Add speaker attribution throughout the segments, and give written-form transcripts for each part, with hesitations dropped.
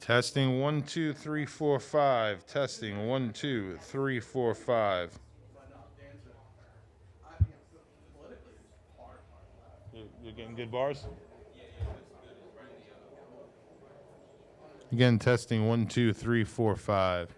Speaker 1: Testing 1 2 3 4 5. Testing 1 2 3 4 5. You're getting good bars? Again, testing 1 2 3 4 5.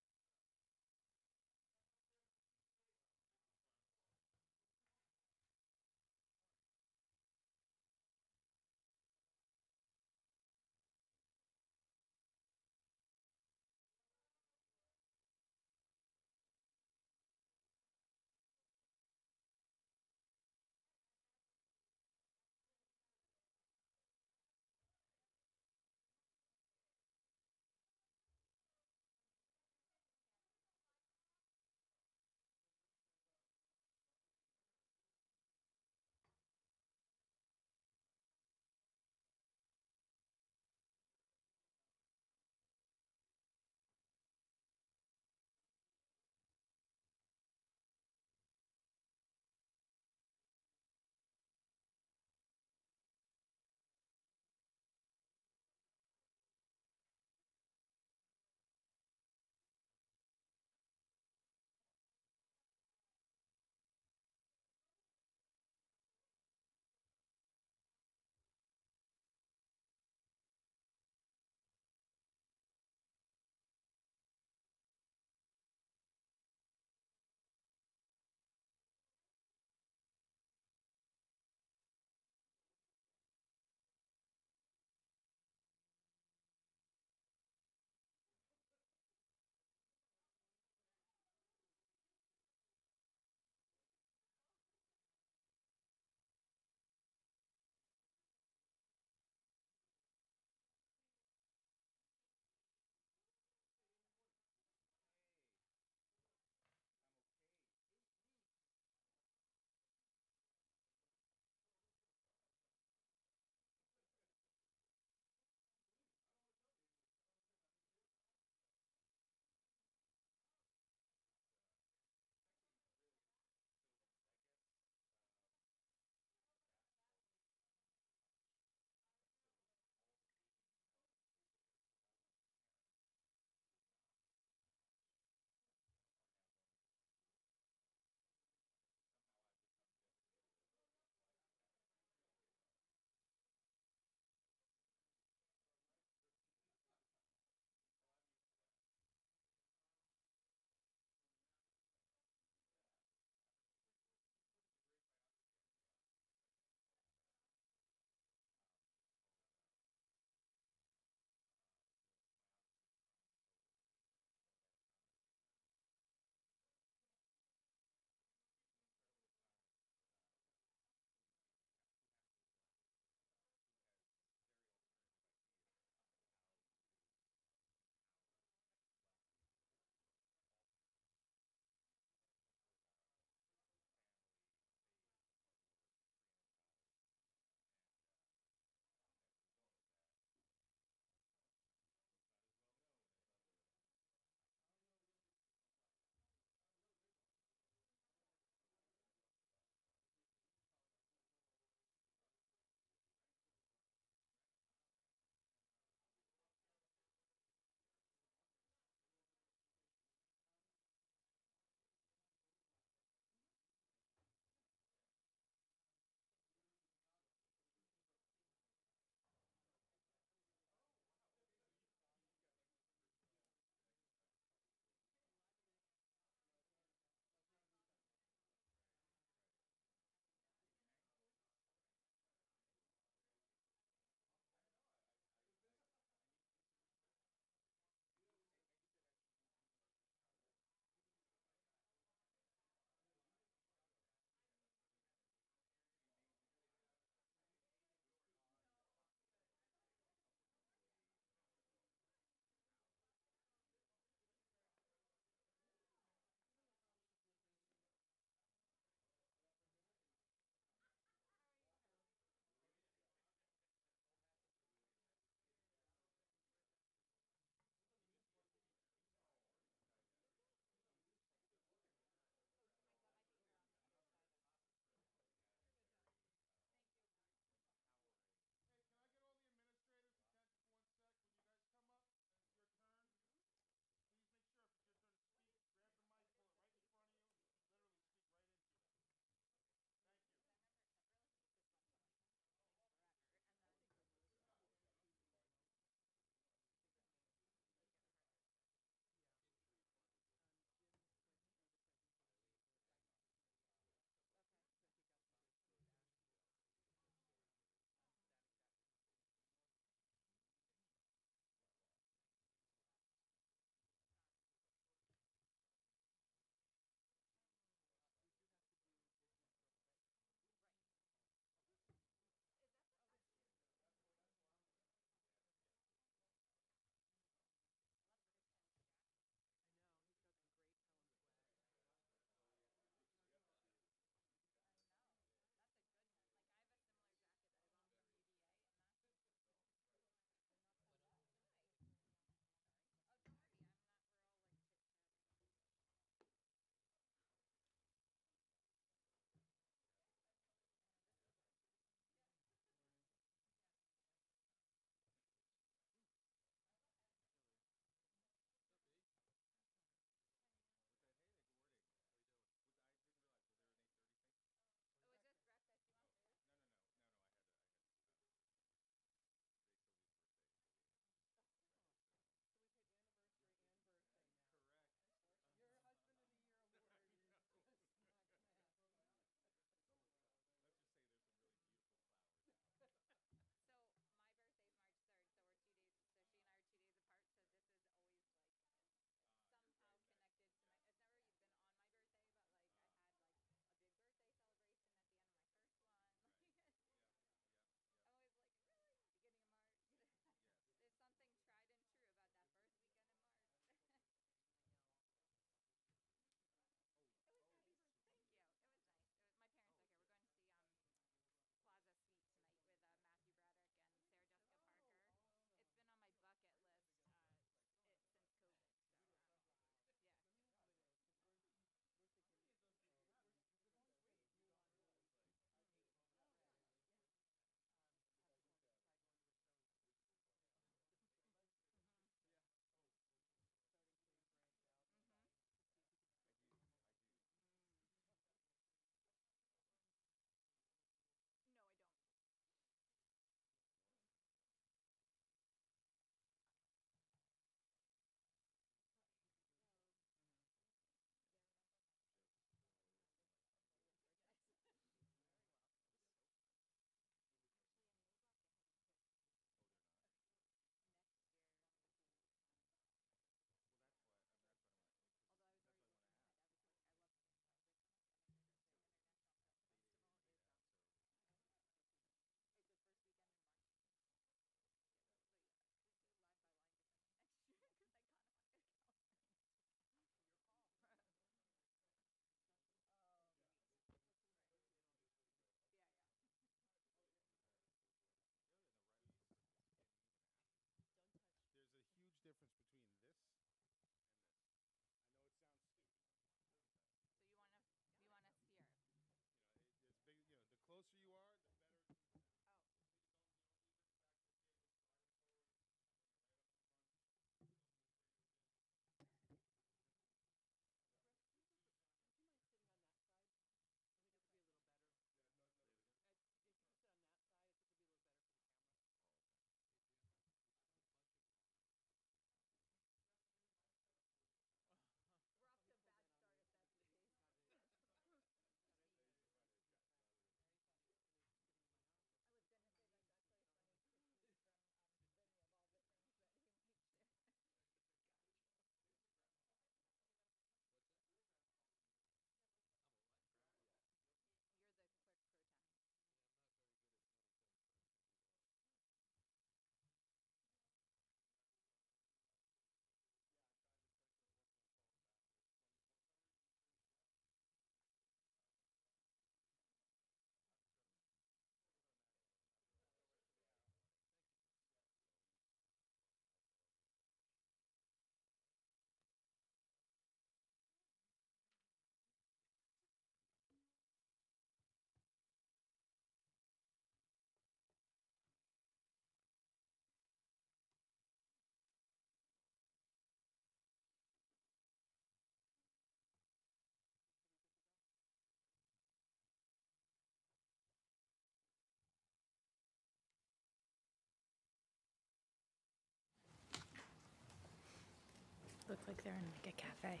Speaker 2: Look like they're in like a cafe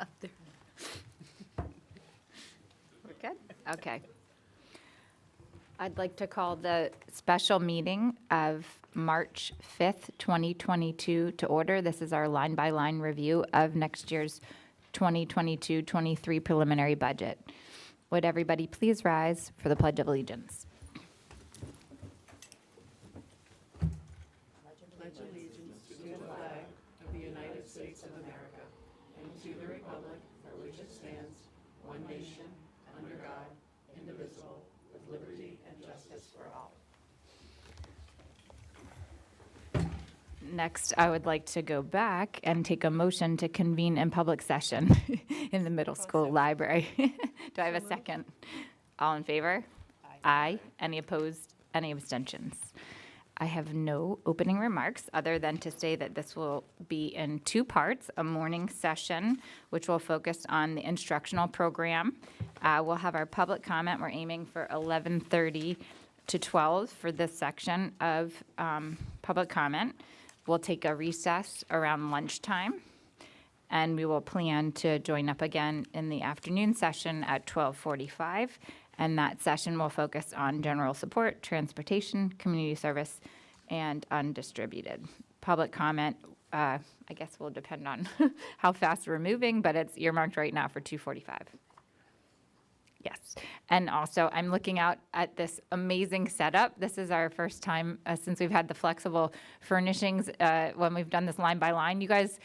Speaker 2: up there.
Speaker 3: We're good? Okay. I'd like to call the special meeting of March 5th, 2022 to order. This is our line-by-line review of next year's 2022-23 preliminary budget. Would everybody please rise for the Pledge of Allegiance?
Speaker 4: Pledge allegiance to the flag of the United States of America and to the republic for which it stands, one nation, under God, indivisible, with liberty and justice for all.
Speaker 3: Next, I would like to go back and take a motion to convene in public session in the middle school library. Do I have a second? All in favor? Aye. Any opposed? Any abstentions? I have no opening remarks other than to say that this will be in two parts, a morning session, which will focus on the instructional program. We'll have our public comment. We're aiming for 11:30 to 12 for this section of public comment. We'll take a recess around lunchtime, and we will plan to join up again in the afternoon session at 12:45. And that session will focus on general support, transportation, community service, and undistributed. Public comment, I guess will depend on how fast we're moving, but it's earmarked right now for 2:45. Yes. And also, I'm looking out at this amazing setup. This is our first time since we've had the flexible furnishings when we've done this line by line. You guys,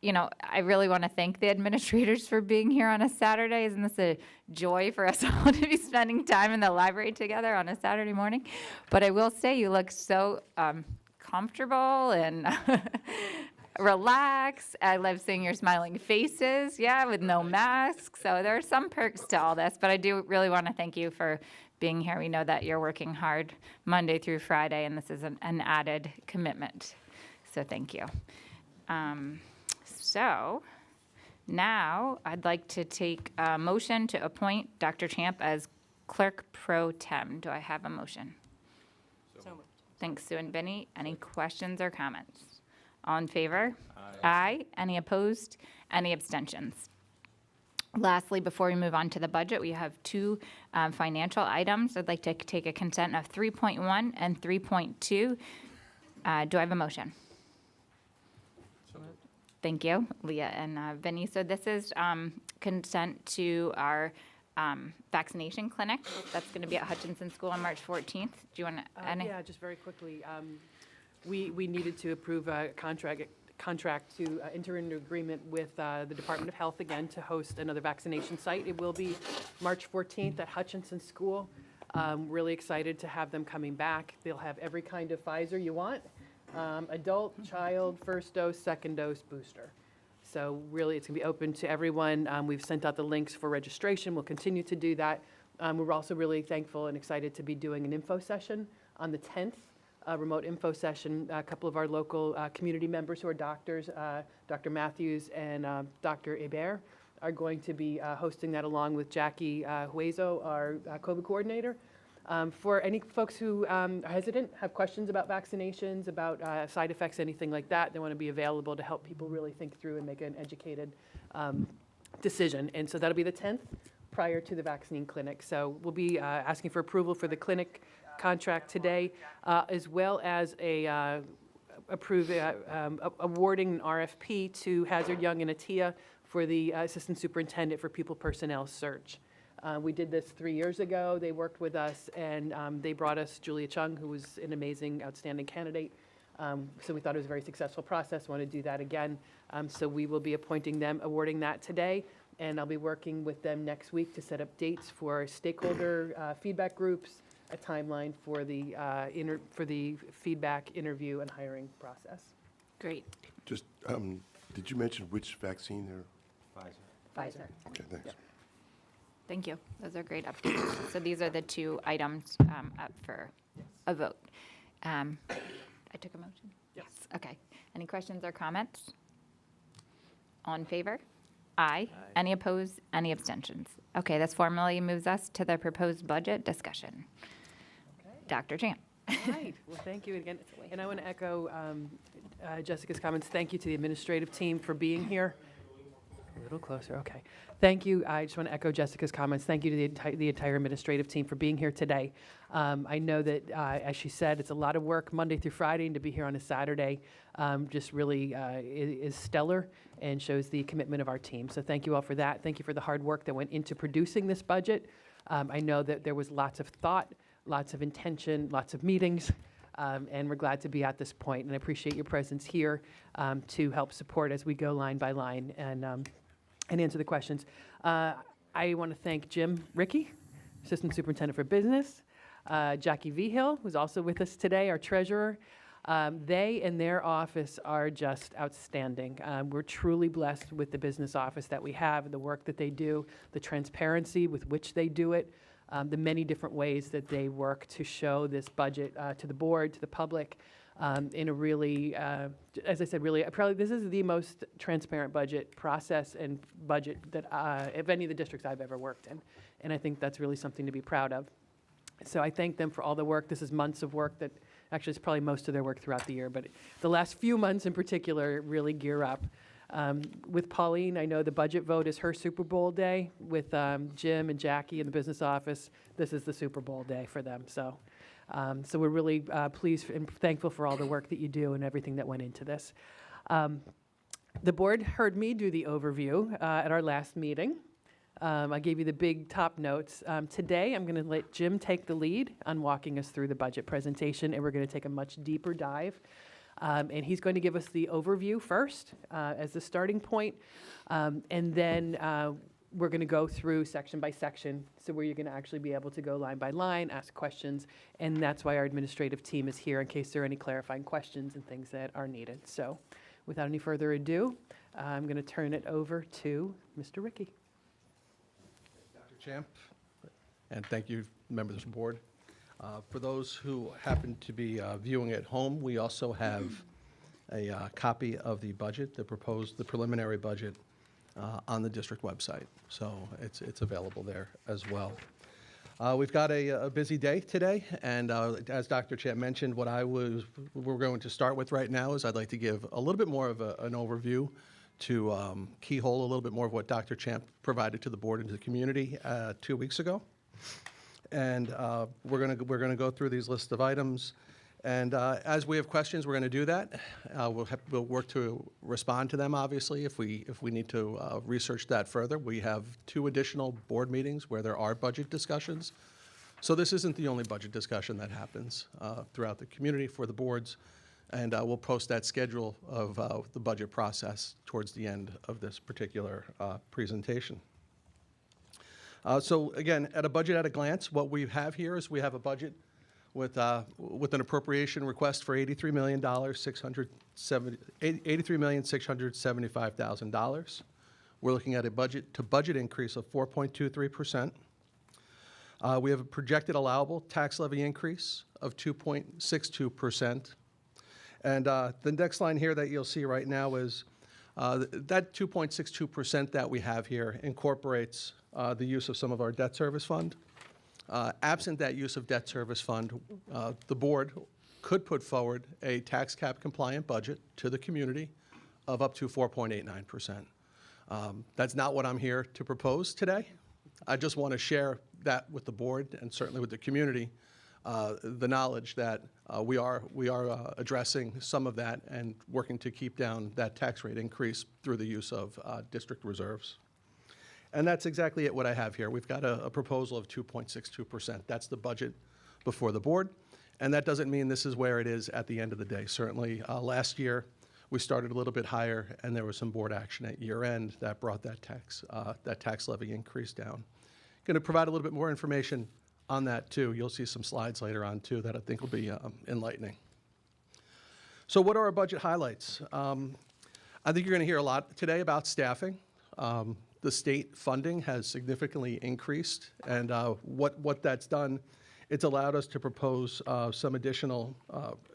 Speaker 3: I really want to thank the administrators for being here on a Saturday. Isn't this a joy for us all to be spending time in the library together on a Saturday morning? But I will say you look so comfortable and relaxed. I love seeing your smiling faces, with no masks. So there are some perks to all this, but I do really want to thank you for being here. We know that you're working hard Monday through Friday, and this is an added commitment. So thank you. So now I'd like to take a motion to appoint Dr. Champ as clerk pro tem. Do I have a motion?
Speaker 4: So moved.
Speaker 3: Thanks, Sue and Benny. Any questions or comments? All in favor? Aye. Any opposed? Any abstentions? Lastly, before we move on to the budget, we have two financial items. I'd like to take a consent of 3.1 and 3.2. Do I have a motion? Thank you, Leah and Vinny. So this is consent to our vaccination clinic. That's going to be at Hutchinson School on March 14th. Do you want to?
Speaker 4: Yeah, just very quickly. We needed to approve a contract to enter into agreement with the Department of Health again to host another vaccination site. It will be March 14th at Hutchinson School. Really excited to have them coming back. They'll have every kind of Pfizer you want. Adult, child, first dose, second dose, booster. So really, it's going to be open to everyone. We've sent out the links for registration. We'll continue to do that. We're also really thankful and excited to be doing an info session on the 10th, a remote info session. A couple of our local community members who are doctors, Dr. Matthews and Dr. Hebert, are going to be hosting that along with Jackie Huezo, our COVID coordinator. For any folks who are hesitant, have questions about vaccinations, about side effects, anything like that, they want to be available to help people really think through and make an educated decision. And so that'll be the 10th prior to the vaccine clinic. So we'll be asking for approval for the clinic contract today, as well as awarding an RFP to Hazard, Young, and Atia for the assistant superintendent for people personnel search. We did this 3 years ago. They worked with us, and they brought us Julia Chung, who was an amazing, outstanding candidate. So we thought it was a very successful process. Want to do that again. So we will be appointing them, awarding that today, and I'll be working with them next week to set up dates for stakeholder feedback groups, a timeline for the feedback, interview, and hiring process.
Speaker 3: Great.
Speaker 5: Just, did you mention which vaccine they're?
Speaker 3: Pfizer.
Speaker 5: Okay, thanks.
Speaker 3: Yep. Thank you. Those are great updates. So these are the two items up for a vote. I took a motion?
Speaker 4: Yes.
Speaker 3: Okay. Any questions or comments? All in favor? Aye. Any opposed? Any abstentions? Okay, this formally moves us to the proposed budget discussion.
Speaker 4: Okay.
Speaker 3: Dr. Champ.
Speaker 4: All right, well, thank you again. And I want to echo Jessica's comments. Thank you to the administrative team for being here. A little closer, okay. Thank you. I just want to echo Jessica's comments. Thank you to the entire administrative team for being here today. I know that, as she said, it's a lot of work Monday through Friday, and to be here on a Saturday just really is stellar and shows the commitment of our team. So thank you all for that. Thank you for the hard work that went into producing this budget. I know that there was lots of thought, lots of intention, lots of meetings, and we're glad to be at this point. And I appreciate your presence here to help support as we go line by line and answer the questions. I want to thank Jim Rickey, Assistant Superintendent for Business, Jackie Vigil, who's also with us today, our treasurer. They and their office are just outstanding. We're truly blessed with the business office that we have, the work that they do, the transparency with which they do it, the many different ways that they work to show this budget to the board, to the public, in a really, as I said, really, probably this is the most transparent budget process and budget that, of any of the districts I've ever worked in. And I think that's really something to be proud of. So I thank them for all the work. This is months of work that, actually, it's probably most of their work throughout the year, but the last few months in particular really gear up. With Pauline, I know the budget vote is her Super Bowl day. With Jim and Jackie in the business office, this is the Super Bowl day for them. So we're really pleased and thankful for all the work that you do and everything that went into this. The board heard me do the overview at our last meeting. I gave you the big top notes. Today, I'm going to let Jim take the lead on walking us through the budget presentation, and we're going to take a much deeper dive. And he's going to give us the overview first as the starting point, and then we're going to go through section by section, so where you're going to actually be able to go line by line, ask questions, and that's why our administrative team is here in case there are any clarifying questions and things that are needed. So without any further ado, I'm going to turn it over to Mr. Rickey.
Speaker 6: Dr. Champ, and thank you, members of the board. For those who happen to be viewing at home, we also have a copy of the budget, the preliminary budget, on the district website. So it's available there as well. We've got a busy day today, and as Dr. Champ mentioned, we're going to start with right now is I'd like to give a little bit more of an overview to keyhole a little bit more of what Dr. Champ provided to the board and to the community 2 weeks ago. And we're going to go through these lists of items. And as we have questions, we're going to do that. We'll work to respond to them, obviously, if we need to research that further. We have 2 additional board meetings where there are budget discussions. So this isn't the only budget discussion that happens throughout the community for the boards. And we'll post that schedule of the budget process towards the end of this particular presentation. So again, at a budget at a glance, what we have here is we have a budget with an appropriation request for $83,675,000. We're looking at a budget-to-budget increase of 4.23%. We have a projected allowable tax levy increase of 2.62%. And the next line here that you'll see right now is that 2.62% that we have here incorporates the use of some of our debt service fund. Absent that use of debt service fund, the board could put forward a tax cap compliant budget to the community of up to 4.89%. That's not what I'm here to propose today. I just want to share that with the board and certainly with the community, the knowledge that we are addressing some of that and working to keep down that tax rate increase through the use of district reserves. And that's exactly what I have here. We've got a proposal of 2.62%. That's the budget before the board. And that doesn't mean this is where it is at the end of the day. Certainly last year we started a little bit higher and there was some board action at year end that brought that tax levy increase down. Going to provide a little bit more information on that too. You'll see some slides later on too that I think will be enlightening. So what are our budget highlights? I think you're going to hear a lot today about staffing. The state funding has significantly increased, and what that's done, it's allowed us to propose some additional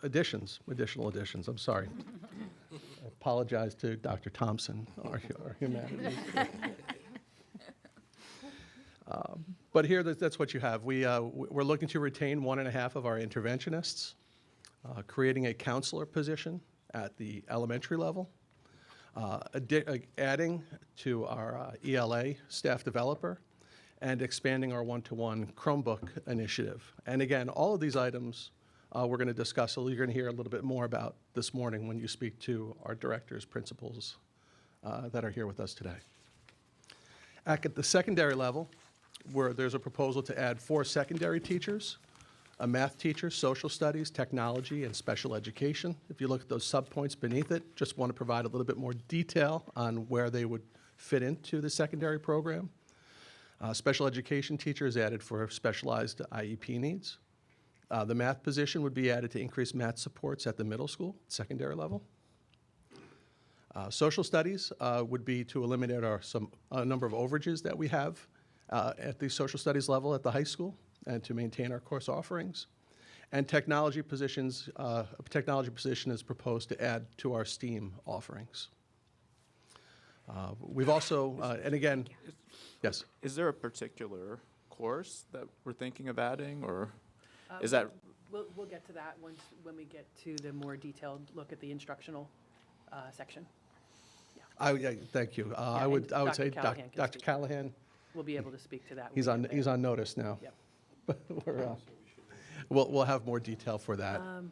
Speaker 6: additions. I'm sorry. I apologize to Dr. Thompson, our humanities. But here, that's what you have. We're looking to retain 1.5 of our interventionists, creating a counselor position at the elementary level, adding to our ELA staff developer, and expanding our one-to-one Chromebook initiative. And again, all of these items we're going to discuss, you're going to hear a little bit more about this morning when you speak to our directors, principals that are here with us today. At the secondary level, where there's a proposal to add 4 secondary teachers, a math teacher, social studies, technology, and special education. If you look at those subpoints beneath it, just want to provide a little bit more detail on where they would fit into the secondary program. Special education teacher is added for specialized IEP needs. The math position would be added to increase math supports at the middle school, secondary level. Social studies would be to eliminate a number of overages that we have at the social studies level at the high school and to maintain our course offerings. And technology positions, a technology position is proposed to add to our STEAM offerings. We've also, and again, yes?
Speaker 7: Is there a particular course that we're thinking of adding, or is that?
Speaker 4: We'll get to that when we get to the more detailed look at the instructional section.
Speaker 6: Yeah, thank you. I
Speaker 4: and
Speaker 6: would
Speaker 4: Dr.
Speaker 6: say
Speaker 4: Callahan can
Speaker 6: Dr.
Speaker 4: speak.
Speaker 6: Callahan,
Speaker 4: We'll be able to speak to that. when
Speaker 6: he's
Speaker 4: we
Speaker 6: on
Speaker 4: get
Speaker 6: he's
Speaker 4: there.
Speaker 6: on notice now.
Speaker 4: Yep.
Speaker 6: But we'll have more detail for that.
Speaker 8: I'm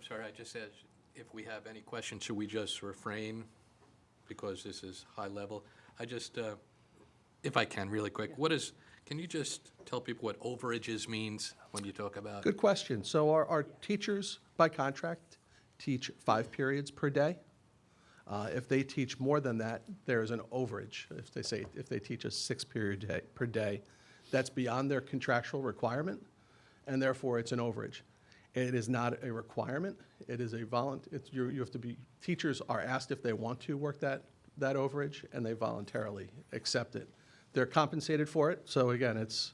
Speaker 8: sorry, I just said, if we have any questions, should we just refrain because this is high level? I just, if I can, really quick, can you just tell people what overages means when you talk about?
Speaker 6: Good question. So our teachers, by contract, teach 5 periods per day. If they teach more than that, there is an overage. If they teach a 6-period per day, that's beyond their contractual requirement, and therefore it's an overage. It is not a requirement. It is a you have to be, teachers are asked if they want to work that overage, and they voluntarily accept it. They're compensated for it, so again, it's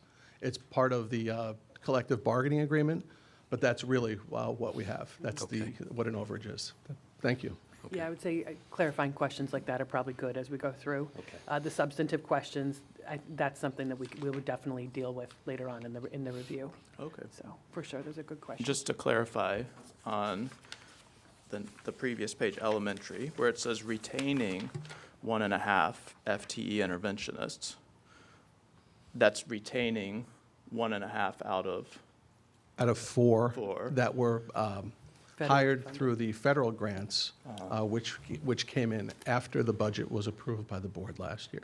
Speaker 6: part of the collective bargaining agreement, but that's really what we have. That's
Speaker 8: Okay.
Speaker 6: what an overage is. Thank you.
Speaker 4: Yeah, I would say clarifying questions like that are probably good as we go through.
Speaker 8: Okay.
Speaker 4: The substantive questions, that's something that we would definitely deal with later on in the review.
Speaker 7: Okay.
Speaker 4: So, for sure, those are good questions.
Speaker 7: Just to clarify on the previous page, elementary, where it says retaining 1.5 FTE interventionists, that's retaining 1.5 out of
Speaker 6: 4
Speaker 7: 4.
Speaker 6: that were
Speaker 4: Federally
Speaker 6: hired
Speaker 4: funded.
Speaker 6: through the federal grants, which came in after the budget was approved by the board last year.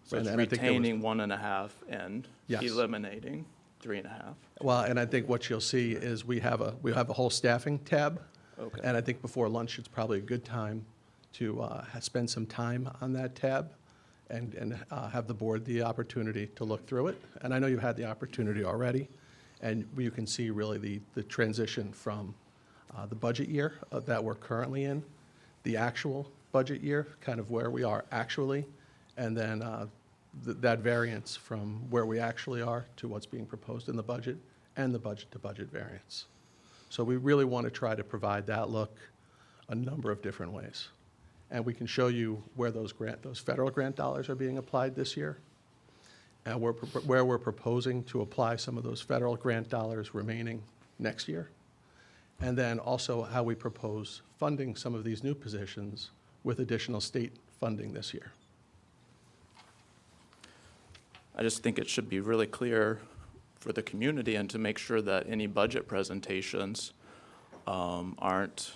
Speaker 7: So it's
Speaker 6: And I think there was-
Speaker 7: retaining 1.5 and
Speaker 6: Yes.
Speaker 7: eliminating 3.5.
Speaker 6: Well, and I think what you'll see is we have a whole staffing tab.
Speaker 7: Okay.
Speaker 6: And I think before lunch, it's probably a good time to spend some time on that tab and have the board the opportunity to look through it. And I know you've had the opportunity already, and you can see really the transition from the budget year that we're currently in, the actual budget year, kind of where we are actually, and then that variance from where we actually are to what's being proposed in the budget, and the budget-to-budget variance. So we really want to try to provide that look a number of different ways. And we can show you where those federal grant dollars are being applied this year, and where we're proposing to apply some of those federal grant dollars remaining next year, and then also how we propose funding some of these new positions with additional state funding this year.
Speaker 7: I just think it should be really clear for the community and to make sure that any budget presentations aren't,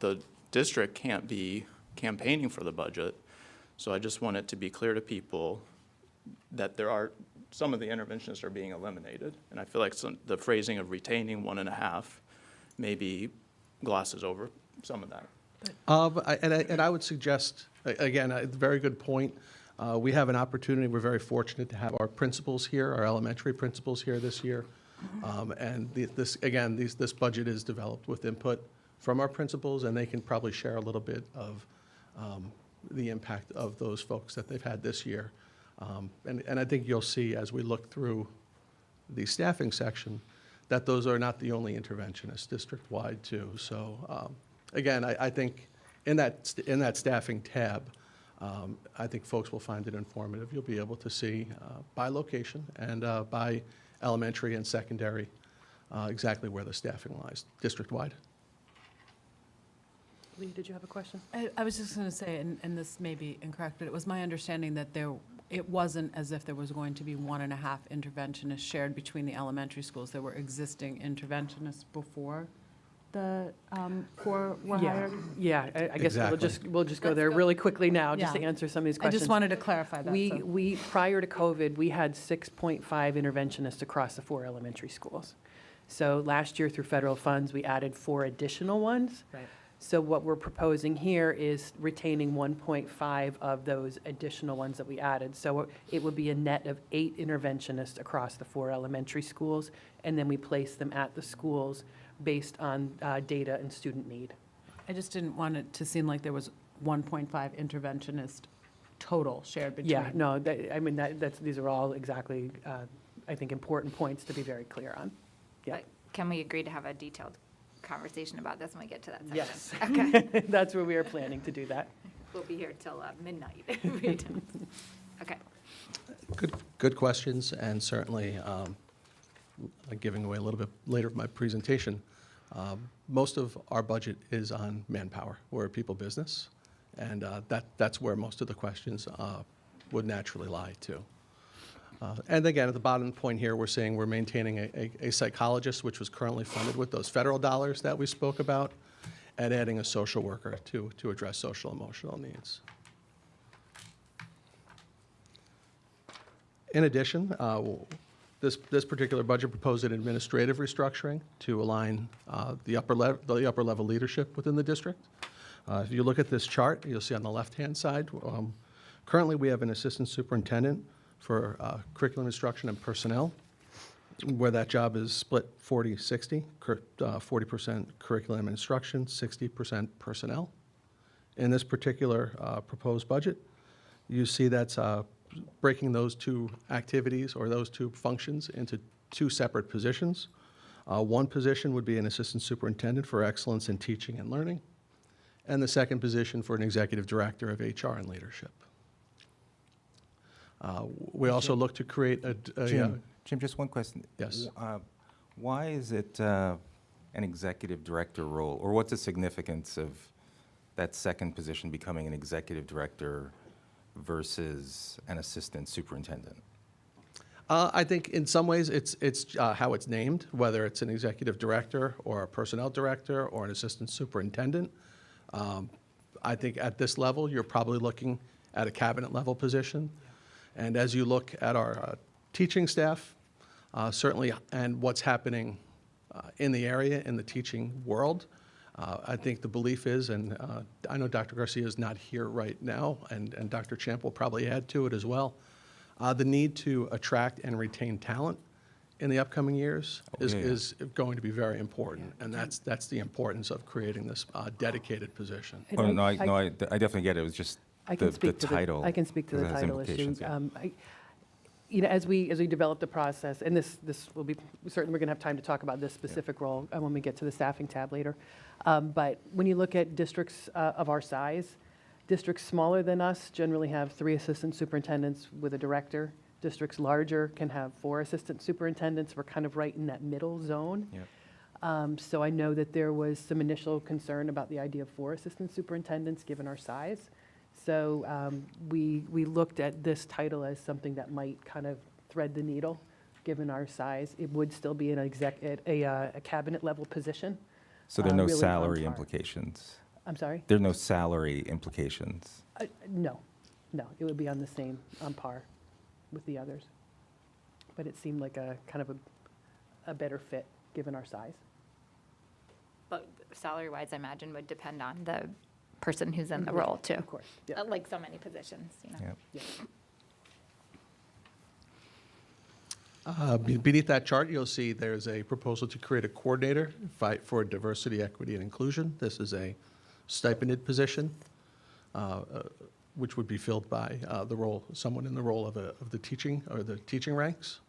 Speaker 7: the district can't be campaigning for the budget. So I just want it to be clear to people that some of the interventionists are being eliminated. And I feel like the phrasing of retaining 1.5 maybe glosses over some of that.
Speaker 6: And I would suggest, again, a very good point. We have an opportunity, we're very fortunate to have our principals here, our elementary principals here this year. And this budget is developed with input from our principals, and they can probably share a little bit of the impact of those folks that they've had this year. And I think you'll see as we look through the staffing section that those are not the only interventionists district-wide too. So again, I think in that staffing tab, I think folks will find it informative. You'll be able to see by location and by elementary and secondary exactly where the staffing lies, district-wide.
Speaker 4: Lee, did you have a question?
Speaker 9: I was just going to say, and this may be incorrect, but it was my understanding that it wasn't as if there was going to be 1.5 interventionists shared between the elementary schools. There were existing interventionists before the 4 were hired.
Speaker 4: Yeah, I guess
Speaker 6: Exactly.
Speaker 4: we'll just go
Speaker 9: Let's
Speaker 4: there
Speaker 9: go.
Speaker 4: really quickly now, just to
Speaker 9: Yeah.
Speaker 4: answer some of these
Speaker 9: I
Speaker 4: questions.
Speaker 9: just wanted to clarify that. so.
Speaker 4: We, prior to COVID, we had 6.5 interventionists across the 4 elementary schools. So last year, through federal funds, we added 4 additional ones.
Speaker 9: Right.
Speaker 4: So what we're proposing here is retaining 1.5 of those additional ones that we added. So it would be a net of 8 interventionists across the 4 elementary schools, and then we place them at the schools based on data and student need.
Speaker 9: I just didn't want it to seem like there was 1.5 interventionist total shared between.
Speaker 4: Yeah, no, these are all exactly, I think, important points to be very clear on. Yeah.
Speaker 3: But can we agree to have a detailed conversation about this when we get to that section?
Speaker 4: Yes.
Speaker 3: Okay.
Speaker 4: That's where we are planning to do that.
Speaker 3: We'll be here till midnight. Okay.
Speaker 6: Good questions, and certainly, giving away a little bit later of my presentation, most of our budget is on manpower. We're a people business, and that's where most of the questions would naturally lie, too. And again, at the bottom point here, we're saying we're maintaining a psychologist, which was currently funded with those federal dollars that we spoke about, and adding a social worker to address social emotional needs. In addition, this particular budget proposed an administrative restructuring to align the upper level leadership within the district. If you look at this chart, you'll see on the left-hand side, currently we have an assistant superintendent for curriculum instruction and personnel, where that job is split 40-60, 40% curriculum instruction, 60% personnel. In this particular proposed budget, you see that's breaking those 2 activities or those 2 functions into 2 separate positions. One position would be an assistant superintendent for excellence in teaching and learning, and the second position for an executive director of HR and leadership. We also look to create a
Speaker 10: Jim, just one question.
Speaker 6: Yes.
Speaker 10: Why is it an executive director role, or what's the significance of that second position becoming an executive director versus an assistant superintendent?
Speaker 6: I think in some ways it's how it's named, whether it's an executive director or a personnel director or an assistant superintendent. I think at this level, you're probably looking at a cabinet level position. And as you look at our teaching staff, certainly, and what's happening in the area, in the teaching world, I think the belief is, and I know Dr. Garcia is not here right now, and Dr. Champ will probably add to it as well, the need to attract and retain talent in the upcoming years is going to be very important, and that's the importance of creating this dedicated position.
Speaker 10: Oh, no, I definitely get it. It was just the title.
Speaker 4: I can speak to the
Speaker 10: has
Speaker 4: title issue.
Speaker 10: implications, yeah.
Speaker 4: As we develop the process, and this will be, certainly we're going to have time to talk about this specific role when we get to the staffing tab later. But when you look at districts of our size, districts smaller than us generally have 3 assistant superintendents with a director. Districts larger can have 4 assistant superintendents. We're kind of right in that middle zone.
Speaker 10: Yeah.
Speaker 4: So I know that there was some initial concern about the idea of 4 assistant superintendents, given our size. So we looked at this title as something that might kind of thread the needle, given our size. It would still be a cabinet level position.
Speaker 10: So there are no
Speaker 4: really on
Speaker 10: salary
Speaker 4: par.
Speaker 10: implications?
Speaker 4: I'm sorry?
Speaker 10: There are no salary implications?
Speaker 4: No, it would be on the same, on par with the others. But it seemed like a kind of a better fit, given our size.
Speaker 3: But salary-wise, I imagine, would depend on the person who's in the role, too.
Speaker 4: Of course, yeah.
Speaker 3: Like so many positions, you know.
Speaker 10: Yeah.
Speaker 4: Yeah.
Speaker 6: Beneath that chart, you'll see there's a proposal to create a coordinator for diversity, equity, and inclusion. This is a stipended position, which would be filled by someone in the role of the teaching or the teaching ranks.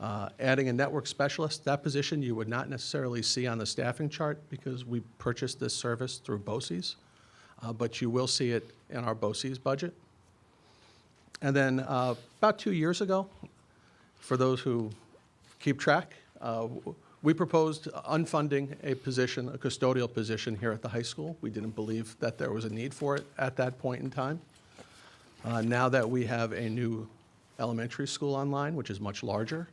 Speaker 6: Adding a network specialist, that position you would not necessarily see on the staffing chart because we purchased this service through BOCES. but you will see it in our BOCES budget. And then about 2 years ago, for those who keep track, we proposed unfunding a position, a custodial position here at the high school. We didn't believe that there was a need for it at that point in time. Now that we have a new elementary school online, which is much larger,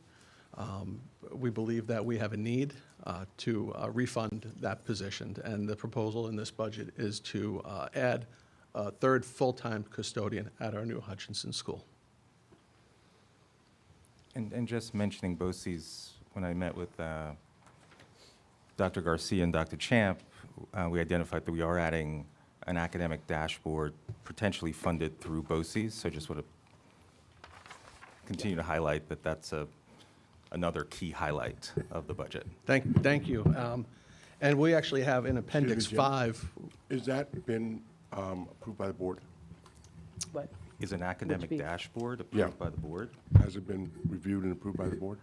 Speaker 6: we believe that we have a need to refund that position. And the proposal in this budget is to add a third full-time custodian at our new Hutchinson school.
Speaker 10: And just mentioning BOCES, when I met with Dr. Garcia and Dr. Champ, we identified that we are adding an academic dashboard potentially funded through BOCES. So I just want to continue to highlight that that's another key highlight of the budget.
Speaker 6: Thank you. And we actually have in Appendix
Speaker 5: Jim.
Speaker 6: 5,
Speaker 5: Is that been approved by the board?
Speaker 4: But
Speaker 10: Is an academic
Speaker 4: piece?
Speaker 10: dashboard
Speaker 5: Yeah.
Speaker 10: approved by the board?
Speaker 5: Has it been reviewed and approved by the board?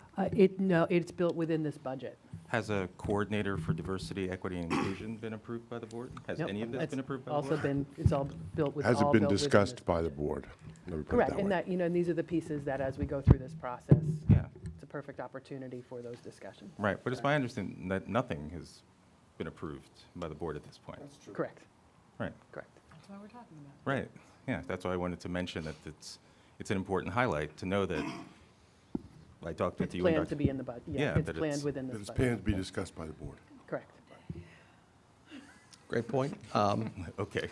Speaker 4: no, it's built within this budget.
Speaker 10: Has a coordinator for diversity, equity, and inclusion been approved by the board? Has
Speaker 4: Nope,
Speaker 10: any of this
Speaker 4: it's
Speaker 10: been approved by the
Speaker 4: Also
Speaker 10: board?
Speaker 4: been, it's all built with,
Speaker 5: Has
Speaker 4: all
Speaker 5: it been
Speaker 4: built within
Speaker 5: discussed
Speaker 4: this
Speaker 5: by the
Speaker 4: budget.
Speaker 5: board? Let me put it
Speaker 4: Correct,
Speaker 5: that
Speaker 4: and
Speaker 5: way.
Speaker 4: that, and these are the pieces that as we go through this process,
Speaker 10: Yeah,
Speaker 4: it's a perfect opportunity for those discussions.
Speaker 10: right, but it's my understanding that nothing has been approved by the board at this point.
Speaker 4: Correct,
Speaker 10: Right,
Speaker 4: correct.
Speaker 9: That's what we're talking about.
Speaker 10: right, yeah, that's why I wanted to mention that it's an important highlight to know that, I talked with
Speaker 4: It's
Speaker 10: you and
Speaker 4: planned to
Speaker 10: Dr.
Speaker 4: be in the budget,
Speaker 10: Yeah,
Speaker 4: yeah, it's
Speaker 10: that
Speaker 4: planned
Speaker 10: it's-
Speaker 4: within
Speaker 5: That
Speaker 4: this
Speaker 5: it's
Speaker 4: budget.
Speaker 5: planned to be discussed by the board.
Speaker 4: Correct.
Speaker 6: great point.
Speaker 10: Okay,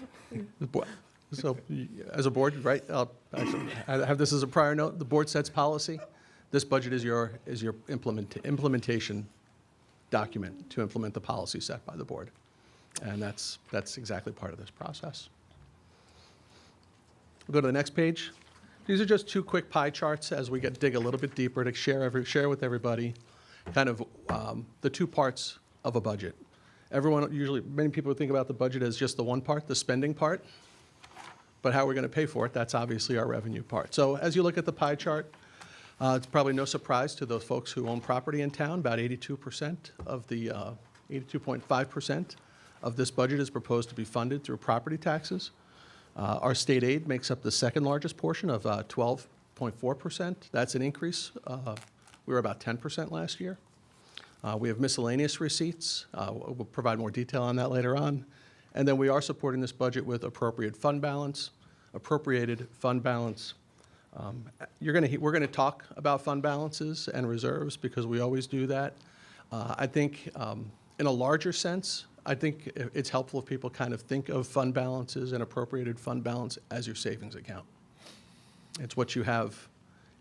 Speaker 6: So as a board, right, I have this as a prior note, the board sets policy. This budget is your implementation document to implement the policy set by the board. And that's exactly part of this process. We'll go to the next page. These are just two quick pie charts as we dig a little bit deeper to share with everybody kind of the two parts of a budget. Many people think about the budget as just the one part, the spending part. But how we're going to pay for it, that's obviously our revenue part. So as you look at the pie chart, it's probably no surprise to those folks who own property in town, about 82% of the 82.5% of this budget is proposed to be funded through property taxes. Our state aid makes up the second largest portion of 12.4%. That's an increase. We were about 10% last year. We have miscellaneous receipts. We'll provide more detail on that later on. And then we are supporting this budget with appropriated fund balance. We're going to talk about fund balances and reserves because we always do that. I think in a larger sense, I think it's helpful if people kind of think of fund balances and appropriated fund balance as your savings account. It's what you have.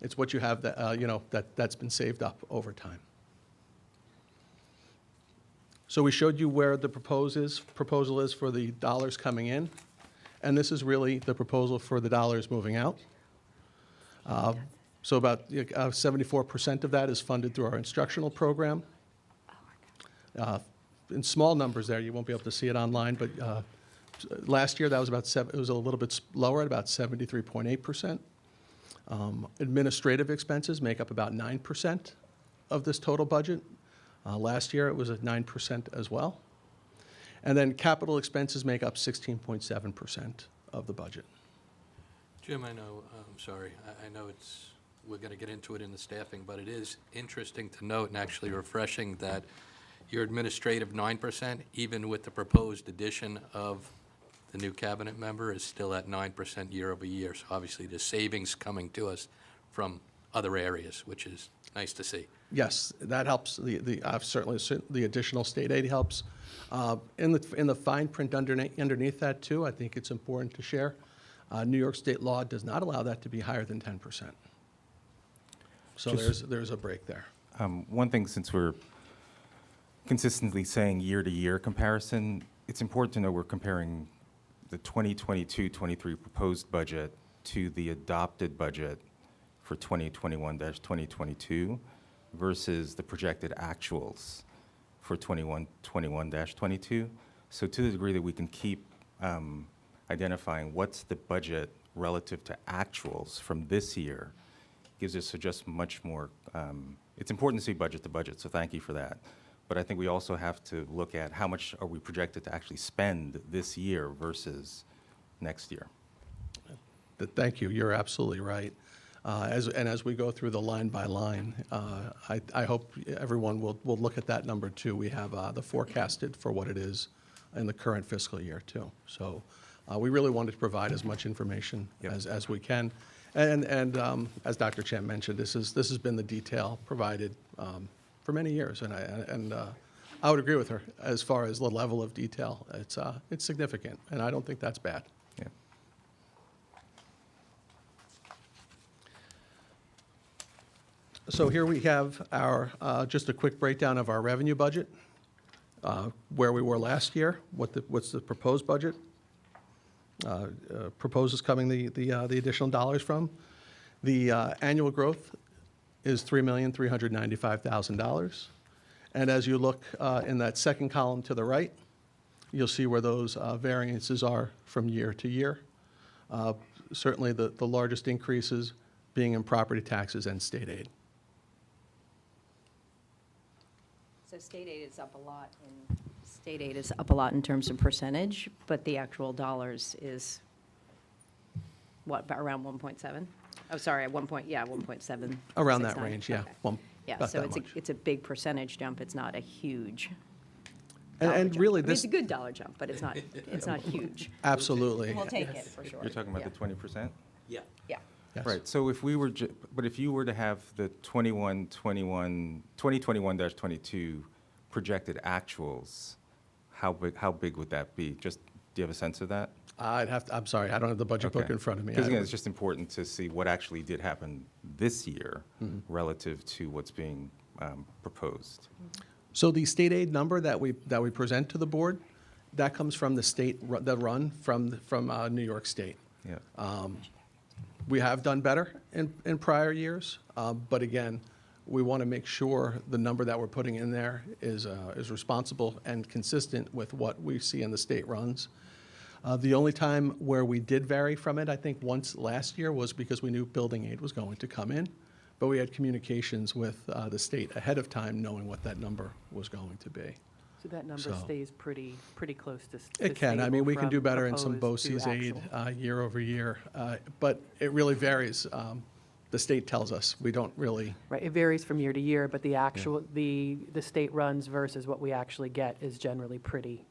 Speaker 6: It's what you have that that's been saved up over time. So we showed you where the proposal is for the dollars coming in, and this is really the proposal for the dollars moving out. So about 74% of that is funded through our instructional program. In small numbers there, you won't be able to see it online, but last year that was it was a little bit lower at about 73.8%. Administrative expenses make up about 9% of this total budget. Last year, it was at 9% as well. And then capital expenses make up 16.7% of the budget.
Speaker 8: Jim, I know, I'm sorry, I know we're going to get into it in the staffing, but it is interesting to note and actually refreshing that your administrative 9%, even with the proposed addition of the new cabinet member, is still at 9% year over year. So obviously, the savings coming to us from other areas, which is nice to see.
Speaker 6: Yes, that helps. Certainly, the additional state aid helps. In the fine print underneath that, too, I think it's important to share. New York State law does not allow that to be higher than 10%. So there's a break there.
Speaker 10: One thing, since we're consistently saying year-to-year comparison, it's important to know we're comparing the 2022-23 proposed budget to the adopted budget for 2021-2022 versus the projected actuals for 21-22. So to the degree that we can keep identifying what's the budget relative to actuals from this year, gives us just much more, it's important to see budget to budget, so thank you for that. but I think we also have to look at how much are we projected to actually spend this year versus next year.
Speaker 6: Thank you. You're absolutely right. As we go through the line by line, I hope everyone will look at that number too. We have the forecasted for what it is in the current fiscal year too. So we really wanted to provide as much information as we can. And as Dr. Chen mentioned, this has been the detail provided for many years. And I would agree with her as far as the level of detail. It's significant, and I don't think that's bad.
Speaker 10: Yeah.
Speaker 6: So here we have our, just a quick breakdown of our revenue budget, where we were last year, what's the proposed budget, proposes coming the additional dollars from. The annual growth is $3,395,000. And as you look in that second column to the right, you'll see where those variances are from year to year. Certainly the largest increases being in property taxes and state aid.
Speaker 2: So state aid is up a lot in terms of percentage, but the actual dollars is, what, about around 1.7? Oh, sorry, 1.7.
Speaker 6: Around that range, yeah.
Speaker 2: Okay. Yeah,
Speaker 6: About
Speaker 2: so
Speaker 6: that much.
Speaker 2: it's a big percentage jump. It's not a huge
Speaker 6: And
Speaker 2: dollar jump.
Speaker 6: really
Speaker 2: I mean,
Speaker 6: this,
Speaker 2: it's a good dollar jump, but it's not huge.
Speaker 6: absolutely.
Speaker 2: We'll take it for sure.
Speaker 10: You're talking about
Speaker 2: Yeah.
Speaker 10: the 20%?
Speaker 8: Yeah.
Speaker 2: Yeah.
Speaker 6: Yes.
Speaker 10: Right, so if we were, but if you were to have the 2021-22 projected actuals, how big would that be? Just, do you have a sense of that?
Speaker 6: I'm sorry, I don't have the budget book in front of me.
Speaker 10: Because again, it's just important to see what actually did happen this year relative to what's being proposed.
Speaker 6: So the state aid number that we present to the board, that comes from the state, the run from New York State.
Speaker 10: Yeah.
Speaker 6: We have done better in prior years, but again, we want to make sure the number that we're putting in there is responsible and consistent with what we see in the state runs. The only time where we did vary from it, I think once last year, was because we knew building aid was going to come in, but we had communications with the state ahead of time, knowing what that number was going to be.
Speaker 4: So that number
Speaker 6: So-
Speaker 4: stays pretty close to
Speaker 6: It can. I mean,
Speaker 4: stable
Speaker 6: we can do
Speaker 4: from
Speaker 6: better in some
Speaker 4: proposed to
Speaker 6: BOCES aid
Speaker 4: actual.
Speaker 6: year over year, but it really varies. The state tells us. We don't really,
Speaker 4: Right, it varies from year to year, but the actual, the state runs versus what we actually get is generally pretty.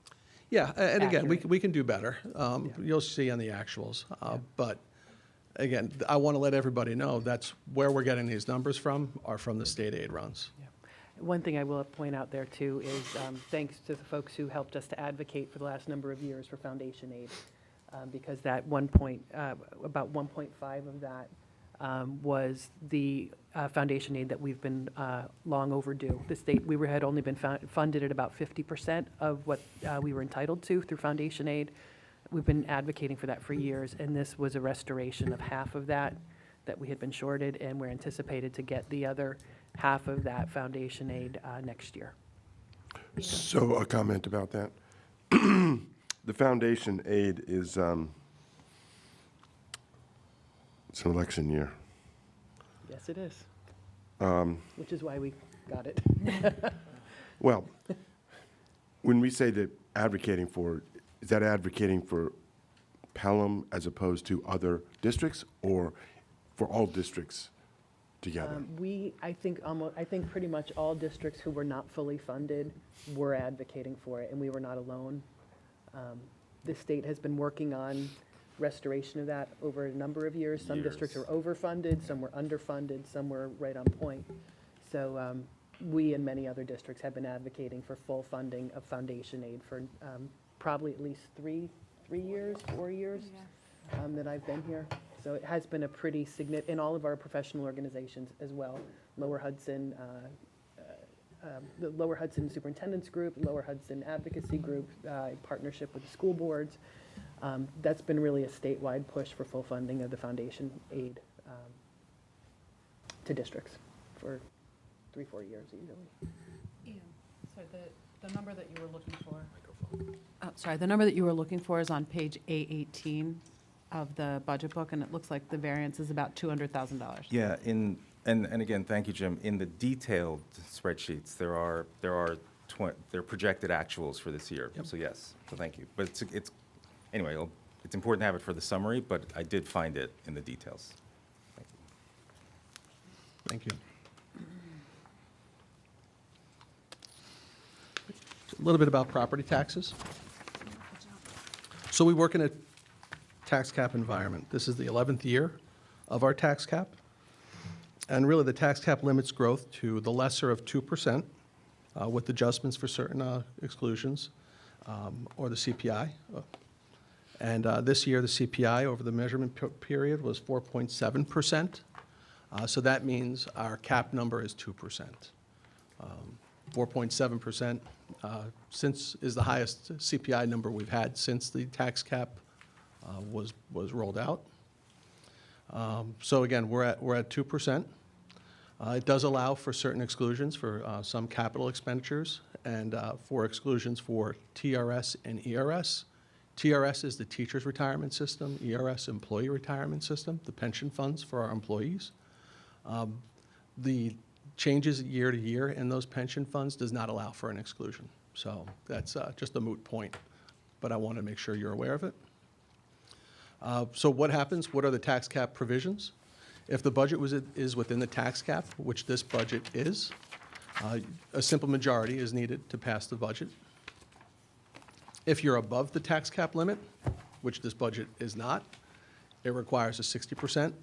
Speaker 6: yeah, and again,
Speaker 4: Accurate.
Speaker 6: we can do better. You'll see on the actuals. But again, I want to let everybody know that's where we're getting these numbers from, are from the state aid runs.
Speaker 4: One thing I will point out there too is thanks to the folks who helped us to advocate for the last number of years for foundation aid, because that about 1.5 of that was the foundation aid that we've been long overdue. The state, had only been funded at about 50% of what we were entitled to through foundation aid. We've been advocating for that for years, and this was a restoration of half of that we had been shorted, and we're anticipated to get the other half of that foundation aid next year.
Speaker 5: So a comment about that. The foundation aid is, it's an election year.
Speaker 4: Yes, it is. Which is why we got it.
Speaker 5: Well, when we say that advocating for, is that advocating for Pelham as opposed to other districts, or for all districts together?
Speaker 4: I think pretty much all districts who were not fully funded were advocating for it, and we were not alone. The state has been working on restoration of that over a number of years. Some districts were overfunded, some were underfunded, some were right on point. So we and many other districts have been advocating for full funding of foundation aid for probably at least 4 years that I've been here. So it has been a pretty significant, in all of our professional organizations as well. Lower Hudson, the Lower Hudson Superintendent's Group, Lower Hudson Advocacy Group, in partnership with the school boards. That's been really a statewide push for full funding of the foundation aid to districts for 3-4 years easily.
Speaker 9: Ian, so the number that you were looking for. Sorry, the number that you were looking for is on page A18 of the budget book, and it looks like the variance is about $200,000.
Speaker 10: Yeah, and again, thank you, Jim. In the detailed spreadsheets, there are their projected actuals for this year. So yes, so thank you. But anyway, it's important to have it for the summary, but I did find it in the details.
Speaker 6: Thank you. A little bit about property taxes. So we work in a tax cap environment. This is the 11th year of our tax cap. And really, the tax cap limits growth to the lesser of 2% with adjustments for certain exclusions or the CPI. And this year, the CPI over the measurement period was 4.7%. So that means our cap number is 2%. 4.7% is the highest CPI number we've had since the tax cap was rolled out. So again, we're at 2%. It does allow for certain exclusions for some capital expenditures and for exclusions for TRS and ERS. TRS is the teacher's retirement system, ERS employee retirement system, the pension funds for our employees. The changes year to year in those pension funds does not allow for an exclusion. So that's just a moot point, but I want to make sure you're aware of it. So what happens? What are the tax cap provisions? If the budget is within the tax cap, which this budget is, a simple majority is needed to pass the budget. If you're above the tax cap limit, which this budget is not, it requires a 60%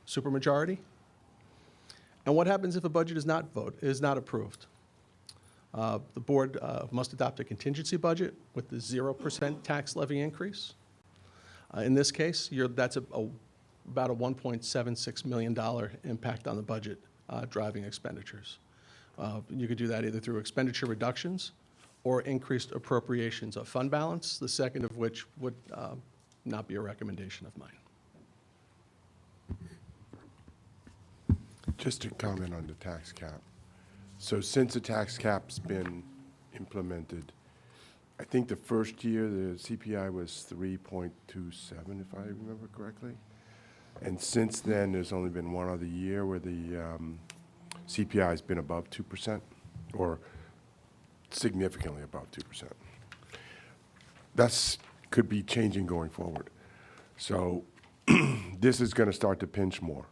Speaker 6: supermajority. And what happens if a budget is not approved? The board must adopt a contingency budget with the 0% tax levy increase. In this case, that's about a $1.76 million impact on the budget, driving expenditures. You could do that either through expenditure reductions or increased appropriations of fund balance, the second of which would not be a recommendation of mine.
Speaker 5: Just to comment on the tax cap. So since the tax cap's been implemented, I think the first year the CPI was 3.27, if I remember correctly. And since then, there's only been one other year where the CPI has been above 2% or significantly above 2%. That's could be changing going forward. So this is going to start to pinch more.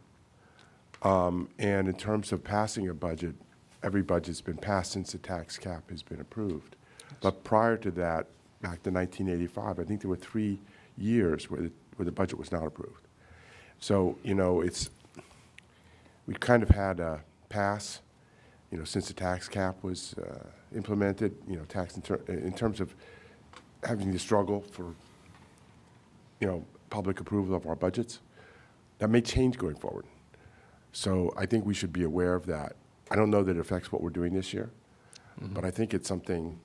Speaker 5: And in terms of passing a budget, every budget's been passed since the tax cap has been approved. But prior to that, back to 1985, I think there were 3 years where the budget was not approved. So, you know, we've kind of had a pass, you know, since the tax cap was implemented, you know, in terms of having to struggle for, you know, public approval of our budgets. That may change going forward. So I think we should be aware of that. I don't know that it affects what we're doing this year, but I think it's something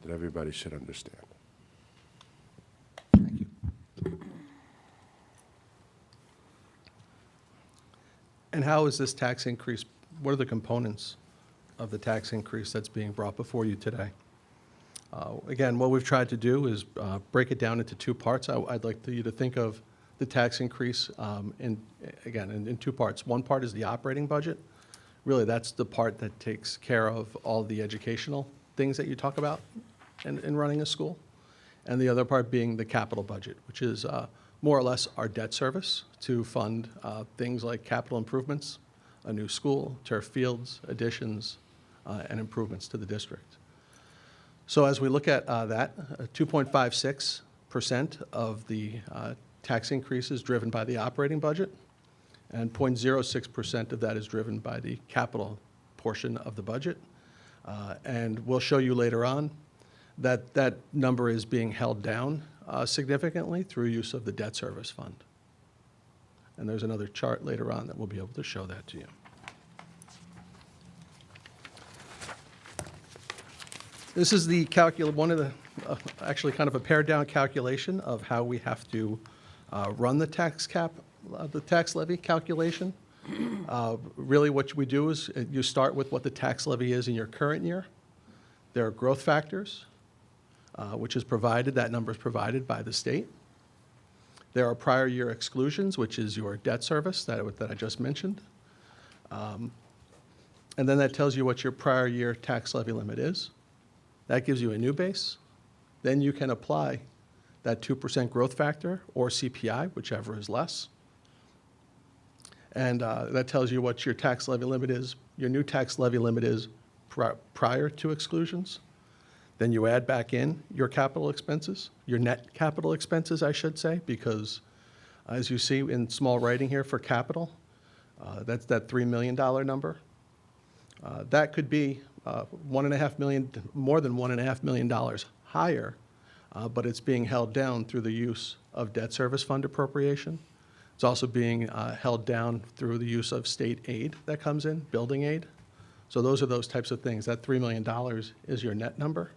Speaker 5: that everybody should understand.
Speaker 6: Thank you. And how is this tax increase, what are the components of the tax increase that's being brought before you today? Again, what we've tried to do is break it down into 2 parts. I'd like you to think of the tax increase in 2 parts. One part is the operating budget. Really, that's the part that takes care of all the educational things that you talk about in running a school. And the other part being the capital budget, which is more or less our debt service to fund things like capital improvements, a new school, turf fields, additions, and improvements to the district. So as we look at that, 2.56% of the tax increase is driven by the operating budget, and 0.06% of that is driven by the capital portion of the budget. And we'll show you later on that that number is being held down significantly through use of the debt service fund. And there's another chart later on that will be able to show that to you. This is the one of the, actually kind of a pared down calculation of how we have to run the tax cap, the tax levy calculation. Really what we do is you start with what the tax levy is in your current year. There are growth factors, which is provided, that number is provided by the state. There are prior year exclusions, which is your debt service that I just mentioned. And then that tells you what your prior year tax levy limit is. That gives you a new base. Then you can apply that 2% growth factor or CPI, whichever is less. And that tells you what your tax levy limit is. Your new tax levy limit is prior to exclusions. Then you add back in your capital expenses, your net capital expenses, I should say, because as you see in small writing here for capital, that's that $3 million number. That could be $1.5 million, more than $1.5 million higher, but it's being held down through the use of debt service fund appropriation. It's also being held down through the use of state aid that comes in, building aid. So those are those types of things. That $3 million is your net number.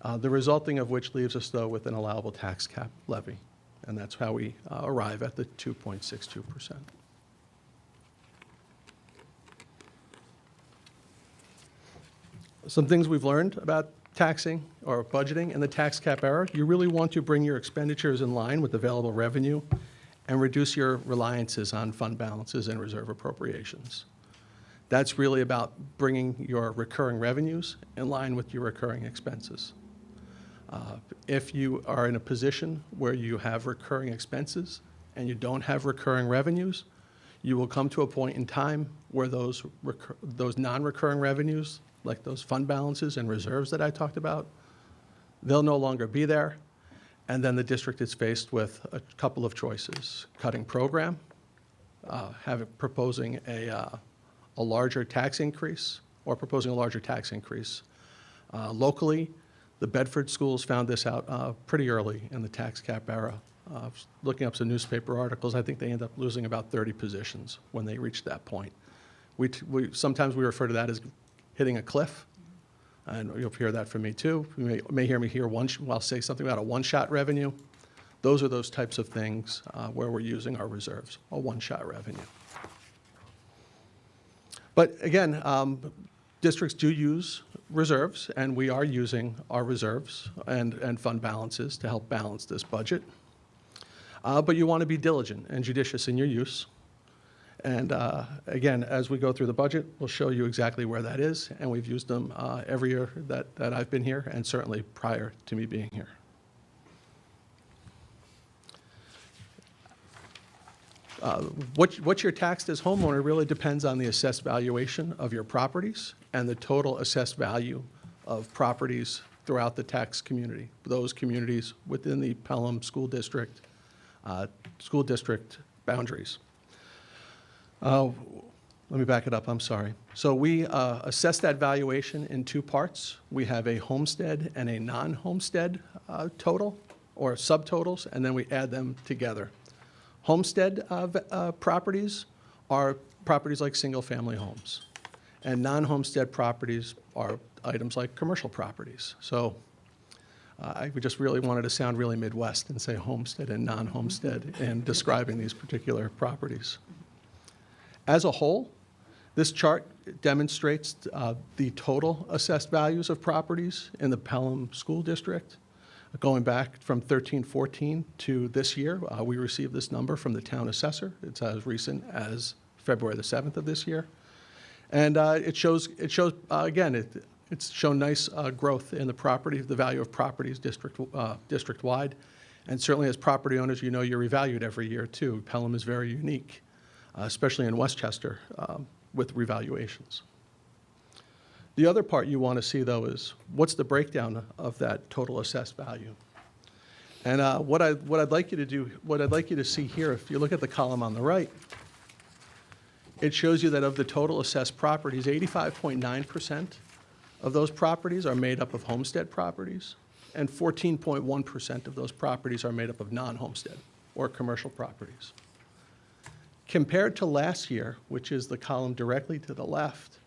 Speaker 6: The resulting of which leaves us, though, with an allowable tax cap levy. And that's how we arrive at the 2.62%. Some things we've learned about taxing or budgeting in the tax cap era: you really want to bring your expenditures in line with available revenue and reduce your reliances on fund balances and reserve appropriations. That's really about bringing your recurring revenues in line with your recurring expenses. If you are in a position where you have recurring expenses and you don't have recurring revenues, you will come to a point in time where those non-recurring revenues, like those fund balances and reserves that I talked about, they'll no longer be there. And then the district is faced with a couple of choices: cutting program, proposing a larger tax increase, or proposing a larger tax increase. Locally, the Bedford schools found this out pretty early in the tax cap era. Looking up some newspaper articles, I think they end up losing about 30 positions when they reached that point. Sometimes we refer to that as hitting a cliff, and you'll hear that from me too. You may hear me here I'll say something about a one-shot revenue. Those are those types of things where we're using our reserves, a one-shot revenue. But again, districts do use reserves, and we are using our reserves and fund balances to help balance this budget. But you want to be diligent and judicious in your use. And again, as we go through the budget, we'll show you exactly where that is, and we've used them every year that I've been here, and certainly prior to me being here. What you're taxed as homeowner really depends on the assessed valuation of your properties and the total assessed value of properties throughout the tax community, those communities within the Pelham school district boundaries. Let me back it up, I'm sorry. So we assess that valuation in two parts. We have a homestead and a non-homestead total, or subtotals, and then we add them together. Homestead properties are properties like single-family homes, and non-homestead properties are items like commercial properties. So I just really wanted to sound really Midwest and say homestead and non-homestead in describing these particular properties. As a whole, this chart demonstrates the total assessed values of properties in the Pelham School District. Going back from 13-14 to this year, we received this number from the town assessor. It's as recent as February the 7th of this year. And it shows again, it's shown nice growth in the value of properties district-wide. And certainly as property owners, you know you're revalued every year too. Pelham is very unique, especially in Westchester, with revaluations. The other part you want to see, though, is what's the breakdown of that total assessed value. And what I'd like you to see here, if you look at the column on the right, it shows you that of the total assessed properties, 85.9% of those properties are made up of homestead properties, and 14.1% of those properties are made up of non-homestead or commercial properties. Compared to last year, which is the column directly to the left,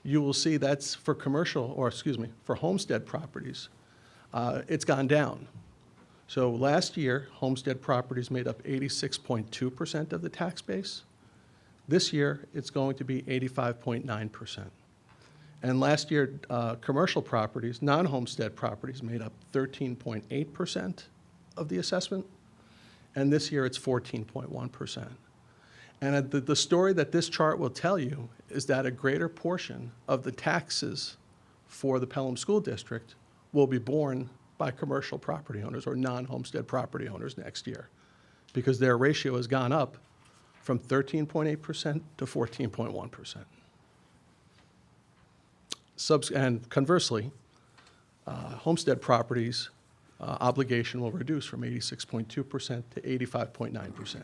Speaker 6: you will see that's for for homestead properties, it's gone down. So last year, homestead properties made up 86.2% of the tax base. This year, it's going to be 85.9%. And last year, commercial properties, non-homestead properties, made up 13.8% of the assessment. And this year, it's 14.1%. And the story that this chart will tell you is that a greater portion of the taxes for the Pelham School District will be borne by commercial property owners or non-homestead property owners next year, because their ratio has gone up from 13.8% to 14.1%. And conversely, homestead properties obligation will reduce from 86.2% to 85.9%.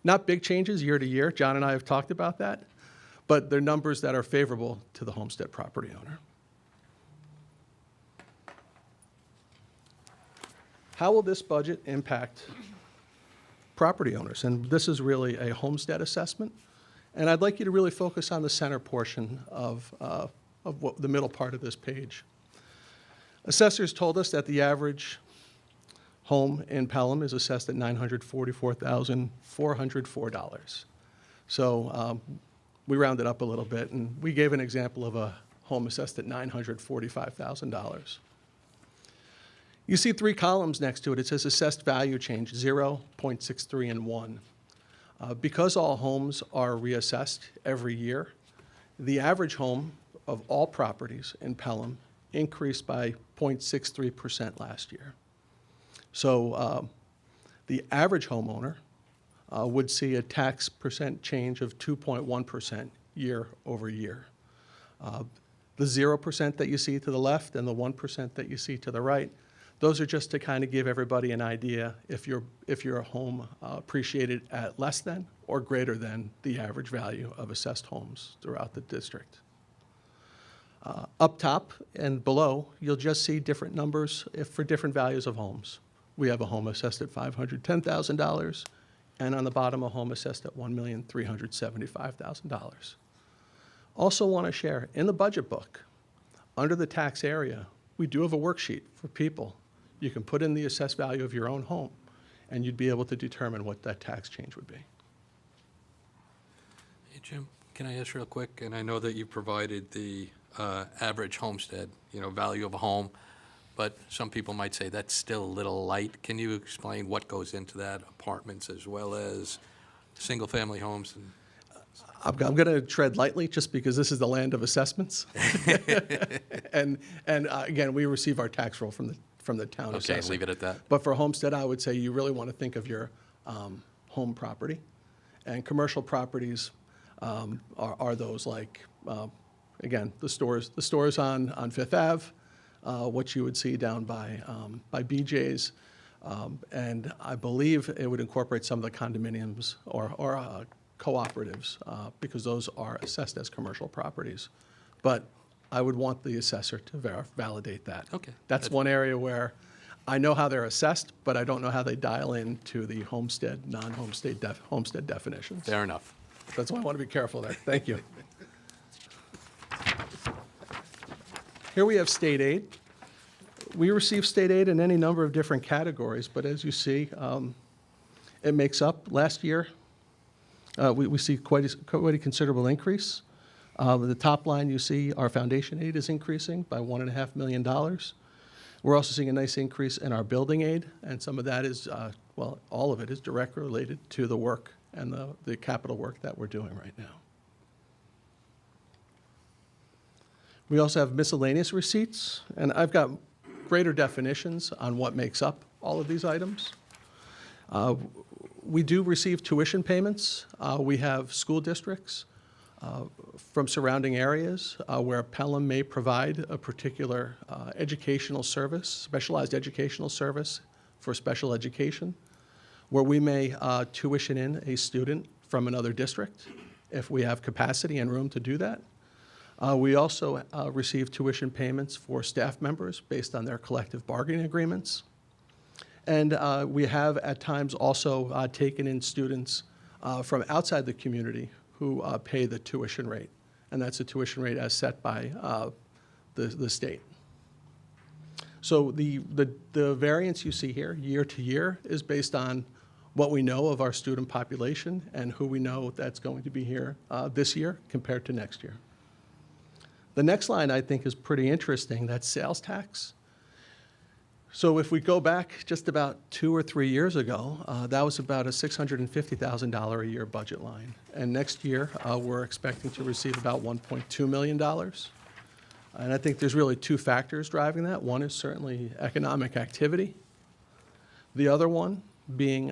Speaker 6: Not big changes year to year. John and I have talked about that, but they're numbers that are favorable to the homestead property owner. How will this budget impact property owners? And this is really a homestead assessment. And I'd like you to really focus on the center portion of the middle part of this page. Assessors told us that the average home in Pelham is assessed at $944,404. So we rounded up a little bit, and we gave an example of a home assessed at $945,000. You see 3 columns next to it. It says assessed value change, 0, 0.63, and 1. Because all homes are reassessed every year, the average home of all properties in Pelham increased by 0.63% last year. So the average homeowner would see a tax percent change of 2.1% year over year. The 0% that you see to the left and the 1% that you see to the right, those are just to kind of give everybody an idea if your home appreciated at less than or greater than the average value of assessed homes throughout the district. Up top and below, you'll just see different numbers for different values of homes. We have a home assessed at $510,000, and on the bottom, a home assessed at $1,375,000. Also want to share, in the budget book, under the tax area, we do have a worksheet for people. You can put in the assessed value of your own home, and you'd be able to determine what that tax change would be.
Speaker 8: Hey, Jim, can I ask real quick? And I know that you provided the average homestead, value of a home, but some people might say that's still a little light. Can you explain what goes into that, apartments as well as single-family homes?
Speaker 6: I'm going to tread lightly just because this is the land of assessments. and again, we receive our tax roll from the town assessor.
Speaker 8: Okay, leave it at that.
Speaker 6: But for homestead, I would say you really want to think of your home property. And commercial properties are those like, again, the stores on Fifth Ave, what you would see down by BJ's, and I believe it would incorporate some of the condominiums or cooperatives because those are assessed as commercial properties. But I would want the assessor to validate that.
Speaker 8: Okay.
Speaker 6: That's one area where I know how they're assessed, but I don't know how they dial into the homestead, non-homestead homestead definitions.
Speaker 8: Fair enough.
Speaker 6: That's why I want to be careful there. Thank you. Here we have state aid. We receive state aid in any number of different categories, but as you see, it makes up. Last year, we see quite a considerable increase. The top line you see, our foundation aid is increasing by $1.5 million. We're also seeing a nice increase in our building aid, and some of that is, well, all of it is directly related to the work and the capital work that we're doing right now. We also have miscellaneous receipts, and I've got greater definitions on what makes up all of these items. We do receive tuition payments. We have school districts from surrounding areas where Pelham may provide a particular educational service, specialized educational service for special education, where we may tuition in a student from another district if we have capacity and room to do that. We also receive tuition payments for staff members based on their collective bargaining agreements. And we have at times also taken in students from outside the community who pay the tuition rate. And that's a tuition rate as set by the state. So the variance you see here, year to year, is based on what we know of our student population and who we know that's going to be here this year compared to next year. The next line I think is pretty interesting. That's sales tax. So if we go back just about 2 or 3 years ago, that was about a $650,000 a year budget line. And next year, we're expecting to receive about $1.2 million. And I think there's really two factors driving that. One is certainly economic activity. The other one being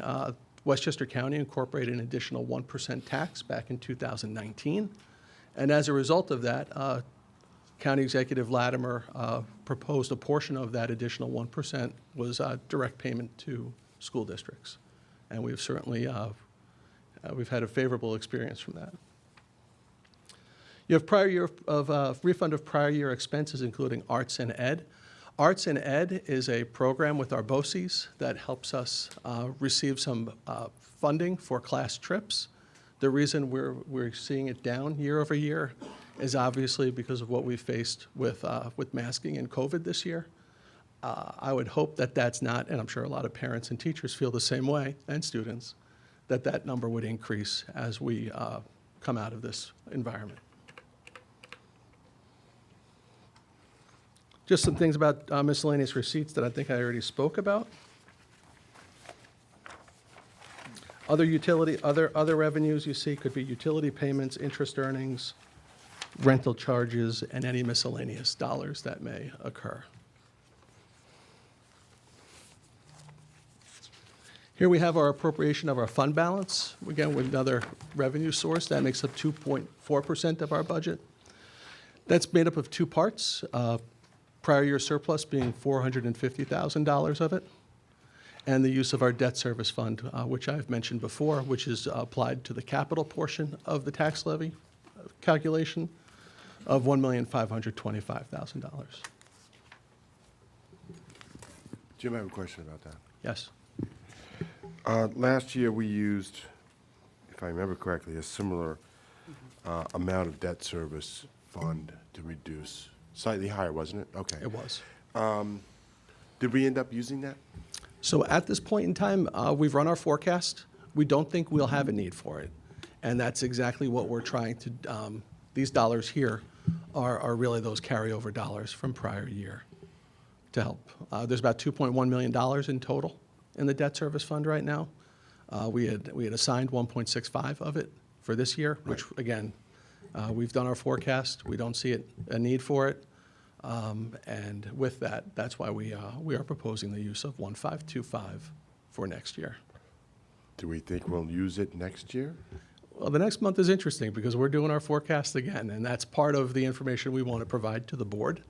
Speaker 6: Westchester County incorporated an additional 1% tax back in 2019. And as a result of that, County Executive Latimer proposed a portion of that additional 1% was direct payment to school districts. And we've certainly, we've had a favorable experience from that. You have prior year of refund of prior year expenses, including arts and ed. Arts and ed is a program with our BOCES that helps us receive some funding for class trips. The reason we're seeing it down year over year is obviously because of what we faced with masking and COVID this year. I would hope that that's not, and I'm sure a lot of parents and teachers feel the same way, and students, that that number would increase as we come out of this environment. Just some things about miscellaneous receipts that I think I already spoke about. Other revenues you see could be utility payments, interest earnings, rental charges, and any miscellaneous dollars that may occur. Here we have our appropriation of our fund balance. Again, with another revenue source, that makes up 2.4% of our budget. That's made up of two parts. Prior year surplus being $450,000 of it, and the use of our debt service fund, which I've mentioned before, which is applied to the capital portion of the tax levy calculation of $1,525,000.
Speaker 5: Jim, I have a question about that.
Speaker 6: Yes.
Speaker 5: Last year, we used, if I remember correctly, a similar amount of debt service fund to reduce. Slightly higher, wasn't it? Okay.
Speaker 6: It was.
Speaker 5: Did we end up using that?
Speaker 6: So at this point in time, we've run our forecast. We don't think we'll have a need for it. And that's exactly what we're trying to, these dollars here are really those carryover dollars from prior year to help. There's about $2.1 million in total in the debt service fund right now. We had assigned 1.65 of it for this year, which again, we've done our forecast. We don't see a need for it. And with that, that's why we are proposing the use of 1.525 for next year.
Speaker 5: Do we think we'll use it next year?
Speaker 6: Well, the next month is interesting because we're doing our forecast again, and that's part of the information we want to provide to the board,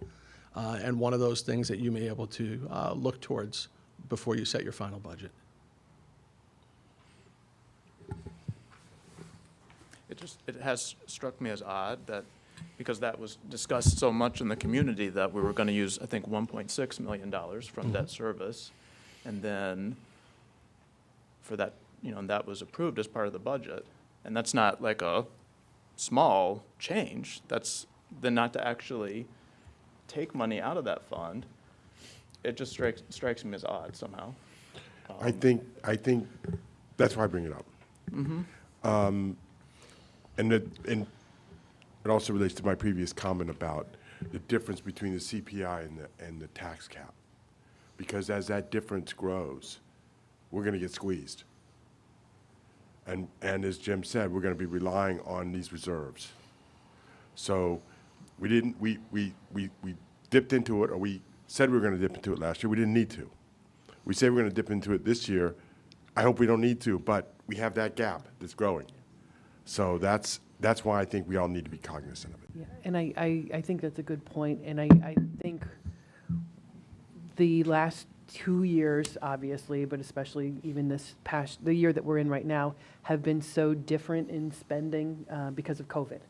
Speaker 6: and one of those things that you may be able to look towards before you set your final budget.
Speaker 7: It has struck me as odd that, because that was discussed so much in the community, that we were going to use, I think, $1.6 million from debt service. And then for that, and that was approved as part of the budget. And that's not like a small change. That's then not to actually take money out of that fund. It just strikes me as odd somehow.
Speaker 5: I think that's why I bring it up. And it also relates to my previous comment about the difference between the CPI and the tax cap. Because as that difference grows, we're going to get squeezed. And as Jim said, we're going to be relying on these reserves. So we dipped into it, or we said we were going to dip into it last year. We didn't need to. We say we're going to dip into it this year. I hope we don't need to, but we have that gap that's growing. So that's why I think we all need to be cognizant of it.
Speaker 4: Yeah, and I think that's a good point, and I think the last 2 years, obviously, but especially even the year that we're in right now, have been so different in spending because of COVID.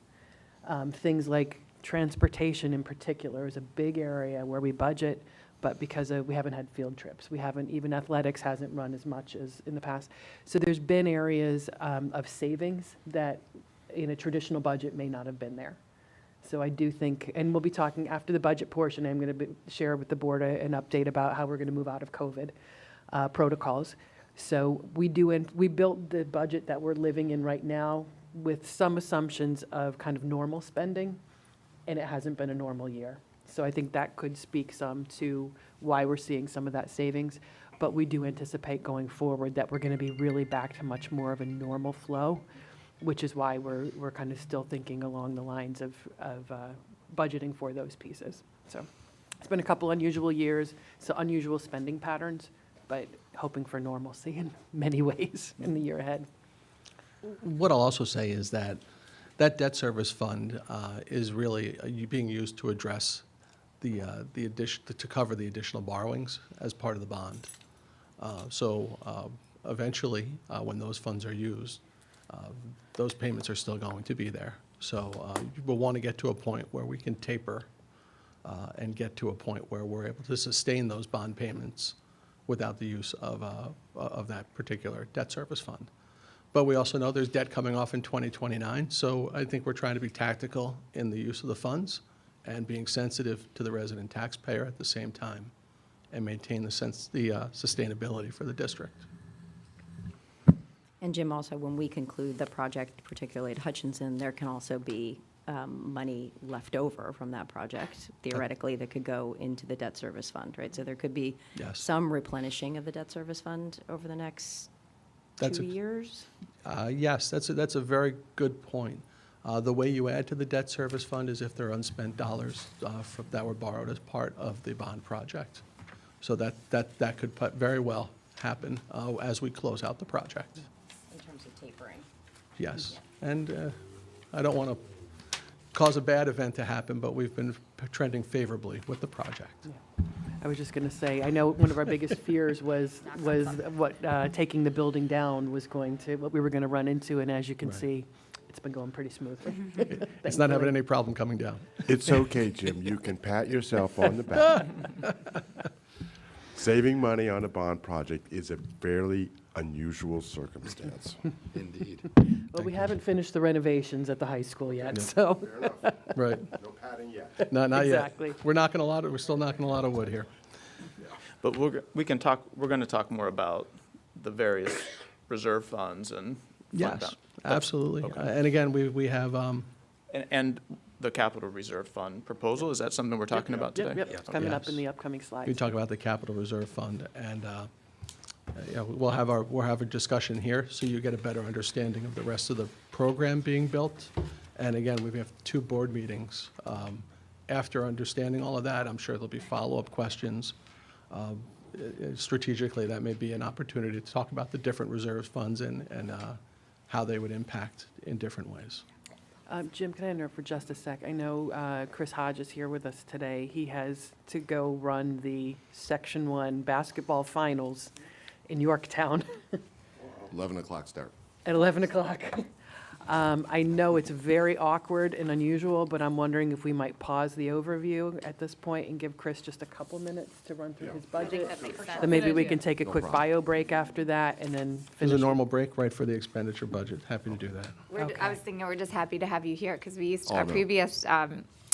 Speaker 4: Things like transportation in particular is a big area where we budget, but because we haven't had field trips, even athletics hasn't run as much as in the past. So there's been areas of savings that in a traditional budget may not have been there. So I do think, and we'll be talking after the budget portion, I'm going to share with the board an update about how we're going to move out of COVID protocols. So we built the budget that we're living in right now with some assumptions of kind of normal spending, and it hasn't been a normal year. So I think that could speak some to why we're seeing some of that savings. But we do anticipate going forward that we're going to be really back to much more of a normal flow, which is why we're kind of still thinking along the lines of budgeting for those pieces. So it's been a couple unusual years, so unusual spending patterns, but hoping for normalcy in many ways in the year ahead.
Speaker 6: What I'll also say is that that debt service fund is really being used to address the addition, to cover the additional borrowings as part of the bond. So eventually, when those funds are used, those payments are still going to be there. So we'll want to get to a point where we can taper and get to a point where we're able to sustain those bond payments without the use of that particular debt service fund. But we also know there's debt coming off in 2029, so I think we're trying to be tactical in the use of the funds and being sensitive to the resident taxpayer at the same time and maintain the sustainability for the district.
Speaker 2: And Jim, also, when we conclude the project, particularly at Hutchinson, there can also be money left over from that project, theoretically, that could go into the debt service fund, right? So there could be
Speaker 6: Yes.
Speaker 2: some replenishing of the debt service fund over the next
Speaker 6: That's
Speaker 2: 2
Speaker 6: a-
Speaker 2: years?
Speaker 6: Yes, that's a very good point. The way you add to the debt service fund is if there are unspent dollars that were borrowed as part of the bond project. So that could very well happen as we close out the project.
Speaker 2: In terms of tapering.
Speaker 6: Yes. And I don't want to cause a bad event to happen, but we've been trending favorably with the project.
Speaker 4: I was just going to say, I know one of our biggest fears was what taking the building down was going to, what we were going to run into, and as you can
Speaker 6: Right.
Speaker 4: see, it's been going pretty smoothly.
Speaker 6: It's not having any problem coming down.
Speaker 5: It's okay, Jim. You can pat yourself on the back. Saving money on a bond project is a fairly unusual circumstance.
Speaker 8: Indeed.
Speaker 4: Well, we haven't finished the renovations at the high school yet, so.
Speaker 6: Right.
Speaker 5: No padding yet.
Speaker 6: Not yet.
Speaker 4: Exactly.
Speaker 6: We're still knocking a lot of wood here.
Speaker 7: But we're going to talk more about the various reserve funds and. fund
Speaker 6: Yes,
Speaker 7: balance.
Speaker 6: absolutely.
Speaker 7: Okay.
Speaker 6: And again, we have,
Speaker 7: And the capital reserve fund proposal, is that something we're talking about today?
Speaker 4: Yep, it's coming up in
Speaker 6: Yes.
Speaker 4: the upcoming
Speaker 6: we
Speaker 4: slides.
Speaker 6: talk about the capital reserve fund, and yeah, we'll have a discussion here, so you get a better understanding of the rest of the program being built. And again, we have 2 board meetings. After understanding all of that, I'm sure there'll be follow-up questions. Strategically, that may be an opportunity to talk about the different reserves funds and how they would impact in different ways.
Speaker 4: Jim, can I interrupt for just a sec? I know Chris Hodge is here with us today. He has to go run the Section 1 basketball finals in Yorktown
Speaker 5: 11 o'clock start.
Speaker 4: at 11 o'clock. I know it's very awkward and unusual, but I'm wondering if we might pause the overview at this point and give Chris just a couple minutes to run through his budget. Then maybe we can take a quick bio break after that and then
Speaker 6: There's
Speaker 4: finish.
Speaker 6: a normal break right for the expenditure budget. Happy to do that.
Speaker 3: I was thinking we're just happy to have you here because we used to,
Speaker 5: Oh,
Speaker 3: our
Speaker 5: no.
Speaker 3: previous,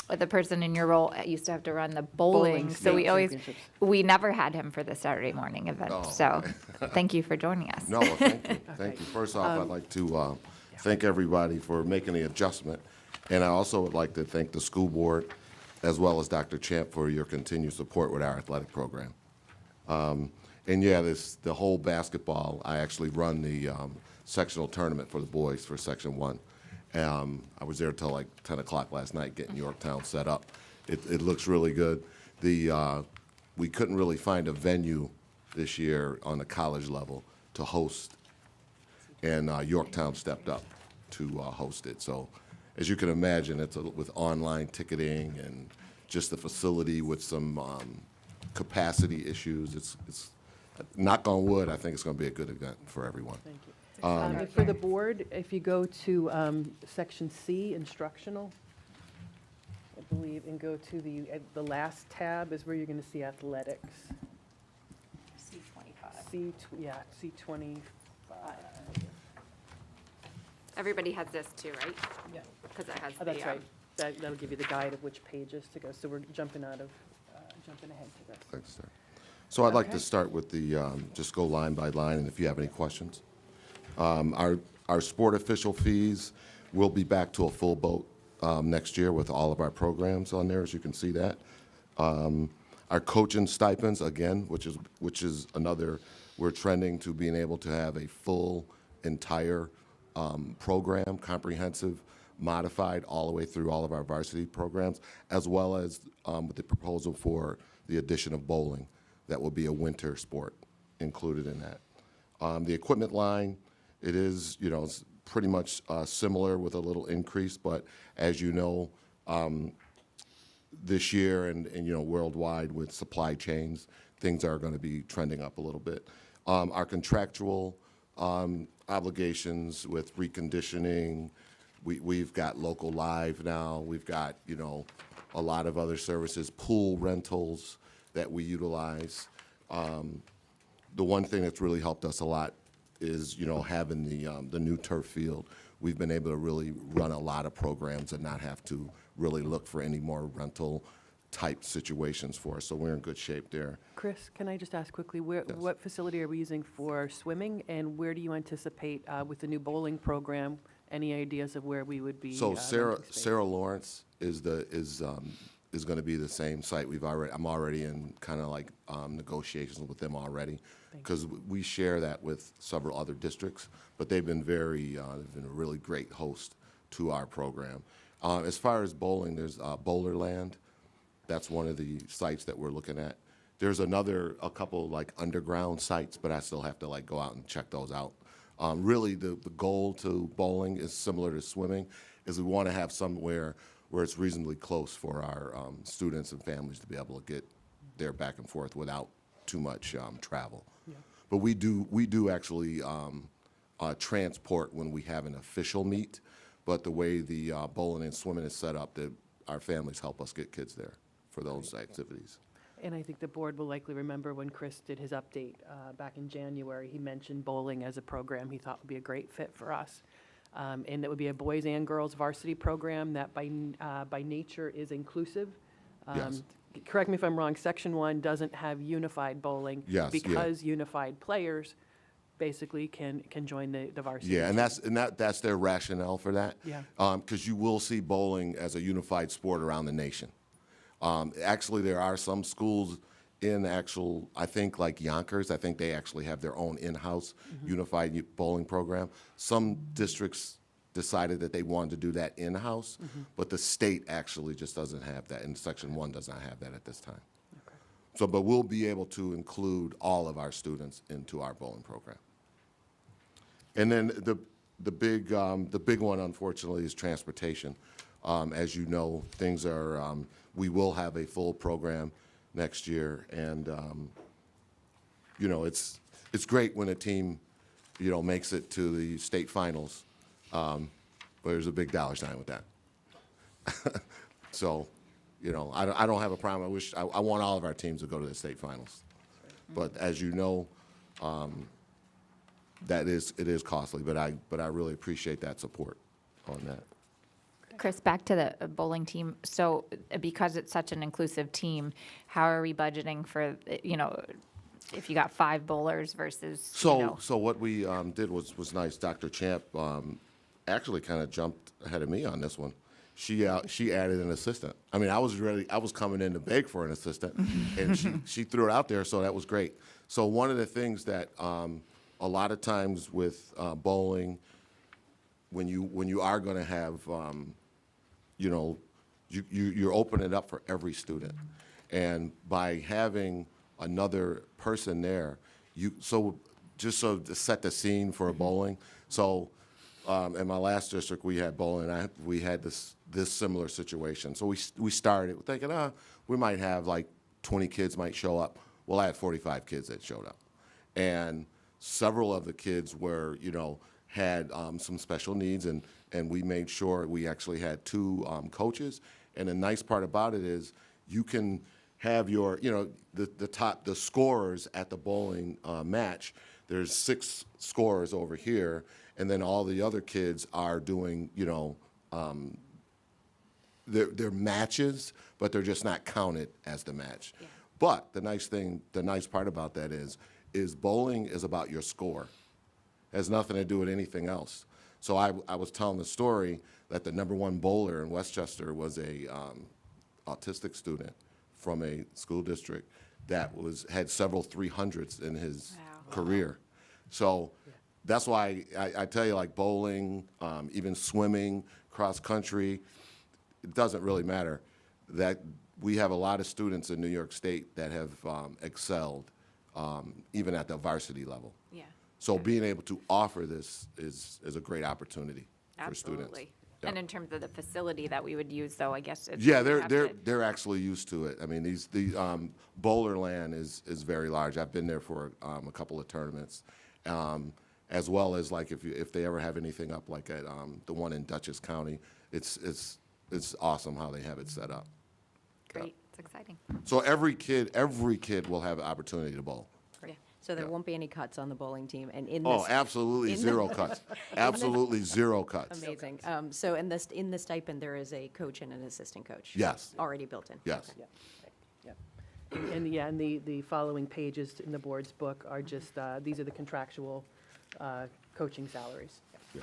Speaker 3: the person in your role used to have to run the bowling. So
Speaker 4: state
Speaker 3: we always,
Speaker 4: championships.
Speaker 3: we never had him for the Saturday morning event.
Speaker 5: Oh,
Speaker 3: So thank you for joining us.
Speaker 5: No, well, thank you. Thank you. First off, I'd like to thank everybody for making the adjustment. And I also would like to thank the school board as well as Dr. Champ for your continued support with our athletic program. And yeah, the whole basketball, I actually run the sectional tournament for the boys for Section 1. I was there till like 10 o'clock last night getting Yorktown set up. It looks really good. We couldn't really find a venue this year on the college level to host, and Yorktown stepped up to host it. So as you can imagine, it's with online ticketing and just the facility with some capacity issues. It's knock on wood, I think it's going to be a good event for everyone.
Speaker 4: Thank you. And for the board, if you go to Section C, Instructional, I believe, and go to the last tab is where you're going to see athletics. C25.
Speaker 3: Everybody has this too, right?
Speaker 4: Yeah.
Speaker 3: Because it has
Speaker 4: Oh, that's
Speaker 3: the,
Speaker 4: right. That'll give you the guide of which pages to go. So we're jumping ahead to this.
Speaker 5: Thanks, sir. So I'd like
Speaker 4: Okay.
Speaker 5: to start with just go line by line, and if you have any questions. Our sport official fees will be back to a full boat next year with all of our programs on there, as you can see that. Our coaching stipends, again, which is another, we're trending to being able to have a full, entire program, comprehensive, modified all the way through all of our varsity programs, as well as with the proposal for the addition of bowling. That will be a winter sport included in that. The equipment line, it is, it's pretty much similar with a little increase, but as you know, this year and worldwide with supply chains, things are going to be trending up a little bit. Our contractual obligations with reconditioning, we've got local live now. We've got, a lot of other services, pool rentals that we utilize. The one thing that's really helped us a lot is, having the new turf field. We've been able to really run a lot of programs and not have to really look for any more rental type situations for us. So we're in good shape there.
Speaker 4: Chris, can I just ask quickly, what facility are we using for swimming, and where do you anticipate with the new bowling program, any ideas of where we would be?
Speaker 5: So
Speaker 4: renting space?
Speaker 5: Sarah Lawrence is going to be the same site. I'm already in kind of like negotiations with them already, because we share that with several other districts. But they've been they've been a really great host to our program. As far as bowling, there's Bowlerland. That's one of the sites that we're looking at. There's a couple like underground sites, but I still have to like go out and check those out. Really, the goal to bowling is similar to swimming, is we want to have somewhere where it's reasonably close for our students and families to be able to get there back and forth without too much travel. Yeah. But we do actually transport when we have an official meet, but the way the bowling and swimming is set up, our families help us get kids there for those activities.
Speaker 4: And I think the board will likely remember when Chris did his update back in January, he mentioned bowling as a program he thought would be a great fit for us. And that would be a boys and girls varsity program that by nature is inclusive.
Speaker 5: Yes.
Speaker 4: Correct me if I'm wrong, Section 1 doesn't have unified bowling.
Speaker 5: Yes, yeah.
Speaker 4: Because unified players basically can join the varsity.
Speaker 5: Yeah, and that's their rationale for that.
Speaker 4: Yeah.
Speaker 5: Because you will see bowling as a unified sport around the nation. Actually, there are some schools I think like Yonkers, I think they actually have their own in-house unified bowling program. Some districts decided that they wanted to do that in-house, but the state actually just doesn't have that, and Section 1 does not have that at this time.
Speaker 4: Okay.
Speaker 5: So, but we'll be able to include all of our students into our bowling program. And then the big one, unfortunately, is transportation. As you know, things are, we will have a full program next year, and it's great when a team makes it to the state finals, but there's a big dollar sign with that. So I don't have a problem. I want all of our teams to go to the state finals, but as you know, it is costly, but I really appreciate that support on that.
Speaker 3: Chris, back to the bowling team. So because it's such an inclusive team, how are we budgeting for, if you got 5 bowlers versus,
Speaker 5: So what we did was nice. Dr. Champ actually kind of jumped ahead of me on this one. She added an assistant. I mean, I was coming in to beg for an assistant, and she threw it out there, so that was great. So one of the things that a lot of times with bowling, when you are going to have you're opening it up for every student, and by having another person there, just to set the scene for bowling. So in my last district, we had bowling. We had this similar situation. So we started thinking, we might have like 20 kids might show up. Well, I had 45 kids that showed up, and several of the kids were had some special needs, and we made sure we actually had 2 coaches. And the nice part about it is you can have your, the scorers at the bowling match. There's 6 scorers over here, and then all the other kids are doing, their matches, but they're just not counted as the match. Yeah. But the nice part about that is bowling is about your score. It has nothing to do with anything else. So I was telling the story that the #1 bowler in Westchester was a autistic student from a school district that had several 300s in his career. So that's why I tell you, like bowling, even swimming, cross country, it doesn't really matter. That we have a lot of students in New York State that have excelled, even at the varsity level.
Speaker 3: Yeah.
Speaker 5: So being able to offer this is a great opportunity for students.
Speaker 3: Absolutely.
Speaker 5: Yeah.
Speaker 3: And in terms of the facility that we would use, though, I guess it's.
Speaker 5: Yeah,
Speaker 3: we have to-
Speaker 5: they're actually used to it. I mean, the bowler land is very large. I've been there for a couple of tournaments, as well as like if they ever have anything up like at the one in Dutchess County, it's awesome how they have it set up.
Speaker 3: Great, it's exciting.
Speaker 5: So every kid will have an opportunity to bowl.
Speaker 3: Yeah.
Speaker 2: So there
Speaker 5: Yeah.
Speaker 2: won't be any cuts on the bowling team, and in this.
Speaker 5: Oh, absolutely
Speaker 2: in the-
Speaker 5: zero cuts. Absolutely zero cuts.
Speaker 2: Amazing. So in the stipend, there is a coach and an assistant coach?
Speaker 5: Yes.
Speaker 2: Already built in?
Speaker 5: Yes.
Speaker 4: And yeah, and the following pages in the board's book are just, these are the contractual coaching salaries.
Speaker 5: Yeah.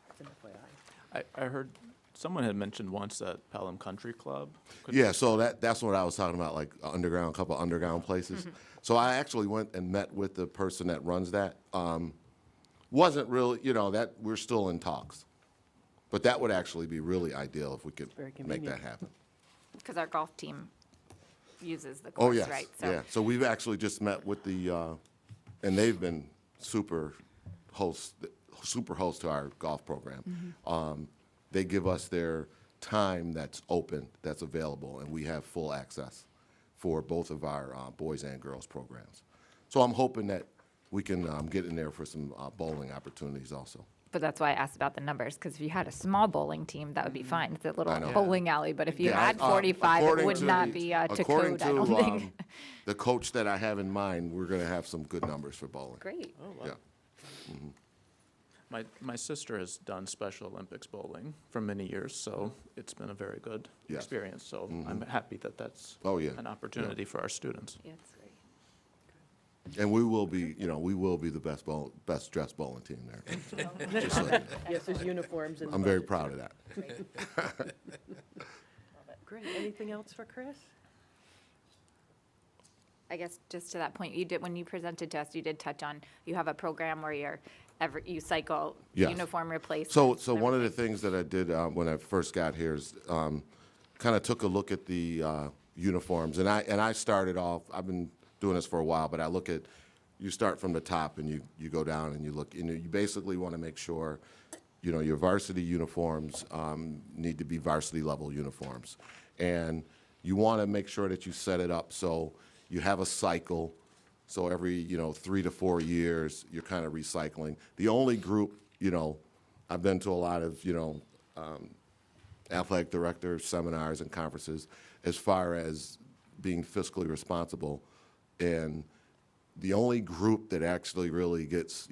Speaker 4: It's an FYI.
Speaker 7: I heard someone had mentioned once that Pelham Country Club. Could-
Speaker 5: Yeah, so that's what I was talking about, like underground, a couple underground places. So I actually went and met with the person that runs that. Wasn't really, that we're still in talks. But that would actually be really ideal if we could
Speaker 4: very
Speaker 5: make
Speaker 4: convenient.
Speaker 5: that happen.
Speaker 3: Because our golf team uses the
Speaker 5: Oh,
Speaker 3: course,
Speaker 5: yes,
Speaker 3: right?
Speaker 5: yeah. So we've actually just met with the, and they've been super hosts to our golf program. They give us their time that's open, that's available, and we have full access for both of our boys and girls programs. So I'm hoping that we can get in there for some bowling opportunities also.
Speaker 3: But that's why I asked about the numbers, because if you had a small bowling team, that would be fine. It's a little
Speaker 5: I know.
Speaker 3: bowling alley, but if you
Speaker 5: Yeah,
Speaker 3: had 45, it
Speaker 5: according
Speaker 3: would
Speaker 5: to
Speaker 3: not
Speaker 5: the-
Speaker 3: be to
Speaker 5: according
Speaker 3: code, I don't
Speaker 5: to,
Speaker 3: think.
Speaker 5: the coach that I have in mind, we're going to have some good numbers for bowling.
Speaker 2: Great.
Speaker 5: Yeah.
Speaker 7: My sister has done Special Olympics bowling for many years, so it's been a very good
Speaker 5: Yes.
Speaker 7: experience. So I'm happy that that's
Speaker 5: Oh, yeah.
Speaker 7: an opportunity for our students.
Speaker 2: Yeah, it's great.
Speaker 5: And we will be the best dressed bowling team there. Just so you know.
Speaker 4: Yes, there's uniforms and.
Speaker 5: I'm very proud of that.
Speaker 4: Great. Anything else for Chris?
Speaker 3: I guess just to that point, when you presented to us, you did touch on, you have a program where you cycle
Speaker 5: Yes.
Speaker 3: uniform replacements.
Speaker 5: So
Speaker 3: and
Speaker 5: one of the
Speaker 3: everything.
Speaker 5: things that I did when I first got here is kind of took a look at the uniforms, and I started off. I've been doing this for a while, but I look at you start from the top and you go down and you look. You basically want to make sure your varsity uniforms need to be varsity level uniforms, and you want to make sure that you set it up so you have a cycle. So every 3 to 4 years, you're kind of recycling. The only group, I've been to a lot of athletic director seminars and conferences as far as being fiscally responsible, and the only group that actually really gets,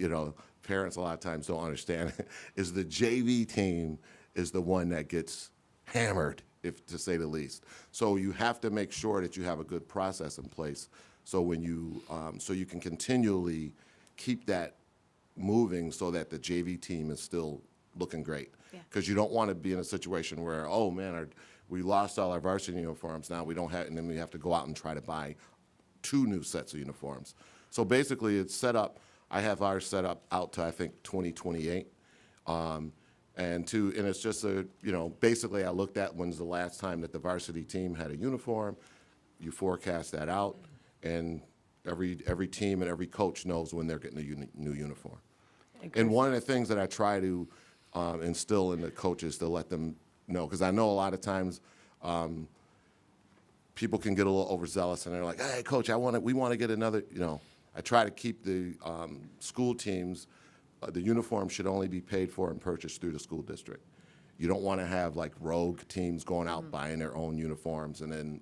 Speaker 5: parents a lot of times don't understand it, is the JV team is the one that gets hammered, if to say the least. So you have to make sure that you have a good process in place. So when so you can continually keep that moving so that the JV team is still looking great.
Speaker 3: Yeah.
Speaker 5: Because you don't want to be in a situation where, oh man, we lost all our varsity uniforms, now we don't have, and then we have to go out and try to buy 2 new sets of uniforms. So basically it's set up, I have ours set up out to I think 2028. And it's just basically I looked at when's the last time that the varsity team had a uniform, you forecast that out, and every team and every coach knows when they're getting a new uniform. And one of the things that I try to instill in the coaches to let them know, because I know a lot of times people can get a little overzealous and they're like, hey, coach, we want to get another, I try to keep the school teams, the uniform should only be paid for and purchased through the school district. You don't want to have like rogue teams going out buying their own uniforms, and then,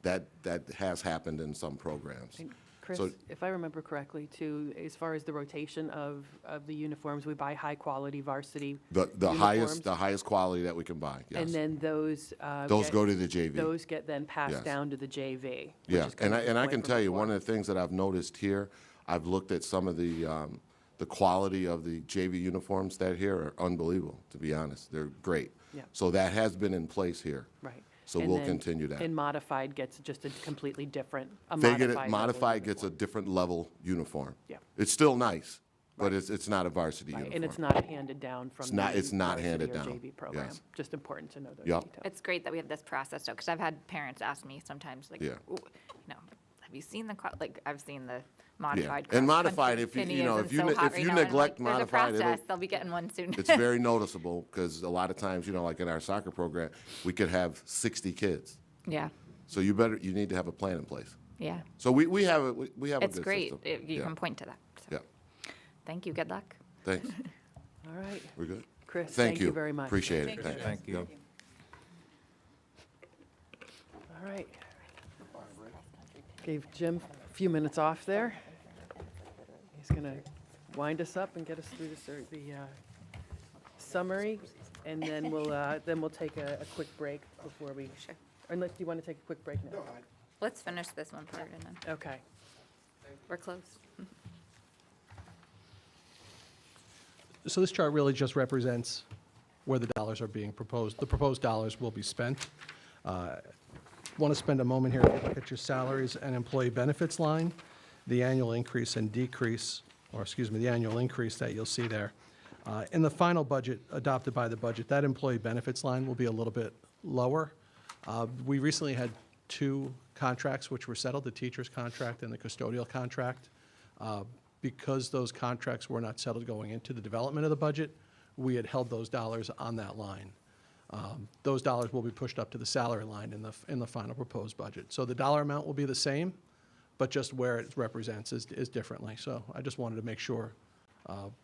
Speaker 5: that has happened in some programs.
Speaker 4: And Chris,
Speaker 5: So-
Speaker 4: if I remember correctly, too, as far as the rotation of the uniforms, we buy high-quality varsity
Speaker 5: The
Speaker 4: uniforms,
Speaker 5: highest quality that we can buy, yes.
Speaker 4: and then those.
Speaker 5: Those go to the JV.
Speaker 4: Those get then passed
Speaker 5: Yes.
Speaker 4: down to the JV. which
Speaker 5: Yeah,
Speaker 4: is kind
Speaker 5: and
Speaker 4: of the
Speaker 5: I
Speaker 4: point
Speaker 5: can
Speaker 4: from
Speaker 5: tell you,
Speaker 4: before.
Speaker 5: one of the things that I've noticed here, I've looked at some of the quality of the JV uniforms that here are unbelievable, to be honest. They're great.
Speaker 4: Yeah.
Speaker 5: So that has been in place here.
Speaker 4: Right.
Speaker 5: So
Speaker 4: And
Speaker 5: we'll
Speaker 4: then
Speaker 5: continue that.
Speaker 4: And modified gets just a completely different, a
Speaker 5: They get it,
Speaker 4: level
Speaker 5: modified gets a
Speaker 4: uniform.
Speaker 5: different level uniform.
Speaker 4: Yeah.
Speaker 5: It's still nice, but it's not a varsity
Speaker 4: Right,
Speaker 5: uniform.
Speaker 4: and it's not handed down from
Speaker 5: It's not-
Speaker 4: the
Speaker 5: it's not
Speaker 4: varsity
Speaker 5: handed
Speaker 4: or
Speaker 5: down,
Speaker 4: JV program.
Speaker 5: yes.
Speaker 4: Just important to know those
Speaker 5: Yep.
Speaker 4: details.
Speaker 3: It's great that we have this process, though, because I've had parents ask me sometimes, like,
Speaker 5: Yeah.
Speaker 3: "Ooh, have you seen the, like, I've seen the modified
Speaker 5: And
Speaker 3: cross-country
Speaker 5: modified, if you- you
Speaker 3: Phineas
Speaker 5: know,
Speaker 3: and
Speaker 5: if you
Speaker 3: so
Speaker 5: ne-
Speaker 3: hot
Speaker 5: if
Speaker 3: right
Speaker 5: you
Speaker 3: now," and I'm
Speaker 5: neglect
Speaker 3: like,
Speaker 5: modified,
Speaker 3: There's a
Speaker 5: it'll-
Speaker 3: process, they'll be getting one soon.
Speaker 5: It's very noticeable, because a lot of times, like in our soccer program, we could have 60 kids.
Speaker 3: Yeah,
Speaker 5: So you need to have a plan in place.
Speaker 3: yeah.
Speaker 5: So we have a good system.
Speaker 3: It's great. You
Speaker 5: Yeah.
Speaker 3: can point to that. So,
Speaker 5: Yeah,
Speaker 3: thank you. Good luck.
Speaker 5: thanks.
Speaker 4: All right,
Speaker 5: We're good?
Speaker 4: Chris,
Speaker 5: Thank
Speaker 4: thank you very much.
Speaker 5: Appreciate it. Thanks.
Speaker 10: Thank you.
Speaker 5: Yep.
Speaker 4: All right. Gave Jim a few minutes off there. He's going to wind us up and get us through the summary, and then we'll take a quick break before we,
Speaker 3: Sure.
Speaker 4: unless, do you want to take a quick break now?
Speaker 3: Let's finish this one part and then
Speaker 4: Okay.
Speaker 3: we're close.
Speaker 6: So this chart really just represents where the dollars are being proposed. The proposed dollars will be spent. Want to spend a moment here to look at your salaries and employee benefits line, the annual increase and decrease, or excuse me, the annual increase that you'll see there. In the final budget adopted by the budget, that employee benefits line will be a little bit lower. We recently had two contracts which were settled, the teacher's contract and the custodial contract. Because those contracts were not settled going into the development of the budget, we had held those dollars on that line. Those dollars will be pushed up to the salary line in the final proposed budget. So the dollar amount will be the same, but just where it represents is differently. So I just wanted to make sure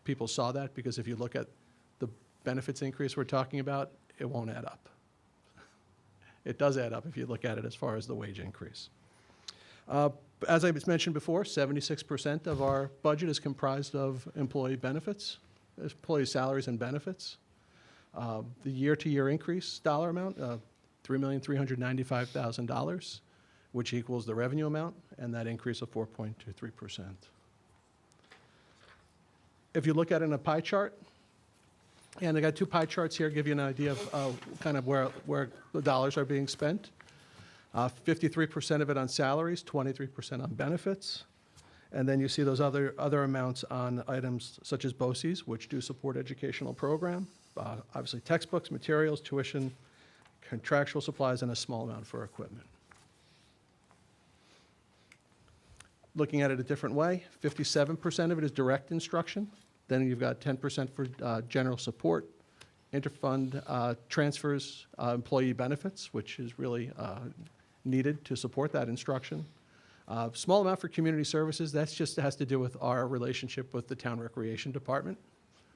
Speaker 6: people saw that, because if you look at the benefits increase we're talking about, it won't add up. It does add up if you look at it as far as the wage increase. As I mentioned before, 76% of our budget is comprised of employee benefits, employee salaries and benefits. The year-to-year increase dollar amount, $3,395,000, which equals the revenue amount, and that increase of 4.23%. If you look at it in a pie chart, and I got two pie charts here, give you an idea of kind of where the dollars are being spent. 53% of it on salaries, 23% on benefits. And then you see those other amounts on items such as BOCES, which do support educational program. Obviously textbooks, materials, tuition, contractual supplies, and a small amount for equipment. Looking at it a different way, 57% of it is direct instruction. Then you've got 10% for general support, interfund transfers, employee benefits, which is really needed to support that instruction. Small amount for community services, that's just has to do with our relationship with the town recreation department.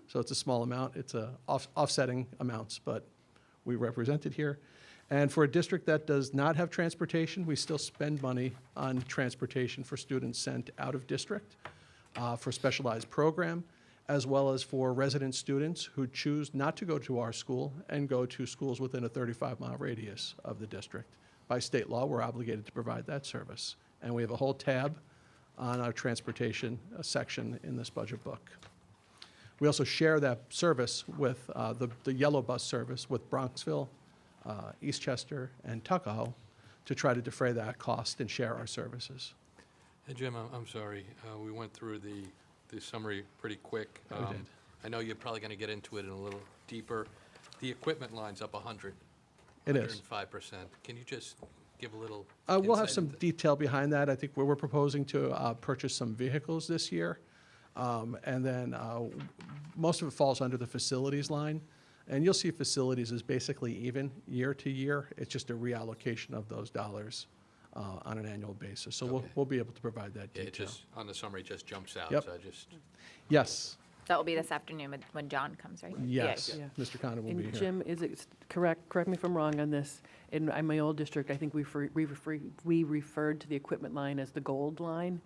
Speaker 6: So it's a small amount, it's offsetting amounts, but we represent it here. And for a district that does not have transportation, we still spend money on transportation for students sent out of district, for specialized program, as well as for resident students who choose not to go to our school and go to schools within a 35-mile radius of the district. By state law, we're obligated to provide that service. And we have a whole tab on our transportation section in this budget book. We also share that service with the yellow bus service with Bronxville, Eastchester, and Tuckahoe to try to defray that cost and share our services.
Speaker 8: Hey, Jim, I'm sorry. We went through the summary pretty quick.
Speaker 6: We did.
Speaker 8: I know you're probably going to get into it in a little deeper. The equipment line's up 100.
Speaker 6: It is.
Speaker 8: 105%. Can you just give a little
Speaker 6: We'll have
Speaker 8: insight
Speaker 6: some
Speaker 8: into-
Speaker 6: detail behind that. I think we're proposing to purchase some vehicles this year. And then most of it falls under the facilities line. And you'll see facilities is basically even year to year. It's just a reallocation of those dollars on an annual basis. So
Speaker 8: Okay.
Speaker 6: we'll be able to provide that
Speaker 8: Yeah, it
Speaker 6: detail.
Speaker 8: just, on the summary, it just jumps out.
Speaker 6: Yep.
Speaker 8: So I just,
Speaker 6: Yes,
Speaker 3: That will be this afternoon when John comes, right?
Speaker 6: yes.
Speaker 4: Yeah.
Speaker 6: Mr. Condon will be
Speaker 4: And
Speaker 6: here.
Speaker 4: Jim, is it correct me if I'm wrong on this, in my old district, I think we referred to the equipment line as the gold line.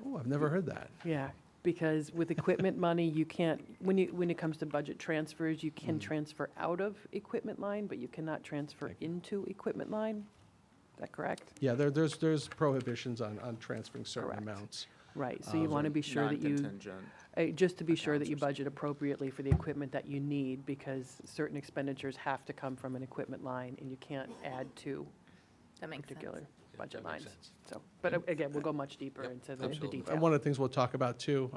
Speaker 6: Oh, I've never heard that.
Speaker 4: Yeah, because with equipment money, you can't, when it comes to budget transfers, you can transfer out of equipment line, but you cannot transfer into equipment line? Is that correct?
Speaker 6: Yeah, there's prohibitions on transferring certain
Speaker 4: Correct.
Speaker 6: amounts.
Speaker 4: Right, so you want to be sure that you,
Speaker 7: Non-contingent.
Speaker 4: Just to be sure that you budget appropriately for the equipment that you need, because certain expenditures have to come from an equipment line, and you can't add to
Speaker 3: That makes sense.
Speaker 4: particular budget
Speaker 8: that makes
Speaker 4: lines.
Speaker 8: sense.
Speaker 4: So, but again, we'll go much deeper into the
Speaker 8: absolutely.
Speaker 4: detail.
Speaker 6: And one of the things we'll talk about too,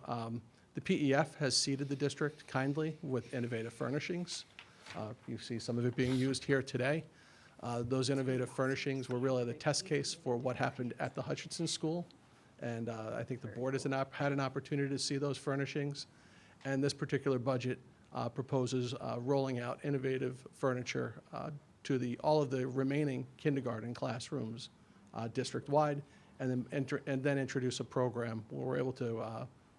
Speaker 6: the PEF has seeded the district kindly with innovative furnishings. You see some of it being used here today. Those innovative furnishings were really the test case for what happened at the Hutchinson School. And I think the board has had an opportunity to see those furnishings. And this particular budget proposes rolling out innovative furniture to all of the remaining kindergarten classrooms district-wide, and then introduce a program where we're able to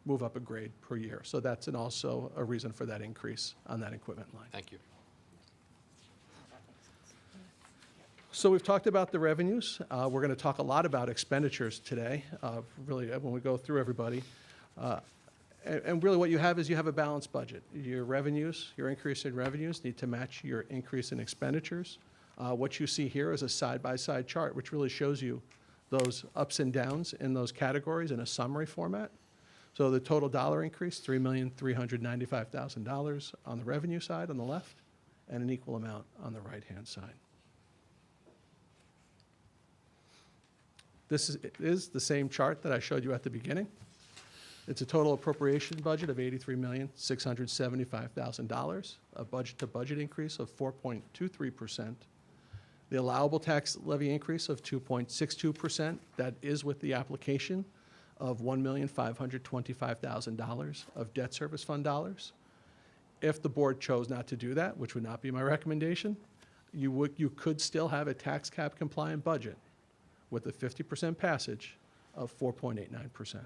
Speaker 6: move up a grade per year. So that's also a reason for that increase on that equipment line.
Speaker 8: Thank you.
Speaker 6: So we've talked about the revenues. We're going to talk a lot about expenditures today, really, when we go through everybody. And really what you have is you have a balanced budget. Your revenues, your increase in revenues need to match your increase in expenditures. What you see here is a side-by-side chart, which really shows you those ups and downs in those categories in a summary format. So the total dollar increase, $3,395,000 on the revenue side on the left, and an equal amount on the right-hand side. This is the same chart that I showed you at the beginning. It's a total appropriation budget of $83,675,000, a budget-to-budget increase of 4.23%. The allowable tax levy increase of 2.62%, that is with the application of $1,525,000 of debt service fund dollars. If the board chose not to do that, which would not be my recommendation, you could still have a tax cap compliant budget with a 50% passage of 4.89%.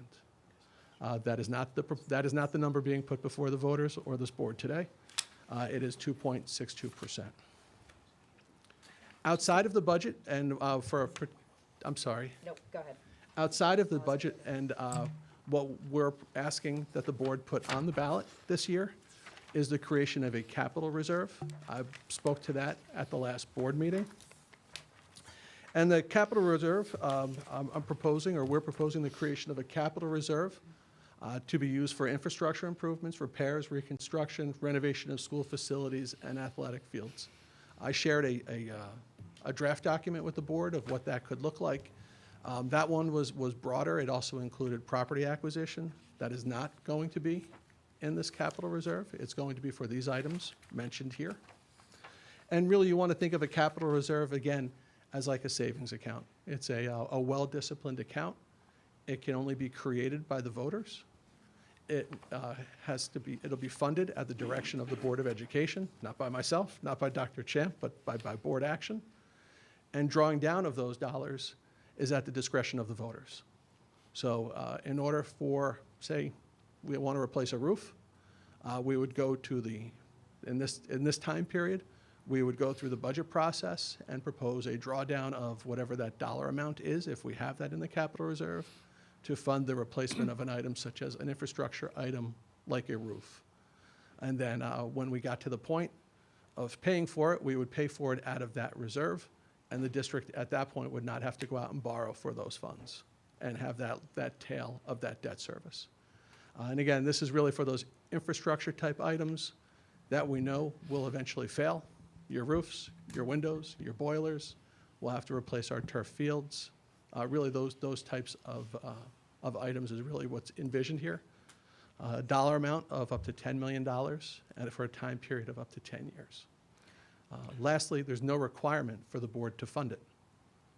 Speaker 6: That is not the number being put before the voters or this board today. It is 2.62%. Outside of the budget and I'm sorry.
Speaker 2: Nope, go ahead.
Speaker 6: Outside of the budget and what we're asking that the board put on the ballot this year is the creation of a capital reserve. I spoke to that at the last board meeting. And the capital reserve, we're proposing the creation of a capital reserve to be used for infrastructure improvements, repairs, reconstruction, renovation of school facilities, and athletic fields. I shared a draft document with the board of what that could look like. That one was broader. It also included property acquisition. That is not going to be in this capital reserve. It's going to be for these items mentioned here. And really, you want to think of a capital reserve, again, as like a savings account. It's a well-disciplined account. It can only be created by the voters. It'll be funded at the direction of the Board of Education, not by myself, not by Dr. Champ, but by board action. And drawing down of those dollars is at the discretion of the voters. So in order for, say, we want to replace a roof, we would go to in this time period, we would go through the budget process and propose a drawdown of whatever that dollar amount is, if we have that in the capital reserve, to fund the replacement of an item such as an infrastructure item like a roof. And then when we got to the point of paying for it, we would pay for it out of that reserve, and the district at that point would not have to go out and borrow for those funds and have that tail of that debt service. And again, this is really for those infrastructure type items that we know will eventually fail. Your roofs, your windows, your boilers. We'll have to replace our turf fields. Really, those types of items is really what's envisioned here. A dollar amount of up to $10 million and for a time period of up to 10 years. Lastly, there's no requirement for the board to fund it.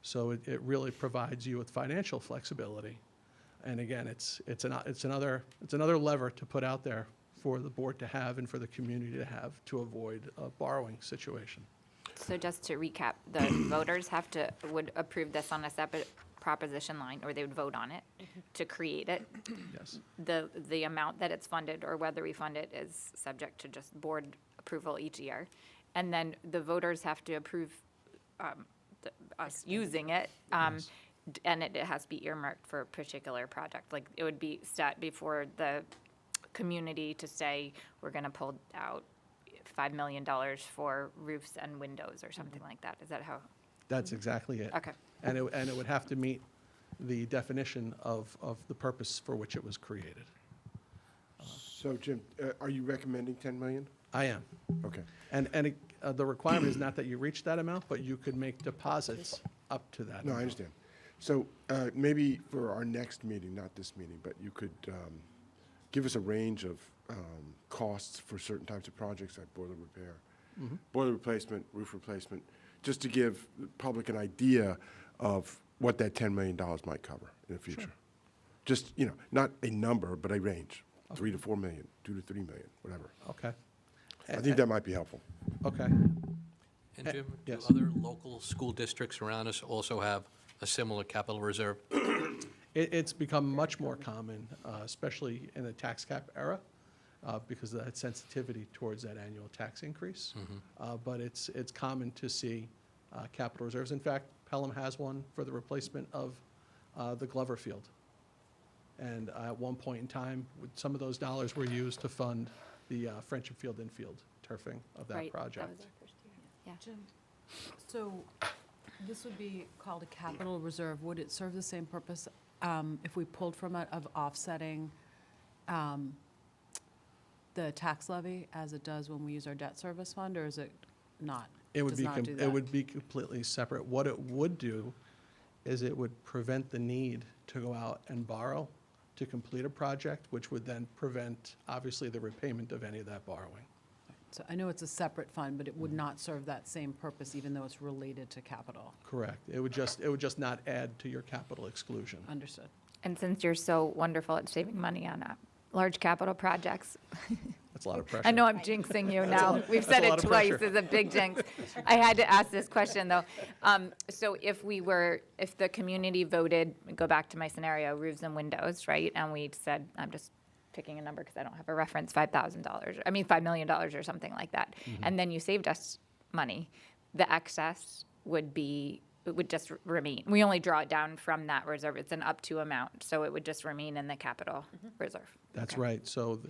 Speaker 6: So it really provides you with financial flexibility. And again, it's another lever to put out there for the board to have and for the community to have to avoid a borrowing situation.
Speaker 3: So just to recap, the voters would approve this on a separate proposition line, or they would vote on it to create it.
Speaker 6: Yes.
Speaker 3: The amount that it's funded or whether we fund it is subject to just board approval each year. And then the voters have to approve us using it.
Speaker 6: Yes.
Speaker 3: And it has to be earmarked for a particular project. Like, it would be set before the community to say, we're going to pull out $5 million for roofs and windows or something like that. Is that how?
Speaker 6: That's exactly it.
Speaker 3: Okay.
Speaker 6: And it would have to meet the definition of the purpose for which it was created.
Speaker 5: So, Jim, are you recommending 10 million?
Speaker 6: I am.
Speaker 5: Okay.
Speaker 6: And the requirement is not that you reach that amount, but you could make deposits up to that
Speaker 5: No, I
Speaker 6: amount.
Speaker 5: understand. So maybe for our next meeting, not this meeting, but you could give us a range of costs for certain types of projects like boiler repair, boiler replacement, roof replacement, just to give the public an idea of what that $10 million might cover in the future. Just, not a number, but a range, 3 to 4 million, 2 to 3 million, whatever.
Speaker 6: Okay.
Speaker 5: I think that might be helpful.
Speaker 6: Okay.
Speaker 8: And Jim, do
Speaker 6: Yes.
Speaker 8: other local school districts around us also have a similar capital reserve?
Speaker 6: It's become much more common, especially in the tax cap era, because of that sensitivity towards that annual tax increase. But it's common to see capital reserves. In fact, Pelham has one for the replacement of the Glover Field. And at one point in time, some of those dollars were used to fund the Friendship Field infield turfing of that project.
Speaker 9: Jim, so this would be called a capital reserve. Would it serve the same purpose if we pulled from it of offsetting the tax levy as it does when we use our debt service fund, or is it not?
Speaker 6: It would
Speaker 9: Does
Speaker 6: be,
Speaker 9: not do
Speaker 6: it
Speaker 9: that?
Speaker 6: would be completely separate. What it would do is it would prevent the need to go out and borrow to complete a project, which would then prevent, obviously, the repayment of any of that borrowing.
Speaker 9: So I know it's a separate fund, but it would not serve that same purpose, even though it's related to capital.
Speaker 6: Correct. It would just not add to your capital exclusion.
Speaker 9: Understood.
Speaker 3: And since you're so wonderful at saving money on large capital projects,
Speaker 6: That's a lot of pressure.
Speaker 3: I know I'm jinxing you now. We've said
Speaker 6: a
Speaker 3: it
Speaker 6: lot of
Speaker 3: twice.
Speaker 6: pressure.
Speaker 3: It's a big jinx. I had to ask this question, though. So if the community voted, go back to my scenario, roofs and windows, right? And we said, I'm just picking a number because I don't have a reference, $5 million or something like that. And then you saved us money. The excess would just remain. We only draw it down from that reserve. It's an up to amount, so it would just remain in the capital reserve.
Speaker 6: That's
Speaker 3: Okay.
Speaker 6: right. So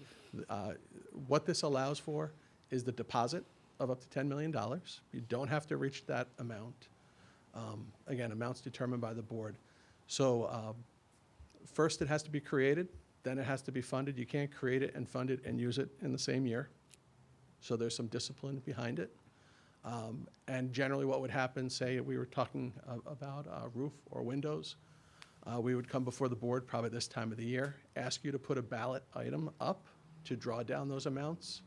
Speaker 6: what this allows for is the deposit of up to $10 million. You don't have to reach that amount. Again, amounts determined by the board. So first it has to be created, then it has to be funded. You can't create it and fund it and use it in the same year. So there's some discipline behind it. And generally what would happen, say we were talking about roof or windows, we would come before the board probably this time of the year, ask you to put a ballot item up to draw down those amounts.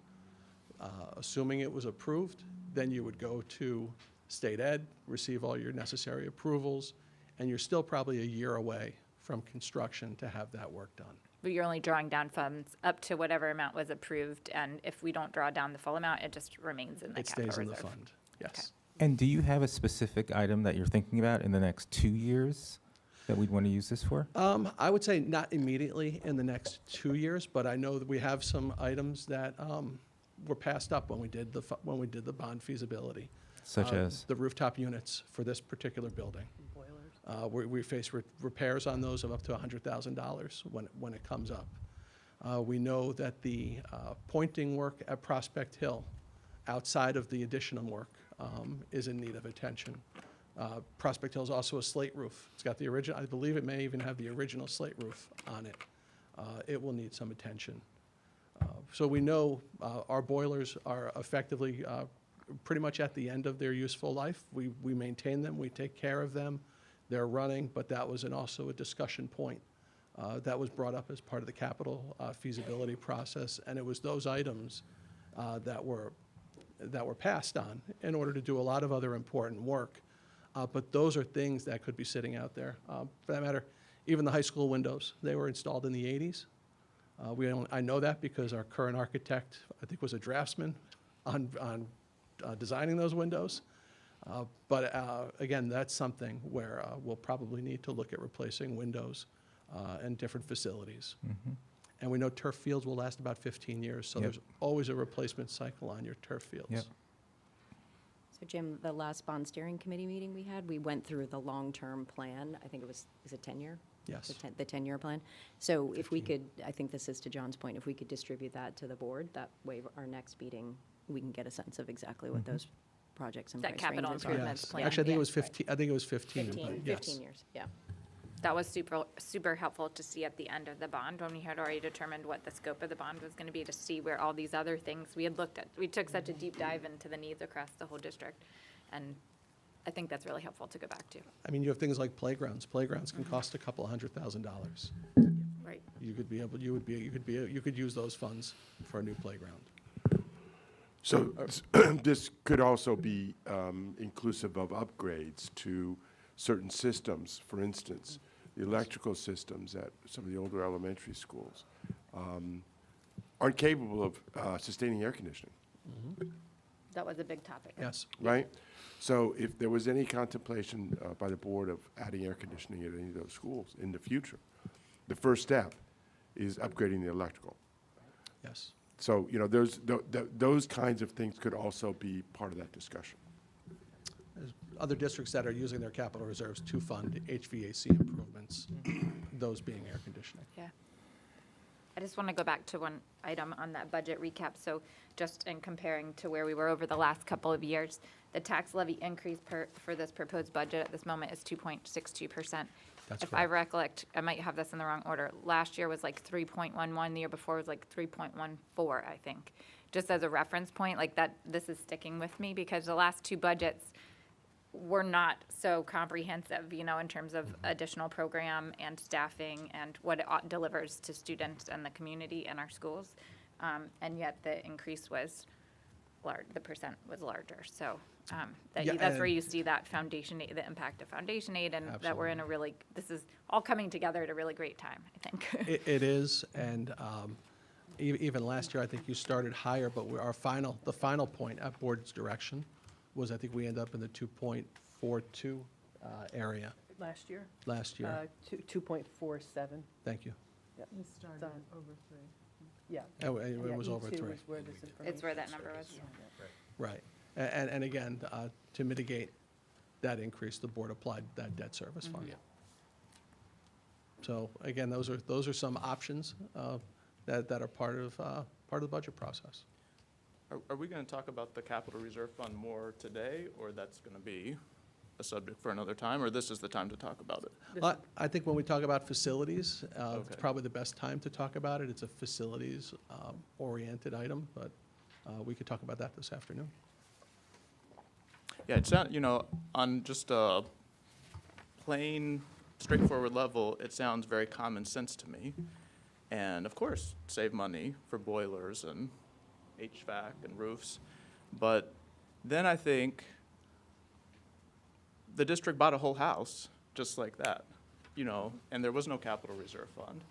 Speaker 6: Assuming it was approved, then you would go to state ed, receive all your necessary approvals, and you're still probably a year away from construction to have that work done.
Speaker 3: But you're only drawing down funds up to whatever amount was approved, and if we don't draw down the full amount, it just remains in the
Speaker 6: It
Speaker 3: capital
Speaker 6: stays in
Speaker 3: reserve.
Speaker 6: the fund, yes.
Speaker 10: And do you have a specific item that you're thinking about in the next 2 years that we'd want to use this for?
Speaker 6: I would say not immediately in the next 2 years, but I know that we have some items that were passed up when we did the bond feasibility.
Speaker 10: Such as?
Speaker 6: The rooftop units for this particular building. We face repairs on those of up to $100,000 when it comes up. We know that the pointing work at Prospect Hill, outside of the additional work, is in need of attention. Prospect Hill is also a slate roof. It's got the original, I believe it may even have the original slate roof on it. It will need some attention. So we know our boilers are effectively pretty much at the end of their useful life. We maintain them, we take care of them. They're running, but that was also a discussion point that was brought up as part of the capital feasibility process, and it was those items that were passed on in order to do a lot of other important work. But those are things that could be sitting out there. For that matter, even the high school windows, they were installed in the 80s. I know that because our current architect, I think, was a draftsman on designing those windows. But again, that's something where we'll probably need to look at replacing windows and different facilities. And we know turf fields will last about 15 years, so
Speaker 10: Yep.
Speaker 6: there's always a replacement cycle on your turf fields.
Speaker 10: Yep.
Speaker 2: So Jim, the last bond steering committee meeting we had, we went through the long-term plan. I think is it 10-year?
Speaker 6: Yes.
Speaker 2: The 10-year plan. So if we could, I think this is to John's point, if we could distribute that to the board, that way our next meeting, we can get a sense of exactly what those projects and
Speaker 3: That
Speaker 2: price
Speaker 3: capital
Speaker 2: ranges are.
Speaker 3: improvements
Speaker 6: Yes.
Speaker 3: plan.
Speaker 6: Actually, I think it
Speaker 3: Yeah.
Speaker 6: was 15. I think it was 15.
Speaker 2: 15,
Speaker 6: but yes.
Speaker 2: 15 years, yeah.
Speaker 3: That was super, super helpful to see at the end of the bond, when we had already determined what the scope of the bond was gonna be, to see where all these other things we had looked at. We took such a deep dive into the needs across the whole district, and I think that's really helpful to go back to.
Speaker 6: I mean, you have things like playgrounds. Playgrounds can cost a couple of $100,000.
Speaker 3: Right.
Speaker 6: You could use those funds for a new playground.
Speaker 5: So this could also be inclusive of upgrades to certain systems. For instance, the electrical systems at some of the older elementary schools aren't capable of sustaining air conditioning,
Speaker 3: That was a big topic.
Speaker 6: Yes.
Speaker 5: right? So if there was any contemplation by the board of adding air conditioning at any of those schools in the future, the first step is upgrading the electrical.
Speaker 6: Yes.
Speaker 5: So, you know, those kinds of things could also be part of that discussion.
Speaker 6: There's other districts that are using their capital reserves to fund HVAC improvements, those being air conditioning.
Speaker 3: Yeah. I just want to go back to one item on that budget recap. So just in comparing to where we were over the last couple of years, the tax levy increase for this proposed budget at this moment is 2.62%.
Speaker 6: That's
Speaker 3: If I
Speaker 6: correct.
Speaker 3: recollect, I might have this in the wrong order. Last year was like 3.11, the year before was like 3.14, I think. Just as a reference point, like that, this is sticking with me because the last two budgets were not so comprehensive, you know, in terms of additional program and staffing and what it delivers to students and the community and our schools. And yet the increase was large, the percent was larger. So
Speaker 6: Yeah,
Speaker 3: that's where
Speaker 6: and-
Speaker 3: you see that foundation aid, the impact of foundation aid, and that we're in a really, this is all coming together at a really great time, I think.
Speaker 6: It is, and even last year, I think you started higher, but the final point at board's direction was, I think we end up in the 2.42 area
Speaker 4: Last year?
Speaker 6: last year.
Speaker 4: 2.47.
Speaker 6: Thank you.
Speaker 9: We started
Speaker 4: Done.
Speaker 9: over 3.
Speaker 4: Yeah.
Speaker 6: It was over
Speaker 4: E2
Speaker 6: 3.
Speaker 4: is where this information.
Speaker 3: It's where that number was.
Speaker 6: Right. And again, to mitigate that increase, the board applied that debt service fund.
Speaker 8: Yeah.
Speaker 6: So again, those are some options that are part of the budget process.
Speaker 7: Are we going to talk about the capital reserve fund more today, or that's going to be a subject for another time, or this is the time to talk about it?
Speaker 6: I think when we talk about facilities, it's
Speaker 7: Okay.
Speaker 6: probably the best time to talk about it. It's a facilities oriented item, but we could talk about that this afternoon.
Speaker 7: Yeah, it's not, you know, on just a plain, straightforward level, it sounds very common sense to me. And of course, save money for boilers and HVAC and roofs. But then I think the district bought a whole house just like that, you know, and there was no capital reserve fund.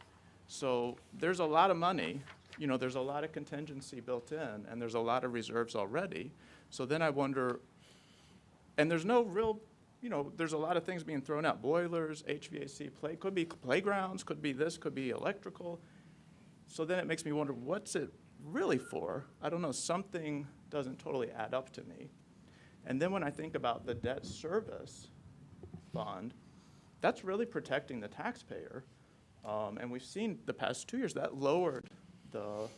Speaker 7: So there's a lot of money, you know, there's a lot of contingency built in, and there's a lot of reserves already. So then I wonder, and there's no real, you know, there's a lot of things being thrown out, boilers, HVAC, could be playgrounds, could be this, could be electrical. So then it makes me wonder, what's it really for? I don't know, something doesn't totally add up to me. And then when I think about the debt service fund, that's really protecting the taxpayer. And we've seen the past 2 years that lowered the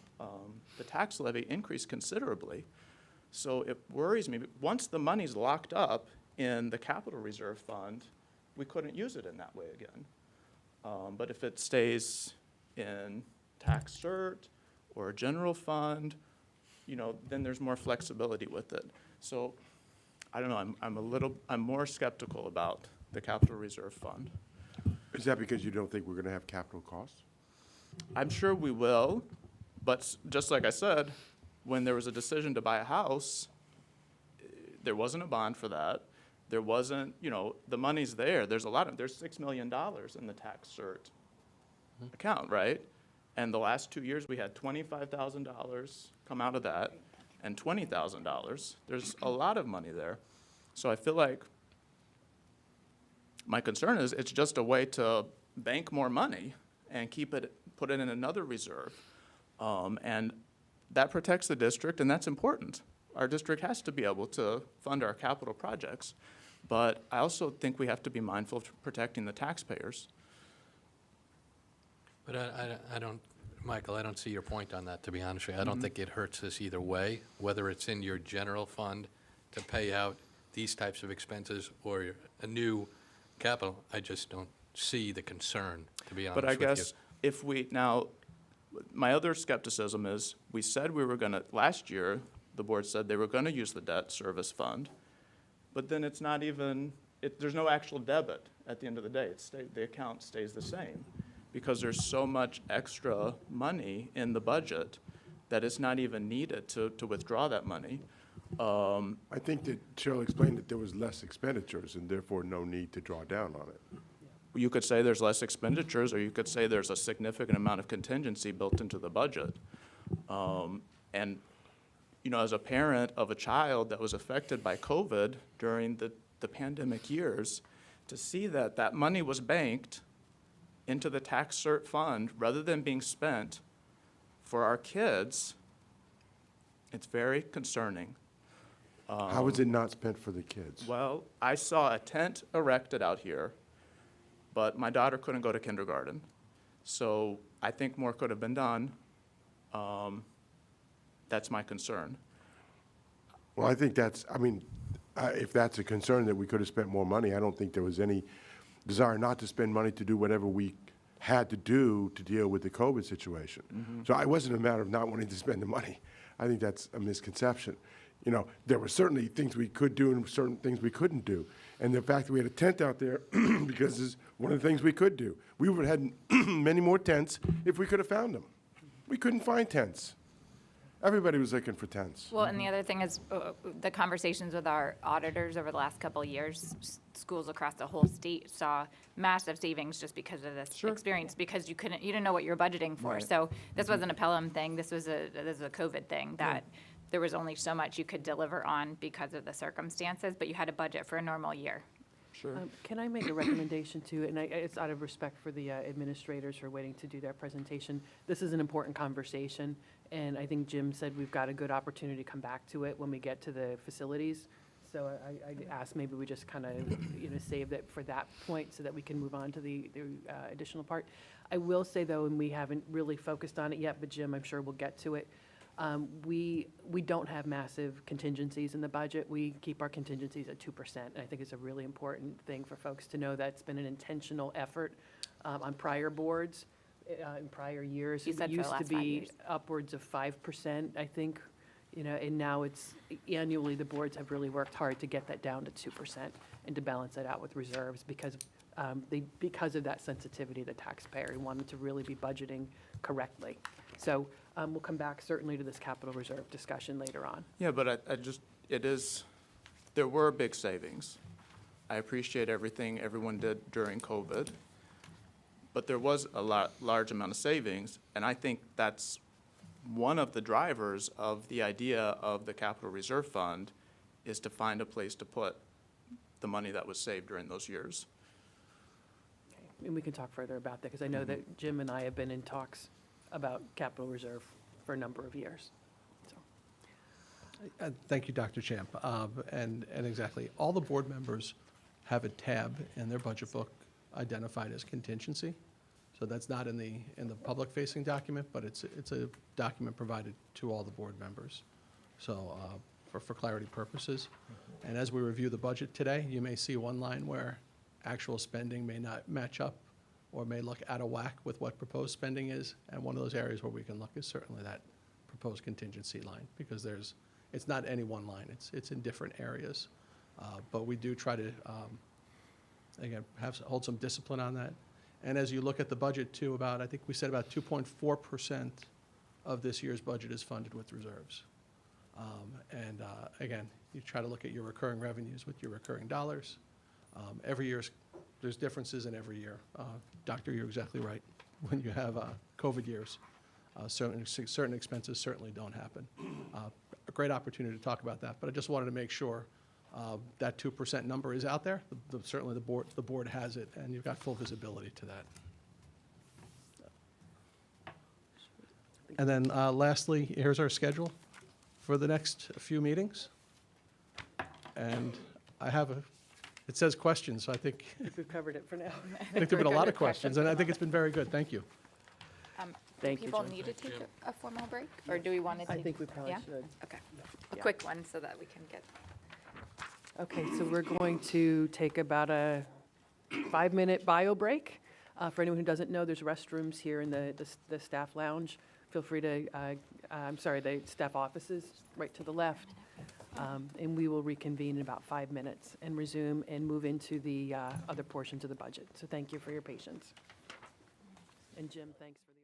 Speaker 7: tax levy increase considerably. So it worries me. Once the money's locked up in the capital reserve fund, we couldn't use it in that way again. But if it stays in tax cert or a general fund, you know, then there's more flexibility with it. So I don't know, I'm more skeptical about the capital reserve fund.
Speaker 5: Is that because you don't think we're going to have capital costs?
Speaker 7: I'm sure we will, but just like I said, when there was a decision to buy a house, there wasn't a bond for that. There wasn't, you know, the money's there. There's $6 million in the tax cert account, right? And the last 2 years, we had $25,000 come out of that and $20,000. There's a lot of money there. So I feel like my concern is it's just a way to bank more money and put it in another reserve. And that protects the district, and that's important. Our district has to be able to fund our capital projects. But I also think we have to be mindful of protecting the taxpayers.
Speaker 8: But I don't, Michael, I don't see your point on that, to be honest with you. I don't think it hurts us either way, whether it's in your general fund to pay out these types of expenses or a new capital. I just don't see the concern, to be honest
Speaker 7: But I
Speaker 8: with you.
Speaker 7: guess if we, now, my other skepticism is, we said we were gonna, last year, the board said they were gonna use the debt service fund, but then it's not even, there's no actual debit at the end of the day. The account stays the same, because there's so much extra money in the budget that it's not even needed to withdraw that money.
Speaker 5: I think that Cheryl explained that there was less expenditures and therefore no need to draw down on it.
Speaker 7: You could say there's less expenditures, or you could say there's a significant amount of contingency built into the budget. And, you know, as a parent of a child that was affected by COVID during the pandemic years, to see that that money was banked into the tax cert fund rather than being spent for our kids, it's very concerning.
Speaker 5: How was it not spent for the kids?
Speaker 7: Well, I saw a tent erected out here, but my daughter couldn't go to kindergarten. So I think more could have been done. That's my concern.
Speaker 5: Well, I think that's, I mean, if that's a concern that we could have spent more money, I don't think there was any desire not to spend money to do whatever we had to do to deal with the COVID situation. So it wasn't a matter of not wanting to spend the money. I think that's a misconception. You know, there were certainly things we could do and certain things we couldn't do. And the fact that we had a tent out there, because is one of the things we could do. We would have had many more tents if we could have found them. We couldn't find tents. Everybody was looking for tents.
Speaker 3: Well, and the other thing is, the conversations with our auditors over the last couple of years, schools across the whole state saw massive savings just because of this experience, because you didn't know what you were budgeting for.
Speaker 7: Right.
Speaker 3: So this wasn't a Pelham thing, this was a COVID thing, that there was only so much you could deliver on because of the circumstances, but you had a budget for a normal year.
Speaker 7: Sure.
Speaker 4: Can I make a recommendation too? And it's out of respect for the administrators who are waiting to do their presentation. This is an important conversation, and I think Jim said we've got a good opportunity to come back to it when we get to the facilities. So I'd ask maybe we just kind of, save that for that point so that we can move on to the additional part. I will say though, and we haven't really focused on it yet, but Jim, I'm sure we'll get to it. We don't have massive contingencies in the budget. We keep our contingencies at 2%. And I think it's a really important thing for folks to know that it's been an intentional effort on prior boards in prior years.
Speaker 3: You said for the last 5
Speaker 4: It used to be
Speaker 3: years.
Speaker 4: upwards of 5%, I think, and now it's annually the boards have really worked hard to get that down to 2% and to balance that out with reserves because of that sensitivity of the taxpayer. We wanted to really be budgeting correctly. So we'll come back certainly to this capital reserve discussion later on.
Speaker 7: Yeah, but there were big savings. I appreciate everything everyone did during COVID, but there was a large amount of savings, and I think that's one of the drivers of the idea of the capital reserve fund is to find a place to put the money that was saved during those years.
Speaker 4: Okay. And we can talk further about that because I know that Jim and I have been in talks about capital reserve for a number of years. So.
Speaker 6: Thank you, Dr. Champ. And exactly, all the board members have a tab in their budget book identified as contingency. So that's not in the public-facing document, but it's a document provided to all the board members. So for clarity purposes. And as we review the budget today, you may see one line where actual spending may not match up or may look out of whack with what proposed spending is. And one of those areas where we can look is certainly that proposed contingency line, because it's not any one line, it's in different areas. But we do try to, again, hold some discipline on that. And as you look at the budget too, I think we said about 2.4% of this year's budget is funded with reserves. And again, you try to look at your recurring revenues with your recurring dollars. Every year, there's differences in every year. Doctor, you're exactly right. When you have COVID years, certain expenses certainly don't happen. A great opportunity to talk about that, but I just wanted to make sure that 2% number is out there. Certainly the board has it, and you've got full visibility to that. And then lastly, here's our schedule for the next few meetings. And it says questions, so I think
Speaker 4: We've covered it for now.
Speaker 6: I think there've been a lot of questions, and I think it's been very good. Thank you.
Speaker 4: Thank you,
Speaker 3: People
Speaker 4: Jim.
Speaker 3: need to take a formal break, or do we want to take?
Speaker 4: I think we probably
Speaker 3: Yeah?
Speaker 4: should.
Speaker 3: Okay, a
Speaker 4: Yeah.
Speaker 3: quick one so that we can get.
Speaker 4: Okay, so we're going to take about a 5-minute bio break. For anyone who doesn't know, there's restrooms here in the staff lounge. Feel free to, the staff offices right to the left. And we will reconvene in about 5 minutes and resume and move into the other portions of the budget. So thank you for your patience. And Jim, thanks for the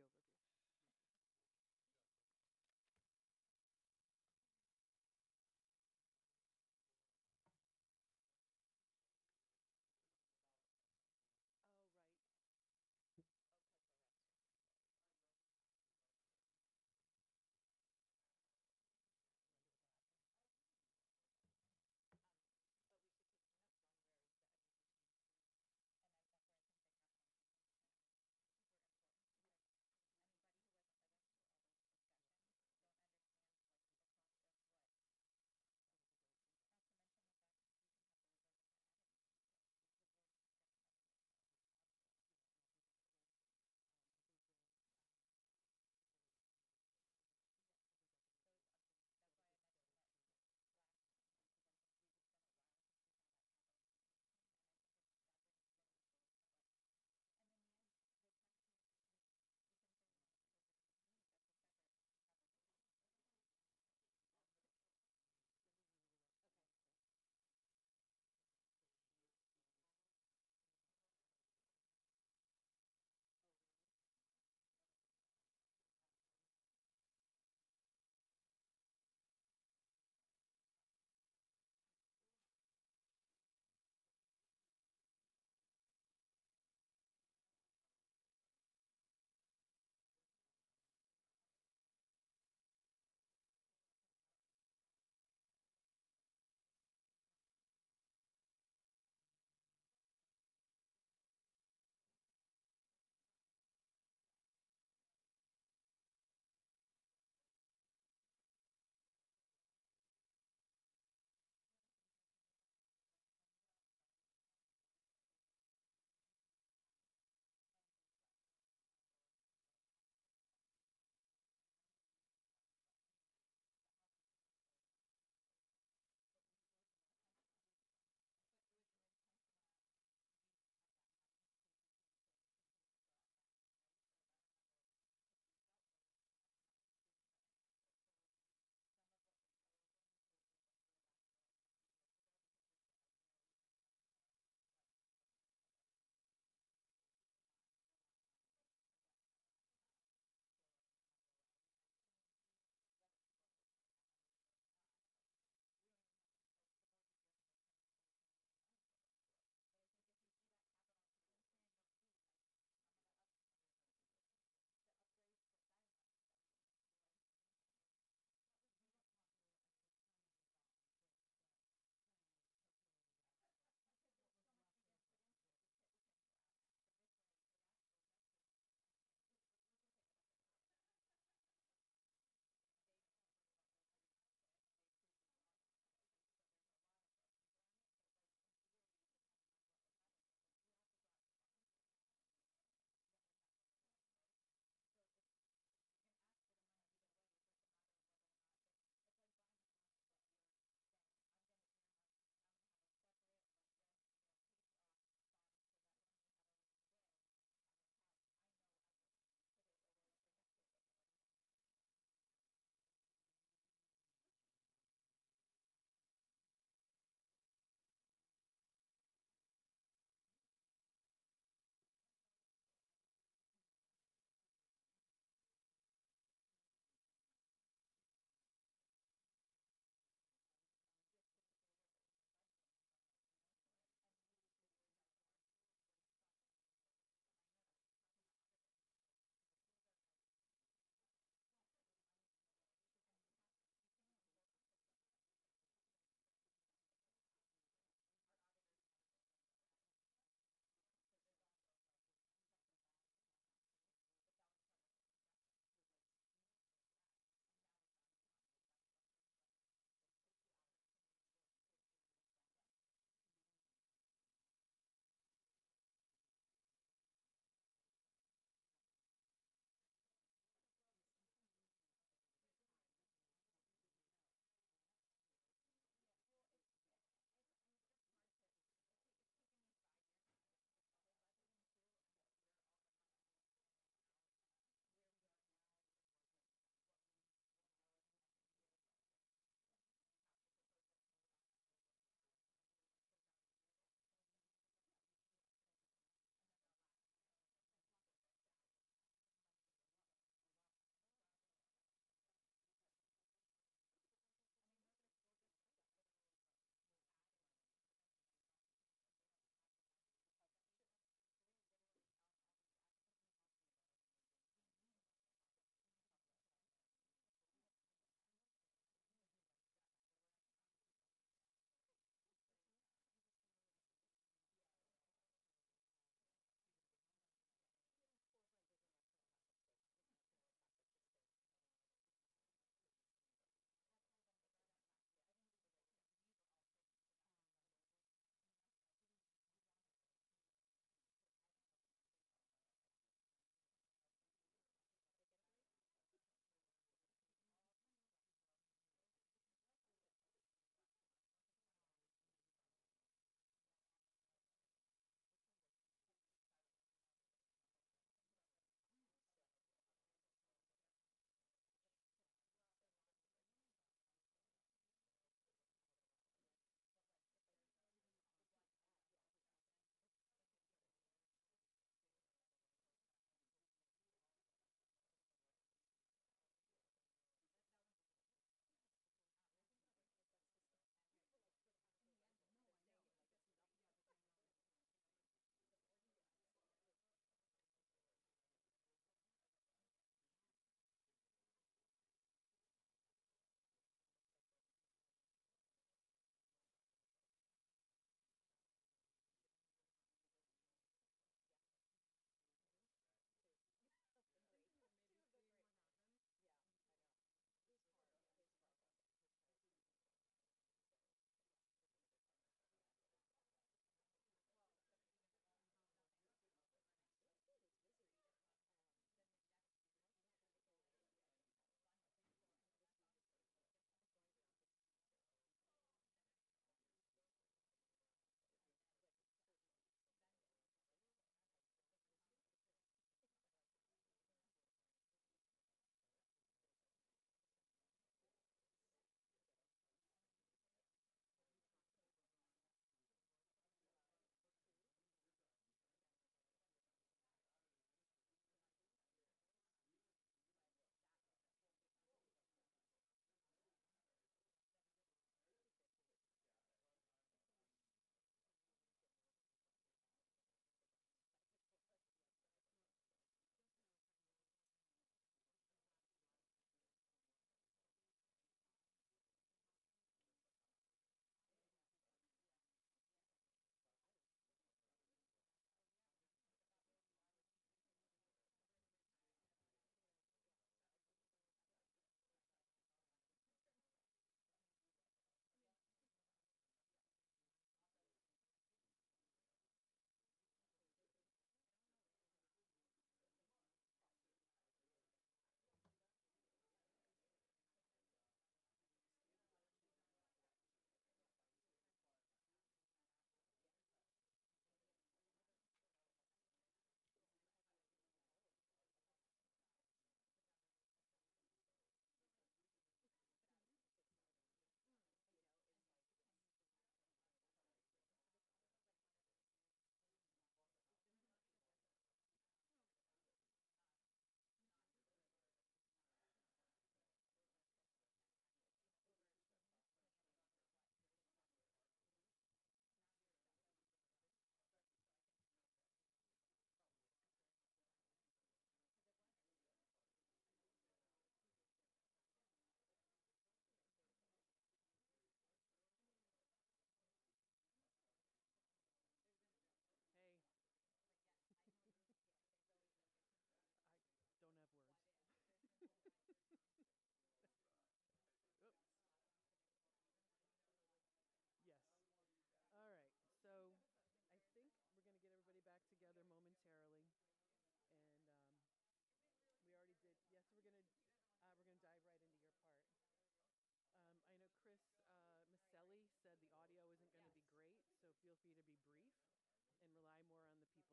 Speaker 4: Sophie to be brief and rely more on the people here, but, we'll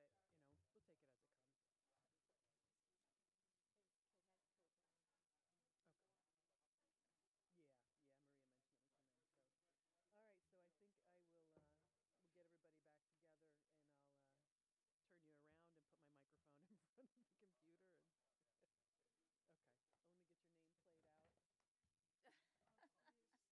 Speaker 4: take it as it comes. Okay. Yeah, Maria mentioned it would come in, so. All right, so I think I will, we'll get everybody back together, and I'll turn you around and put my microphone in front of the computer. And okay, I want to get your name played out. That's right, Max Headroom.
Speaker 3: Max Headroom.
Speaker 4: That's right, shows all of our age right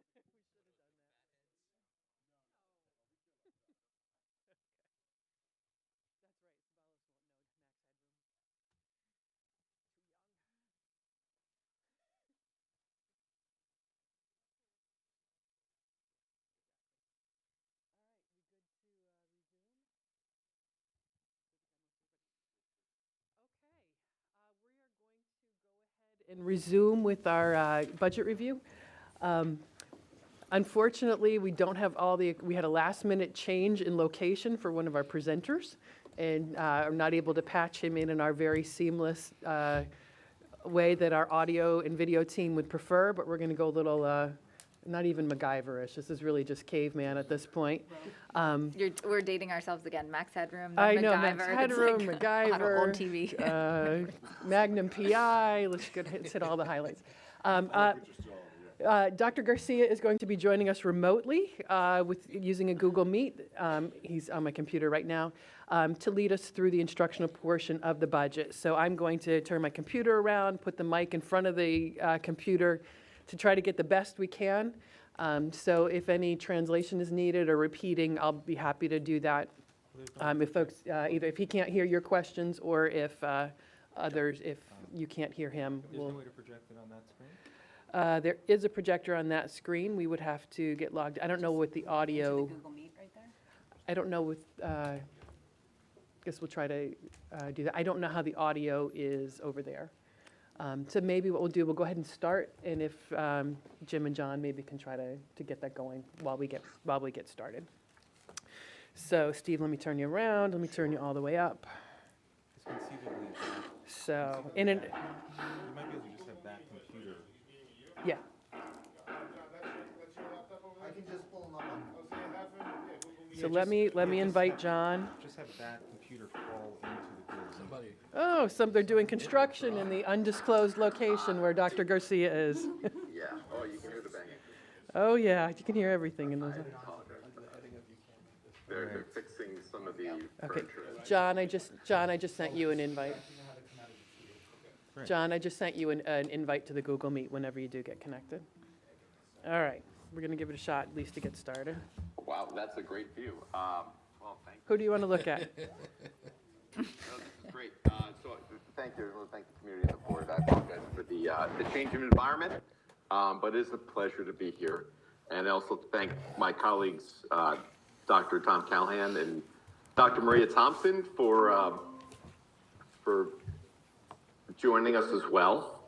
Speaker 4: there. We should have done that. Okay. That's right, Sabalos won't know Max Headroom. Too young. Exactly. All right, we good to resume? I think I most everybody. Okay, we are going to go ahead and resume with our budget review. Unfortunately, we don't have we had a last-minute change in location for one of our presenters, and are not able to patch him in our very seamless way that our audio and video team would prefer, but we're going to go a little, not even MacGyver-ish. This is really just caveman at this point.
Speaker 3: We're dating ourselves again. Max Headroom,
Speaker 4: I
Speaker 3: then
Speaker 4: know,
Speaker 3: MacGyver.
Speaker 4: Max
Speaker 3: It's
Speaker 4: Headroom,
Speaker 3: like
Speaker 4: MacGyver,
Speaker 3: on old TV.
Speaker 4: Magnum PI, let's hit all the highlights. Dr. Garcia is going to be joining us remotely using a Google Meet. He's on my computer right now to lead us through the instructional portion of the budget. So I'm going to turn my computer around, put the mic in front of the computer to try to get the best we can. So if any translation is needed or repeating, I'll be happy to do that. If folks, either if he can't hear your questions or if if you can't hear him.
Speaker 10: There's no way to project it on that screen?
Speaker 4: There is a projector on that screen. We would have to get logged. I don't know what the audio.
Speaker 2: Google Meet right there?
Speaker 4: I don't know with. I guess we'll try to do that. I don't know how the audio is over there. So maybe what we'll do, we'll go ahead and start, and if Jim and John maybe can try to get that going while we get started. So Steve, let me turn you around. Let me turn you all the way up.
Speaker 10: Conceivably,
Speaker 4: So in an
Speaker 10: you might be able to just have that computer.
Speaker 4: yeah.
Speaker 11: I can just pull them up on.
Speaker 4: So let me invite John.
Speaker 10: Just have that computer fall into the Google.
Speaker 8: Somebody,
Speaker 4: Oh, they're doing construction in the undisclosed location where Dr. Garcia is.
Speaker 11: Yeah, oh, you can hear the banging.
Speaker 4: Oh, yeah, you can hear everything in those.
Speaker 11: They're fixing some of the
Speaker 4: Okay,
Speaker 11: furniture.
Speaker 4: John, I just sent you an invite. John, I just sent you an invite to the Google Meet whenever you do get connected. All right, we're gonna give it a shot, at least to get started.
Speaker 11: Wow, that's a great view. Well, thank
Speaker 4: Who do you want to look at?
Speaker 11: you. No, this is great. So thank you, everyone. Thank the community and the board. I apologize for the change of environment, but it is a pleasure to be here. And also to thank my colleagues, Dr. Tom Callahan and Dr. Maria Thompson for joining us as well.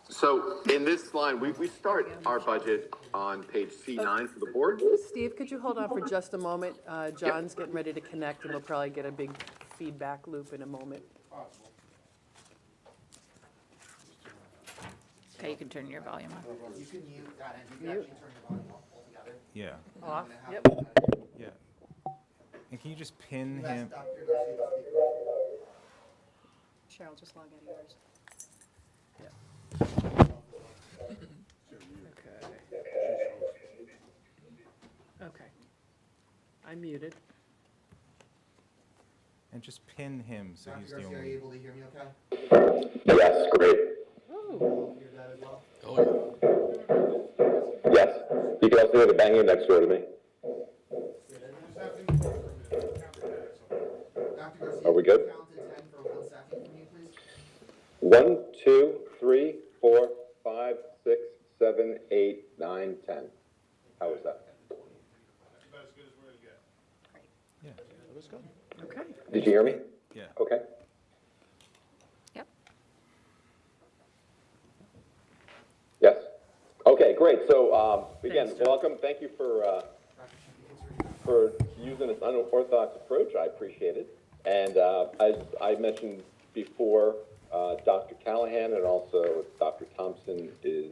Speaker 11: So in this line, we start our budget on page C9 for the board.
Speaker 4: Steve, could you hold on for just a moment? John's getting ready to connect, and we'll probably get a big feedback loop in a moment.
Speaker 3: Okay, you can turn your volume on.
Speaker 11: You can mute that and you can actually turn your volume off altogether.
Speaker 10: Yeah,
Speaker 4: Off, yep.
Speaker 10: yeah. And can you just pin him?
Speaker 11: Dr. Garcia to speak.
Speaker 2: Cheryl, just log out of yours.
Speaker 4: Okay. I'm muted.
Speaker 10: And just pin him so he's
Speaker 11: Dr.
Speaker 10: the
Speaker 11: Garcia, are you
Speaker 10: only.
Speaker 11: able to hear me okay?
Speaker 12: Yes, great.
Speaker 11: You hear that as well?
Speaker 8: oh,
Speaker 12: Yes. You can also hear the banging next door to me.
Speaker 11: Dr. Garcia,
Speaker 12: Are we good?
Speaker 11: count to 10 for 1 second for me, please.
Speaker 12: 1, 2, 3, 4, 5, 6, 7, 8, 9, 10. How was that?
Speaker 1: About as good as we're gonna get.
Speaker 10: Yeah,
Speaker 7: That was good.
Speaker 4: Okay.
Speaker 12: Did you hear me?
Speaker 10: yeah.
Speaker 12: Okay.
Speaker 3: Yep.
Speaker 12: Yes? Okay, great. So, again,
Speaker 4: Thanks, John.
Speaker 12: welcome. Thank you for using this unorthodox approach. I appreciate it. And as I mentioned before Dr. Callahan, and also Dr. Thompson is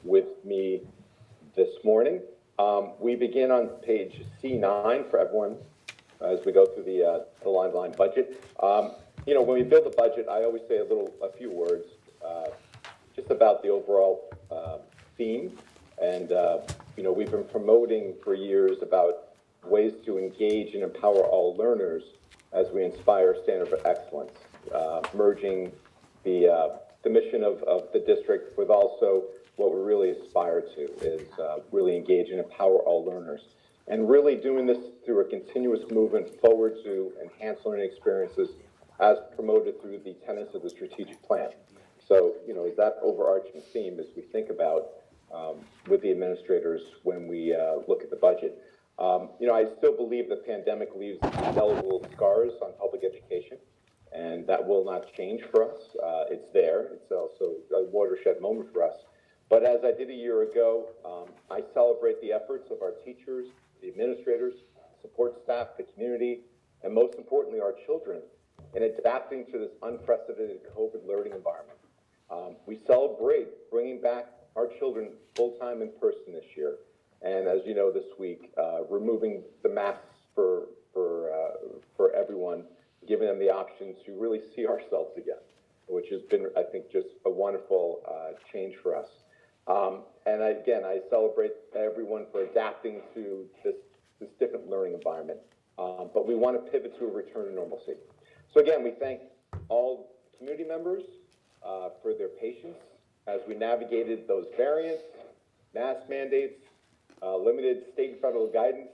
Speaker 12: with me this morning. We begin on page C9 for everyone as we go through the line-by-line budget. You know, when we build a budget, I always say a few words just about the overall theme. And, you know, we've been promoting for years about ways to engage and empower all learners as we inspire standard of excellence, merging the mission of the district with also what we really aspire to is really engage and empower all learners. And really doing this through a continuous movement forward to enhance learning experiences as promoted through the tenets of the strategic plan. So, you know, that overarching theme as we think about with the administrators when we look at the budget. You know, I still believe the pandemic leaves indelible scars on public education, and that will not change for us. It's there. It's also a watershed moment for us. But as I did a year ago, I celebrate the efforts of our teachers, the administrators, support staff, the community, and most importantly, our children in adapting to this unprecedented COVID learning environment. We celebrate bringing back our children full-time in person this year. And as you know, this week, removing the masks for everyone, giving them the option to really see ourselves again, which has been, I think, just a wonderful change for us. And again, I celebrate everyone for adapting to this different learning environment. But we want to pivot to a return to normalcy. So again, we thank all community members for their patience as we navigated those variants, mask mandates, limited state and federal guidance,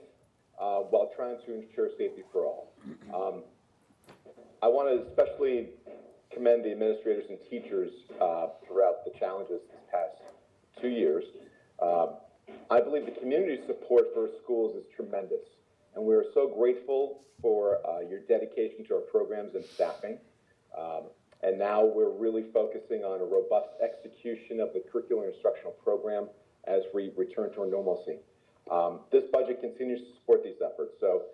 Speaker 12: while trying to ensure safety for all. I want to especially commend the administrators and teachers throughout the challenges this past 2 years. I believe the community support for schools is tremendous, and we are so grateful for your dedication to our programs and staffing. And now we're really focusing on a robust execution of the curricular instructional program as we return to our normalcy. This budget continues to support these efforts. So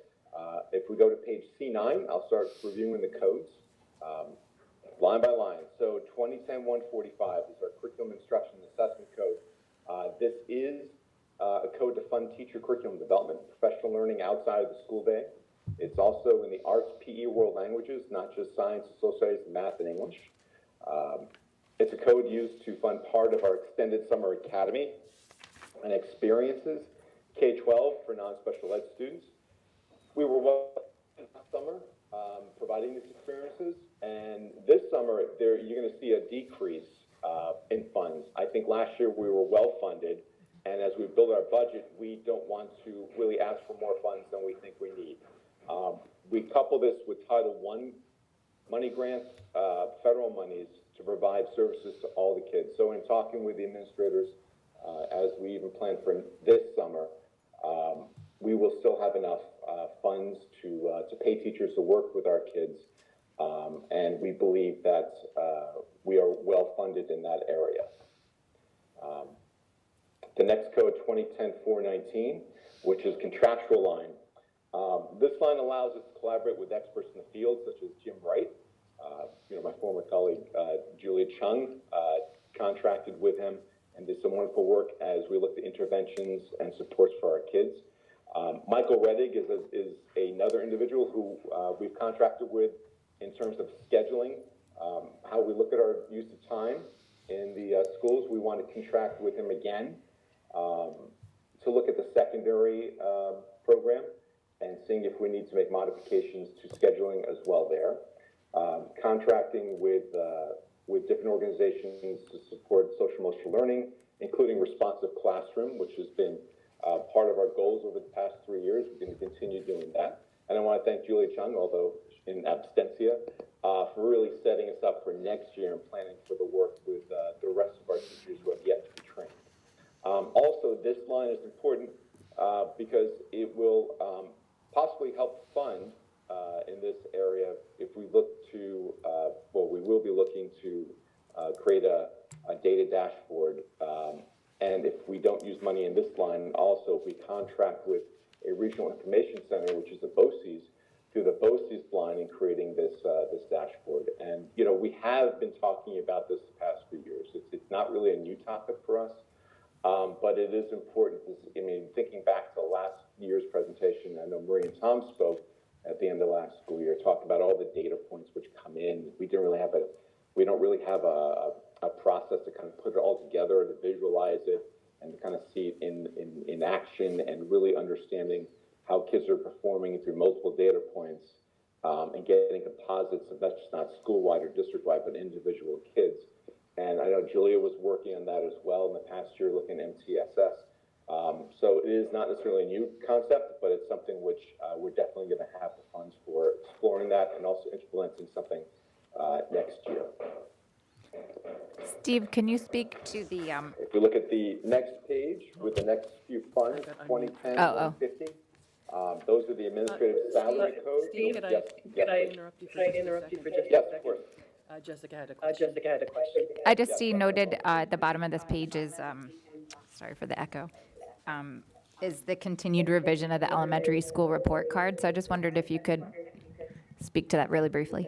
Speaker 12: if we go to page C9, I'll start reviewing the codes line by line. So 2010-145 is our curriculum instruction and assessment code. This is a code to fund teacher curriculum development, professional learning outside of the school day. It's also in the arts, PE, world languages, not just science, social studies, math, and English. It's a code used to fund part of our extended summer academy and experiences, K-12 for non-special ed students. We were well last summer providing these experiences, and this summer you're going to see a decrease in funds. I think last year we were well funded, and as we build our budget, we don't want to really ask for more funds than we think we need. We couple this with Title I money grants, federal monies to provide services to all the kids. So in talking with the administrators, as we even plan for this summer, we will still have enough funds to pay teachers to work with our kids. And we believe that we are well funded in that area. The next code, 2010-419, which is contractual line. This line allows us to collaborate with experts in the field, such as Jim Wright. You know, my former colleague, Julia Chung, contracted with him and did some wonderful work as we looked at interventions and supports for our kids. Michael Reddig is another individual who we've contracted with in terms of scheduling, how we look at our use of time in the schools. We want to contract with him again to look at the secondary program and seeing if we need to make modifications to scheduling as well there. Contracting with different organizations to support social emotional learning, including Responsive Classroom, which has been part of our goals over the past 3 years. We're going to continue doing that. And I want to thank Julia Chung, although in absentia, for really setting us up for next year and planning for the work with the rest of our teachers who have yet to be trained. Also, this line is important because it will possibly help fund in this area if we look to, well, we will be looking to create a data dashboard. And if we don't use money in this line, also if we contract with a regional information center, which is the BOCES, to the BOCES line in creating this dashboard. And, we have been talking about this the past few years. It's not really a new topic for us, but it is important. Thinking back to last year's presentation, I know Marie and Tom spoke at the end of last school year, talked about all the data points which come in. We don't really have a process to kind of put it all together, to visualize it, and to kind of see it in action, and really understanding how kids are performing through multiple data points, and getting composites of that's just not school-wide or district-wide, but individual kids. And I know Julia was working on that as well in the past year, looking at MTSS. So it is not necessarily a new concept, but it's something which we're definitely going to have the funds for exploring that, and also implementing something next year.
Speaker 3: Steve, can you speak to the,
Speaker 12: If we look at the next page with the next few funds, 2010, 150, those are the administrative salary codes.
Speaker 4: Steve, could I interrupt you for just a second?
Speaker 12: Yes, of course.
Speaker 4: Jessica had a question.
Speaker 3: I just see noted at the bottom of this page is, sorry for the echo, is the continued revision of the elementary school report card. So I just wondered if you could speak to that really briefly.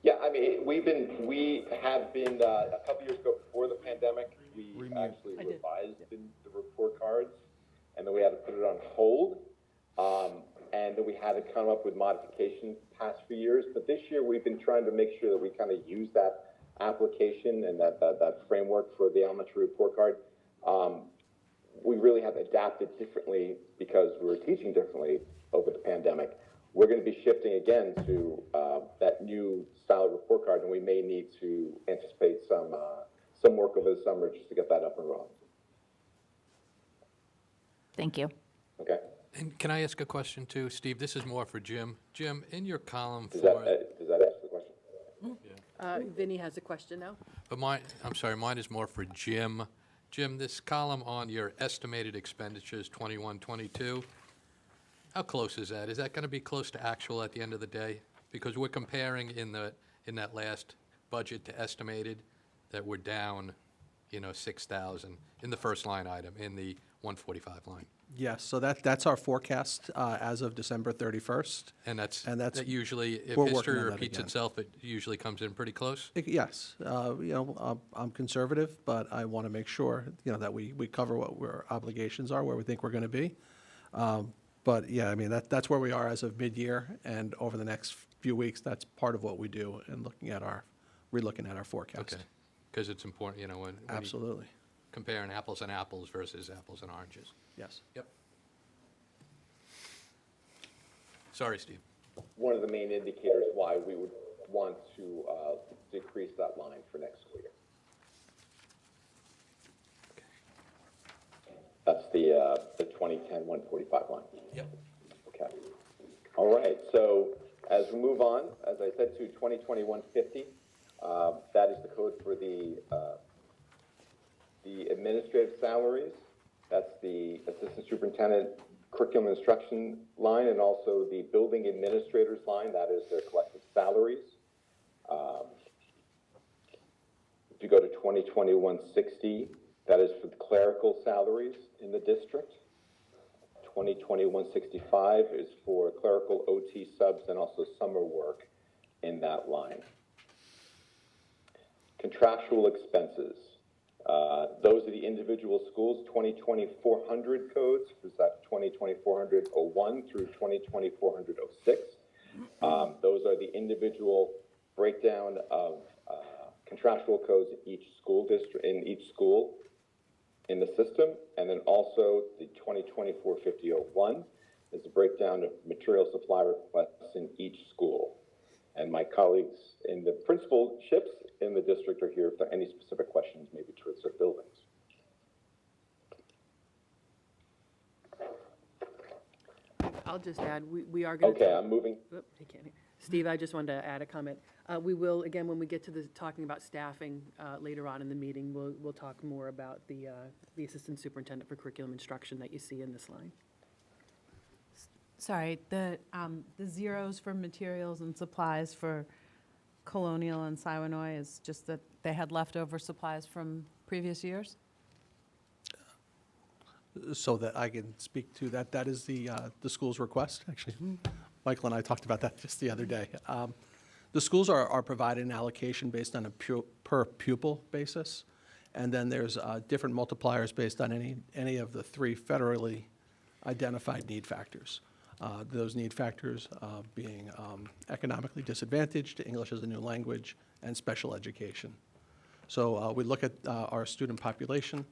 Speaker 12: Yeah, we have been, a couple years ago before the pandemic, we actually revised the report cards, and then we had to put it on hold. And then we had to come up with modifications the past few years. But this year, we've been trying to make sure that we kind of use that application and that framework for the elementary report card. We really have adapted differently because we were teaching differently over the pandemic. We're going to be shifting again to that new style report card, and we may need to anticipate some work over the summer just to get that up and running.
Speaker 3: Thank you.
Speaker 12: Okay.
Speaker 8: And can I ask a question too, Steve? This is more for Jim. Jim, in your column
Speaker 12: Does
Speaker 8: for...
Speaker 12: that answer the question?
Speaker 4: Vinny has a question now.
Speaker 8: But mine is more for Jim. Jim, this column on your estimated expenditures, 21, 22, how close is that? Is that going to be close to actual at the end of the day? Because we're comparing in that last budget to estimated that we're down, 6,000 in the first line item, in the 145 line.
Speaker 6: Yes, so that's our forecast as of December 31st.
Speaker 8: And that's
Speaker 6: that's-
Speaker 8: that usually, if
Speaker 6: we're working
Speaker 8: history
Speaker 6: on that
Speaker 8: repeats
Speaker 6: again.
Speaker 8: itself, it usually comes in pretty close?
Speaker 6: Yes, I'm conservative, but I want to make sure, that we cover what our obligations are, where we think we're going to be. But yeah, that's where we are as of mid-year, and over the next few weeks, that's part of what we do in relooking at our forecast.
Speaker 8: Okay, because it's important, when you
Speaker 6: Absolutely,
Speaker 8: comparing apples and apples versus apples and oranges.
Speaker 6: yes.
Speaker 8: Yep. Sorry, Steve.
Speaker 12: One of the main indicators why we would want to decrease that line for next school year. That's the 2010 145 line.
Speaker 8: Yep.
Speaker 12: Okay. All right. So as we move on, as I said, to 2020 150, that is the code for the administrative salaries. That's the assistant superintendent curriculum instruction line, and also the building administrators line. That is their collective salaries. If you go to 2020 160, that is for the clerical salaries in the district. 2020 165 is for clerical OT subs and also summer work in that line. Contractual expenses. Those are the individual schools, 2020 400 codes. Is that 2020 400-01 through 2020 400-06? Those are the individual breakdown of contractual codes in each school district, in each school in the system. And then also the 2020 450-01 is a breakdown of material supply requests in each school. And my colleagues in the principalships in the district are here if there are any specific questions, maybe towards their buildings.
Speaker 4: I'll just add, we are going to.
Speaker 12: Okay, I'm moving.
Speaker 4: He can't hear. Steve, I just wanted to add a comment. We will, again, when we get to talking about staffing later on in the meeting, we'll talk more about the assistant superintendent for curriculum instruction that you see in this line.
Speaker 9: Sorry, the zeros for materials and supplies for Colonial and Siwanoy is just that they had leftover supplies from previous years?
Speaker 6: So that I can speak to that, that is the school's request, actually. Michael and I talked about that just the other day. The schools are provided an allocation based on a per pupil basis, and then there's different multipliers based on any of the 3 federally identified need factors. Those need factors being economically disadvantaged, English as a new language, and special education. So we look at our student population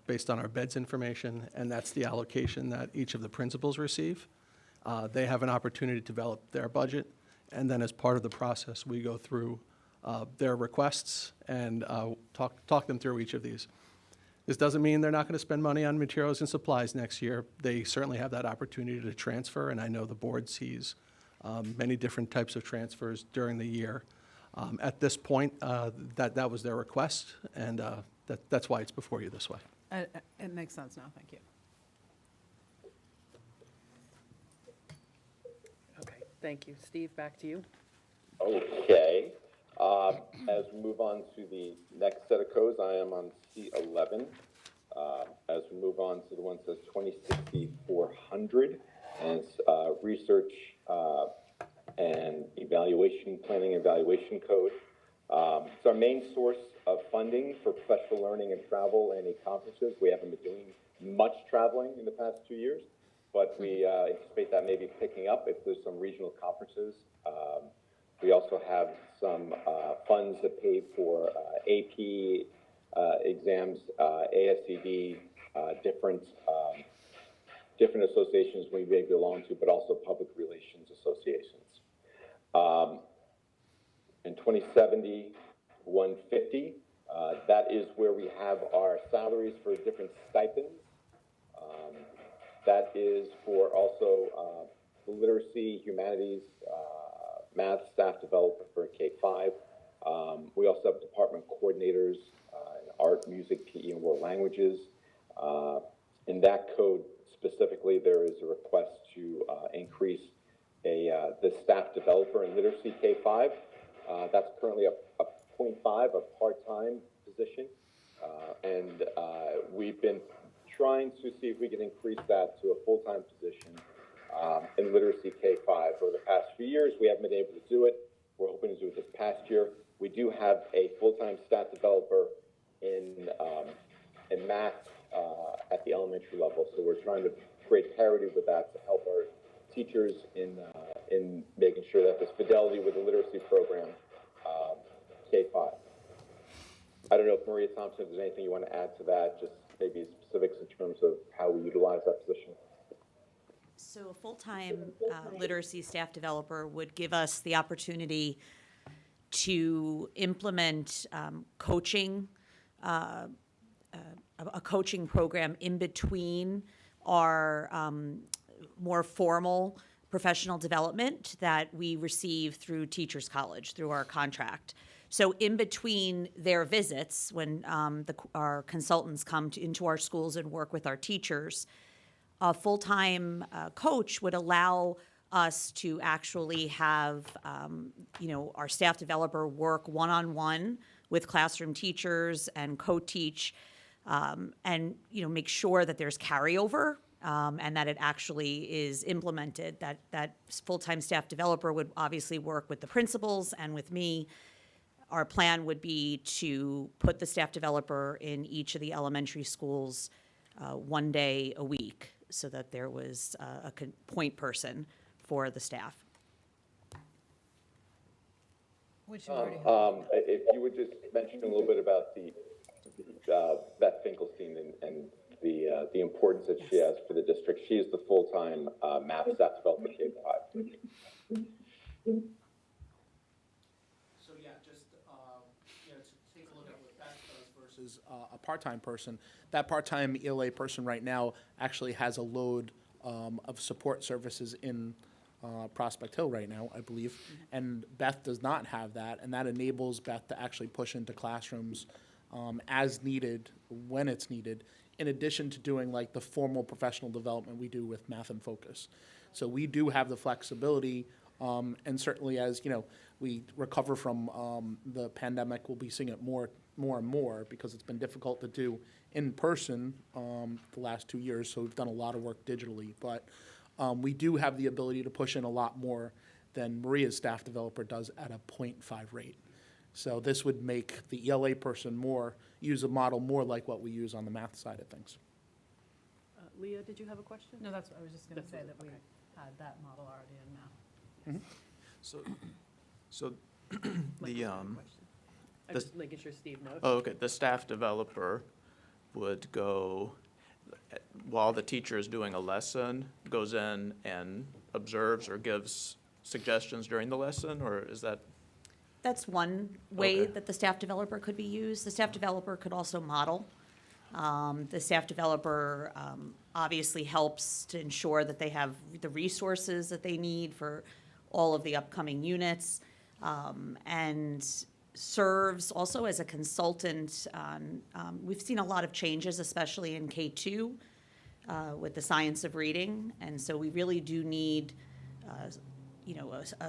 Speaker 6: based on our beds information, and that's the allocation that each of the principals receive. They have an opportunity to develop their budget, and then as part of the process, we go through their requests and talk them through each of these. This doesn't mean they're not going to spend money on materials and supplies next year. They certainly have that opportunity to transfer, and I know the board sees many different types of transfers during the year. At this point, that was their request, and that's why it's before you this way.
Speaker 9: It makes sense now, thank you.
Speaker 4: Okay, thank you. Steve, back to you.
Speaker 12: Okay. As we move on to the next set of codes, I am on C11. As we move on to the one that says 2060-400, and it's research and evaluation, planning and evaluation code. It's our main source of funding for professional learning and travel and conferences. We haven't been doing much traveling in the past 2 years, but we anticipate that maybe picking up if there's some regional conferences. We also have some funds that pay for AP exams, ASCD, different associations we may belong to, but also public relations associations. In 2070, 150, that is where we have our salaries for different stipends. That is for also the literacy, humanities, math staff developer for K-5. We also have department coordinators in art, music, PE, and world languages. In that code specifically, there is a request to increase the staff developer in literacy K-5. That's currently a 0.5, a part-time position. And we've been trying to see if we can increase that to a full-time position in literacy K-5. Over the past few years, we haven't been able to do it. We're hoping to do it this past year. We do have a full-time staff developer in math at the elementary level, so we're trying to create parity with that to help our teachers in making sure that there's fidelity with the literacy program, K-5. I don't know if Maria Thompson, if there's anything you want to add to that, just maybe specifics in terms of how we utilize that position.
Speaker 13: So a full-time literacy staff developer would give us the opportunity to implement coaching, a coaching program in between our more formal professional development that we receive through Teachers College, through our contract. So in between their visits, when our consultants come into our schools and work with our teachers, a full-time coach would allow us to actually have, our staff developer work one-on-one with classroom teachers and co-teach, and make sure that there's carryover and that it actually is implemented. That full-time staff developer would obviously work with the principals and with me. Our plan would be to put the staff developer in each of the elementary schools 1 day a week, so that there was a point person for the staff.
Speaker 9: Which you already have.
Speaker 12: If you would just mention a little bit about the Beth Finkelstein and the importance that she has for the district. She is the full-time math staff developer K-5.
Speaker 14: So yeah, just to take a look at what Beth does versus a part-time person. That part-time ELA person right now actually has a load of support services in Prospect Hill right now, I believe, and Beth does not have that, and that enables Beth to actually push into classrooms as needed, when it's needed, in addition to doing like the formal professional development we do with Math in Focus. So we do have the flexibility, and certainly as we recover from the pandemic, we'll be seeing it more and more because it's been difficult to do in person the last 2 years. So we've done a lot of work digitally, but We do have the ability to push in a lot more than Maria's staff developer does at a 0.5 rate. So this would make the ELA person use a model more like what we use on the math side of things.
Speaker 4: Leah, did you have a question?
Speaker 9: No, that's what I was just going to
Speaker 4: That's
Speaker 9: say,
Speaker 4: it,
Speaker 9: that we
Speaker 4: okay.
Speaker 9: had that model already in math.
Speaker 7: So the,
Speaker 4: I'm
Speaker 7: This-
Speaker 4: just making sure Steve knows.
Speaker 7: oh, okay, the staff developer would go, while the teacher is doing a lesson, goes in and observes or gives suggestions during the lesson, or is that?
Speaker 13: That's one way
Speaker 7: Okay.
Speaker 13: that the staff developer could be used. The staff developer could also model. The staff developer obviously helps to ensure that they have the resources that they need for all of the upcoming units, and serves also as a consultant on, we've seen a lot of changes, especially in K2, with the science of reading, and so we really do need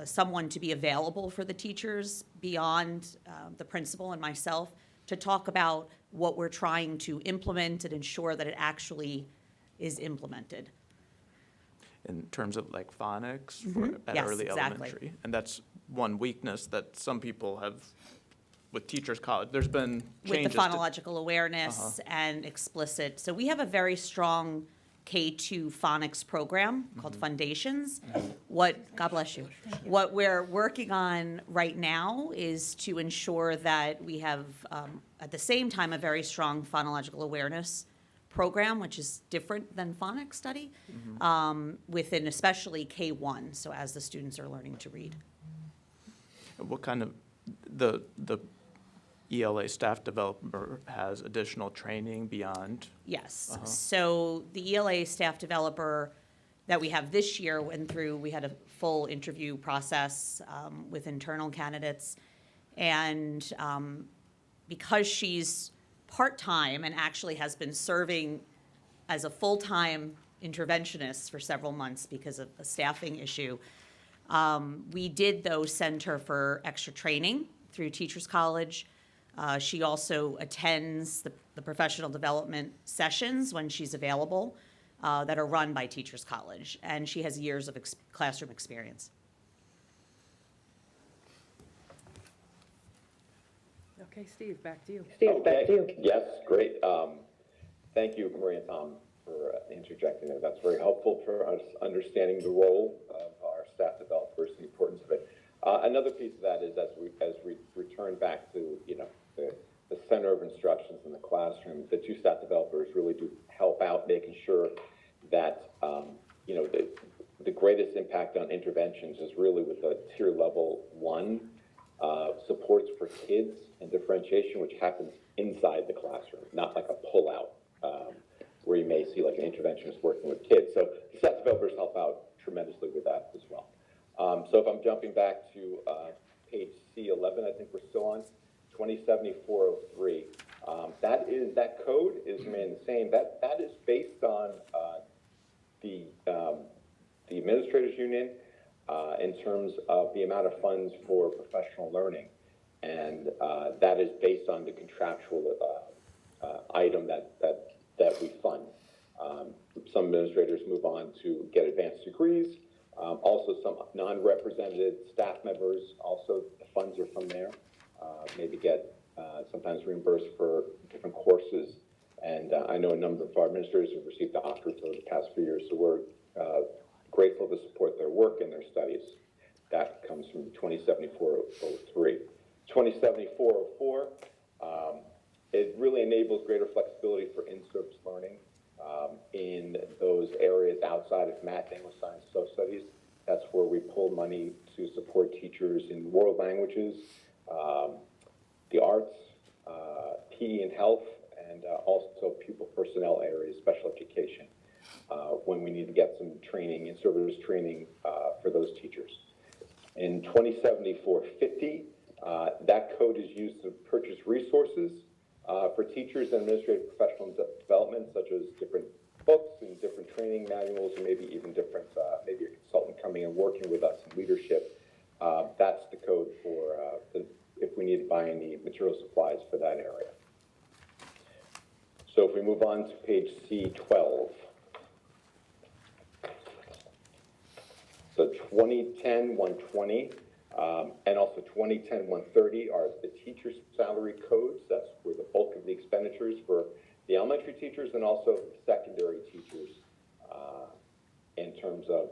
Speaker 13: someone to be available for the teachers beyond the principal and myself to talk about what we're trying to implement and ensure that it actually is implemented.
Speaker 7: In terms of like phonics at
Speaker 13: Yes,
Speaker 7: early
Speaker 13: exactly.
Speaker 7: elementary? And that's one weakness that some people have with Teachers College. There's been
Speaker 13: With
Speaker 7: changes
Speaker 13: the
Speaker 7: to.
Speaker 13: phonological awareness and explicit. So we have a very strong K2 phonics program called Foundations. God bless you. What we're working on right now is to ensure that we have, at the same time, a very strong phonological awareness program, which is different than phonics study, within especially K1, so as the students are learning to read.
Speaker 7: What kind of, the ELA staff developer has additional training beyond?
Speaker 13: Yes. So the ELA staff developer that we have this year went through, we had a full interview process with internal candidates. And because she's part-time and actually has been serving as a full-time interventionist for several months because of a staffing issue, we did, though, send her for extra training through Teachers College. She also attends the professional development sessions when she's available that are run by Teachers College, and she has years of classroom experience.
Speaker 4: Okay, Steve, back to you.
Speaker 12: Okay. Yes, great. Thank you, Maria and Tom, for interjecting there. That's very helpful for us understanding the role of our staff developers and the importance of it. Another piece of that is as we return back to the center of instructions in the classroom, the two staff developers really do help out making sure that the greatest impact on interventions is really with the tier level 1 supports for kids and differentiation, which happens inside the classroom, not like a pull-out where you may see like an interventionist working with kids. So the staff developers help out tremendously with that as well. So if I'm jumping back to page C11, I think we're still on 207403. That code is remained the same. That is based on the administrators union in terms of the amount of funds for professional learning, and that is based on the contractual item that we fund. Some administrators move on to get advanced degrees. Also, some non-represented staff members, also the funds are from there. Maybe get sometimes reimbursed for different courses. And I know a number of our administrators have received doctorates over the past few years, so we're grateful to support their work and their studies. That comes from 2074-03. 2074-04, it really enables greater flexibility for in-service learning in those areas outside of math, English, science, social studies. That's where we pull money to support teachers in world languages, the arts, PE and health, and also pupil personnel areas, special education, when we need to get some training, in-service training for those teachers. In 2074-50, that code is used to purchase resources for teachers and administrative professional development, such as different books and different training manuals, and maybe even different, maybe a consultant coming and working with us in leadership. That's the code for if we need to buy any material supplies for that area. So if we move on to page C12. So 2010-120, and also 2010-130 are the teacher's salary codes. That's where the bulk of the expenditures for the elementary teachers and also secondary teachers in terms of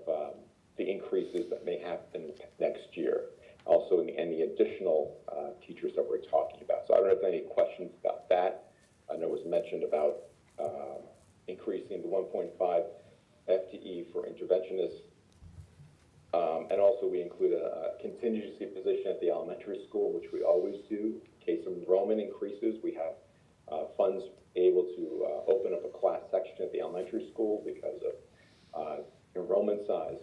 Speaker 12: the increases that may happen next year. Also, any additional teachers that we're talking about. So I don't know if there are any questions about that. I know it was mentioned about increasing the 1.5 FTE for interventionists. And also we include a contingency position at the elementary school, which we always do. In case enrollment increases, we have funds able to open up a class section at the elementary school because of enrollment size.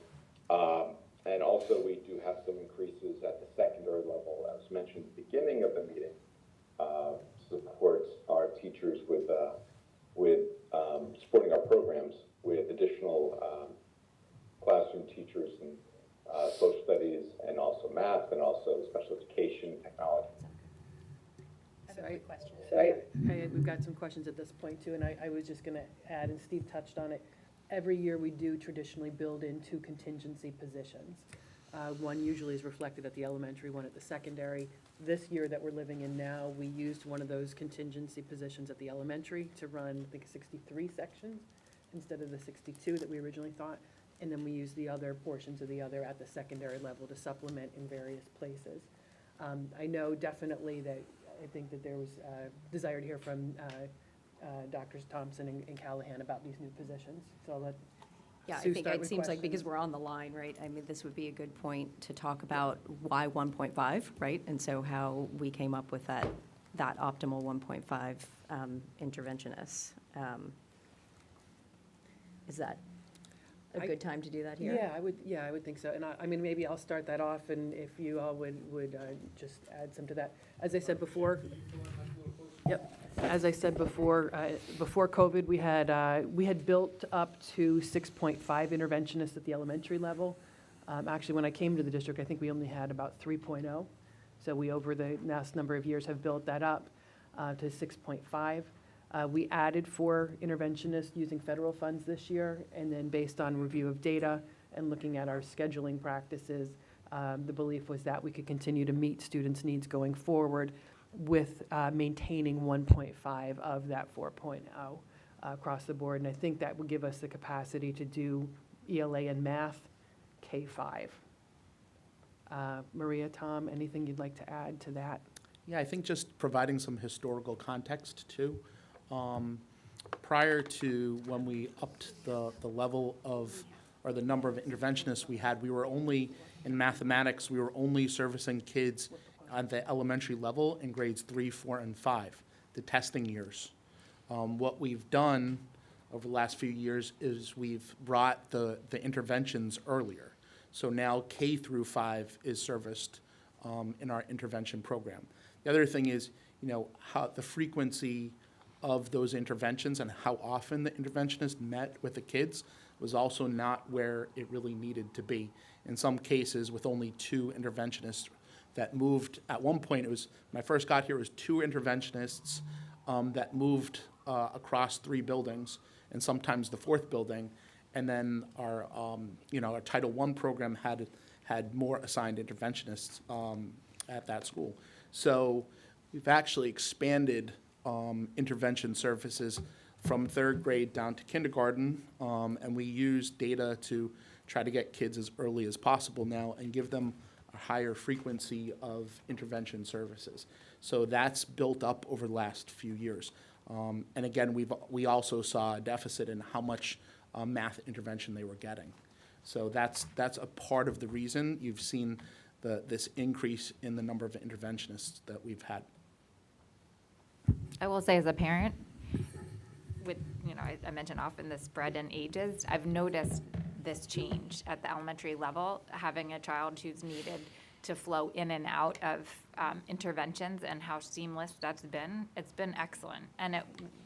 Speaker 12: And also we do have some increases at the secondary level, as mentioned at the beginning of the meeting, supports our teachers with supporting our programs with additional classroom teachers and social studies, and also math, and also special education, technology.
Speaker 4: We've got some questions at this point too, and I was just going to add, and Steve touched on it. Every year we do traditionally build in 2 contingency positions. One usually is reflected at the elementary, one at the secondary. This year that we're living in now, we used one of those contingency positions at the elementary to run, I think, 63 sections instead of the 62 that we originally thought. And then we use the other portions of the other at the secondary level to supplement in various places. I know definitely that I think that there was a desire to hear from Drs. Thompson and Callahan about these new positions. So I'll let
Speaker 2: Yeah, I
Speaker 4: Sue
Speaker 2: think
Speaker 4: start
Speaker 2: it
Speaker 4: with
Speaker 2: seems like
Speaker 4: questions.
Speaker 2: because we're on the line, right? I mean, this would be a good point to talk about why 1.5, right? And so how we came up with that optimal 1.5 interventionists. Is that a good time to do that here?
Speaker 4: Yeah, I would think so. And I mean, maybe I'll start that off, and if you all would just add some to that. As I said before, as I said before, before COVID, we had built up to 6.5 interventionists at the elementary level. Actually, when I came to the district, I think we only had about 3.0. So we, over the last number of years, have built that up to 6.5. We added 4 interventionists using federal funds this year, and then based on review of data and looking at our scheduling practices, the belief was that we could continue to meet students' needs going forward with maintaining 1.5 of that 4.0 across the board. And I think that would give us the capacity to do ELA and math K-5. Maria, Tom, anything you'd like to add to that?
Speaker 14: Yeah, I think just providing some historical context too. Prior to when we upped the level of, or the number of interventionists we had, we were only, in mathematics, we were only servicing kids at the elementary level in grades 3, 4, and 5, the testing years. What we've done over the last few years is we've brought the interventions earlier. So now K through 5 is serviced in our intervention program. The other thing is, how the frequency of those interventions and how often the interventionist met with the kids was also not where it really needed to be. In some cases, with only 2 interventionists that moved, at one point, it was, when I first got here, it was 2 interventionists that moved across 3 buildings, and sometimes the 4th building, and then our, our Title I program had more assigned interventionists at that school. So we've actually expanded intervention services from 3rd grade down to kindergarten, and we use data to try to get kids as early as possible now and give them a higher frequency of intervention services. So that's built up over the last few years. And again, we also saw a deficit in how much math intervention they were getting. So that's a part of the reason you've seen this increase in the number of interventionists that we've had.
Speaker 3: I will say, as a parent, with, I mentioned often the spread in ages, I've noticed this change at the elementary level, having a child who's needed to flow in and out of interventions, and how seamless that's been. It's been excellent. And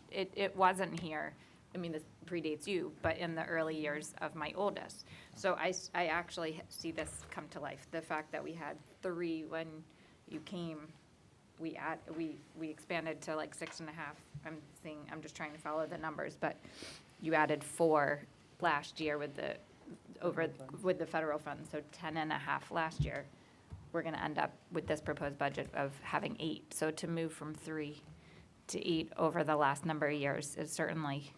Speaker 3: it wasn't here. I mean, this predates you, but in the early years of my oldest. So I actually see this come to life. The fact that we had 3 when you came, we expanded to like 6.5. I'm just trying to follow the numbers, but you added 4 last year with the over with the federal funds, so 10.5 last year. We're going to end up with this proposed budget of having 8. So to move from 3 to 8 over the last number of years is certainly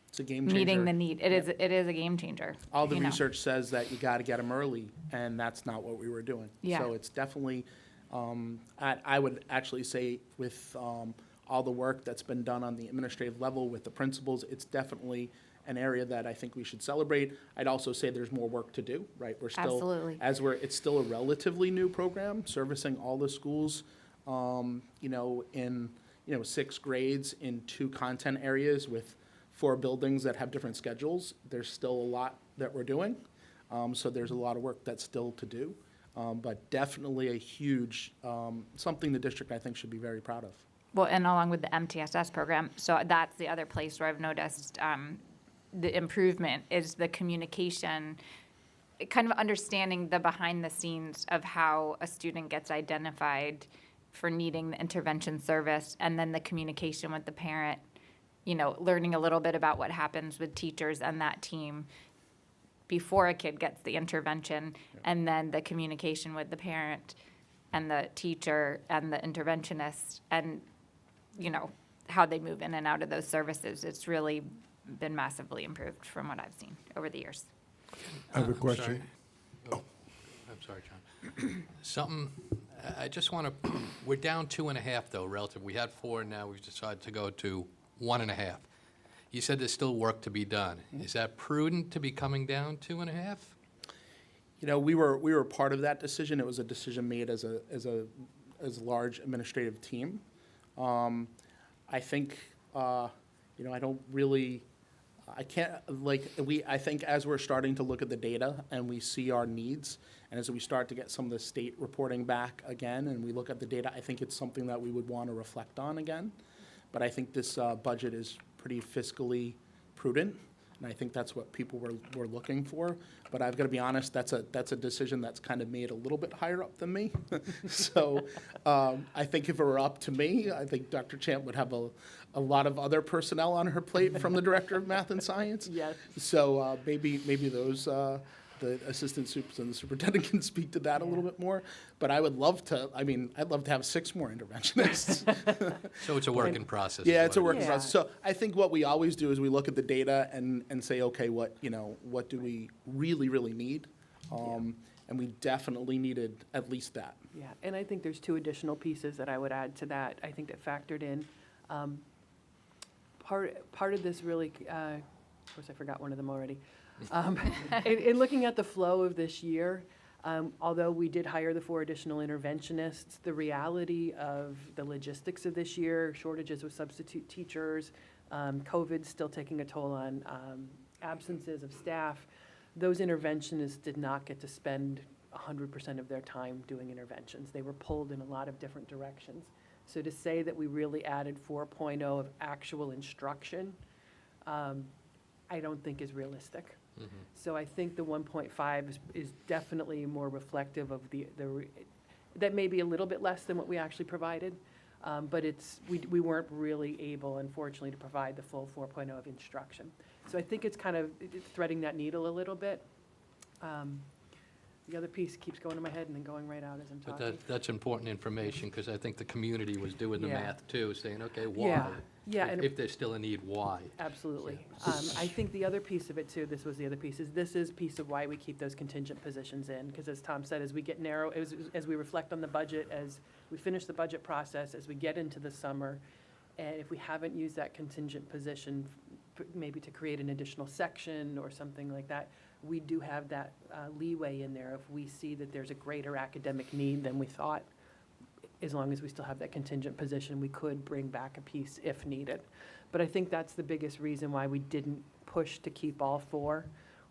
Speaker 14: It's a game changer.
Speaker 3: meeting the need. It is a game changer.
Speaker 14: All the
Speaker 3: you know.
Speaker 14: research says that you got to get them early, and that's not what we were doing.
Speaker 3: Yeah.
Speaker 14: So it's definitely, I would actually say with all the work that's been done on the administrative level with the principals, it's definitely an area that I think we should celebrate. I'd also say there's more work to do, right? We're still,
Speaker 3: Absolutely.
Speaker 14: it's still a relatively new program, servicing all the schools, in 6 grades in 2 content areas with 4 buildings that have different schedules. There's still a lot that we're doing. So there's a lot of work that's still to do. But definitely a huge, something the district I think should be very proud of.
Speaker 3: Well, and along with the MTSS program, so that's the other place where I've noticed the improvement is the communication, kind of understanding the behind the scenes of how a student gets identified for needing the intervention service, and then the communication with the parent, learning a little bit about what happens with teachers and that team before a kid gets the intervention, and then the communication with the parent and the teacher and the interventionist, and how they move in and out of those services. It's really been massively improved from what I've seen over the years.
Speaker 5: I have a
Speaker 8: I'm
Speaker 5: question.
Speaker 8: sorry. I'm sorry, John. I just want to, we're down 2.5 though, relative. We had 4, now we've decided to go to 1.5. You said there's still work to be done. Is that prudent to be coming down 2.5?
Speaker 14: We were part of that decision. It was a decision made as a large administrative team. I think, I don't really, I can't, I think as we're starting to look at the data and we see our needs, and as we start to get some of the state reporting back again, and we look at the data, I think it's something that we would want to reflect on again. But I think this budget is pretty fiscally prudent, and I think that's what people were looking for. But I've got to be honest, that's a decision that's kind of made a little bit higher up than me. So I think if it were up to me, I think Dr. Champ would have a lot of other personnel on her plate from the Director of Math and Science.
Speaker 4: Yes.
Speaker 14: So maybe those, the assistant supers and the superintendent can speak to that a little bit more. But I would love to, I'd love to have 6 more interventionists.
Speaker 8: So it's a work in process.
Speaker 14: Yeah,
Speaker 8: is
Speaker 14: it's a
Speaker 8: what
Speaker 14: work in process. So I think what we always do is we look at the data and say, okay, what do we really need? And we definitely needed at least that.
Speaker 4: Yeah, and I think there's 2 additional pieces that I would add to that, I think that factored in. Part of this really, of course I forgot one of them already. In looking at the flow of this year, although we did hire the 4 additional interventionists, the reality of the logistics of this year, shortages with substitute teachers, COVID still taking a toll on absences of staff, those interventionists did not get to spend 100% of their time doing interventions. They were pulled in a lot of different directions. So to say that we really added 4.0 of actual instruction, I don't think is realistic. So I think the 1.5 is definitely more reflective of that may be a little bit less than what we actually provided, but we weren't really able, unfortunately, to provide the full 4.0 of instruction. So I think it's kind of threading that needle a little bit. The other piece keeps going to my head and then going right out as I'm talking.
Speaker 8: But that's important information, because I think the community was doing the
Speaker 4: Yeah.
Speaker 8: math too, saying, okay, why?
Speaker 4: Yeah, and
Speaker 8: If there's still a need, why?
Speaker 4: absolutely. I think the other piece of it too, this was the other piece, is this is piece of why we keep those contingent positions in, because as Tom said, as we get narrow, as we reflect on the budget, as we finish the budget process, as we get into the summer, and if we haven't used that contingent position, maybe to create an additional section or something like that, we do have that leeway in there if we see that there's a greater academic need than we thought. As long as we still have that contingent position, we could bring back a piece if needed. But I think that's the biggest reason why we didn't push to keep all 4,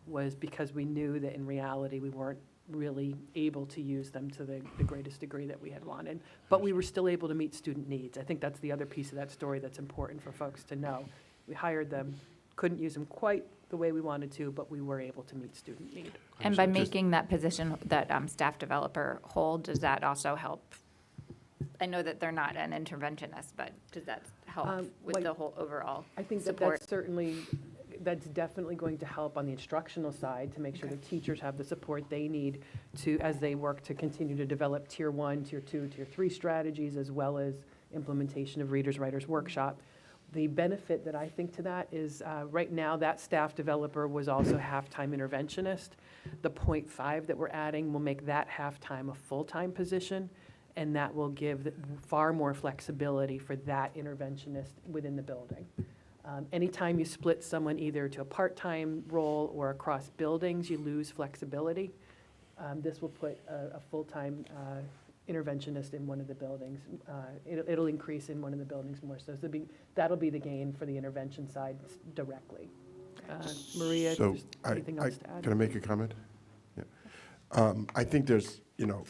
Speaker 4: was because we knew that in reality we weren't really able to use them to the greatest degree that we had wanted. But we were still able to meet student needs. I think that's the other piece of that story that's important for folks to know. We hired them, couldn't use them quite the way we wanted to, but we were able to meet student need.
Speaker 3: And by making that position, that staff developer hold, does that also help? I know that they're not an interventionist, but does that help with
Speaker 4: like,
Speaker 3: the whole overall
Speaker 4: I think that
Speaker 3: support?
Speaker 4: that's certainly that's definitely going to help on the instructional side to make sure that teachers have the support they need to, as they work to continue to develop tier 1, tier 2, tier 3 strategies, as well as implementation of Readers Writers Workshop. The benefit that I think to that is right now that staff developer was also half-time interventionist. The 0.5 that we're adding will make that half-time a full-time position, and that will give far more flexibility for that interventionist within the building. Anytime you split someone either to a part-time role or across buildings, you lose flexibility. This will put a full-time interventionist in one of the buildings. It'll increase in one of the buildings more. So that'll be the gain for the intervention side directly. Maria,
Speaker 5: So
Speaker 4: just anything else to add?
Speaker 5: can I make a comment? Yeah. I think there's,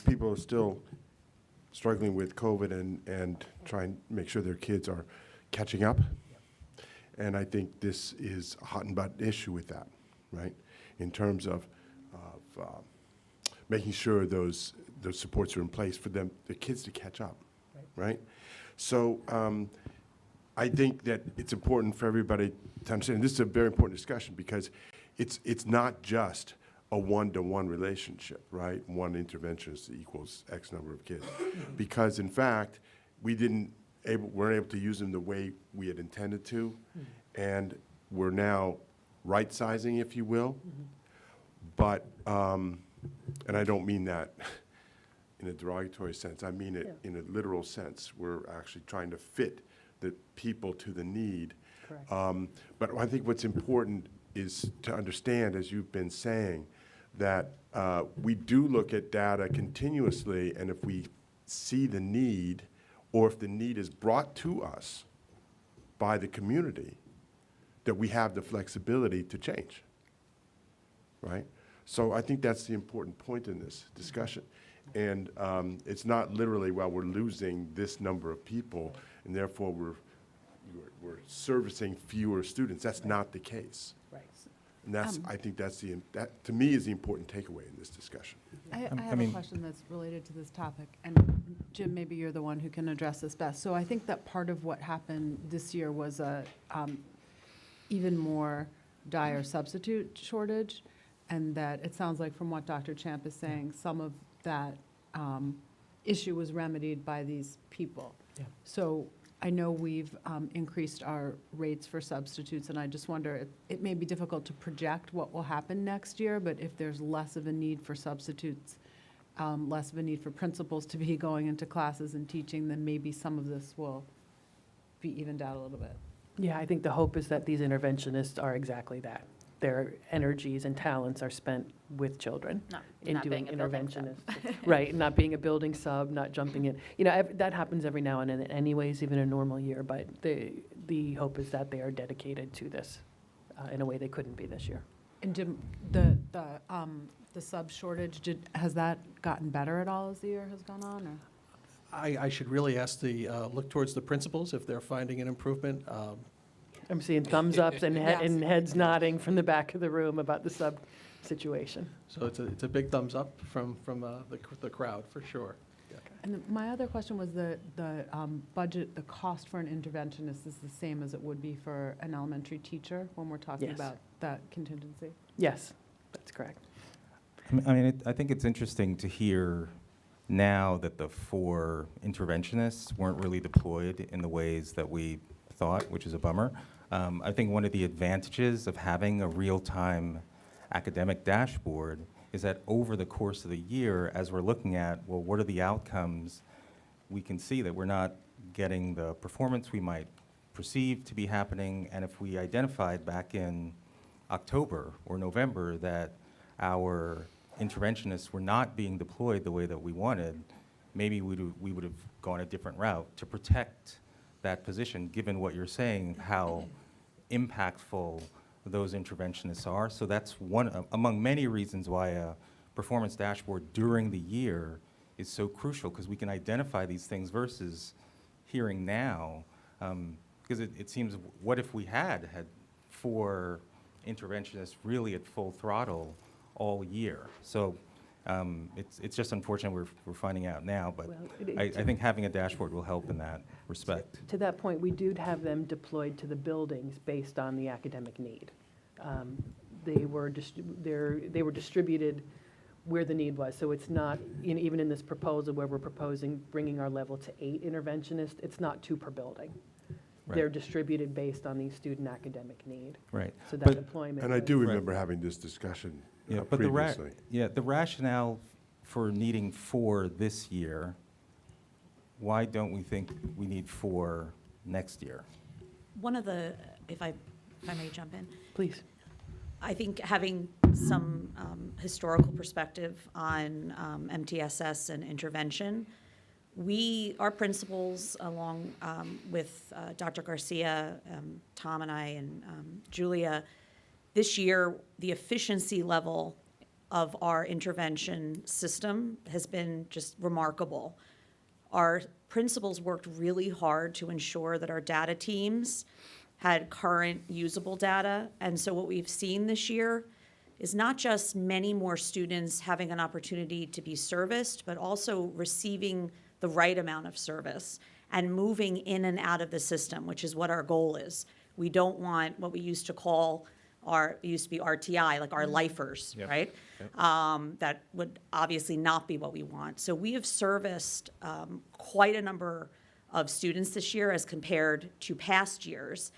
Speaker 5: people are still struggling with COVID and trying to make sure their kids are catching up. And I think this is a hot and button issue with that, right? In terms of making sure those supports are in place for the kids to catch up, right? So I think that it's important for everybody to understand, and this is a very important discussion because it's not just a one-to-one relationship, right? One interventionist equals X number of kids. Because in fact, weren't able to use them the way we had intended to, and we're now right-sizing, if you will. But, and I don't mean that in a derogatory sense, I mean it in a literal sense. We're actually trying to fit the people to the need.
Speaker 4: Correct.
Speaker 5: But I think what's important is to understand, as you've been saying, that we do look at data continuously, and if we see the need, or if the need is brought to us by the community, that we have the flexibility to change, right? So I think that's the important point in this discussion. And it's not literally, well, we're losing this number of people, and therefore we're servicing fewer students. That's not the case.
Speaker 4: Right.
Speaker 5: And I think that to me is the important takeaway in this discussion.
Speaker 9: I have a question that's related to this topic, and Jim, maybe you're the one who can address this best. So I think that part of what happened this year was a even more dire substitute shortage, and that it sounds like from what Dr. Champ is saying, some of that issue was remedied by these people.
Speaker 4: Yeah.
Speaker 9: So I know we've increased our rates for substitutes, and I just wonder, it may be difficult to project what will happen next year, but if there's less of a need for substitutes, less of a need for principals to be going into classes and teaching, then maybe some of this will be evened out a little bit.
Speaker 4: Yeah, I think the hope is that these interventionists are exactly that. Their energies and talents are spent with children in
Speaker 3: not
Speaker 4: doing
Speaker 3: being a building sub.
Speaker 4: interventionist. Right, not being a building sub, not jumping in. That happens every now and then anyways, even in a normal year, but the hope is that they are dedicated to this in a way they couldn't be this year.
Speaker 9: And Jim, the sub shortage, has that gotten better at all as the year has gone on, or?
Speaker 6: I should really ask look towards the principals if they're finding an improvement.
Speaker 4: I'm seeing thumbs ups and
Speaker 9: Yes.
Speaker 4: and heads nodding from the back of the room about the sub situation.
Speaker 6: So it's a big thumbs up from the crowd, for sure.
Speaker 9: And my other question was the budget, the cost for an interventionist is the same as it would be for an elementary teacher when we're talking
Speaker 4: Yes.
Speaker 9: about that contingency?
Speaker 4: Yes, that's correct.
Speaker 10: I mean, I think it's interesting to hear now that the 4 interventionists weren't really deployed in the ways that we thought, which is a bummer. I think one of the advantages of having a real-time academic dashboard is that over the course of the year, as we're looking at, well, what are the outcomes, we can see that we're not getting the performance we might perceive to be happening. And if we identified back in October or November that our interventionists were not being deployed the way that we wanted, maybe we would have gone a different route to protect that position, given what you're saying, how impactful those interventionists are. So that's one among many reasons why a performance dashboard during the year is so crucial, because we can identify these things versus hearing now, because it seems, what if we had 4 interventionists really at full throttle all year? So it's just unfortunate we're finding out now, but
Speaker 4: Well,
Speaker 10: I think having a dashboard will help in that respect.
Speaker 4: To that point, we do have them deployed to the buildings based on the academic need. They were distributed where the need was. So it's not, even in this proposal where we're proposing bringing our level to 8 interventionists, it's not 2 per building. They're distributed based on the student academic need.
Speaker 10: Right.
Speaker 4: So that
Speaker 10: But-
Speaker 4: deployment.
Speaker 5: And I do
Speaker 4: was-
Speaker 5: remember having this discussion
Speaker 10: Yeah, but the
Speaker 5: previously.
Speaker 10: the rationale for needing 4 this year, why don't we think we need 4 next year?
Speaker 13: One of the, if I may jump in,
Speaker 4: Please.
Speaker 13: I think having some historical perspective on MTSS and intervention, our principals, along with Dr. Garcia, Tom and I, and Julia, this year, the efficiency level of our intervention system has been just remarkable. Our principals worked really hard to ensure that our data teams had current usable data. And so what we've seen this year is not just many more students having an opportunity to be serviced, but also receiving the right amount of service and moving in and out of the system, which is what our goal is. We don't want what we used to call it used to be RTI, like our lifers,
Speaker 10: Yep.
Speaker 13: right?
Speaker 10: Yep.
Speaker 13: That would obviously not be what we want. So we have serviced quite a number of students this year as compared to past years.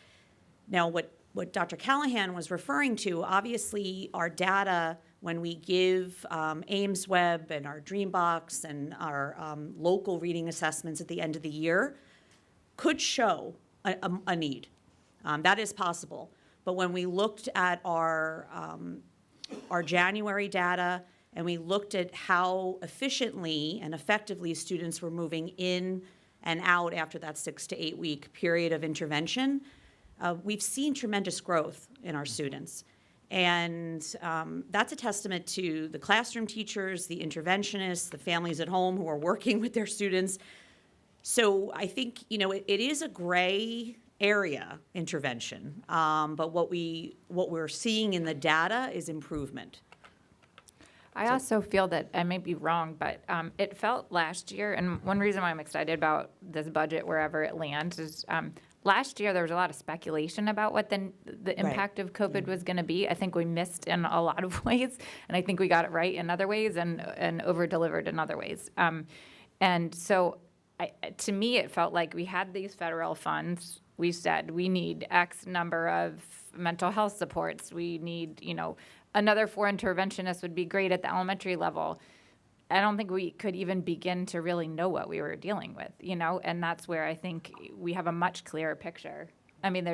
Speaker 13: Now, what Dr. Callahan was referring to, obviously, our data, when we give Ames Web and our Dreambox and our local reading assessments at the end of the year, could show a need. That is possible. But when we looked at our January data and we looked at how efficiently and effectively students were moving in and out after that 6 to 8 week period of intervention, we've seen tremendous growth in our students. And that's a testament to the classroom teachers, the interventionists, the families at home who are working with their students. So I think, it is a gray area intervention, but what we're seeing in the data is improvement.
Speaker 3: I also feel that, I may be wrong, but it felt last year, and one reason why I'm excited about this budget wherever it lands is last year there was a lot of speculation about what the impact of COVID was going to be. I think we missed in a lot of ways, and I think we got it right in other ways and over-delivered in other ways. And so to me, it felt like we had these federal funds. We said we need X number of mental health supports. We need, another 4 interventionists would be great at the elementary level. I don't think we could even begin to really know what we were dealing with, and that's where I think we have a much clearer picture. I mean,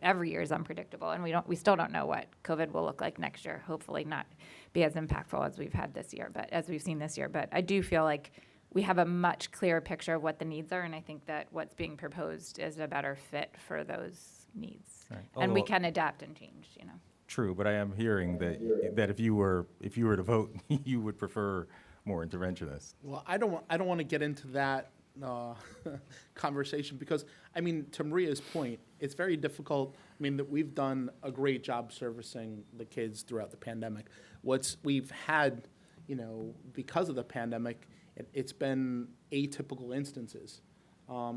Speaker 3: every year is unpredictable, and we still don't know what COVID will look like next year. Hopefully not be as impactful as we've had this year, but as we've seen this year. But I do feel like we have a much clearer picture of what the needs are, and I think that what's being proposed is a better fit for those needs.
Speaker 10: Right.
Speaker 3: And we
Speaker 10: Although-
Speaker 3: can adapt and change,
Speaker 10: True, but I am hearing that if you were to vote, you would prefer more interventionists.
Speaker 14: Well, I don't want to get into that conversation because, to Maria's point, it's very difficult. That we've done a great job servicing the kids throughout the pandemic. We've had, because of the pandemic, it's been atypical instances.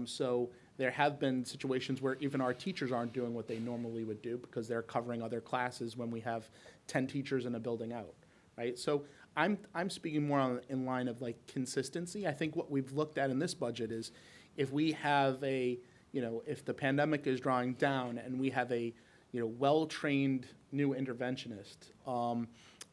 Speaker 14: So there have been situations where even our teachers aren't doing what they normally would do because they're covering other classes when we have 10 teachers in a building out, right? So I'm speaking more in line of consistency. I think what we've looked at in this budget is if we have if the pandemic is drawing down and we have a, well-trained new interventionist,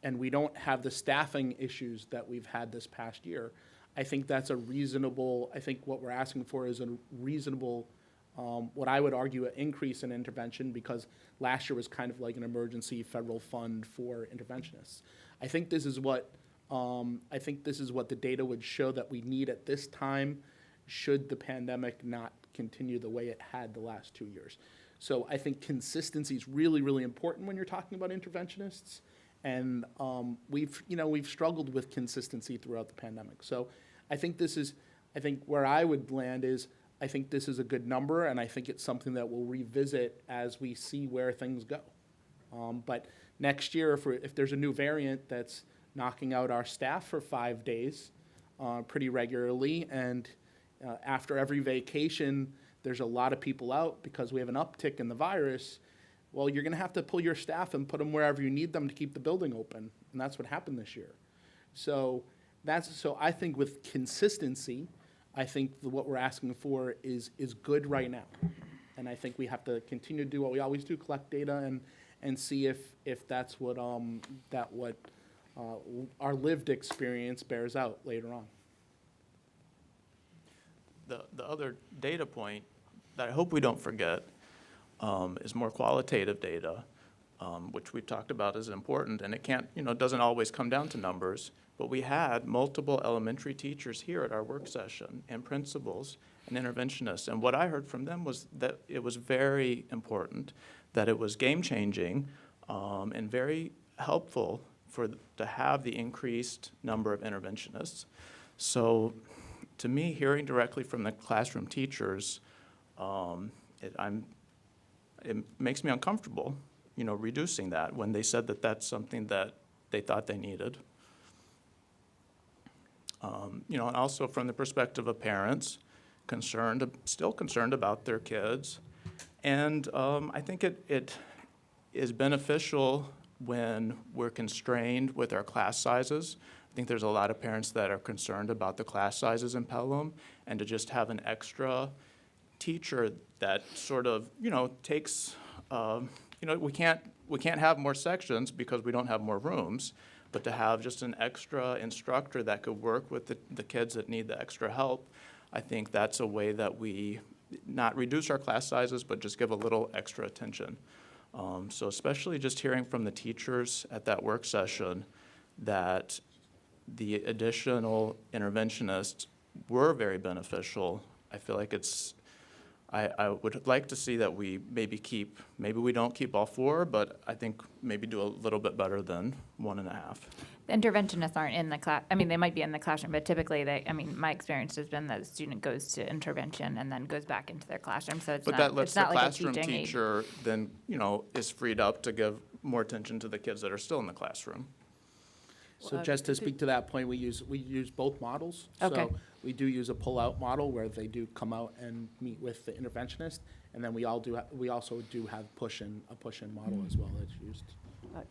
Speaker 14: and we don't have the staffing issues that we've had this past year, I think that's I think what we're asking for is a reasonable, what I would argue an increase in intervention because last year was kind of like an emergency federal fund for interventionists. I think this is what the data would show that we need at this time should the pandemic not continue the way it had the last 2 years. So I think consistency is really, really important when you're talking about interventionists. And we've struggled with consistency throughout the pandemic. So I think where I would land is I think this is a good number, and I think it's something that we'll revisit as we see where things go. But next year, if there's a new variant that's knocking out our staff for 5 days pretty regularly, and after every vacation, there's a lot of people out because we have an uptick in the virus, Well, you're going to have to pull your staff and put them wherever you need them to keep the building open, and that's what happened this year. So I think with consistency, I think what we're asking for is good right now. And I think we have to continue to do what we always do, collect data and see if that's what our lived experience bears out later on.
Speaker 7: The other data point that I hope we don't forget is more qualitative data, which we've talked about is important, and it doesn't always come down to numbers, but we had multiple elementary teachers here at our work session, and principals and interventionists, and what I heard from them was that it was very important, that it was game-changing and very helpful to have the increased number of interventionists. So to me, hearing directly from the classroom teachers, it makes me uncomfortable, reducing that when they said that that's something that they thought they needed. And also from the perspective of parents, still concerned about their kids. And I think it is beneficial when we're constrained with our class sizes. I think there's a lot of parents that are concerned about the class sizes in Pelham, and to just have an extra teacher that sort of, takes, we can't have more sections because we don't have more rooms, but to have just an extra instructor that could work with the kids that need the extra help, I think that's a way that we not reduce our class sizes, but just give a little extra attention. So especially just hearing from the teachers at that work session that the additional interventionists were very beneficial. I feel like I would like to see that we maybe we don't keep all 4, but I think maybe do a little bit better than 1.5.
Speaker 3: The interventionists aren't in the class. I mean, they might be in the classroom, but typically my experience has been that the student goes to intervention and then goes back into their classroom. So
Speaker 7: But that lets the
Speaker 3: like a
Speaker 7: classroom
Speaker 3: teaching aid.
Speaker 7: teacher then, is freed up to give more attention to the kids that are still in the classroom.
Speaker 14: So just to speak to that point, we use both models.
Speaker 3: Okay.
Speaker 14: So we do use a pull-out model where they do come out and meet with the interventionist, and then we also do have a push-in model as well that's used.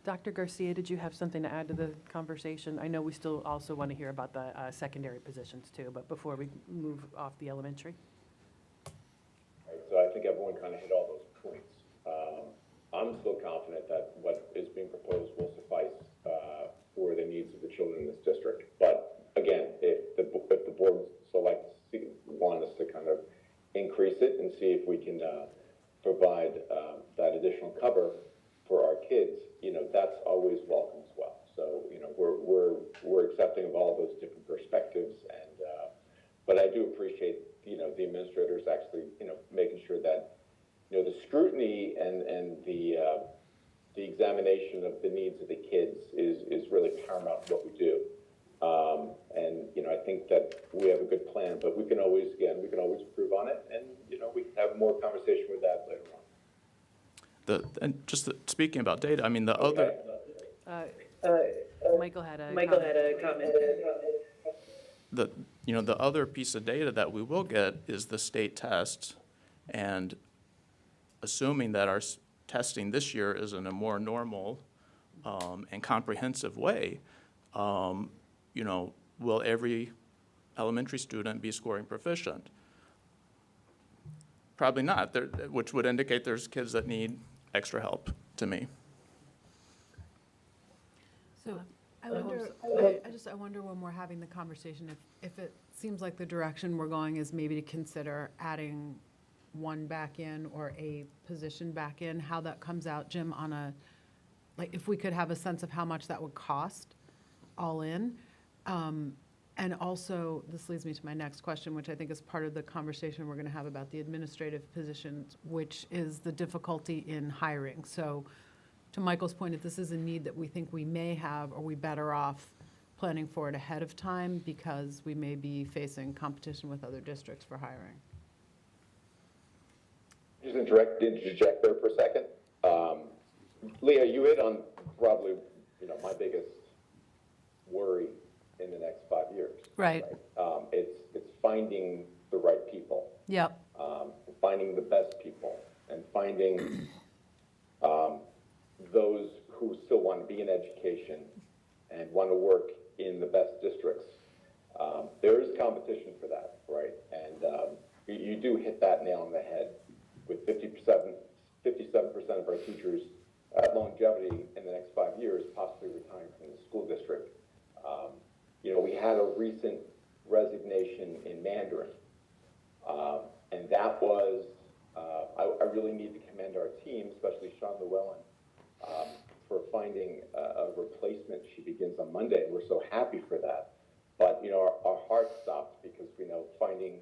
Speaker 4: Dr. Garcia, did you have something to add to the conversation? I know we still also want to hear about the secondary positions too, but before we move off the elementary.
Speaker 12: Right, so I think everyone kind of hit all those points. I'm still confident that what is being proposed will suffice for the needs of the children in this district. But again, if the board want us to kind of increase it and see if we can provide that additional cover for our kids, that's always welcome as well. So, we're accepting of all those different perspectives, and but I do appreciate, the administrators actually, making sure that, the scrutiny and the examination of the needs of the kids is really paramount to what we do. And, I think that we have a good plan, but we can always improve on it, and, we can have more conversation with that later on.
Speaker 7: Speaking about data, I mean, the other.
Speaker 4: Michael had a comment.
Speaker 7: The other piece of data that we will get is the state test, and assuming that our testing this year is in a more normal and comprehensive way, will every elementary student be scoring proficient? Probably not, which would indicate there's kids that need extra help to me.
Speaker 9: So I wonder when we're having the conversation, if it seems like the direction we're going is maybe to consider adding one back in or a position back in, how that comes out, Jim, if we could have a sense of how much that would cost all in. And also, this leads me to my next question, which I think is part of the conversation we're going to have about the administrative positions, which is the difficulty in hiring. So to Michael's point, if this is a need that we think we may have, are we better off planning for it ahead of time because we may be facing competition with other districts for hiring?
Speaker 12: Just interject there for a second. Leah, you hit on probably, my biggest worry in the next 5 years.
Speaker 9: Right.
Speaker 12: It's finding the right people.
Speaker 9: Yep.
Speaker 12: Finding the best people, and finding still want to be in education and want to work in the best districts, there is competition for that, right? And you do hit that nail on the head with 57% of our teachers at longevity in the next 5 years, possibly retiring from the school district. We had a recent resignation in Mandarin, and that was, I really need to commend our team, especially Sean Llewellyn, for finding a replacement. She begins on Monday, and we're so happy for that. But, our heart stopped because we know finding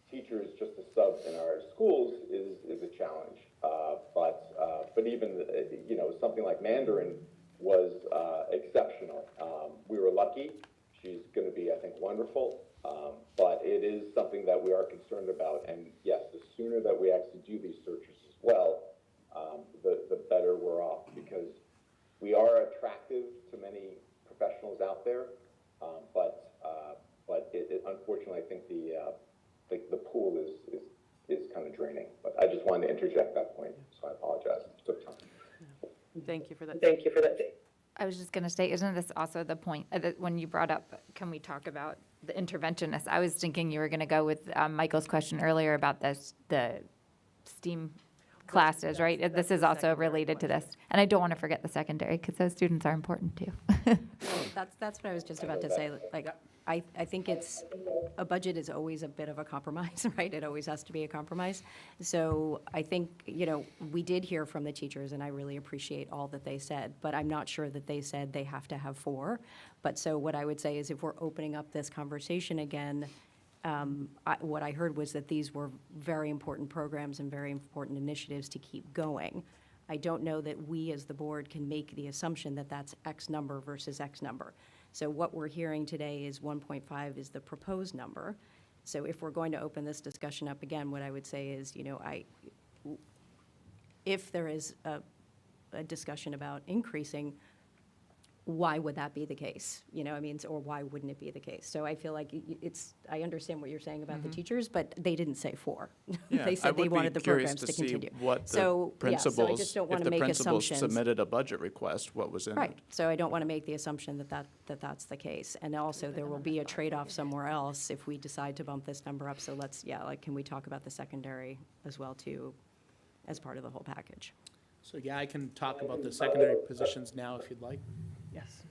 Speaker 12: teachers just to sub in our schools is a challenge. But even, something like Mandarin was exceptional. We were lucky. She's going to be, I think, wonderful. But it is something that we are concerned about. And yes, the sooner that we actually do these searches as well, the better we're off, because we are attractive to many professionals out there. But unfortunately, I think the pool is kind of draining. But I just wanted to interject that point, so I apologize. It took time.
Speaker 4: Thank you for that.
Speaker 12: Thank you for that.
Speaker 3: I was just going to say, isn't this also the point that when you brought up, can we talk about the interventionists? I was thinking you were going to go with Michael's question earlier about the STEAM classes, right? This is also related to this. And I don't want to forget the secondary, because those students are important too.
Speaker 2: That's what I was just about to say. Like, I think a budget is always a bit of a compromise, right? It always has to be a compromise. So I think, we did hear from the teachers, and I really appreciate all that they said, but I'm not sure that they said they have to have 4. But so what I would say is, if we're opening up this conversation again, what I heard was that these were very important programs and very important initiatives to keep going. I don't know that we as the board can make the assumption that that's X number versus X number. So what we're hearing today is 1.5 is the proposed number. So if we're going to open this discussion up again, what I would say is, if there is a discussion about increasing, why would that be the case? Or why wouldn't it be the case? So I feel like I understand what you're saying about the teachers, but they didn't say 4.
Speaker 7: Yeah,
Speaker 2: They said they wanted the programs to
Speaker 7: I would be curious to
Speaker 2: continue.
Speaker 7: see what the
Speaker 2: So I
Speaker 7: principals,
Speaker 2: just don't
Speaker 7: if
Speaker 2: want to
Speaker 7: the
Speaker 2: make
Speaker 7: principals
Speaker 2: assumptions.
Speaker 7: submitted a budget request, what was in it?
Speaker 2: Right, so I don't want to make the assumption that that's the case. And also, there will be a trade-off somewhere else if we decide to bump this number up. So can we talk about the secondary as well, too, as part of the whole package?
Speaker 14: So, I can talk about the secondary positions now if you'd like.
Speaker 4: Yes,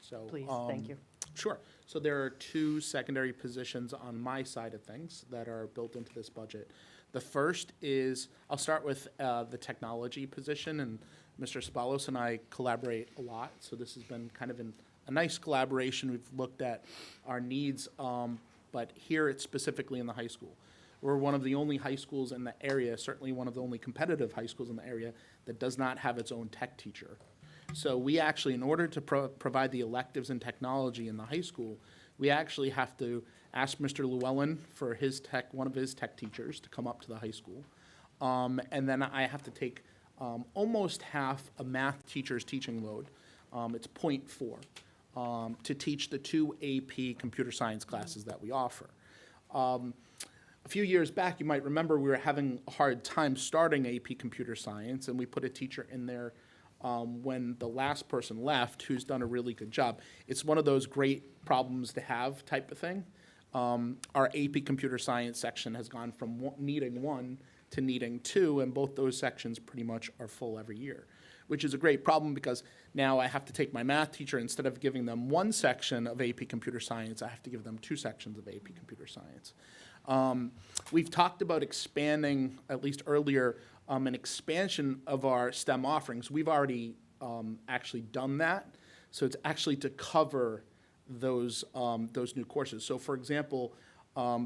Speaker 14: So,
Speaker 4: please, thank you.
Speaker 14: Sure. So there are 2 secondary positions on my side of things that are built into this budget. The first is, I'll start with the technology position, and Mr. Spalos and I collaborate a lot, so this has been kind of a nice collaboration. We've looked at our needs, but here it's specifically in the high school. We're one of the only high schools in the area, certainly one of the only competitive high schools in the area, that does not have its own tech teacher. So we actually, in order to provide the electives in technology in the high school, we actually have to ask Mr. Llewellyn for one of his tech teachers to come up to the high school. And then I have to take almost half a math teacher's teaching load. It's 0.4 to teach the 2 AP computer science classes that we offer. A few years back, you might remember we were having a hard time starting AP computer science, and we put a teacher in there when the last person left, who's done a really good job. It's one of those great problems to have type of thing. Our AP computer science section has gone from needing 1 to needing 2, and both those sections pretty much are full every year, which is a great problem because now I have to take my math teacher, instead of giving them 1 section of AP computer science, I have to give them 2 sections of AP computer science. We've talked about expanding, at least earlier, an expansion of our STEM offerings. We've already actually done that, so it's actually to cover those new courses. So, for example,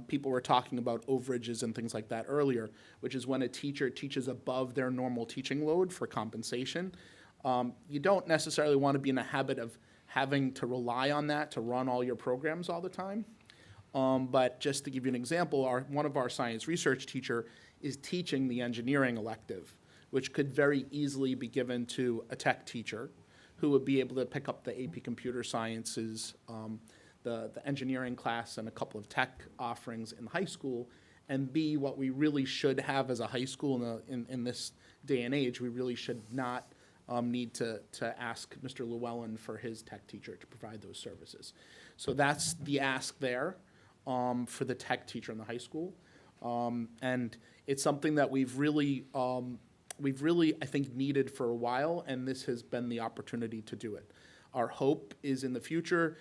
Speaker 14: people were talking about overages and things like that earlier, which is when a teacher teaches above their normal teaching load for compensation. You don't necessarily want to be in a habit of having to rely on that to run all your programs all the time. But just to give you an example, one of our science research teacher is teaching the engineering elective, which could very easily be given to a tech teacher who would be able to pick up the AP computer sciences, the engineering class, and a couple of tech offerings in high school, and be what we really should have as a high school in this day and age. We really should not need to ask Mr. Llewellyn for his tech teacher to provide those services. So that's the ask there for the tech teacher in the high school. And it's something that we've really, I think, needed for a while, and this has been the opportunity to do it. Our hope is in the future,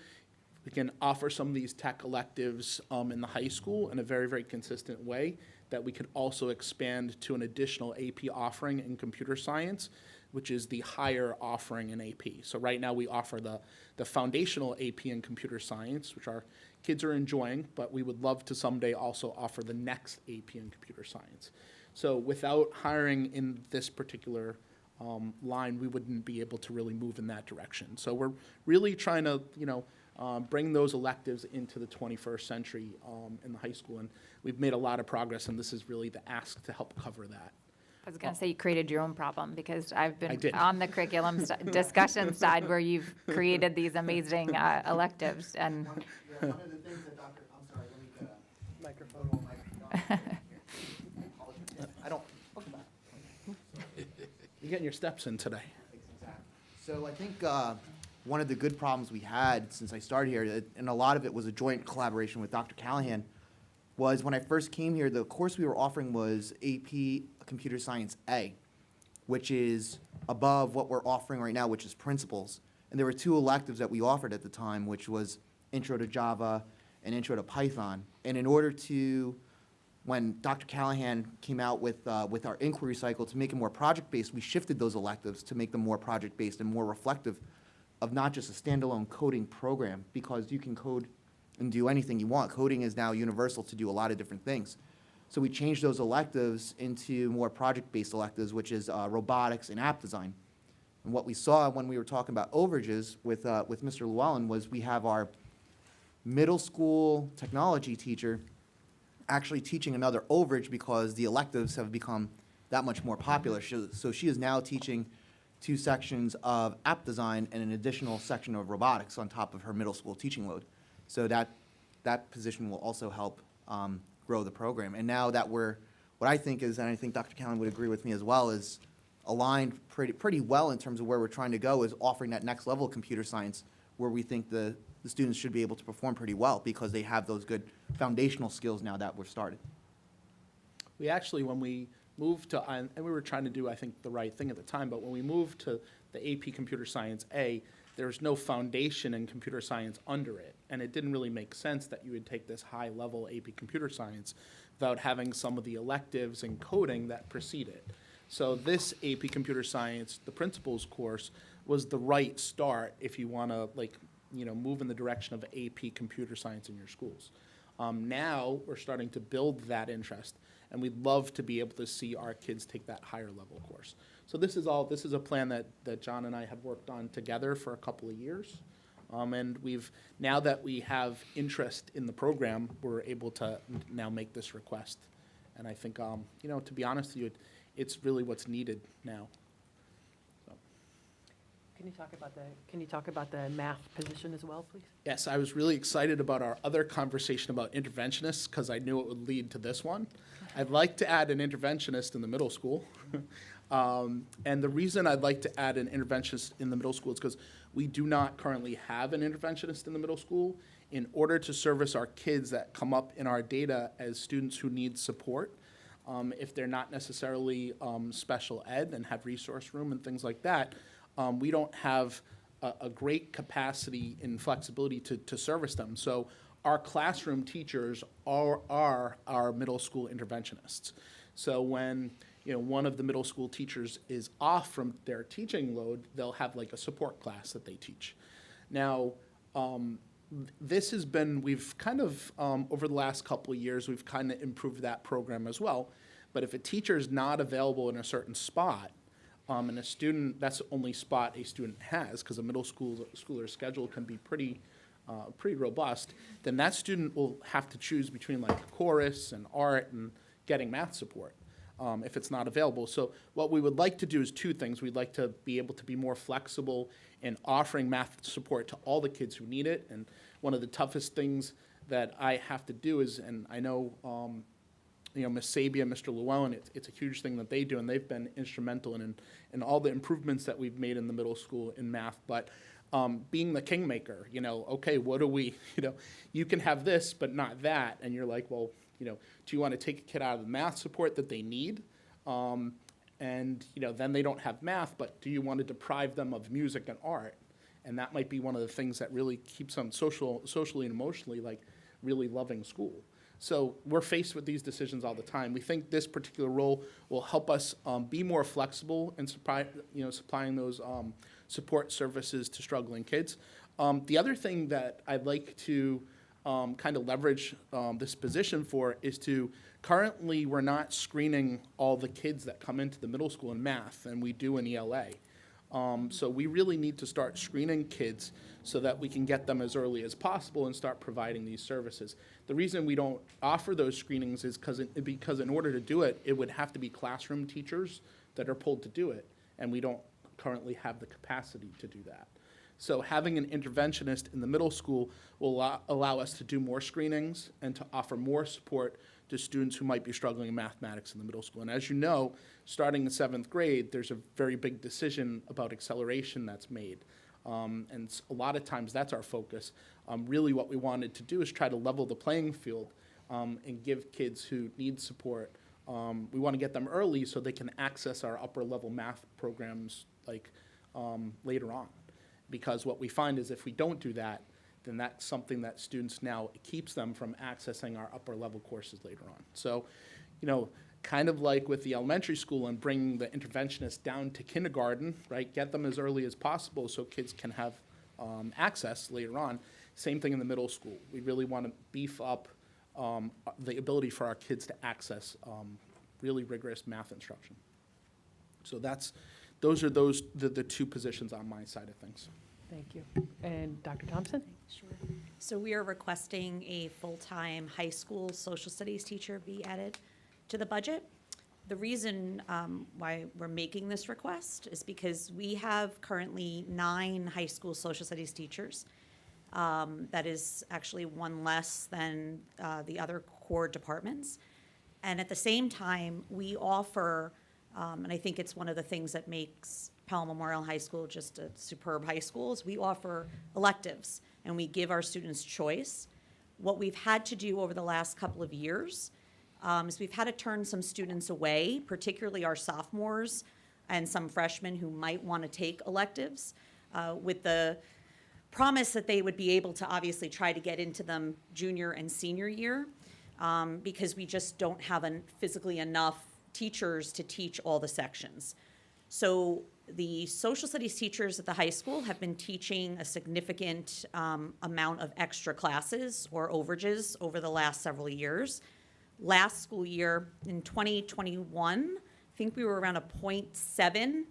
Speaker 14: we can offer some of these tech electives in the high school in a very, very consistent way, that we could also expand to an additional AP offering in computer science, which is the higher offering in AP. So right now we offer the foundational AP in computer science, which our kids are enjoying, but we would love to someday also offer the next AP in computer science. So without hiring in this particular line, we wouldn't be able to really move in that direction. So we're really trying to, bring those electives into the 21st century in the high school, and we've made a lot of progress, and this is really the ask to help cover that.
Speaker 3: I was going to say you created your own problem, because I've
Speaker 14: I
Speaker 3: been
Speaker 14: did.
Speaker 3: on the curriculum discussion side where you've created these amazing electives, and
Speaker 15: One of the things that Dr., I'm sorry, let me get a microphone. I don't, welcome back.
Speaker 14: You're getting your steps in today.
Speaker 15: So I think one of the good problems we had since I started here, and a lot of it was a joint collaboration with Dr. Callahan, was when I first came here, the course we were offering was AP Computer Science A, which is above what we're offering right now, which is Principles. And there were two electives that we offered at the time, which was Intro to Java and Intro to Python. And in order to, when Dr. Callahan came out with our inquiry cycle to make it more project-based, we shifted those electives to make them more project-based and more reflective of not just a standalone coding program, because you can code and do anything you want. Coding is now universal to do a lot of different things. So we changed those electives into more project-based electives, which is robotics and app design. And what we saw when we were talking about overages with Mr. Llewellyn was we have our middle school technology teacher actually teaching another overage because the electives have become that much more popular. So she is now teaching 2 sections of app design and an additional section of robotics on top of her middle school teaching load. So that position will also help grow the program. And now that what I think is, and I think Dr. Callan would agree with me as well, is aligned pretty well in terms of where we're trying to go, is offering that next level of computer science where we think the students should be able to perform pretty well because they have those good foundational skills now that we've started.
Speaker 14: We actually, when we moved to, and we were trying to do, I think, the right thing at the time, but when we moved to the AP Computer Science A, there's no foundation in computer science under it. And it didn't really make sense that you would take this high-level AP Computer Science without having some of the electives and coding that precede it. So this AP Computer Science, the Principles course, was the right start if you want to, move in the direction of AP Computer Science in your schools. Now, we're starting to build that interest, and we'd love to be able to see our kids take that higher level course. So this is a plan that John and I have worked on together for a couple of years. And now that we have interest in the program, we're able to now make this request. And I think, to be honest with you, it's really what's needed now. So.
Speaker 4: Can you talk about the math position as well, please?
Speaker 14: Yes, I was really excited about our other conversation about interventionists because I knew it would lead to this one. I'd like to add an interventionist in the middle school. And the reason I'd like to add an interventionist in the middle school is because we do not currently have an interventionist in the middle school. In order to service our kids that come up in our data as students who need support, if they're not necessarily special ed and have resource room and things like that, we don't have a great capacity and flexibility to service them. So our classroom teachers are our middle school interventionists. So when one of the middle school teachers is off from their teaching load, they'll have like a support class that they teach. Now, this has been, we've kind of, over the last couple of years, we've kind of improved that program as well. But if a teacher is not available in a certain spot, and a student, that's the only spot a student has, because a middle schooler schedule can be pretty robust, then that student will have to choose between like chorus and art and getting math support. If it's not available. So what we would like to do is 2 things. We'd like to be able to be more flexible in offering math support to all the kids who need it. And one of the toughest things that I have to do is, and I know Ms. Sabia, Mr. Llewellyn, it's a huge thing that they do, and they've been instrumental in all the improvements that we've made in the middle school in math. But being the kingmaker, okay, what do we, you can have this, but not that. And you're like, well, do you want to take a kid out of the math support that they need? And then they don't have math, but do you want to deprive them of music and art? And that might be one of the things that really keeps them socially and emotionally, like, really loving school. So we're faced with these decisions all the time. We think this particular role will help us be more flexible in supplying those support services to struggling kids. The other thing that I'd like to kind of leverage this position for is to, currently we're not screening all the kids that come into the middle school in math, and we do in ELA. So we really need to start screening kids so that we can get them as early as possible and start providing these services. The reason we don't offer those screenings is because in order to do it, it would have to be classroom teachers that are pulled to do it, and we don't currently have the capacity to do that. So having an interventionist in the middle school will allow us to do more screenings and to offer more support to students who might be struggling in mathematics in the middle school. And as you know, starting in 7th grade, there's a very big decision about acceleration that's made. And a lot of times that's our focus. Really what we wanted to do is try to level the playing field and give kids who need support. We want to get them early so they can access our upper level math programs later on. Because what we find is if we don't do that, then that's something that students now, it keeps them from accessing our upper level courses later on. So, kind of like with the elementary school and bringing the interventionist down to kindergarten, right? Get them as early as possible so kids can have access later on. Same thing in the middle school. We really want to beef up the ability for our kids to access really rigorous math instruction. So those are the two positions on my side of things.
Speaker 4: Thank you. And Dr. Thompson?
Speaker 13: Sure. So we are requesting a full-time high school social studies teacher be added to the budget. The reason why we're making this request is because we have currently 9 high school social studies teachers. That is actually one less than the other core departments. And at the same time, we offer, and I think it's one of the things that makes Pelham Memorial High School just a superb high school, is we offer electives and we give our students choice. What we've had to do over the last couple of years is we've had to turn some students away, particularly our sophomores and some freshmen who might want to take electives, with the promise that they would be able to obviously try to get into them junior and senior year, because we just don't have physically enough teachers to teach all the sections. So the social studies teachers at the high school have been teaching a significant amount of extra classes or overages over the last several years. Last school year, in 2021, I think we were around a 0.7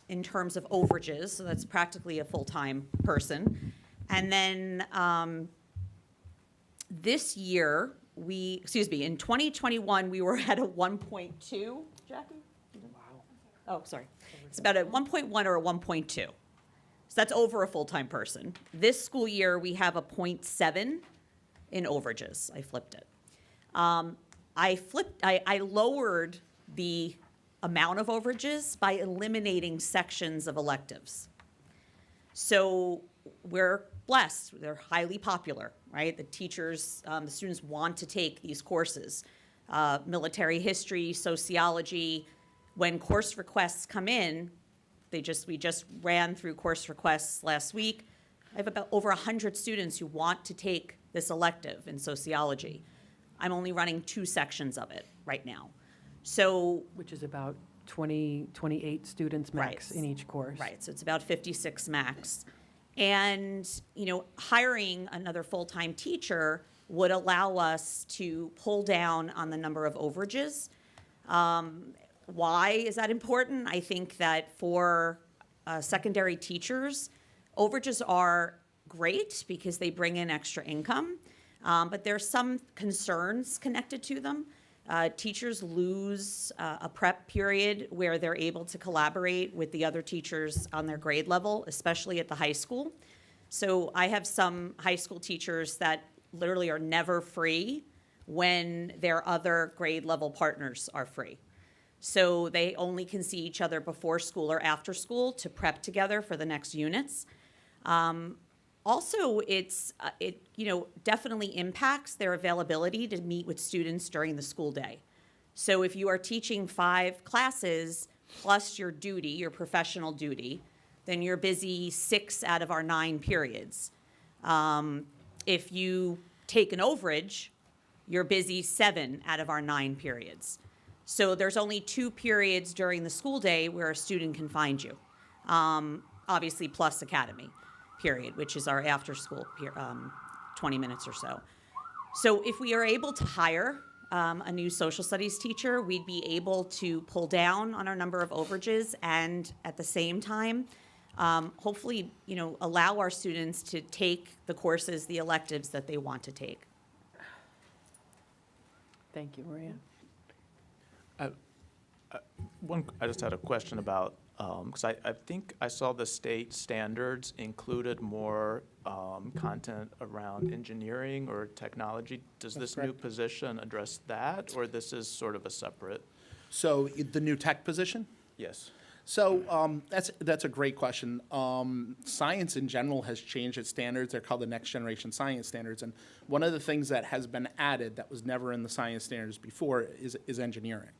Speaker 13: in terms of overages, so that's practically a full-time person. And then this year, in 2021, we were at a 1.2, Jackie? Wow. Oh, sorry. It's about a 1.1 or a 1.2. So that's over a full-time person. This school year, we have a 0.7 in overages. I flipped it. I lowered the amount of overages by eliminating sections of electives. So we're blessed. They're highly popular, right? The teachers, the students want to take these courses. Military history, sociology. When course requests come in, we just ran through course requests last week. I have about over 100 students who want to take this elective in sociology. I'm only running 2 sections of it right now. So,
Speaker 4: Which is about 28 students max in each course.
Speaker 13: Right, so it's about 56 max. And, hiring another full-time teacher would allow us to pull down on the number of overages. Why is that important? I think that for secondary teachers, overages are great because they bring in extra income, but there's some concerns connected to them. Teachers lose a prep period where they're able to collaborate with the other teachers on their grade level, especially at the high school. So I have some high school teachers that literally are never free when their other grade level partners are free. So they only can see each other before school or after school to prep together for the next units. Also, it definitely impacts their availability to meet with students during the school day. So if you are teaching 5 classes plus your duty, your professional duty, then you're busy 6 out of our 9 periods. If you take an overage, you're busy 7 out of our 9 periods. So there's only 2 periods during the school day where a student can find you. Obviously plus academy period, which is our after school 20 minutes or so. So if we are able to hire a new social studies teacher, we'd be able to pull down on our number of overages and at the same time, hopefully, allow our students to take the courses, the electives that they want to take.
Speaker 4: Thank you, Maria.
Speaker 7: I just had a question about, because I think I saw the state standards included more content around engineering or technology. Does this new position address that, or this is sort of a separate?
Speaker 14: So the new tech position?
Speaker 7: Yes.
Speaker 14: So that's a great question. Science in general has changed its standards. They're called the next generation science standards. And one of the things that has been added that was never in the science standards before is engineering.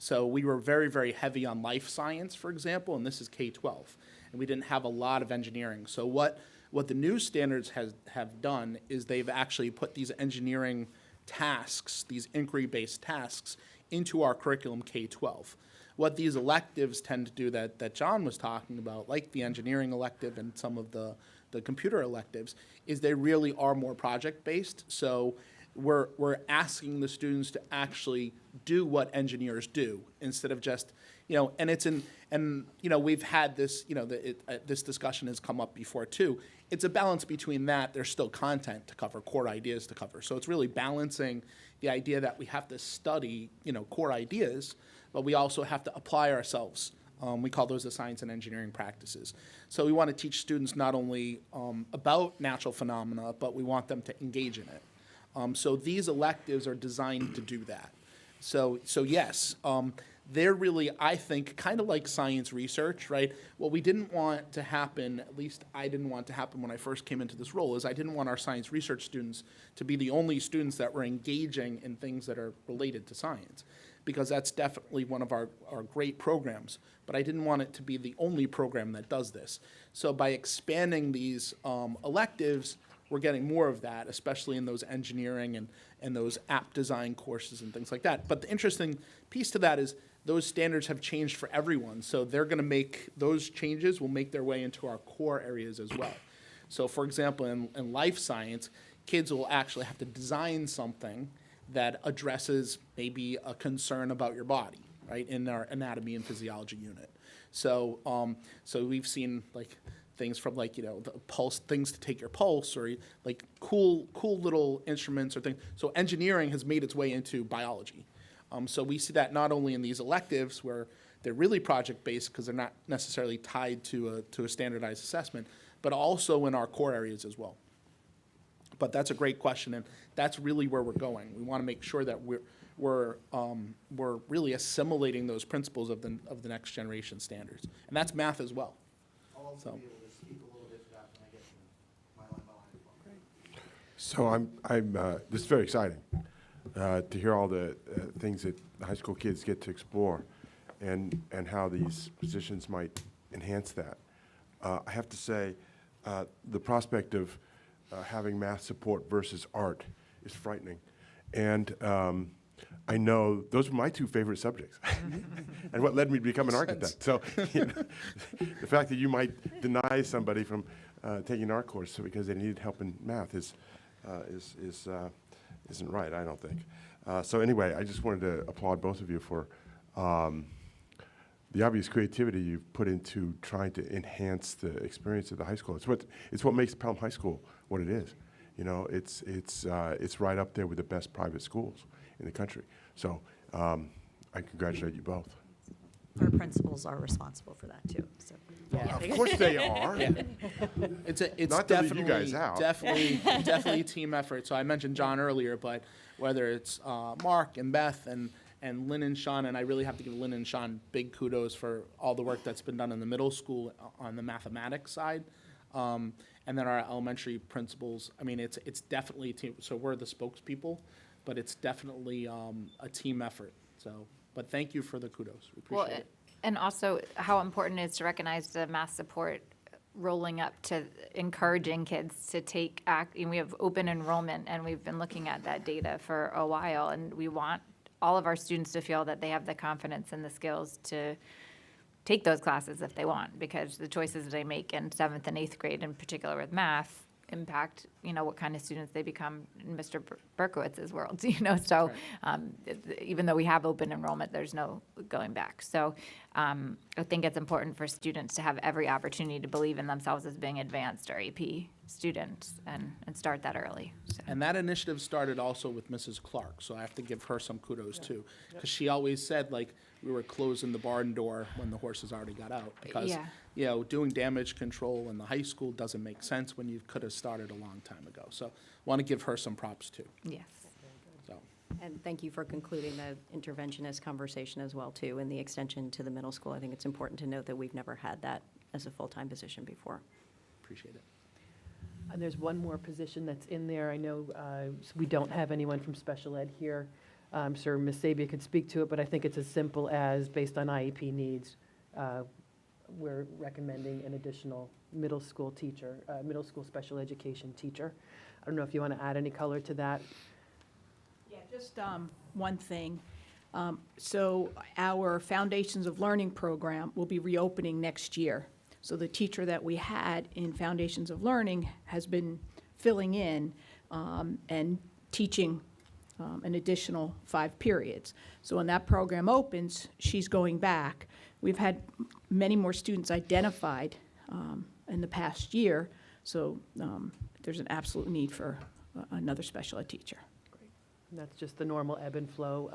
Speaker 14: So we were very, very heavy on life science, for example, and this is K-12. And we didn't have a lot of engineering. So what the new standards have done is they've actually put these engineering tasks, these inquiry-based tasks, into our curriculum K-12. What these electives tend to do that John was talking about, like the engineering elective and some of the computer electives, is they really are more project-based. So we're asking the students to actually do what engineers do instead of just, we've had this, this discussion has come up before too. It's a balance between that. There's still content to cover, core ideas to cover. So it's really balancing the idea that we have to study, core ideas, but we also have to apply ourselves. We call those the science and engineering practices. So we want to teach students not only about natural phenomena, but we want them to engage in it. So these electives are designed to do that. So yes, they're really, I think, kind of like science research, right? What we didn't want to happen, at least I didn't want to happen when I first came into this role, is I didn't want our science research students to be the only students that were engaging in things that are related to science, because that's definitely one of our great programs. But I didn't want it to be the only program that does this. So by expanding these electives, we're getting more of that, especially in those engineering and those app design courses and things like that. But the interesting piece to that is those standards have changed for everyone. So they're going to make, those changes will make their way into our core areas as well. So for example, in life science, kids will actually have to design something that addresses maybe a concern about your body, right, in our anatomy and physiology unit. So so we've seen things from the pulse, things to take your pulse, or cool little instruments or things. So engineering has made its way into biology. So we see that not only in these electives where they're really project-based because they're not necessarily tied to a standardized assessment, but also in our core areas as well. But that's a great question, and that's really where we're going. We want to make sure that we're really assimilating those principles of the next generation standards, and that's math as well.
Speaker 15: I'll also be able to speak a little bit to that when I get to my line behind as well.
Speaker 5: So I'm this is very exciting to hear all the things that the high school kids get to explore, and how these positions might enhance that. I have to say, the prospect of having math support versus art is frightening, and I know those were my 2 favorite subjects, and what led me to become an architect. So the fact that you might deny somebody from taking an art course because they needed help in math isn't right, I don't think. So anyway, I just wanted to applaud both of you for the obvious creativity you've put into trying to enhance the experience of the high school. It's what makes Pelham High School what it is. It's right up there with the best private schools in the country. So I congratulate you both.
Speaker 13: Our principals are responsible for that too. So
Speaker 14: Yeah.
Speaker 5: Of course they are.
Speaker 14: It's
Speaker 5: Not to leave you guys out.
Speaker 14: definitely a team effort. So I mentioned John earlier, but whether it's Mark and Beth and Lynn and Sean, and I really have to give Lynn and Sean big kudos for all the work that's been done in the middle school on the mathematics side. And then our elementary principals, I mean, it's definitely a team. So we're the spokespeople, but it's definitely a team effort. So, but thank you for the kudos. We appreciate it.
Speaker 3: And also how important it is to recognize the math support rolling up to encouraging kids to take act. And we have open enrollment, and we've been looking at that data for a while, and we want all of our students to feel that they have the confidence and the skills to take those classes if they want, because the choices they make in 7th and 8th grade, in particular with math, impact, what kind of students they become in Mr. Berkowitz's world, so even though we have open enrollment, there's no going back. So I think it's important for students to have every opportunity to believe in themselves as being advanced or AP students and start that early. So.
Speaker 14: And that initiative started also with Mrs. Clark, so I have to give her some kudos too, because she always said, like, we were closing the barn door when the horses already got out, because, doing damage control in the high school doesn't make sense when you could have started a long time ago. So want to give her some props too.
Speaker 3: Yes.
Speaker 14: So.
Speaker 2: And thank you for concluding the interventionist conversation as well, too, and the extension to the middle school. I think it's important to note that we've never had that as a full-time position before.
Speaker 14: Appreciate it.
Speaker 4: And there's one more position that's in there. I know we don't have anyone from special ed here. I'm sure Ms. Sabia could speak to it, but I think it's as simple as, based on IEP needs, we're recommending an additional middle school teacher, middle school special education teacher. I don't know if you want to add any color to that.
Speaker 16: Yeah, just one thing. So our Foundations of Learning program will be reopening next year. So the teacher that we had in Foundations of Learning has been filling in and teaching an additional 5 periods. So when that program opens, she's going back. We've had many more students identified in the past year, so there's an absolute need for another special ed teacher.
Speaker 4: And that's just the normal ebb and flow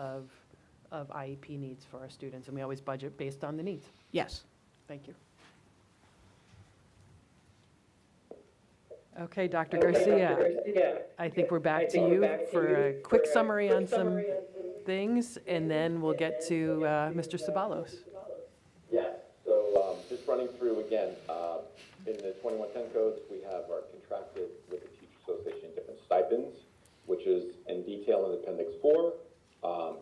Speaker 4: of IEP needs for our students, and we always budget based on the needs.
Speaker 16: Yes.
Speaker 4: Thank you. Okay, Dr. Garcia, I think we're back to you for a quick summary on some things, and then we'll get to Mr. Sabalos.
Speaker 12: Yes, so just running through again, in the 2110 codes, we have our contracted with the Teacher Association different stipends, which is in detail in Appendix 4,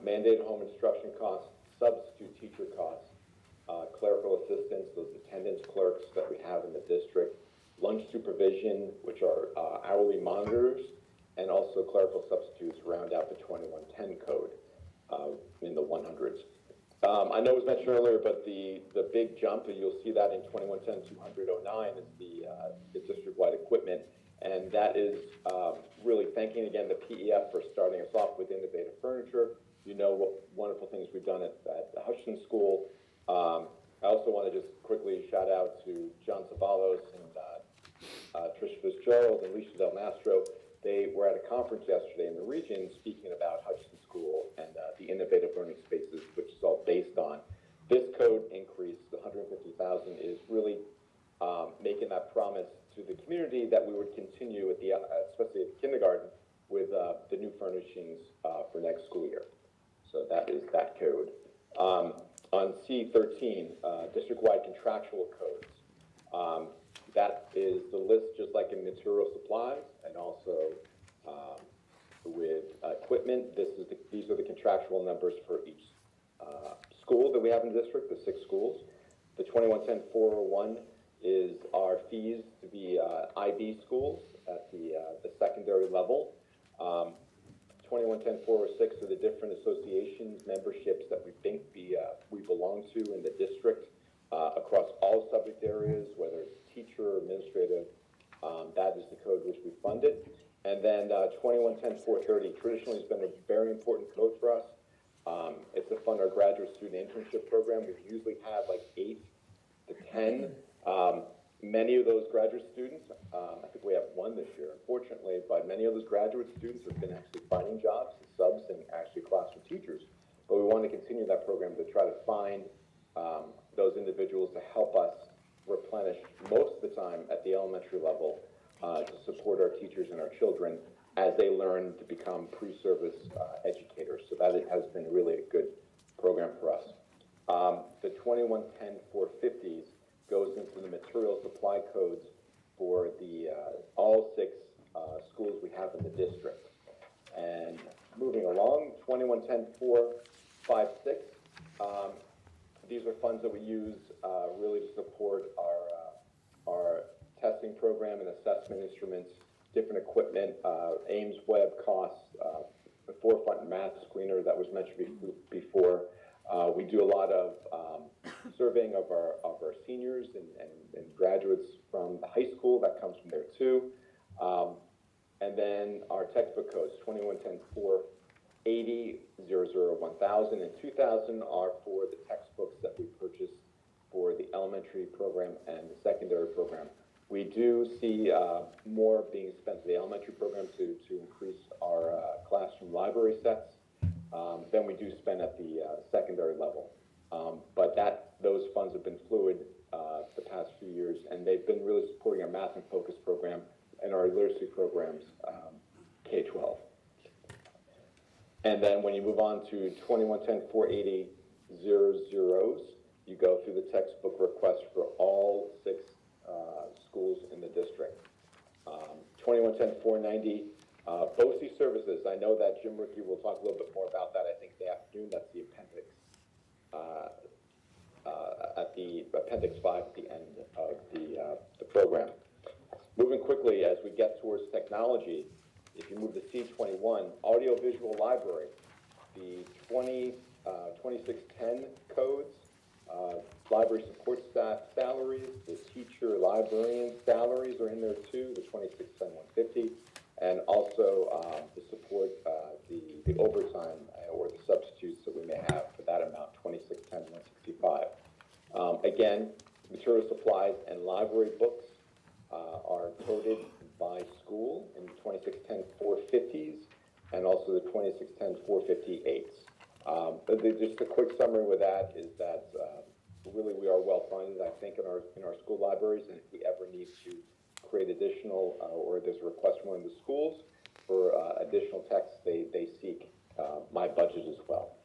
Speaker 12: mandated home instruction costs, substitute teacher costs, clerical assistants, those attendance clerks that we have in the district, lunch supervision, which are hourly monitors, and also clerical substitutes round out the 2110 code in the 100s. I know it was mentioned earlier, but the big jump, and you'll see that in 2110-200-09, is the district-wide equipment, and that is really thanking again the PEF for starting us off with innovative furniture. You know what wonderful things we've done at the Hutchinson School. I also want to just quickly shout out to John Sabalos and Trish Fitzgerald and Alicia Del Mastro. They were at a conference yesterday in the region speaking about Hutchinson School and the innovative learning spaces, which is all based on this code increase. The $150,000 is really making that promise to the community that we would continue at the, especially at the kindergarten, with the new furnishings for next school year. So that is that code. On C13, district-wide contractual codes. That is the list, just like in material supplies, and also with equipment. These are the contractual numbers for each school that we have in the district, the 6 schools. The 2110-401 is our fees to be IB schools at the secondary level. 2110-406 are the different associations, memberships that we think we belong to in the district across all subject areas, whether it's teacher, administrative. That is the code which we funded. And then 2110-430 traditionally has been a very important code for us. It's to fund our graduate student internship program. We usually have like 8 to 10. Many of those graduate students, I think we have 1 this year, unfortunately, but many of those graduate students have been actually finding jobs, subs, and actually classroom teachers. But we want to continue that program to try to find those individuals to help us replenished most of the time at the elementary level to support our teachers and our children as they learn to become pre-service educators. So that has been really a good program for us. The 2110-450s goes into the material supply codes for the all 6 schools we have in the district. And moving along, 2110-456, these are funds that we use really to support our testing program and assessment instruments, different equipment, Ames Web costs, the Forefront Math Screener that was mentioned before. We do a lot of surveying of our seniors and graduates from the high school. That comes from there too. And then our textbook codes, 2110-480, 001000, and 2000 are for the textbooks that we purchase for the elementary program and the secondary program. We do see more being spent for the elementary program to increase our classroom library sets than we do spend at the secondary level. But those funds have been fluid the past few years, and they've been really supporting our Math and Focus program and our literacy programs, K-12. And then when you move on to 2110-480-00s, you go through the textbook request for all 6 schools in the district. 2110-490, BOCES services. I know that Jim Rickey will talk a little bit more about that, I think, this afternoon. That's the appendix, at the appendix 5 at the end of the program. Moving quickly as we get towards technology, if you move to C21, audiovisual library, the 2610 codes, library support staff salaries, the teacher librarian salaries are in there too, the 2610-150, and also to support the overtime or the substitutes that we may have for that amount, 2610-165. Again, material supplies and library books are coded by school in 2610-450s and also the 2610-458s. But just a quick summary with that is that really we are well funded, I think, in our school libraries, and if we ever need to create additional or there's a request from one of the schools for additional texts, they seek my budget as well.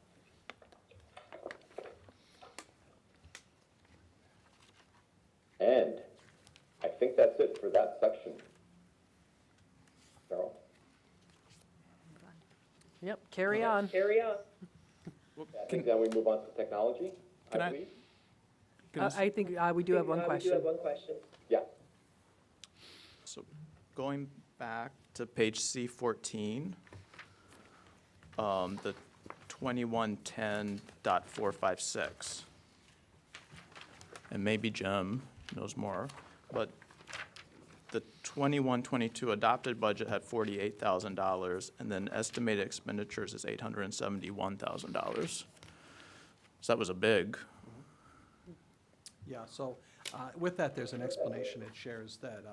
Speaker 12: And I think that's it for that section. Carol?
Speaker 4: Yep, carry on.
Speaker 12: I think then we move on to technology, I believe.
Speaker 4: I think we do have one question.
Speaker 12: Yeah.
Speaker 7: So going back to page C14, the 2110.456. And maybe Jim knows more, but the 21-22 adopted budget had $48,000, and then estimated expenditures is $871,000. So that was a big.
Speaker 6: Yeah, so with that, there's an explanation. It shares that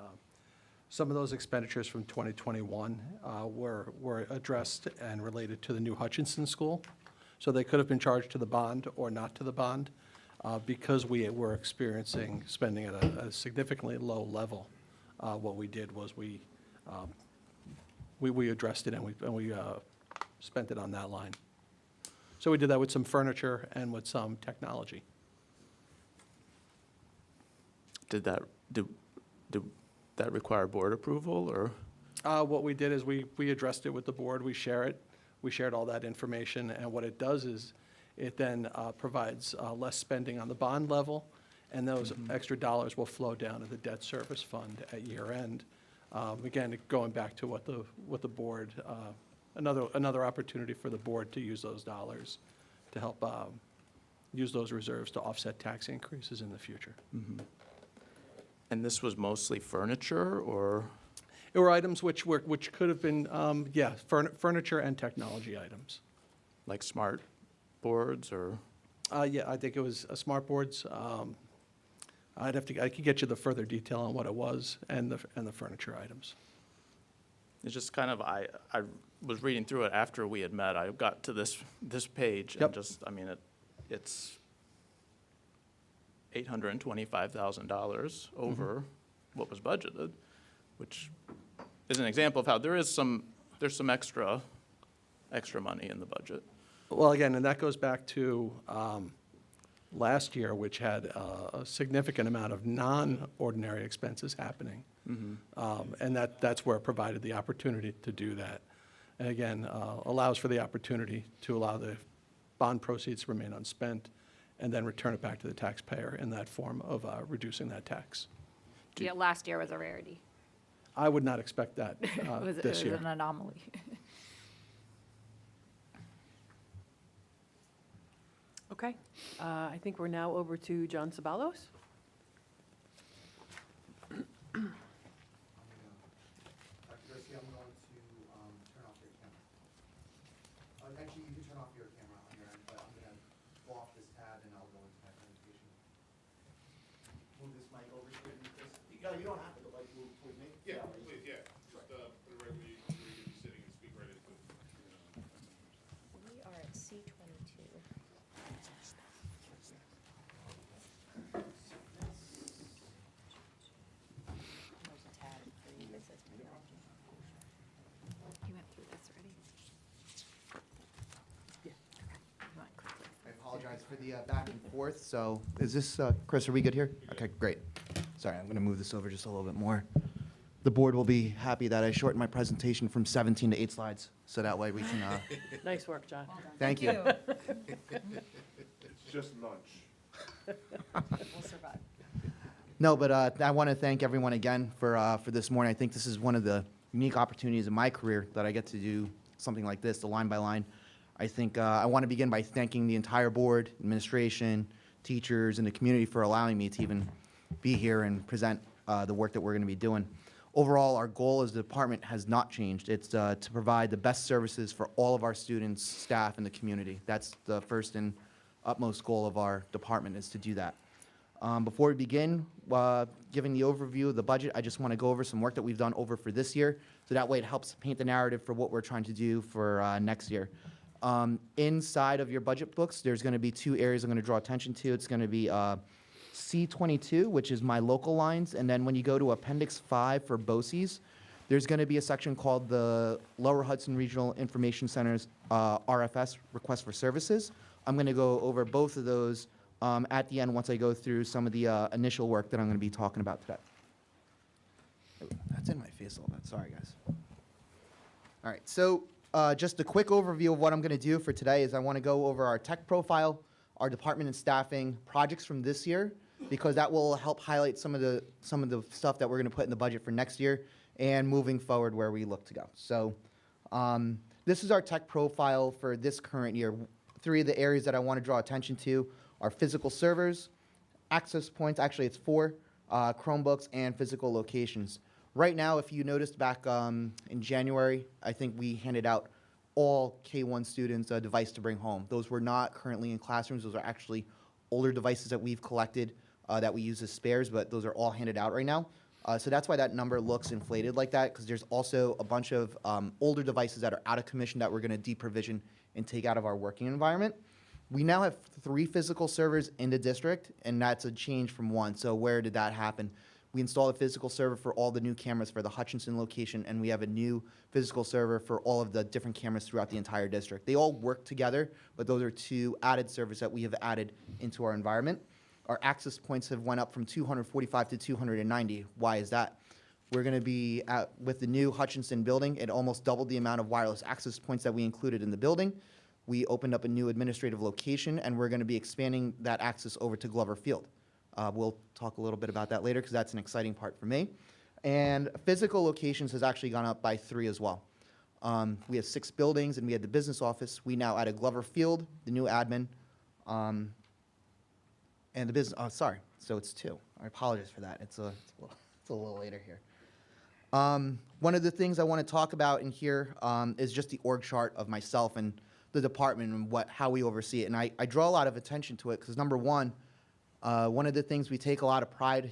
Speaker 6: some of those expenditures from 2021 were addressed and related to the new Hutchinson School. So they could have been charged to the bond or not to the bond. Because we were experiencing spending at a significantly low level, what we did was we addressed it and we spent it on that line. So we did that with some furniture and with some technology.
Speaker 7: Did that require board approval, or?
Speaker 6: What we did is we addressed it with the board. We share it. We shared all that information, and what it does is it then provides less spending on the bond level, and those extra dollars will flow down to the debt service fund at year end. Again, going back to what the board, another opportunity for the board to use those dollars to help use those reserves to offset tax increases in the future.
Speaker 7: And this was mostly furniture, or?
Speaker 6: There were items which could have been, furniture and technology items.
Speaker 7: Like smart boards, or?
Speaker 6: Yeah, I think it was smart boards. I could get you the further detail on what it was and the furniture items.
Speaker 7: It's just kind of, I was reading through it after we had met. I got to this page and
Speaker 6: Yep.
Speaker 7: just, I mean, it's $825,000 over what was budgeted, which is an example of how there's some extra money in the budget.
Speaker 6: Well, again, and that goes back to last year, which had a significant amount of non-ordinary expenses happening. And that's where it provided the opportunity to do that. And again, allows for the opportunity to allow the bond proceeds to remain unspent and then return it back to the taxpayer in that form of reducing that tax.
Speaker 3: Yeah, last year was a rarity.
Speaker 6: I would not expect that
Speaker 3: It was
Speaker 6: this year.
Speaker 3: an anomaly.
Speaker 4: Okay, I think we're now over to John Sabalos.
Speaker 15: Actually, I'm going to turn off your camera. Actually, you can turn off your camera on your end, but I'm going to go off this tab and I'll go into my presentation. Move this mic over to you, Chris. You don't have to, like, move towards me.
Speaker 1: Yeah, please, yeah. Just put it right where you can be sitting and speak right into it.
Speaker 2: We are at C22. There's a tab for you that says technology.
Speaker 3: You went through this already?
Speaker 4: Yeah.
Speaker 3: You want to click this?
Speaker 15: I apologize for the back and forth. So is this, Chris, are we good here? Okay, great. Sorry, I'm going to move this over just a little bit more. The board will be happy that I shortened my presentation from 17 to 8 slides, so that way we can,
Speaker 4: Nice work, John.
Speaker 15: thank you.
Speaker 5: It's just lunch.
Speaker 2: We'll survive.
Speaker 15: No, but I want to thank everyone again for this morning. I think this is one of the unique opportunities in my career that I get to do something like this, the line by line. I think I want to begin by thanking the entire board, administration, teachers, and the community for allowing me to even be here and present the work that we're going to be doing. Overall, our goal as the department has not changed. It's to provide the best services for all of our students, staff, and the community. That's the first and utmost goal of our department, is to do that. Before we begin giving the overview of the budget, I just want to go over some work that we've done over for this year, so that way it helps paint the narrative for what we're trying to do for next year. Inside of your budget books, there's going to be 2 areas I'm going to draw attention to. It's going to be C22, which is my local lines, and then when you go to Appendix 5 for BOCES, there's going to be a section called the Lower Hudson Regional Information Center's RFS, Request for Services. I'm going to go over both of those at the end once I go through some of the initial work that I'm going to be talking about today. That's in my face a little bit. Sorry, guys. All right, so just a quick overview of what I'm going to do for today is I want to go over our tech profile, our department and staffing, projects from this year, because that will help highlight some of the stuff that we're going to put in the budget for next year and moving forward where we look to go. So this is our tech profile for this current year. 3 of the areas that I want to draw attention to are physical servers, access points, actually it's 4, Chromebooks, and physical locations. Right now, if you noticed back in January, I think we handed out all K-1 students a device to bring home. Those were not currently in classrooms. Those are actually older devices that we've collected that we use as spares, but those are all handed out right now. So that's why that number looks inflated like that, because there's also a bunch of older devices that are out of commission that we're going to deprovision and take out of our working environment. We now have 3 physical servers in the district, and that's a change from 1. So where did that happen? We installed a physical server for all the new cameras for the Hutchinson location, and we have a new physical server for all of the different cameras throughout the entire district. They all work together, but those are 2 added servers that we have added into our environment. Our access points have went up from 245 to 290. Why is that? We're going to be with the new Hutchinson building, it almost doubled the amount of wireless access points that we included in the building. We opened up a new administrative location, and we're going to be expanding that access over to Glover Field. We'll talk a little bit about that later, because that's an exciting part for me. And physical locations has actually gone up by 3 as well. We have 6 buildings, and we had the business office. We now added Glover Field, the new admin, and the business, sorry, so it's 2. I apologize for that. It's a little later here. One of the things I want to talk about in here is just the org chart of myself and the department and how we oversee it. And I draw a lot of attention to it because, number one of the things we take a lot of pride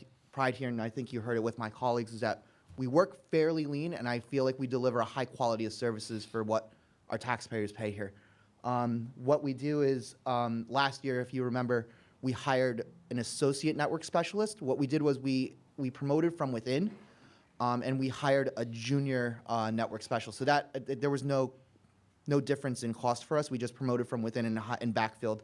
Speaker 15: here, and I think you heard it with my colleagues, is that we work fairly lean, and I feel like we deliver a high quality of services for what our taxpayers pay here. What we do is, last year, if you remember, we hired an associate network specialist. What we did was we promoted from within, and we hired a junior network specialist. So that there was no difference in cost for us. We just promoted from within and backfilled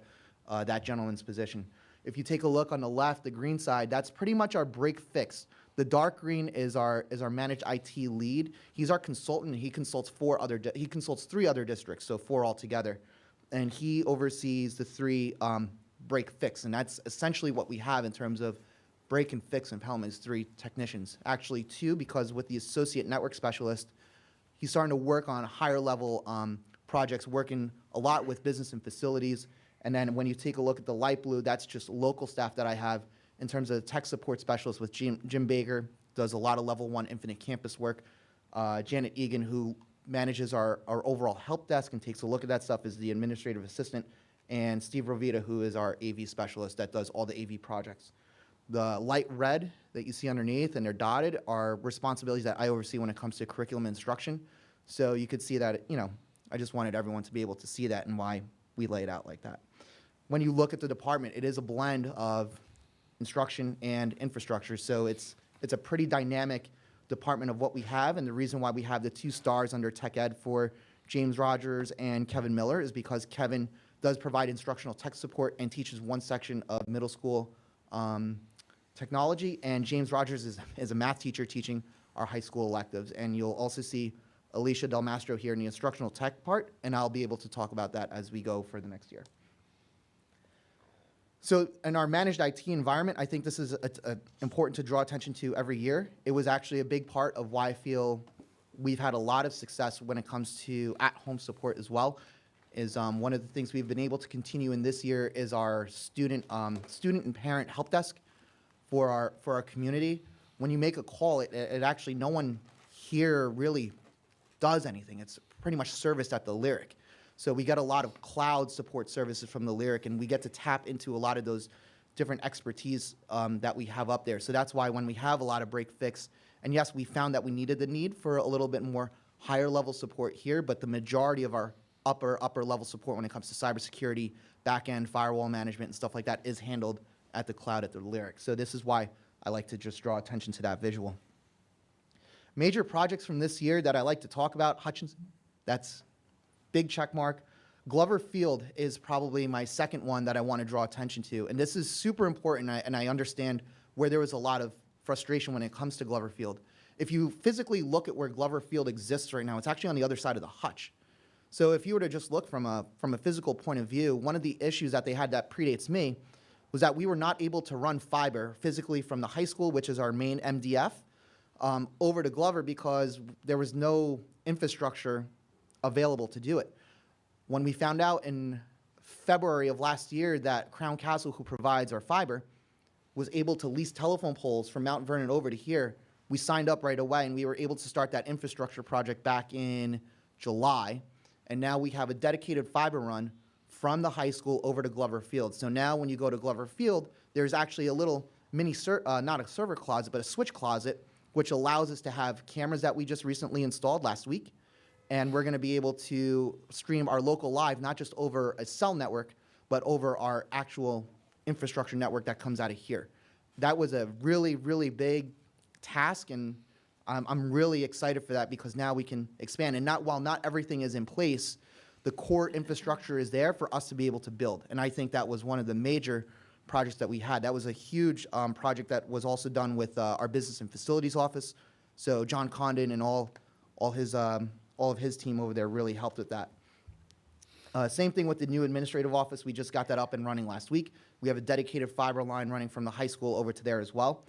Speaker 15: that gentleman's position. If you take a look on the left, the green side, that's pretty much our break fix. The dark green is our managed IT lead. He's our consultant. He consults three other districts, so 4 altogether, and he oversees the 3 break fix, and that's essentially what we have in terms of break and fix in Pelham is 3 technicians. Actually 2, because with the associate network specialist, he's starting to work on higher level projects, working a lot with business and facilities. And then when you take a look at the light blue, that's just local staff that I have in terms of the tech support specialist with Jim Baker, does a lot of level 1 Infinite Campus work. Janet Egan, who manages our overall help desk and takes a look at that stuff, is the administrative assistant. And Steve Rovita, who is our AV specialist that does all the AV projects. The light red that you see underneath and they're dotted are responsibilities that I oversee when it comes to curriculum instruction. So you could see that, I just wanted everyone to be able to see that and why we lay it out like that. When you look at the department, it is a blend of instruction and infrastructure. So it's a pretty dynamic department of what we have. And the reason why we have the 2 stars under tech ed for James Rogers and Kevin Miller is because Kevin does provide instructional tech support and teaches 1 section of middle school technology. And James Rogers is a math teacher teaching our high school electives. And you'll also see Alicia Del Mastro here in the instructional tech part, and I'll be able to talk about that as we go for the next year. So in our managed IT environment, I think this is important to draw attention to every year. It was actually a big part of why I feel we've had a lot of success when it comes to at-home support as well. Is one of the things we've been able to continue in this year is our student and parent help desk for our community. When you make a call, it actually, no one here really does anything. It's pretty much serviced at the Lyric. So we get a lot of cloud support services from the Lyric, and we get to tap into a lot of those different expertise that we have up there. So that's why when we have a lot of break fix, and yes, we found that we needed the need for a little bit more higher level support here, but the majority of our upper level support when it comes to cybersecurity, back-end firewall management and stuff like that is handled at the cloud at the Lyric. So this is why I like to just draw attention to that visual. Major projects from this year that I like to talk about, Hutchinson, that's big check mark. Glover Field is probably my second one that I want to draw attention to. And this is super important, and I understand where there was a lot of frustration when it comes to Glover Field. If you physically look at where Glover Field exists right now, it's actually on the other side of the hutch. So if you were to just look from a physical point of view, one of the issues that they had that predates me was that we were not able to run fiber physically from the high school, which is our main MDF, over to Glover because there was no infrastructure available to do it. When we found out in February of last year that Crown Castle, who provides our fiber, was able to lease telephone poles from Mount Vernon over to here, we signed up right away and we were able to start that infrastructure project back in July. And now we have a dedicated fiber run from the high school over to Glover Field. So now when you go to Glover Field, there's actually a little mini, not a server closet, but a switch closet, which allows us to have cameras that we just recently installed last week. And we're going to be able to stream our local live, not just over a cell network, but over our actual infrastructure network that comes out of here. That was a really, really big task, and I'm really excited for that because now we can expand. And while not everything is in place, the core infrastructure is there for us to be able to build. And I think that was one of the major projects that we had. That was a huge project that was also done with our business and facilities office. So John Condon and all of his team over there really helped with that. Same thing with the new administrative office. We just got that up and running last week. We have a dedicated fiber line running from the high school over to there as well.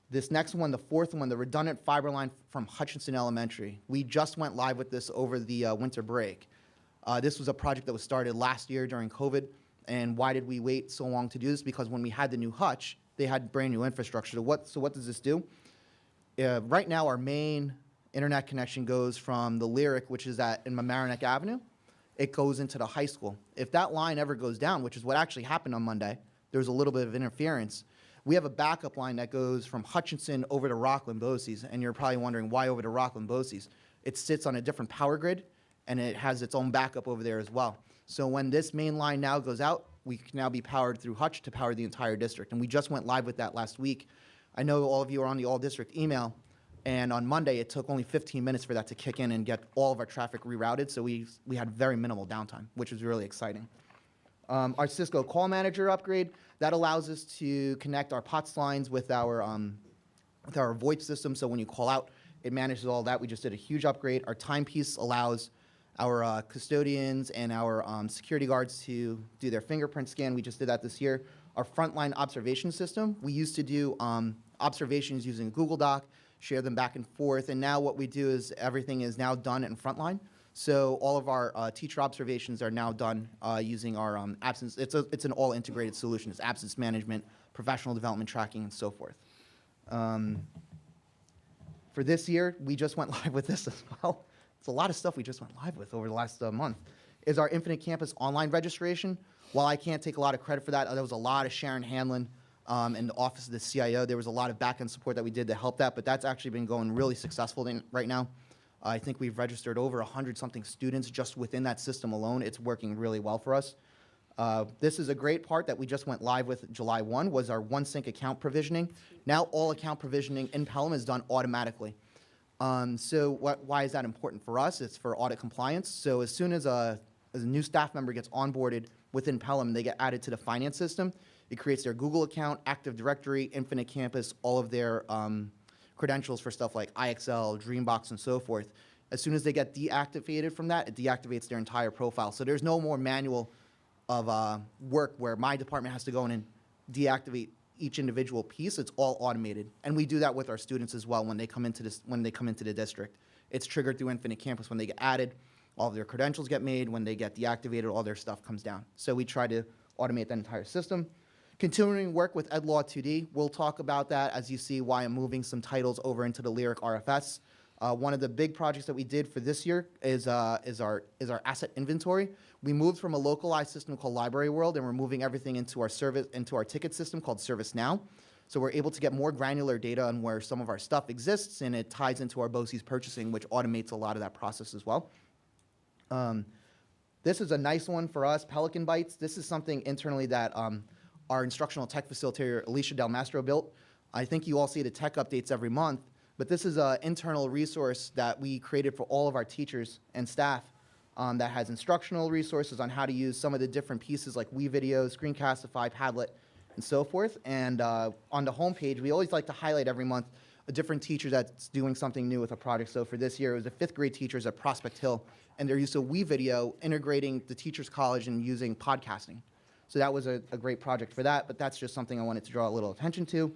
Speaker 15: This next one, the fourth one, the redundant fiber line from Hutchinson Elementary. We just went live with this over the winter break. This was a project that was started last year during COVID. And why did we wait so long to do this? Because when we had the new hutch, they had brand new infrastructure. So what does this do? Right now, our main internet connection goes from the Lyric, which is in Mamaroneck Avenue. It goes into the high school. If that line ever goes down, which is what actually happened on Monday, there's a little bit of interference. We have a backup line that goes from Hutchinson over to Rockland BOCES, and you're probably wondering why over to Rockland BOCES. It sits on a different power grid, and it has its own backup over there as well. So when this main line now goes out, we can now be powered through Hutch to power the entire district. And we just went live with that last week. I know all of you are on the all-district email, and on Monday, it took only 15 minutes for that to kick in and get all of our traffic rerouted, so we had very minimal downtime, which was really exciting. Our Cisco call manager upgrade, that allows us to connect our POTS lines with our VoIP system, so when you call out, it manages all that. We just did a huge upgrade. Our timepiece allows our custodians and our security guards to do their fingerprint scan. We just did that this year. Our frontline observation system, we used to do observations using Google Doc, share them back and forth, and now what we do is everything is now done in Frontline. So all of our teacher observations are now done using our absence. It's an all integrated solution. It's absence management, professional development tracking, and so forth. For this year, we just went live with this as well. It's a lot of stuff we just went live with over the last month. Is our Infinite Campus online registration. While I can't take a lot of credit for that, there was a lot of Sharon Hanlon in the office of the CIO. There was a lot of back-end support that we did to help that, but that's actually been going really successful right now. I think we've registered over 100-something students just within that system alone. It's working really well for us. This is a great part that we just went live with July 1, was our OneSync account provisioning. Now all account provisioning in Pelham is done automatically. Why is that important for us? It's for audit compliance. So as soon as a new staff member gets onboarded within Pelham, they get added to the finance system. It creates their Google account, Active Directory, Infinite Campus, all of their credentials for stuff like IXL, Dreambox, and so forth. As soon as they get deactivated from that, it deactivates their entire profile. So there's no more manual of work where my department has to go in and deactivate each individual piece. It's all automated, and we do that with our students as well when they come into the district. It's triggered through Infinite Campus when they get added. All of their credentials get made. When they get deactivated, all their stuff comes down. So we try to automate that entire system. Continuing work with EdLaw 2D, we'll talk about that as you see why I'm moving some titles over into the Lyric RFS. One of the big projects that we did for this year is our asset inventory. We moved from a localized system called Library World, and we're moving everything into our ticket system called ServiceNow. So we're able to get more granular data on where some of our stuff exists, and it ties into our BOCES purchasing, which automates a lot of that process as well. This is a nice one for us, Pelican Bytes. This is something internally that our instructional tech facilitator, Alicia Del Mastro, built. I think you all see the tech updates every month, but this is an internal resource that we created for all of our teachers and staff that has instructional resources on how to use some of the different pieces like WeVideo, Screencastify, Padlet, and so forth. And on the homepage, we always like to highlight every month a different teacher that's doing something new with a project. So for this year, it was the 5th grade teachers at Prospect Hill, and their use of WeVideo integrating the Teachers College and using podcasting. So that was a great project for that, but that's just something I wanted to draw a little attention to.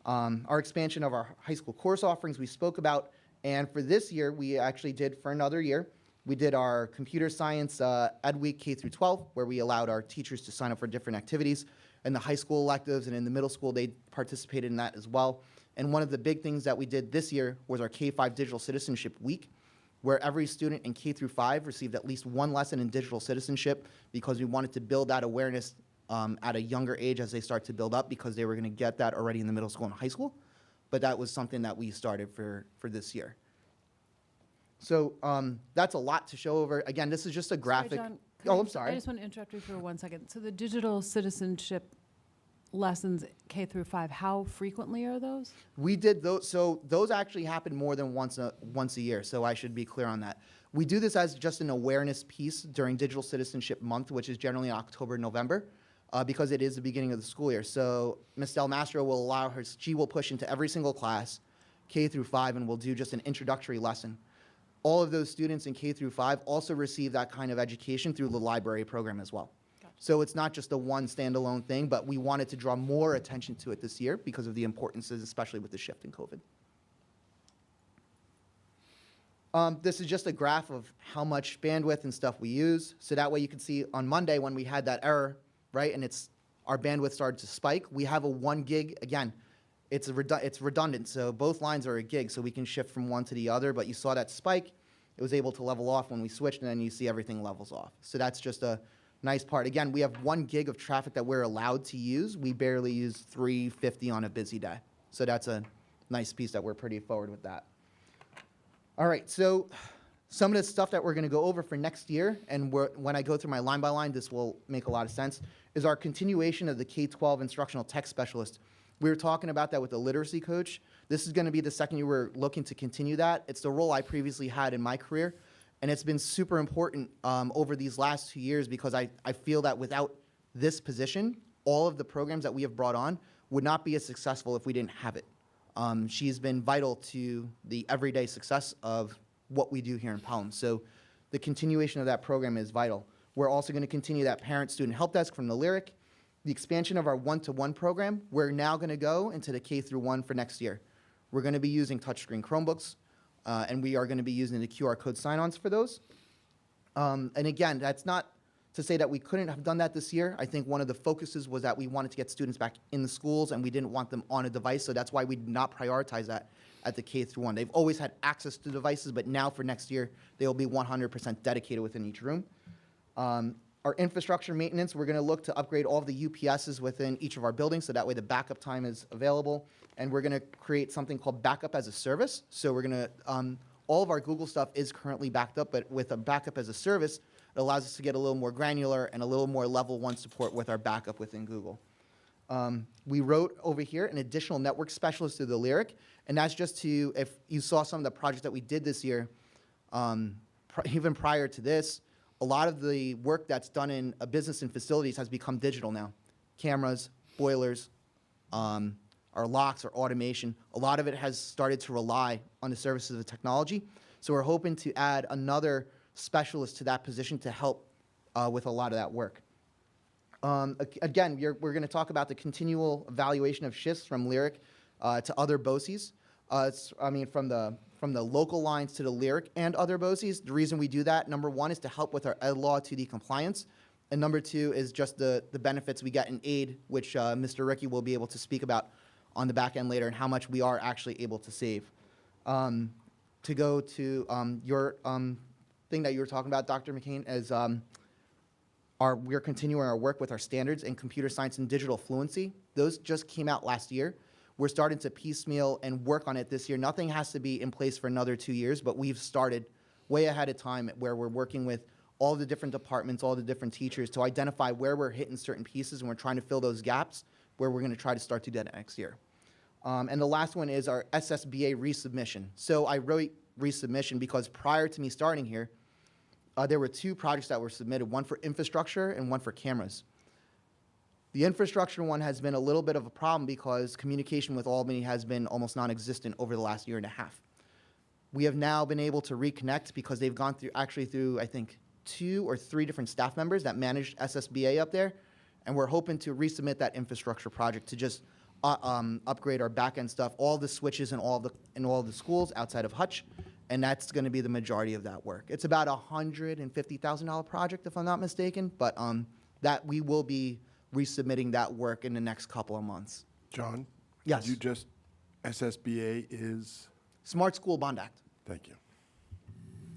Speaker 15: Our expansion of our high school course offerings we spoke about, and for this year, we actually did for another year, we did our computer science Ed Week K through 12, where we allowed our teachers to sign up for different activities. In the high school electives and in the middle school, they participated in that as well. And one of the big things that we did this year was our K-5 Digital Citizenship Week, where every student in K through 5 received at least one lesson in digital citizenship, because we wanted to build that awareness at a younger age as they start to build up, because they were going to get that already in the middle school and high school. But that was something that we started for this year. So that's a lot to show over. Again, this is just a graphic.
Speaker 9: Sorry, John,
Speaker 15: Oh, I'm sorry.
Speaker 9: I just want to interrupt you for 1 second. So the digital citizenship lessons K through 5, how frequently are those?
Speaker 15: We did those, so those actually happen more than once a year, so I should be clear on that. We do this as just an awareness piece during Digital Citizenship Month, which is generally October, November, because it is the beginning of the school year. So Ms. Del Mastro will she will push into every single class, K through 5, and we'll do just an introductory lesson. All of those students in K through 5 also receive that kind of education through the library program as well. So it's not just a one standalone thing, but we wanted to draw more attention to it this year because of the importances, especially with the shift in COVID. This is just a graph of how much bandwidth and stuff we use. So that way you can see on Monday when we had that error, right, and our bandwidth started to spike, we have a 1 gig. Again, it's redundant, so both lines are a gig, so we can shift from one to the other, but you saw that spike. It was able to level off when we switched, and then you see everything levels off. So that's just a nice part. Again, we have 1 gig of traffic that we're allowed to use. We barely use 350 on a busy day. So that's a nice piece that we're pretty forward with that. All right, so some of the stuff that we're going to go over for next year, and when I go through my line by line, this will make a lot of sense, is our continuation of the K-12 instructional tech specialist. We were talking about that with the literacy coach. This is going to be the second year we're looking to continue that. It's the role I previously had in my career, and it's been super important over these last 2 years because I feel that without this position, all of the programs that we have brought on would not be as successful if we didn't have it. She's been vital to the everyday success of what we do here in Pelham. So the continuation of that program is vital. We're also going to continue that parent-student help desk from the Lyric. The expansion of our one-to-one program, we're now going to go into the K through 1 for next year. We're going to be using touchscreen Chromebooks, and we are going to be using the QR code sign-ons for those. And again, that's not to say that we couldn't have done that this year. I think one of the focuses was that we wanted to get students back in the schools, and we didn't want them on a device, so that's why we did not prioritize that at the K through 1. They've always had access to devices, but now for next year, they will be 100% dedicated within each room. Our infrastructure maintenance, we're going to look to upgrade all of the UPSs within each of our buildings, so that way the backup time is available. And we're going to create something called backup as a service. So we're going to, all of our Google stuff is currently backed up, but with a backup as a service, it allows us to get a little more granular and a little more level 1 support with our backup within Google. We wrote over here an additional network specialist to the Lyric, and that's just to, if you saw some of the projects that we did this year, even prior to this, a lot of the work that's done in a business and facilities has become digital now. Cameras, boilers, our locks, our automation, a lot of it has started to rely on the services of technology. So we're hoping to add another specialist to that position to help with a lot of that work. Again, we're going to talk about the continual evaluation of shifts from Lyric to other BOCES. From the local lines to the Lyric and other BOCES. The reason we do that, number 1, is to help with our Ed Law 2D compliance. And number 2 is just the benefits we get in aid, which Mr. Ricky will be able to speak about on the back end later, and how much we are actually able to save. To go to your thing that you were talking about, Dr. McCain, is we're continuing our work with our standards in computer science and digital fluency. Those just came out last year. We're starting to piecemeal and work on it this year. Nothing has to be in place for another 2 years, but we've started way ahead of time where we're working with all the different departments, all the different teachers to identify where we're hitting certain pieces, and we're trying to fill those gaps where we're going to try to start to do that next year. And the last one is our SSBA resubmission. So I wrote resubmission because prior to me starting here, there were 2 projects that were submitted, one for infrastructure and one for cameras. The infrastructure one has been a little bit of a problem because communication with Albany has been almost non-existent over the last year and a half. We have now been able to reconnect because they've gone through, I think, 2 or 3 different staff members that managed SSBA up there, and we're hoping to resubmit that infrastructure project to just upgrade our back-end stuff, all the switches in all the schools outside of Hutch, and that's going to be the majority of that work. It's about a $150,000 project, if I'm not mistaken, but that we will be resubmitting that work in the next couple of months.
Speaker 5: John?
Speaker 15: Yes.
Speaker 5: You just, SSBA is?
Speaker 15: Smart School Bond Act,
Speaker 5: Thank you.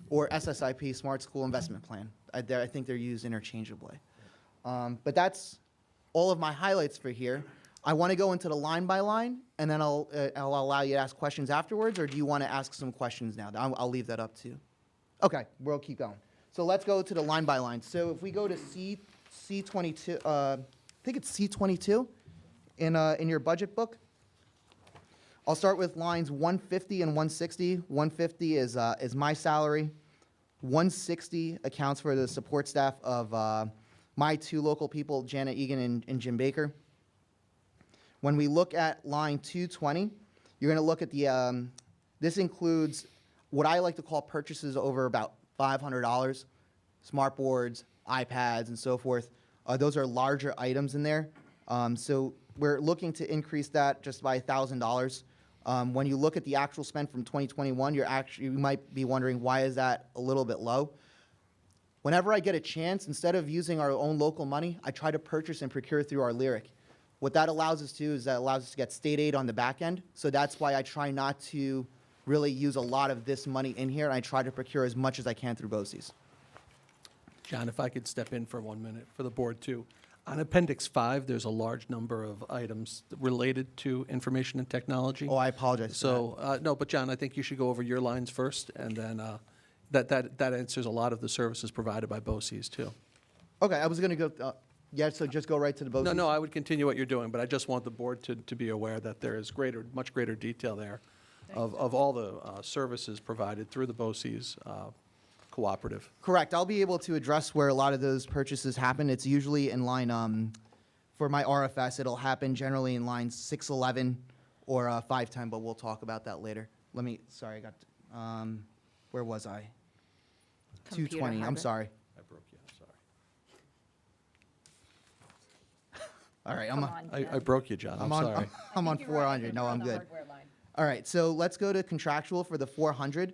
Speaker 15: or SSIP, Smart School Investment Plan. I think they're used interchangeably. But that's all of my highlights for here. I want to go into the line by line, and then I'll allow you to ask questions afterwards, or do you want to ask some questions now? I'll leave that up to you. Okay, we'll keep going. So let's go to the line by line. So if we go to C22, I think it's C22 in your budget book. I'll start with lines 150 and 160. 150 is my salary. 160 accounts for the support staff of my 2 local people, Janet Egan and Jim Baker. When we look at line 220, you're going to look at the, this includes what I like to call purchases over about $500, smart boards, iPads, and so forth. Those are larger items in there. So we're looking to increase that just by $1,000. When you look at the actual spend from 2021, you might be wondering, why is that a little bit low? Whenever I get a chance, instead of using our own local money, I try to purchase and procure through our Lyric. What that allows us to do is that allows us to get state aid on the back end. So that's why I try not to really use a lot of this money in here, and I try to procure as much as I can through BOCES.
Speaker 6: John, if I could step in for 1 minute for the board too. On Appendix 5, there's a large number of items related to information and technology.
Speaker 15: Oh, I apologize.
Speaker 6: So, no, but John, I think you should go over your lines first, and then that answers a lot of the services provided by BOCES too.
Speaker 15: Okay, I was going to go. Yeah, so just go right to the BOCES?
Speaker 6: No, I would continue what you're doing, but I just want the board to be aware that there is much greater detail there of all the services provided through the BOCES cooperative.
Speaker 15: Correct. I'll be able to address where a lot of those purchases happen. It's usually in line, for my RFS, it'll happen generally in line 611 or 510, but we'll talk about that later. Sorry, I got, where was I?
Speaker 3: Computer
Speaker 15: 220, I'm
Speaker 3: hardware.
Speaker 15: sorry.
Speaker 6: I broke you, I'm sorry.
Speaker 15: All right,
Speaker 3: Come on,
Speaker 6: I
Speaker 3: Jen.
Speaker 6: broke you, John, I'm sorry.
Speaker 15: I'm on 400. No, I'm good. All right, so let's go to contractual for the 400.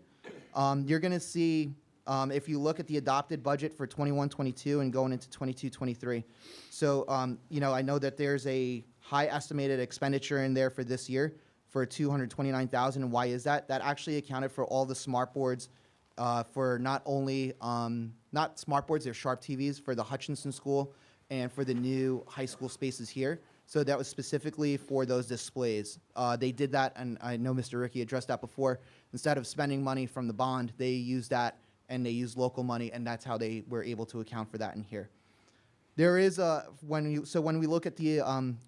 Speaker 15: You're going to see, if you look at the adopted budget for 21-22 and going into 22-23. So, I know that there's a high estimated expenditure in there for this year for $229,000. And why is that? That actually accounted for all the smart boards for not only, not smart boards, they're Sharp TVs for the Hutchinson School and for the new high school spaces here. So that was specifically for those displays. They did that, and I know Mr. Ricky addressed that before. Instead of spending money from the bond, they used that, and they used local money, and that's how they were able to account for that in here. There is when we look at the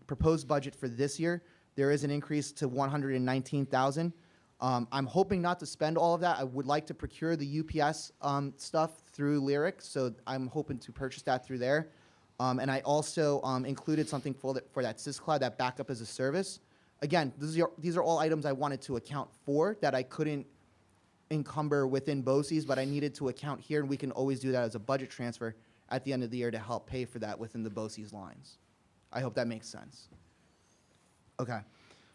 Speaker 15: proposed budget for this year, there is an increase to $119,000. I'm hoping not to spend all of that. I would like to procure the UPS stuff through Lyric, so I'm hoping to purchase that through there. And I also included something for that SysCloud, that backup as a service. Again, these are all items I wanted to account for that I couldn't encumber within BOCES, but I needed to account here, and we can always do that as a budget transfer at the end of the year to help pay for that within the BOCES lines. I hope that makes sense. Okay.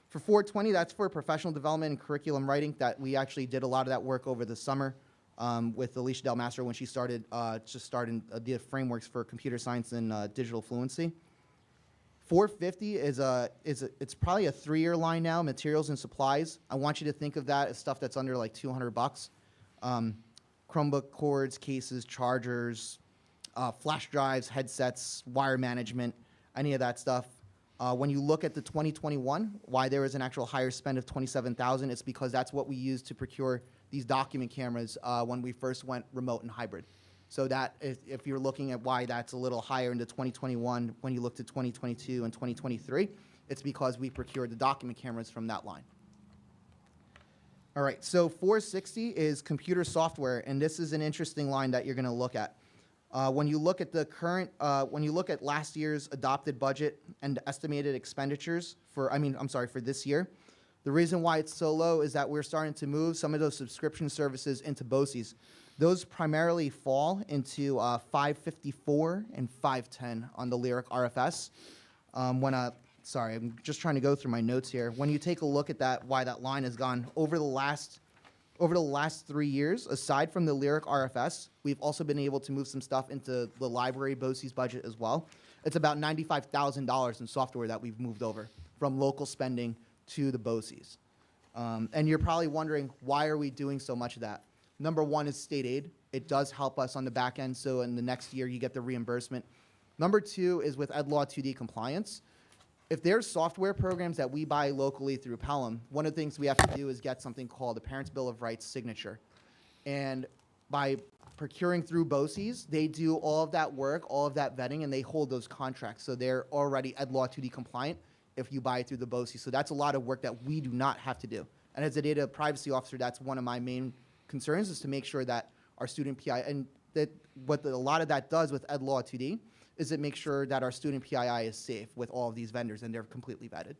Speaker 15: For 420, that's for professional development and curriculum writing. That we actually did a lot of that work over the summer with Alicia Del Mastro when she started the frameworks for computer science and digital fluency. 450 it's probably a 3-year line now. Materials and supplies. I want you to think of that as stuff that's under like $200. Chromebook cords, cases, chargers, flash drives, headsets, wire management, any of that stuff. When you look at the 2021, why there is an actual higher spend of $27,000, it's because that's what we used to procure these document cameras when we first went remote and hybrid. So that if you're looking at why that's a little higher into 2021, when you look to 2022 and 2023, it's because we procured the document cameras from that line. All right, so 460 is computer software, and this is an interesting line that you're going to look at. When you look at the current, when you look at last year's adopted budget and estimated expenditures for this year, the reason why it's so low is that we're starting to move some of those subscription services into BOCES. Those primarily fall into 554 and 510 on the Lyric RFS. Sorry, I'm just trying to go through my notes here. When you take a look at that, why that line has gone over the last 3 years, aside from the Lyric RFS, we've also been able to move some stuff into the library BOCES budget as well. It's about $95,000 in software that we've moved over from local spending to the BOCES. And you're probably wondering, why are we doing so much of that? Number one is state aid. It does help us on the back end, so in the next year you get the reimbursement. Number two is with Ed Law 2D compliance. If there's software programs that we buy locally through Pelham, one of the things we have to do is get something called the Parents' Bill of Rights signature. And by procuring through BOCES, they do all of that work, all of that vetting, and they hold those contracts. So they're already Ed Law 2D compliant if you buy it through the BOCES. So that's a lot of work that we do not have to do. And as a data privacy officer, that's one of my main concerns, is to make sure that our student PI, and that a lot of that does with Ed Law 2D, is it makes sure that our student PII is safe with all of these vendors and they're completely vetted.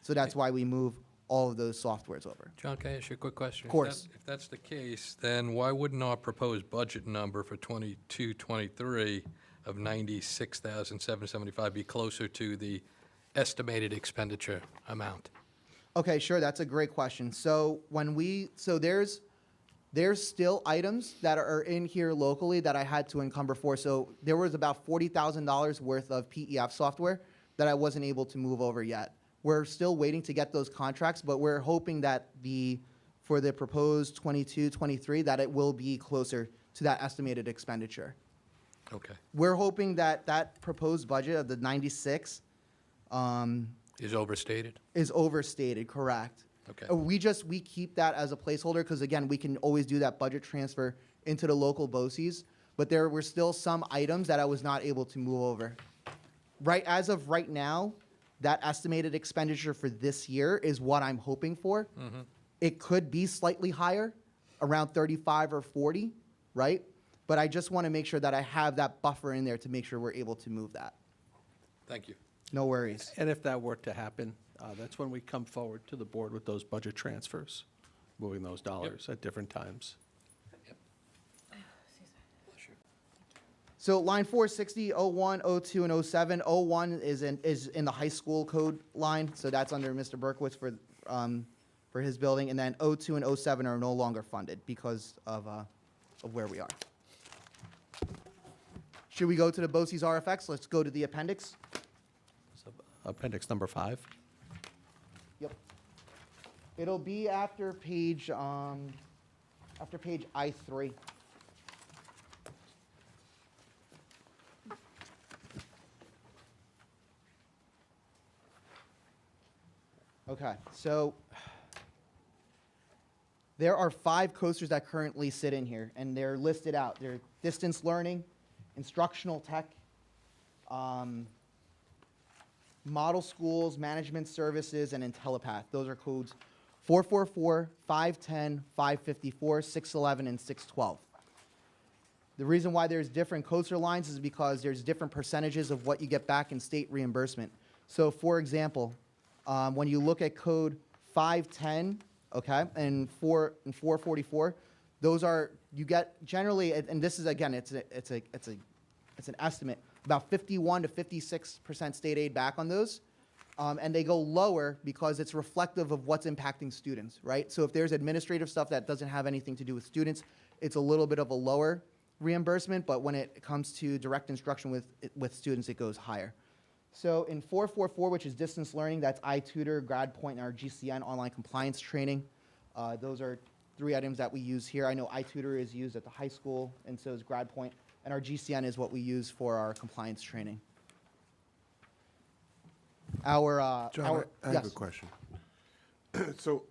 Speaker 15: So that's why we move all of those softwares over.
Speaker 8: John, can I ask you a quick question?
Speaker 15: Of course.
Speaker 8: If that's the case, then why wouldn't our proposed budget number for 22-23 of $96,775 be closer to the estimated expenditure amount?
Speaker 15: Okay, sure, that's a great question. So there's still items that are in here locally that I had to encumber for. So there was about $40,000 worth of PEF software that I wasn't able to move over yet. We're still waiting to get those contracts, but we're hoping that for the proposed 22-23, that it will be closer to that estimated expenditure.
Speaker 8: Okay.
Speaker 15: We're hoping that that proposed budget of the 96
Speaker 8: Is overstated?
Speaker 15: is overstated, correct.
Speaker 8: Okay.
Speaker 15: We keep that as a placeholder because, again, we can always do that budget transfer into the local BOCES, but there were still some items that I was not able to move over. right, as of right now, that estimated expenditure for this year is what I'm hoping for. It could be slightly higher, around 35 or 40, right? But I just want to make sure that I have that buffer in there to make sure we're able to move that.
Speaker 8: Thank you.
Speaker 15: No worries.
Speaker 6: And if that were to happen, that's when we come forward to the board with those budget transfers, moving those dollars at different times.
Speaker 15: So line 460, 01, 02, and 07. 01 is in the high school code line, so that's under Mr. Berkowitz for his building. And then 02 and 07 are no longer funded because of where we are. Should we go to the BOCES RFX? Let's go to the appendix.
Speaker 6: So, appendix number 5.
Speaker 15: Yep. It'll be after page I3. Okay, so there are 5 coasters that currently sit in here, and they're listed out. They're distance learning, instructional tech, model schools, management services, and IntelliPath. Those are codes 444, 510, 554, 611, and 612. The reason why there's different coaster lines is because there's different percentages of what you get back in state reimbursement. So for example, when you look at code 510, okay, and 444, those are, you get generally, and this is again, it's an estimate, about 51 to 56% state aid back on those, and they go lower because it's reflective of what's impacting students, right? So if there's administrative stuff that doesn't have anything to do with students, it's a little bit of a lower reimbursement, but when it comes to direct instruction with students, it goes higher. So in 444, which is distance learning, that's iTutor, GradPoint, and our GCN online compliance training. Those are 3 items that we use here. I know iTutor is used at the high school, and so is GradPoint, and our GCN is what we use for our compliance training.
Speaker 5: John, I have
Speaker 15: yes.
Speaker 5: a question. So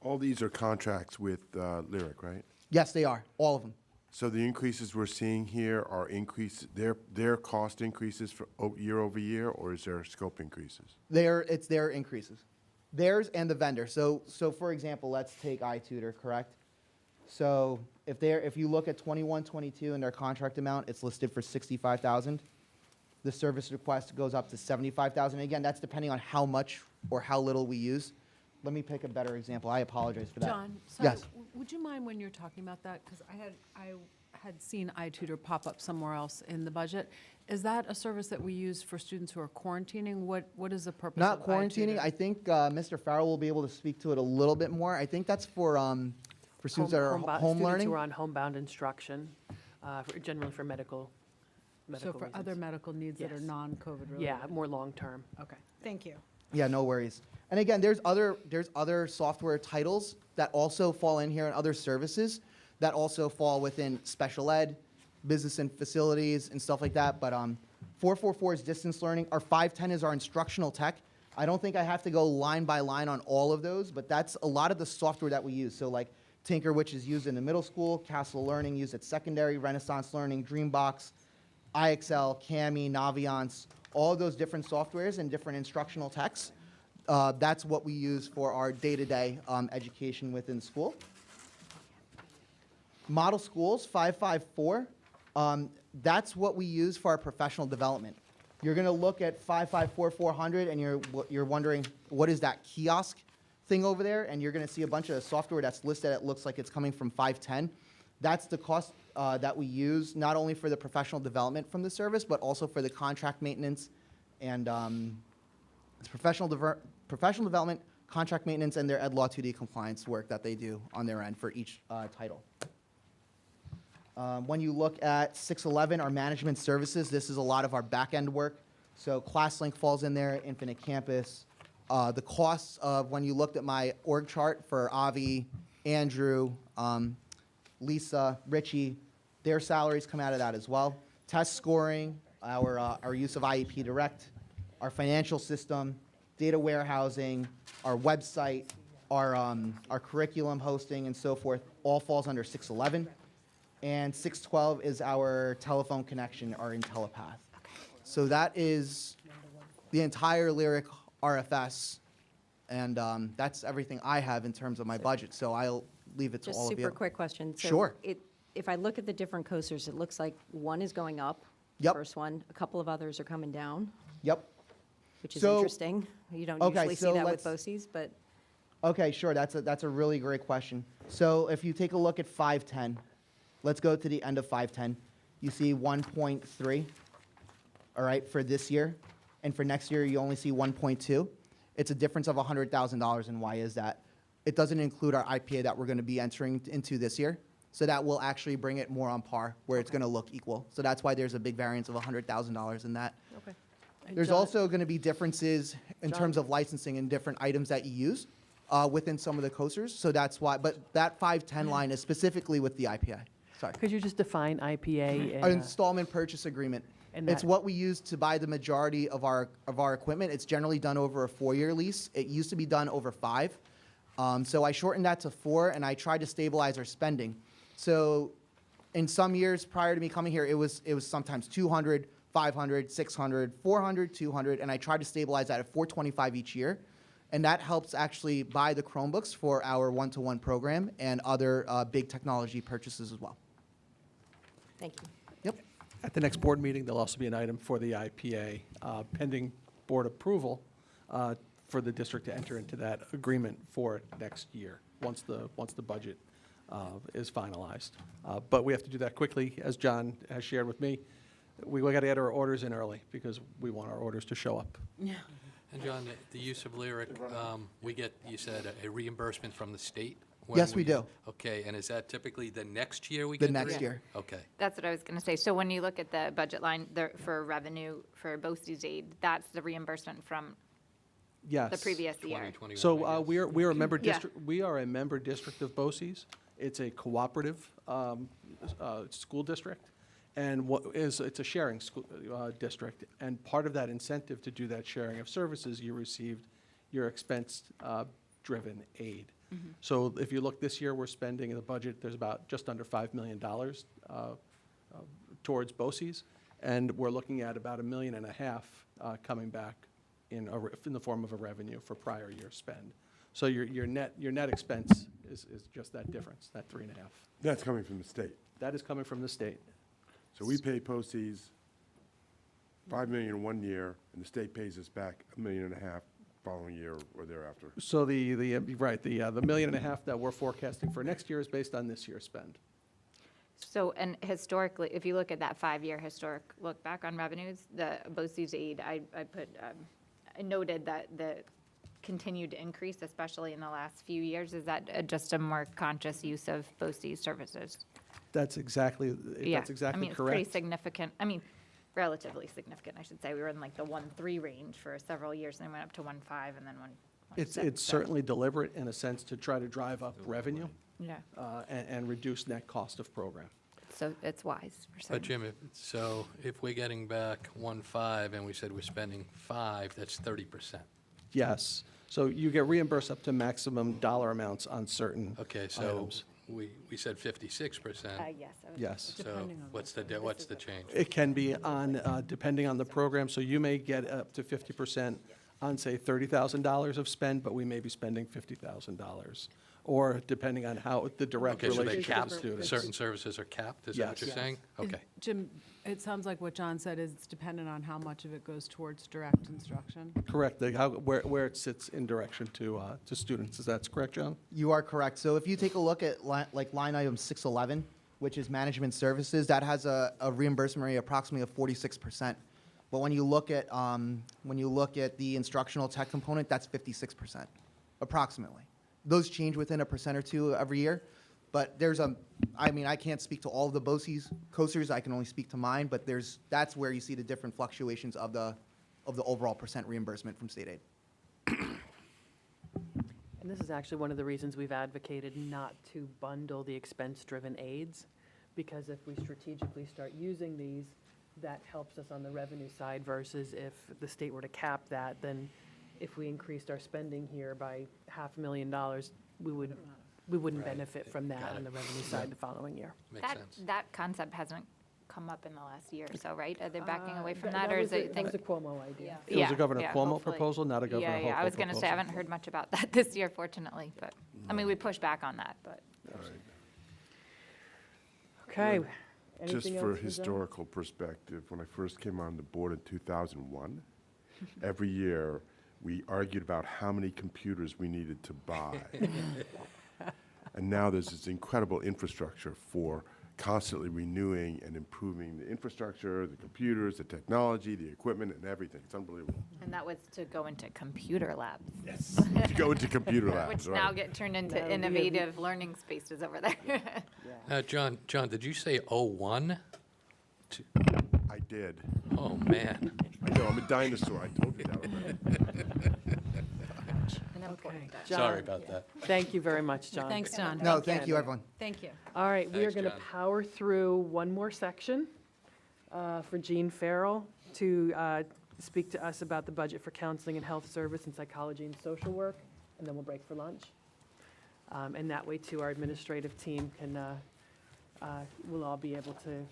Speaker 5: all these are contracts with Lyric, right?
Speaker 15: Yes, they are, all of them.
Speaker 5: So the increases we're seeing here are their cost increases for year over year, or is there scope increases?
Speaker 15: It's their increases. Theirs and the vendor. So for example, let's take iTutor, correct? So if you look at 21-22 and their contract amount, it's listed for $65,000. The service request goes up to $75,000. Again, that's depending on how much or how little we use. Let me pick a better example. I apologize for that.
Speaker 9: John, sorry,
Speaker 15: Yes.
Speaker 9: would you mind when you're talking about that? Because I had seen iTutor pop up somewhere else in the budget. Is that a service that we use for students who are quarantining? What is the purpose of
Speaker 15: Not quarantining.
Speaker 9: iTutor?
Speaker 15: I think Mr. Farrell will be able to speak to it a little bit more. I think that's for students that are home
Speaker 4: Students
Speaker 15: learning.
Speaker 4: who are on homebound instruction, generally for medical
Speaker 9: So for
Speaker 4: reasons.
Speaker 9: other medical needs that are
Speaker 4: Yes.
Speaker 9: non-COVID related?
Speaker 4: Yeah, more long-term.
Speaker 9: Okay, thank you.
Speaker 15: Yeah, no worries. And again, there's other software titles that also fall in here and other services that also fall within special ed, business and facilities and stuff like that. But 444 is distance learning. Our 510 is our instructional tech. I don't think I have to go line by line on all of those, but that's a lot of the software that we use. So like Tinker, which is used in the middle school, Castle Learning used at secondary, Renaissance Learning, Dreambox, IXL, Cami, Naviance, all of those different softwares and different instructional techs. That's what we use for our day-to-day education within school. Model schools, 554, that's what we use for our professional development. You're going to look at 554-400 and you're wondering, what is that kiosk thing over there? And you're going to see a bunch of software that's listed. It looks like it's coming from 510. That's the cost that we use, not only for the professional development from the service, but also for the contract maintenance and it's professional development, contract maintenance, and their Ed Law 2D compliance work that they do on their end for each title. When you look at 611, our management services, this is a lot of our back-end work. So ClassLink falls in there, Infinite Campus. The costs of, when you looked at my org chart for Avi, Andrew, Lisa, Richie, their salaries come out of that as well. Test scoring, our use of IEP Direct, our financial system, data warehousing, our website, our curriculum hosting and so forth, all falls under 611. And 612 is our telephone connection, our IntelliPath. So that is the entire Lyric RFS, and that's everything I have in terms of my budget, so I'll leave it to
Speaker 2: Just
Speaker 15: all of you.
Speaker 2: super quick question. So
Speaker 15: Sure.
Speaker 2: if I look at the different coasters, it looks like one is going up. the
Speaker 15: Yep.
Speaker 2: First one, a couple of others are coming down,
Speaker 15: Yep.
Speaker 2: which is
Speaker 15: So-
Speaker 2: interesting. You don't
Speaker 15: okay,
Speaker 2: usually see
Speaker 15: so
Speaker 2: that with
Speaker 15: let's-
Speaker 2: BOCES, but
Speaker 15: Okay, sure, that's a really great question. So if you take a look at 510, let's go to the end of 510. You see 1.3, all right, for this year. And for next year, you only see 1.2. It's a difference of $100,000, and why is that? It doesn't include our IPA that we're going to be entering into this year. So that will actually bring it more on par, where it's going to look equal. So that's why there's a big variance of $100,000 in that.
Speaker 2: okay.
Speaker 15: There's
Speaker 9: John-
Speaker 15: also going to be differences in
Speaker 9: John-
Speaker 15: terms of licensing and different items that you use within some of the coasters. So that's why, but that 510 line is specifically with the IPA. Sorry.
Speaker 4: Could you just define IPA?
Speaker 15: An installment purchase agreement.
Speaker 4: And
Speaker 15: It's
Speaker 4: that-
Speaker 15: what we use to buy the majority of our equipment. It's generally done over a 4-year lease. It used to be done over 5. So I shortened that to 4, and I tried to stabilize our spending. So in some years prior to me coming here, it was sometimes 200, 500, 600, 400, 200, and I tried to stabilize that at 425 each year. And that helps actually buy the Chromebooks for our one-to-one program and other big technology purchases as well.
Speaker 2: Thank you.
Speaker 15: Yep.
Speaker 6: At the next board meeting, there'll also be an item for the IPA, pending board approval, for the district to enter into that agreement for next year, once the budget is finalized. But we have to do that quickly, as John has shared with me. We got to get our orders in early, because we want our orders to show up.
Speaker 8: And John, the use of Lyric, we get, you said, a reimbursement from the state?
Speaker 15: Yes, we do.
Speaker 8: Okay, and is that typically the next year we
Speaker 15: The
Speaker 8: get
Speaker 15: next year.
Speaker 8: Okay.
Speaker 3: That's what I was going to say. So when you look at the budget line for revenue for BOCES aid, that's the reimbursement from
Speaker 6: Yes.
Speaker 3: the previous year.
Speaker 8: 2021,
Speaker 6: So
Speaker 8: I guess.
Speaker 6: we are a member
Speaker 3: Yeah.
Speaker 6: district. We are a member district of BOCES. It's a cooperative school district, and it's a sharing school district. And part of that incentive to do that sharing of services, you received your expense driven aid. So if you look this year, we're spending in the budget. There's about just under $5 million towards BOCES, and we're looking at about $1.5 million coming back in the form of a revenue for prior year spend. So your net expense is just that difference, that 3.5.
Speaker 5: That's coming from the state.
Speaker 6: That is coming from the state.
Speaker 5: So we pay POCES $5 million in 1 year, and the state pays us back $1.5 million following year or thereafter.
Speaker 6: So the $1.5 million that we're forecasting for next year is based on this year's spend.
Speaker 3: So, and historically, if you look at that 5-year historic look back on revenues, the BOCES aid, I noted that the continued to increase, especially in the last few years. Is that just a more conscious use of BOCES services?
Speaker 6: That's exactly
Speaker 3: Yeah.
Speaker 6: that's exactly
Speaker 3: I mean, it's pretty
Speaker 6: correct.
Speaker 3: significant. I mean, relatively significant, I should say. We were in like the 1.3 range for several years, and then went up to 1.5, and then 1.6.
Speaker 6: It's certainly deliberate in a sense to try to drive up revenue
Speaker 3: Yeah,
Speaker 6: and reduce net cost of program.
Speaker 3: so it's wise for certain.
Speaker 8: But Jim, if we're getting back 1.5 and we said we're spending 5, that's 30%.
Speaker 6: Yes. So you get reimbursed up to maximum dollar amounts on certain
Speaker 8: Okay, so
Speaker 6: items.
Speaker 8: we said 56%.
Speaker 3: Yes. I was-
Speaker 6: Yes.
Speaker 8: So what's the change?
Speaker 6: It can be on, depending on the program, so you may get up to 50% on, say, $30,000 of spend, but we may be spending $50,000. Or depending on how the direct
Speaker 8: Okay, so they
Speaker 6: relationship
Speaker 8: cap,
Speaker 6: with students.
Speaker 8: certain services are capped, is that what
Speaker 6: Yes.
Speaker 8: you're saying? Okay.
Speaker 9: Jim, it sounds like what John said is it's dependent on how much of it goes towards direct instruction.
Speaker 6: Correct, where it sits in direction to students. Is that correct, John?
Speaker 15: You are correct. So if you take a look at line item 611, which is management services, that has a reimbursement rate approximately of 46%. But when you look at the instructional tech component, that's 56%, approximately. Those change within 1% or 2% every year. But I can't speak to all of the BOCES coasters. I can only speak to mine. But that's where you see the different fluctuations of the overall percent reimbursement from state aid.
Speaker 4: And this is actually one of the reasons we've advocated not to bundle the expense-driven aids, because if we strategically start using these, that helps us on the revenue side versus if the state were to cap that, then if we increased our spending here by $500,000, we wouldn't benefit from that on the revenue side the following year.
Speaker 8: Makes
Speaker 3: That,
Speaker 8: sense.
Speaker 3: that concept hasn't come up in the last year or so, right? Are they backing away from
Speaker 4: That
Speaker 3: that, or
Speaker 4: was
Speaker 3: is it?
Speaker 4: that was a Cuomo idea.
Speaker 6: It was a
Speaker 3: Yeah,
Speaker 6: Governor
Speaker 3: yeah,
Speaker 6: Cuomo
Speaker 3: hopefully.
Speaker 6: proposal, not a Governor
Speaker 3: Yeah,
Speaker 6: Hochul
Speaker 3: yeah, I was gonna say, I
Speaker 6: proposal.
Speaker 3: haven't heard much about that this year, fortunately, but, I mean, we pushed back on that, but.
Speaker 4: Okay.
Speaker 5: Just
Speaker 4: Anything
Speaker 5: for
Speaker 4: else John?
Speaker 5: historical perspective, when I first came on the board in 2001, every year, we argued about how many computers we needed to buy. And now there's this incredible infrastructure for constantly renewing and improving the infrastructure, the computers, the technology, the equipment, and everything. It's unbelievable.
Speaker 3: And that was to go into computer labs.
Speaker 5: Yes. To go into computer labs,
Speaker 3: Which
Speaker 5: right.
Speaker 3: now get turned into
Speaker 4: That'll be a
Speaker 3: innovative learning spaces over there.
Speaker 8: John, did you say '01?
Speaker 5: I did.
Speaker 8: Oh, man.
Speaker 5: I know, I'm a dinosaur. I told you that already.
Speaker 4: Okay.
Speaker 8: Sorry
Speaker 4: John,
Speaker 8: about that.
Speaker 4: thank you very much, John.
Speaker 9: Thanks, John.
Speaker 15: No, thank you, everyone.
Speaker 2: Thank you.
Speaker 4: All right, we are
Speaker 8: Thanks,
Speaker 4: going to
Speaker 8: John.
Speaker 4: power through one more section for Jean Farrell to speak to us about the budget for counseling and health service and psychology and social work, and then we'll break for lunch. And that way, too, our administrative team can, will all be able to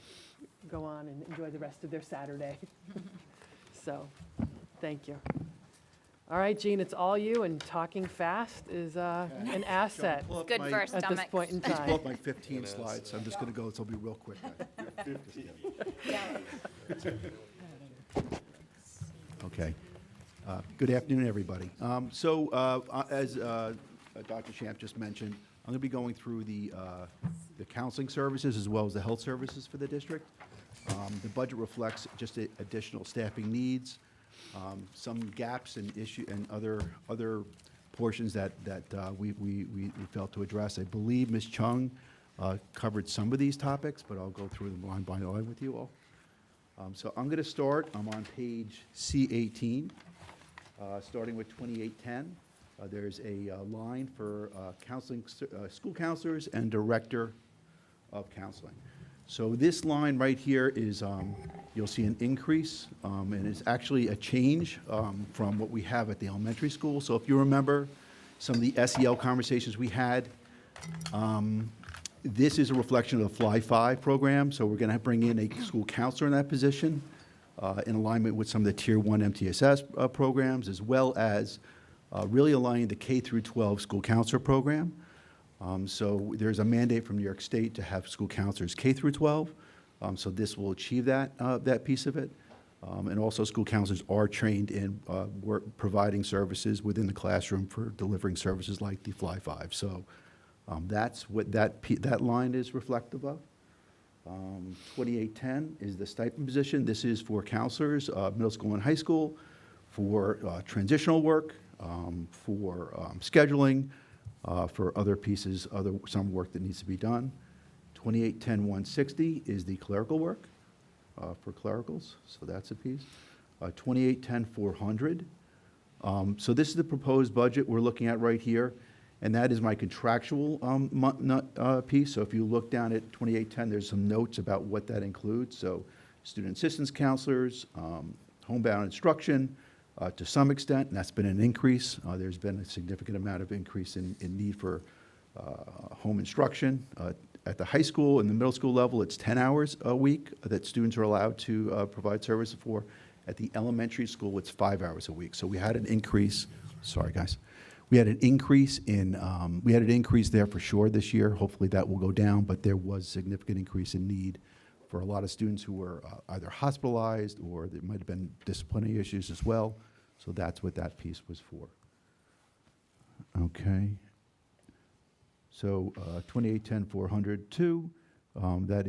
Speaker 4: go on and enjoy the rest of their Saturday. So, thank you. All right, Jean, it's all you, and talking fast is an asset
Speaker 3: It's good for our
Speaker 4: at this
Speaker 3: stomachs.
Speaker 4: point in
Speaker 17: Pull
Speaker 4: time.
Speaker 17: up my 15 slides, so I'm just going to go, so it'll be real quick. Okay. Good afternoon, everybody. As Dr. Champ just mentioned, I'm going to be going through the counseling services as well as the health services for the district. The budget reflects just additional staffing needs, some gaps and other portions that we felt to address. I believe Ms. Chung covered some of these topics, but I'll go through them line by line with you all. So I'm going to start. I'm on page C18, starting with 2810. There's a line for counseling, school counselors and director of counseling. So this line right here is, you'll see an increase, and it's actually a change from what we have at the elementary school. So if you remember some of the SEL conversations we had, this is a reflection of the Fly 5 program. So we're going to bring in a school counselor in that position in alignment with some of the Tier 1 MTSS programs, as well as really aligning the K through 12 school counselor program. So there's a mandate from New York State to have school counselors K through 12. So this will achieve that piece of it. And also school counselors are trained in providing services within the classroom for delivering services like the Fly 5. So that's what that line is reflective of. 2810 is the stipend position. This is for counselors, middle school and high school, for transitional work, for scheduling, for other pieces, some work that needs to be done. 2810-160 is the clerical work for clericals, so that's a piece. 2810-400. So this is the proposed budget we're looking at right here, and that is my contractual piece. So if you look down at 2810, there's some notes about what that includes. So student assistance counselors, homebound instruction, to some extent, and that's been an increase. There's been a significant amount of increase in need for home instruction. At the high school and the middle school level, it's 10 hours a week that students are allowed to provide services for. At the elementary school, it's 5 hours a week. So we had an increase. Sorry, guys. We had an increase there for sure this year. Hopefully that will go down, but there was significant increase in need for a lot of students who were either hospitalized or there might have been disciplinary issues as well. So that's what that piece was for. Okay. So 2810-402, that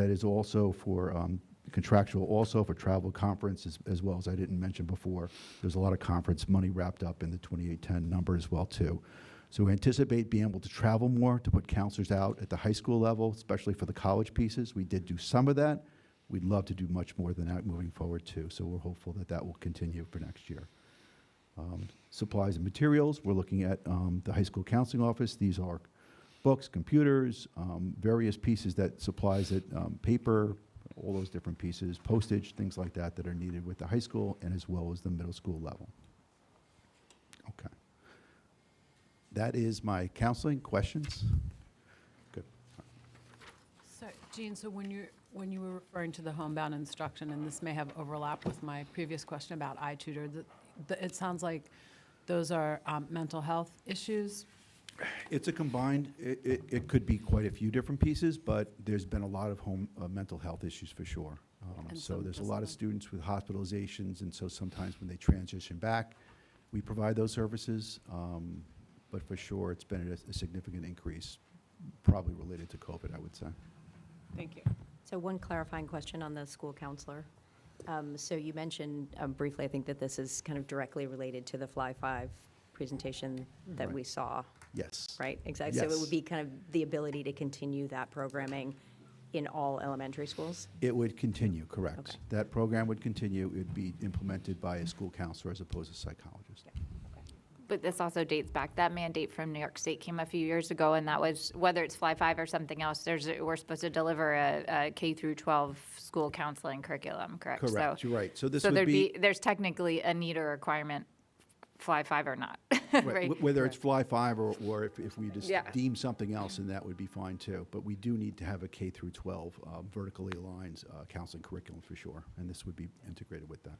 Speaker 17: is also for contractual, also for travel, conference, as well as I didn't mention before. There's a lot of conference money wrapped up in the 2810 number as well too. So we anticipate being able to travel more to put counselors out at the high school level, especially for the college pieces. We did do some of that. We'd love to do much more than that moving forward too. So we're hopeful that that will continue for next year. Supplies and materials, we're looking at the high school counseling office. These are books, computers, various pieces supplies that paper, all those different pieces, postage, things like that that are needed with the high school and as well as the middle school level. Okay. That is my counseling. Questions? Good.
Speaker 9: So, Jean, so when you're When you were referring to the homebound instruction, and this may have overlap with my previous question about iTutor, it sounds like those are mental health issues.
Speaker 17: It's a combined, it could be quite a few different pieces, but there's been a lot of mental health issues for sure.
Speaker 9: And
Speaker 17: So
Speaker 9: some
Speaker 17: there's a lot of
Speaker 9: discipline.
Speaker 17: students with hospitalizations, and so sometimes when they transition back, we provide those services. But for sure, it's been a significant increase, probably related to COVID, I would say.
Speaker 9: Thank you.
Speaker 2: So one clarifying question on the school counselor. So you mentioned briefly, I think that this is kind of directly related to the Fly 5 presentation that
Speaker 17: Right.
Speaker 2: we saw,
Speaker 17: Yes.
Speaker 2: right? Exactly. So it
Speaker 17: Yes.
Speaker 2: would be kind of the ability to continue that programming in all elementary schools?
Speaker 17: It would continue, correct.
Speaker 2: Okay.
Speaker 17: That program would continue. It would be implemented by a school counselor as opposed to psychologist.
Speaker 3: But this also dates back, that mandate from New York State came a few years ago, and that was, whether it's Fly 5 or something else, we're supposed to deliver a K through 12 school counseling curriculum, correct?
Speaker 17: Correct, you're right. So this
Speaker 3: So
Speaker 17: would
Speaker 3: there'd
Speaker 17: be,
Speaker 3: there's technically a need or requirement, Fly 5 or not,
Speaker 17: right,
Speaker 3: right?
Speaker 17: whether it's Fly 5 or if we just
Speaker 3: Yeah.
Speaker 17: deem something else, then that would be fine too. But we do need to have a K through 12 vertically aligned counseling curriculum for sure, and this would be integrated with that.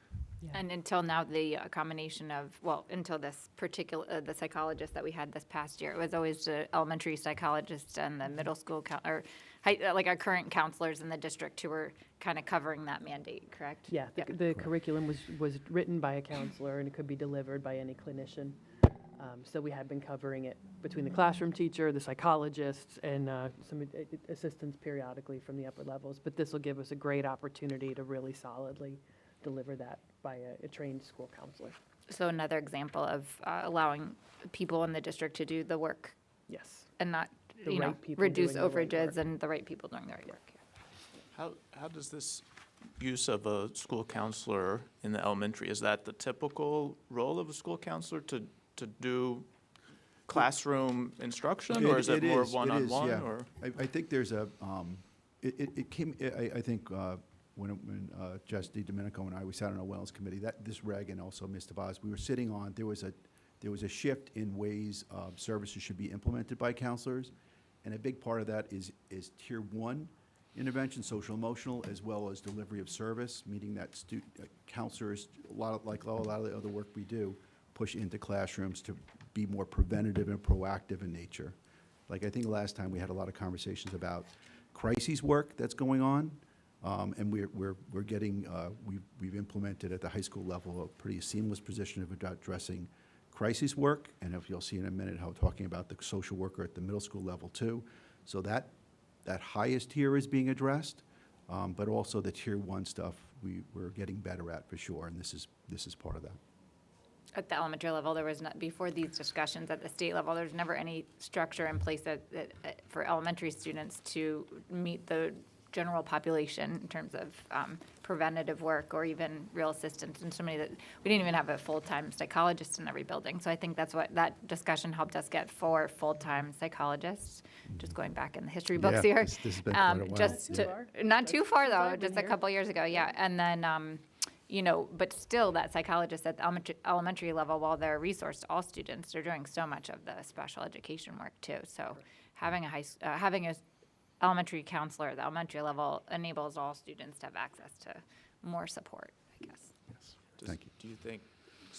Speaker 3: And until now, the combination of, well, until this particular, the psychologist that we had this past year, it was always the elementary psychologist and the middle school, like our current counselors in the district who were kind of covering that mandate, correct?
Speaker 4: Yeah, the curriculum was written by a counselor, and it could be delivered by any clinician. So we had been covering it between the classroom teacher, the psychologists, and some assistants periodically from the upper levels. But this will give us a great opportunity to really solidly deliver that by a trained school counselor.
Speaker 3: So another example of allowing people in the district to do the work
Speaker 4: Yes.
Speaker 3: and not,
Speaker 4: The
Speaker 3: you know,
Speaker 4: right people
Speaker 3: reduce
Speaker 4: doing the right
Speaker 3: overages
Speaker 4: work.
Speaker 3: and the right people doing the right work.
Speaker 7: How does this use of a school counselor in the elementary, is that the typical role of a school counselor to do classroom instruction, or is it more one-on-one,
Speaker 17: yeah.
Speaker 7: or?
Speaker 17: I think there's a, it came, I think, when Jess DiDomenico and I, we sat on a wellness committee, this reg and also Mr. Vaz, we were sitting on, there was a shift in ways services should be implemented by counselors, and a big part of that is tier 1 intervention, social emotional, as well as delivery of service, meaning that counselors, a lot of the other work we do, push into classrooms to be more preventative and proactive in nature. Like, I think last time we had a lot of conversations about crises work that's going on, and we're getting, we've implemented at the high school level a pretty seamless position of addressing crisis work, and if you'll see in a minute how talking about the social worker at the middle school level too. So that highest tier is being addressed, but also the tier 1 stuff we're getting better at for sure, and this is part of that.
Speaker 3: At the elementary level, there was not, before these discussions at the state level, there's never any structure in place that for elementary students to meet the general population in terms of preventative work or even real assistance. And so many that, we didn't even have a full-time psychologist in every building. So I think that's what that discussion helped us get, 4 full-time psychologists, just going back in the history books
Speaker 17: Yeah,
Speaker 3: here.
Speaker 17: this has been quite a while.
Speaker 3: Just to, not too far though, just a couple years ago, yeah. And then, you know, but still that psychologist at the elementary level, while they're a resource to all students, they're doing so much of the special education work too. So having a elementary counselor at the elementary level enables all students to have access to more support, I guess.
Speaker 17: Yes, thank you.
Speaker 7: Do you think,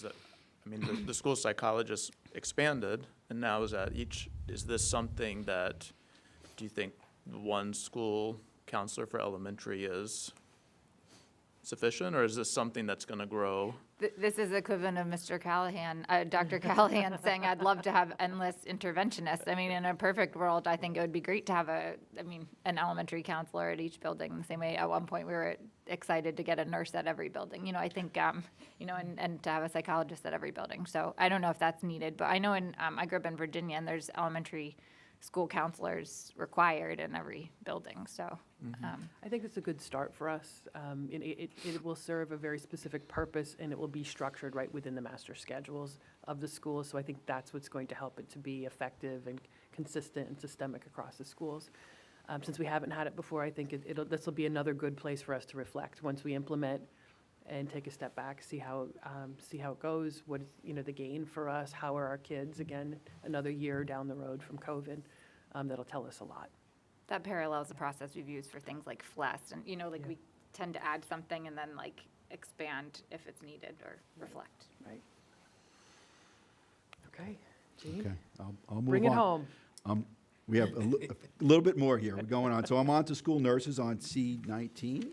Speaker 7: I mean, the school psychologist expanded, and now is this something that, do you think one school counselor for elementary is sufficient, or is this something that's going to grow?
Speaker 3: This is the equivalent of Mr. Callahan, Dr. Callahan saying, I'd love to have endless interventionists. I mean, in a perfect world, I think it would be great to have an elementary counselor at each building. The same way at one point we were excited to get a nurse at every building. You know, I think, you know, and to have a psychologist at every building. So I don't know if that's needed, but I know I grew up in Virginia, and there's elementary school counselors required in every building, so.
Speaker 4: I think it's a good start for us. It will serve a very specific purpose, and it will be structured right within the master schedules of the schools. So I think that's what's going to help it to be effective and consistent and systemic across the schools. Since we haven't had it before, I think this will be another good place for us to reflect once we implement and take a step back, see how it goes. What is, you know, the gain for us? How are our kids? Again, another year down the road from COVID, that'll tell us a lot.
Speaker 3: That parallels the process we've used for things like FLEST, and, like, we tend to add something and then, like, expand if it's needed or reflect.
Speaker 4: Right. Okay, Gene?
Speaker 17: Okay, I'll move on.
Speaker 4: Bring it home.
Speaker 17: We have a little bit more here. We're going on. So I'm on to school nurses on C19.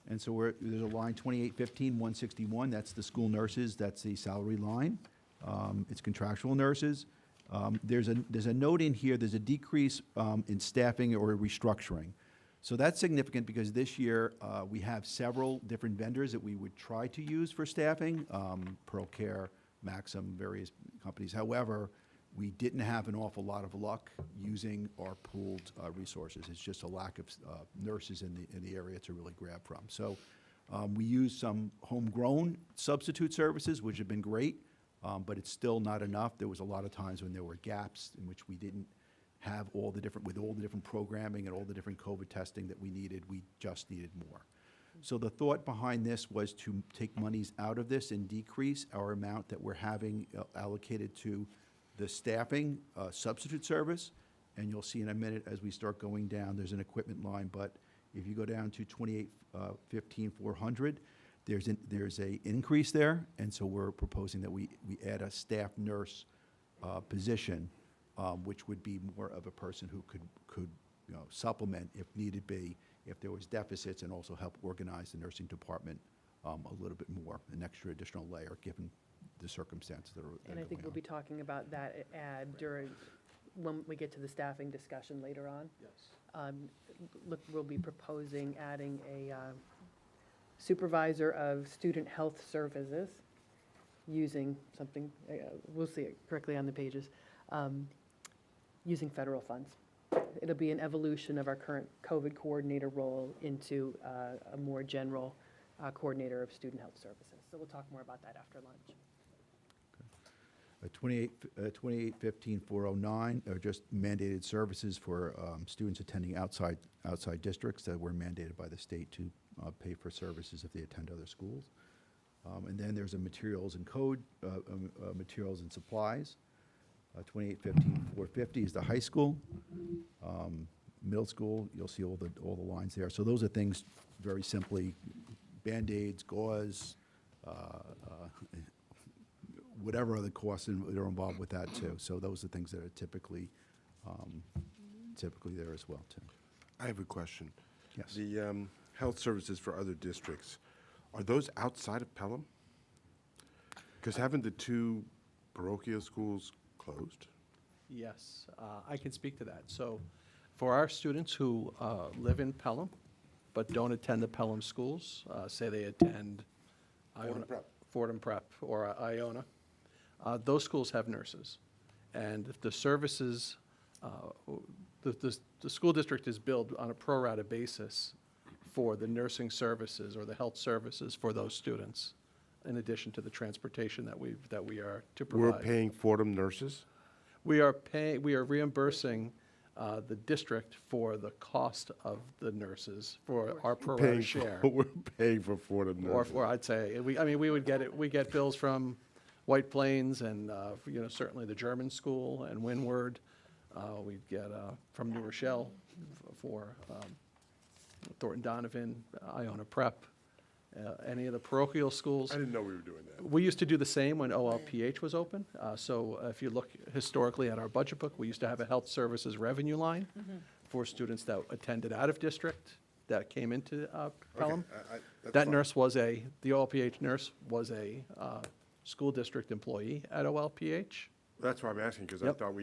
Speaker 17: And so there's a line 2815, 161. That's the school nurses. That's the salary line. It's contractual nurses. There's a note in here. There's a decrease in staffing or restructuring. So that's significant because this year we have several different vendors that we would try to use for staffing, Pearl Care, Maxim, various companies. However, we didn't have an awful lot of luck using our pooled resources. It's just a lack of nurses in the area to really grab from. So we used some homegrown substitute services, which have been great, but it's still not enough. There was a lot of times when there were gaps in which we didn't have all the different programming and all the different COVID testing that we needed. We just needed more. So the thought behind this was to take monies out of this and decrease our amount that we're having allocated to the staffing substitute service. And you'll see in a minute as we start going down, there's an equipment line. But if you go down to 2815-400, there's a increase there. And so we're proposing that we add a staff nurse position, which would be more of a person who could supplement if needed be, if there was deficits, and also help organize the nursing department a little bit more, an extra additional layer, given the circumstances that are
Speaker 4: And I think we'll be talking about that ad when we get to the staffing discussion later on.
Speaker 6: Yes.
Speaker 4: Look, we'll be proposing adding a supervisor of student health services using something, we'll see it correctly on the pages, using federal funds. It'll be an evolution of our current COVID coordinator role into a more general coordinator of student health services. So we'll talk more about that after lunch.
Speaker 17: 2815-409 are just mandated services for students attending outside districts that were mandated by the state to pay for services if they attend other schools. And then there's a materials and code, materials and supplies. 2815-450 is the high school. Middle school, you'll see all the lines there. So those are things, very simply, Band-Aids, gauze, whatever other costs that are involved with that too. So those are things that are typically there as well too.
Speaker 5: I have a question.
Speaker 17: Yes.
Speaker 5: The health services for other districts, are those outside of Pelham? Because haven't the two parochial schools closed?
Speaker 6: Yes, I can speak to that. So for our students who live in Pelham but don't attend the Pelham schools, say they attend Fordham Prep or Iona, those schools have nurses. And the services, the school district is billed on a pro rata basis for the nursing services or the health services for those students, in addition to the transportation that we are to provide.
Speaker 5: We're paying Fordham nurses?
Speaker 6: We are reimbursing the district for the cost of the nurses for our pro rata share.
Speaker 5: We're paying for Fordham nurses.
Speaker 6: Or I'd say, we would get it, we get bills from White Plains and, certainly the German school and Windward. We'd get from New Rochelle for Thornton Donovan, Iona Prep, any of the parochial schools.
Speaker 5: I didn't know we were doing that.
Speaker 6: We used to do the same when OLPH was open. So if you look historically at our budget book, we used to have a health services revenue line for students that attended out of district that came into Pelham. That
Speaker 5: fine.
Speaker 6: nurse the OLPH nurse was a school district employee at OLPH.
Speaker 5: That's why I'm asking, because I
Speaker 6: Yep.
Speaker 5: thought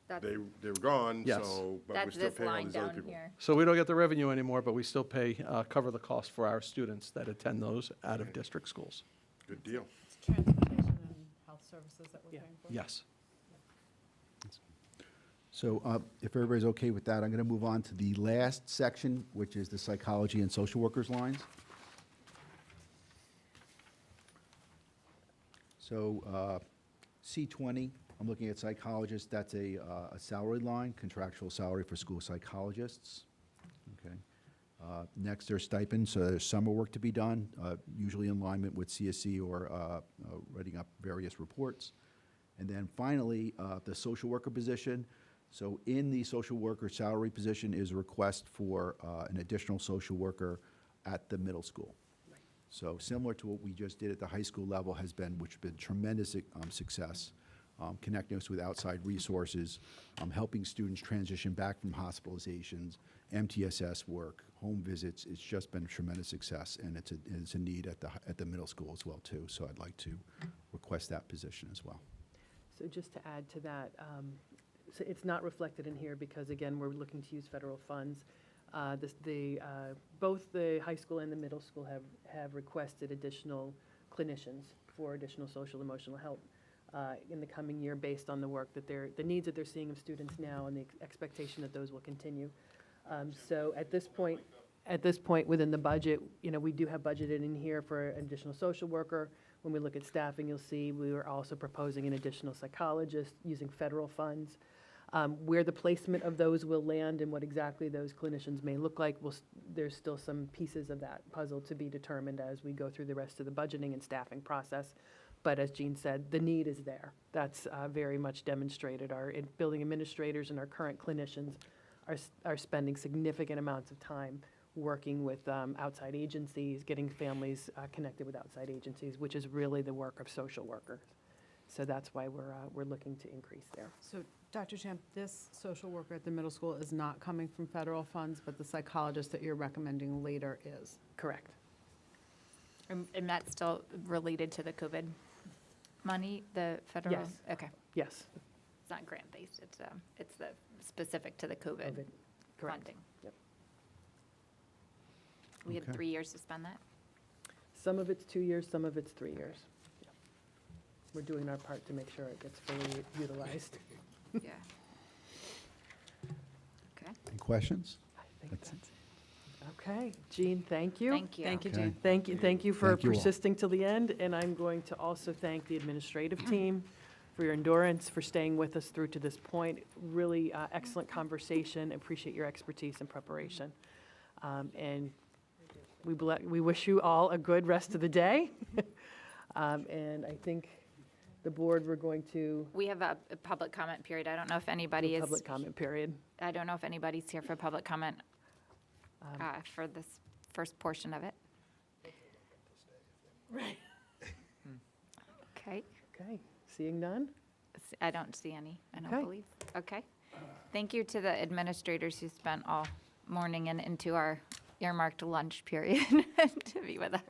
Speaker 3: That's-
Speaker 5: they were gone,
Speaker 6: Yes.
Speaker 5: so, but we're
Speaker 3: That's
Speaker 5: still
Speaker 3: this
Speaker 5: paying all
Speaker 3: line
Speaker 5: these other
Speaker 3: down
Speaker 5: people.
Speaker 3: here.
Speaker 6: So we don't get the revenue anymore, but we still cover the cost for our students that attend those out-of-district schools.
Speaker 5: Good deal.
Speaker 9: It's transportation and health services that we're paying for?
Speaker 6: Yes.
Speaker 17: So if everybody's okay with that, I'm going to move on to the last section, which is the psychology and social workers lines. So C20, I'm looking at psychologists. That's a salary line, contractual salary for school psychologists. Okay. Next, there's stipends. So there's summer work to be done, usually in alignment with CSE or writing up various reports. And then finally, the social worker position. So in the social worker salary position is a request for an additional social worker at the middle school. So similar to what we just did at the high school level which has been tremendous success, connecting us with outside resources, helping students transition back from hospitalizations, MTSS work, home visits. It's just been a tremendous success, and it's a need at the middle school as well too. So I'd like to request that position as well.
Speaker 4: So just to add to that, so it's not reflected in here because, again, we're looking to use federal funds. Both the high school and the middle school have requested additional clinicians for additional social emotional help in the coming year based on the work that the needs that they're seeing of students now and the expectation that those will continue. So at this point within the budget, we do have budgeted in here for an additional social worker. When we look at staffing, you'll see we were also proposing an additional psychologist using federal funds. Where the placement of those will land and what exactly those clinicians may look like, there's still some pieces of that puzzle to be determined as we go through the rest of the budgeting and staffing process. But as Jean said, the need is there. That's very much demonstrated. Our building administrators and our current clinicians are spending significant amounts of time working with outside agencies, getting families connected with outside agencies, which is really the work of social workers. So that's why we're looking to increase there.
Speaker 9: So, Dr. Champ, this social worker at the middle school is not coming from federal funds, but the psychologist that you're recommending later is?
Speaker 4: Correct.
Speaker 3: And that's still related to the COVID money, the federal?
Speaker 4: Yes.
Speaker 3: Okay.
Speaker 4: Yes.
Speaker 3: It's not grant-based, it's the specific to the COVID
Speaker 4: Correct.
Speaker 3: funding.
Speaker 4: Yep.
Speaker 3: We have
Speaker 17: Okay.
Speaker 3: 3 years to spend that?
Speaker 4: Some of it's 2 years, some of it's 3 years. Yeah. We're doing our part to make sure it gets fully utilized.
Speaker 3: Yeah. Okay.
Speaker 17: Any questions?
Speaker 4: I think
Speaker 17: That's
Speaker 4: that's it. Okay, Jean, thank you.
Speaker 3: Thank you.
Speaker 9: Thank you,
Speaker 17: Okay.
Speaker 9: Jean.
Speaker 4: Thank you for
Speaker 17: Thank you all.
Speaker 4: persisting till the end, and I'm going to also thank the administrative team for your endurance, for staying with us through to this point. Really excellent conversation. Appreciate your expertise and preparation. And we wish you all a good rest of the day. And I think the board, we're going to
Speaker 3: We have a public comment period. I don't know if
Speaker 4: do
Speaker 3: anybody
Speaker 4: a
Speaker 3: is,
Speaker 4: public comment period.
Speaker 3: I don't know if anybody's here for public comment for this first portion of it.
Speaker 4: Right.
Speaker 3: Okay.
Speaker 4: Okay, seeing none?
Speaker 3: I don't see any, I
Speaker 4: Okay.
Speaker 3: don't believe. Okay. Thank you to the administrators who spent all morning and into our earmarked lunch period to be with us.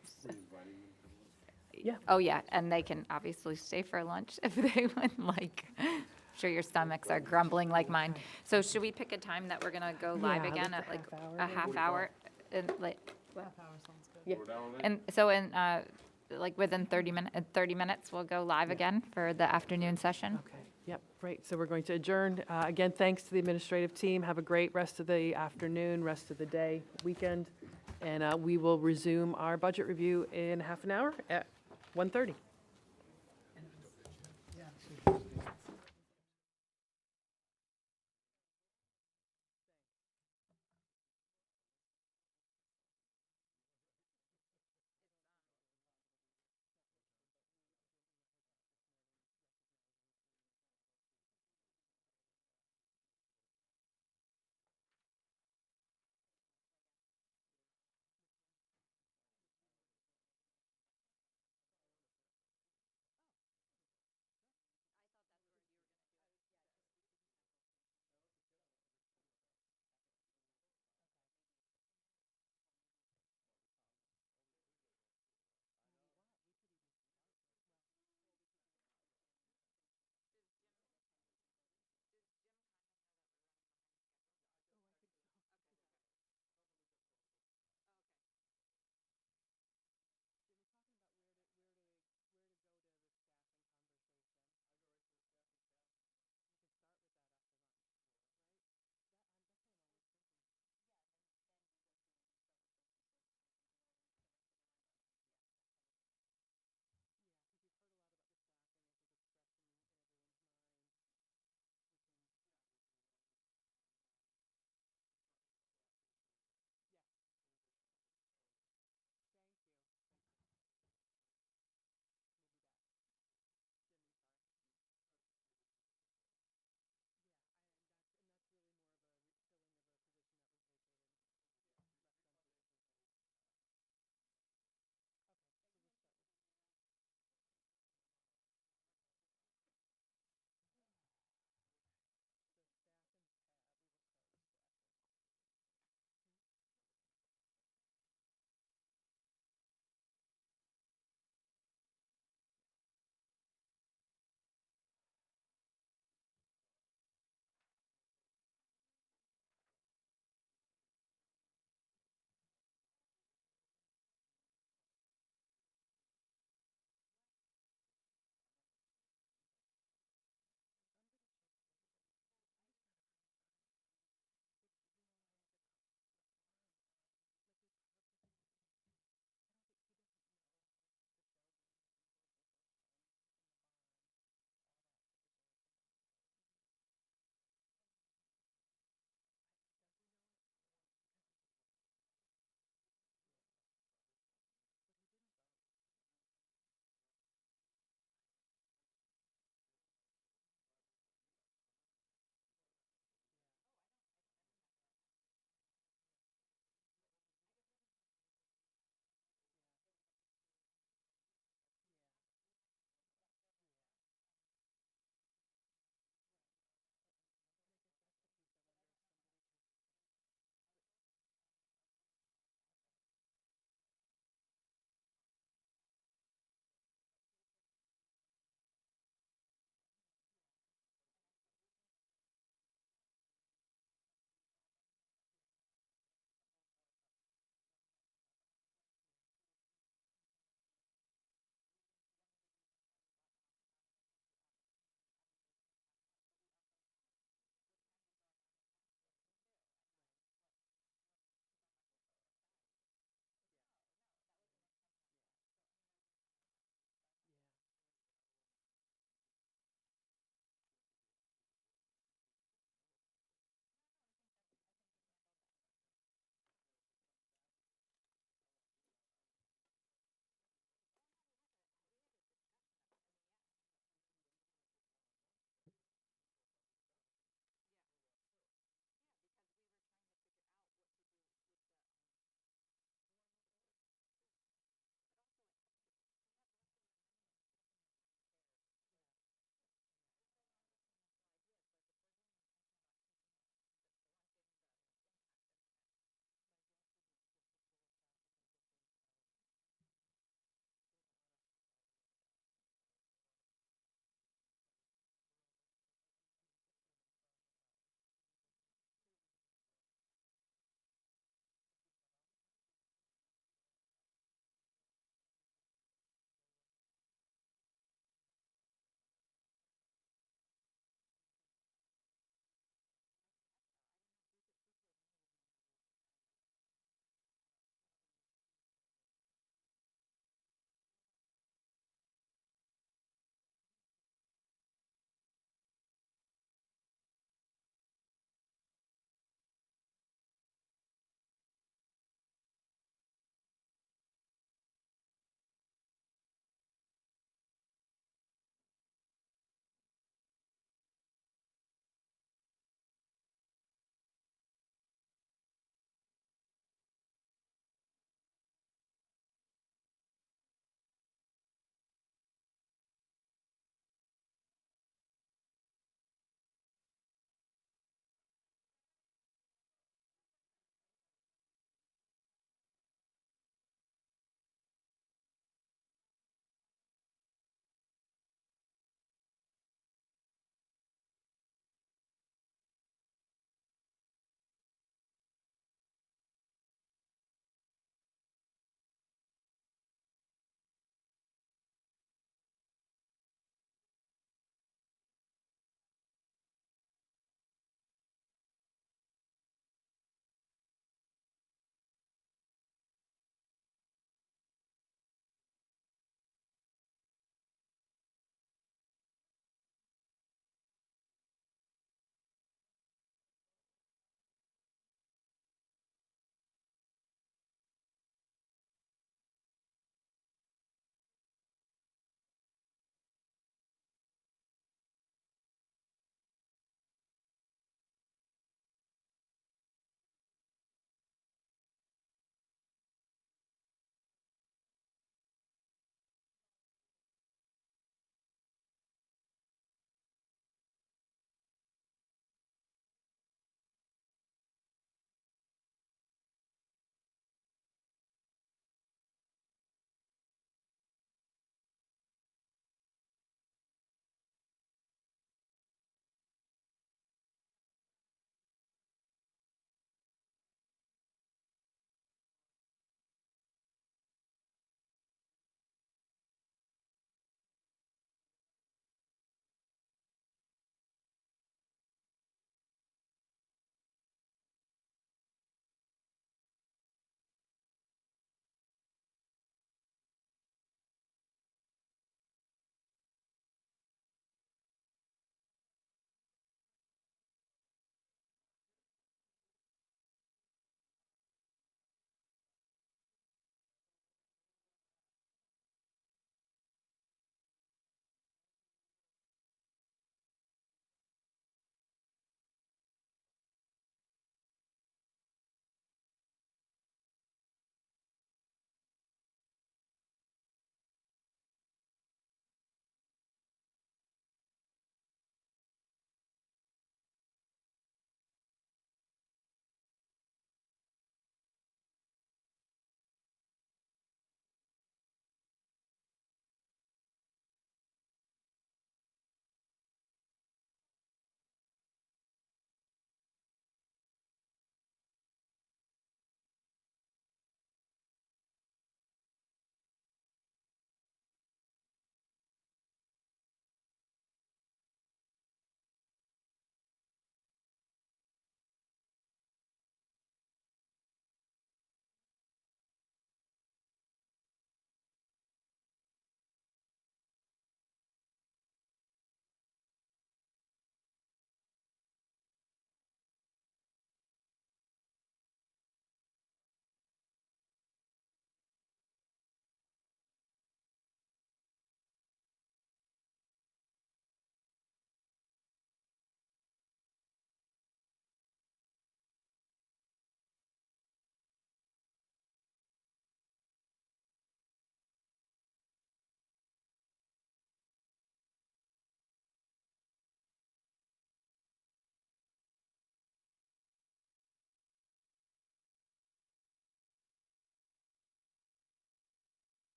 Speaker 4: Yeah.
Speaker 3: Oh, yeah, and they can obviously stay for lunch if they would like. I'm sure your stomachs are grumbling like mine. So should we pick a time that we're going to go live
Speaker 4: Yeah,
Speaker 3: again
Speaker 4: let's
Speaker 3: at like
Speaker 4: a
Speaker 3: a half hour? And like,
Speaker 9: Half hour sounds good.
Speaker 4: Yeah.
Speaker 3: and so in like within 30 minutes, we'll go live again for the afternoon session?
Speaker 4: Okay, yep, great. So we're going to adjourn. Again, thanks to the administrative team. Have a great rest of the afternoon, rest of the day, weekend. And we will resume our budget review in half an hour at 1:30.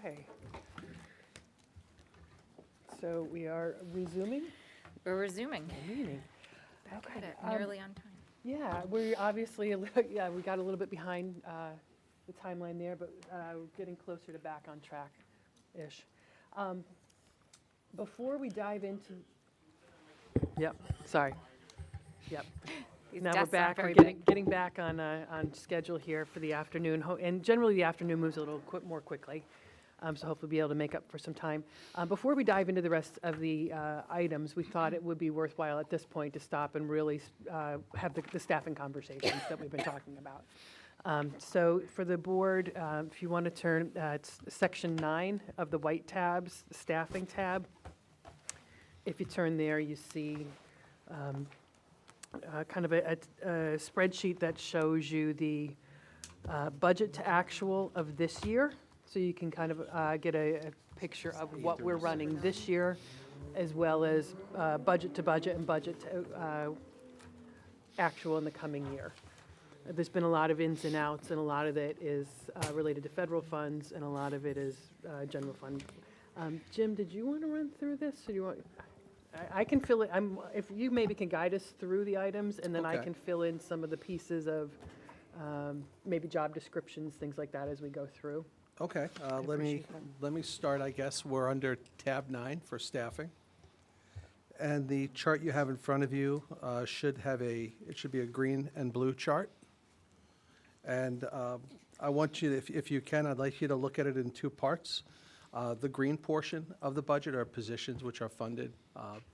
Speaker 4: Okay. So we are resuming
Speaker 3: We're resuming.
Speaker 4: the meeting.
Speaker 3: Back at it,
Speaker 4: um,
Speaker 3: nearly on time.
Speaker 4: Yeah, we obviously, yeah, we got a little bit behind the timeline there, but we're getting closer to back on track-ish. Before we dive into, yep, sorry, yep.
Speaker 3: These
Speaker 4: Now we're
Speaker 3: desks aren't
Speaker 4: back, we're
Speaker 3: very
Speaker 4: getting,
Speaker 3: big.
Speaker 4: getting back on schedule here for the afternoon, and generally the afternoon moves a little more quickly, so hopefully be able to make up for some time. Before we dive into the rest of the items, we thought it would be worthwhile at this point to stop and really have the staffing conversations that we've been talking about. So for the board, if you want to turn, it's section 9 of the white tabs, the staffing tab. If you turn there, you see kind of a spreadsheet that shows you the budget to actual of this year. So you can kind of get a picture of what we're running this year, as well as budget to budget and budget to actual in the coming year. There's been a lot of ins and outs, and a lot of it is related to federal funds, and a lot of it is general fund. Jim, did you want to run through this, or do you want? I can fill it. If you maybe can guide us through the items, and then I
Speaker 6: Okay.
Speaker 4: can fill in some of the pieces of maybe job descriptions, things like that, as we go through.
Speaker 6: Okay, let me start, I guess. We're under tab 9 for staffing. And the chart you have in front of you should be a green and blue chart. And I want you, if you can, I'd like you to look at it in two parts. The green portion of the budget are positions which are funded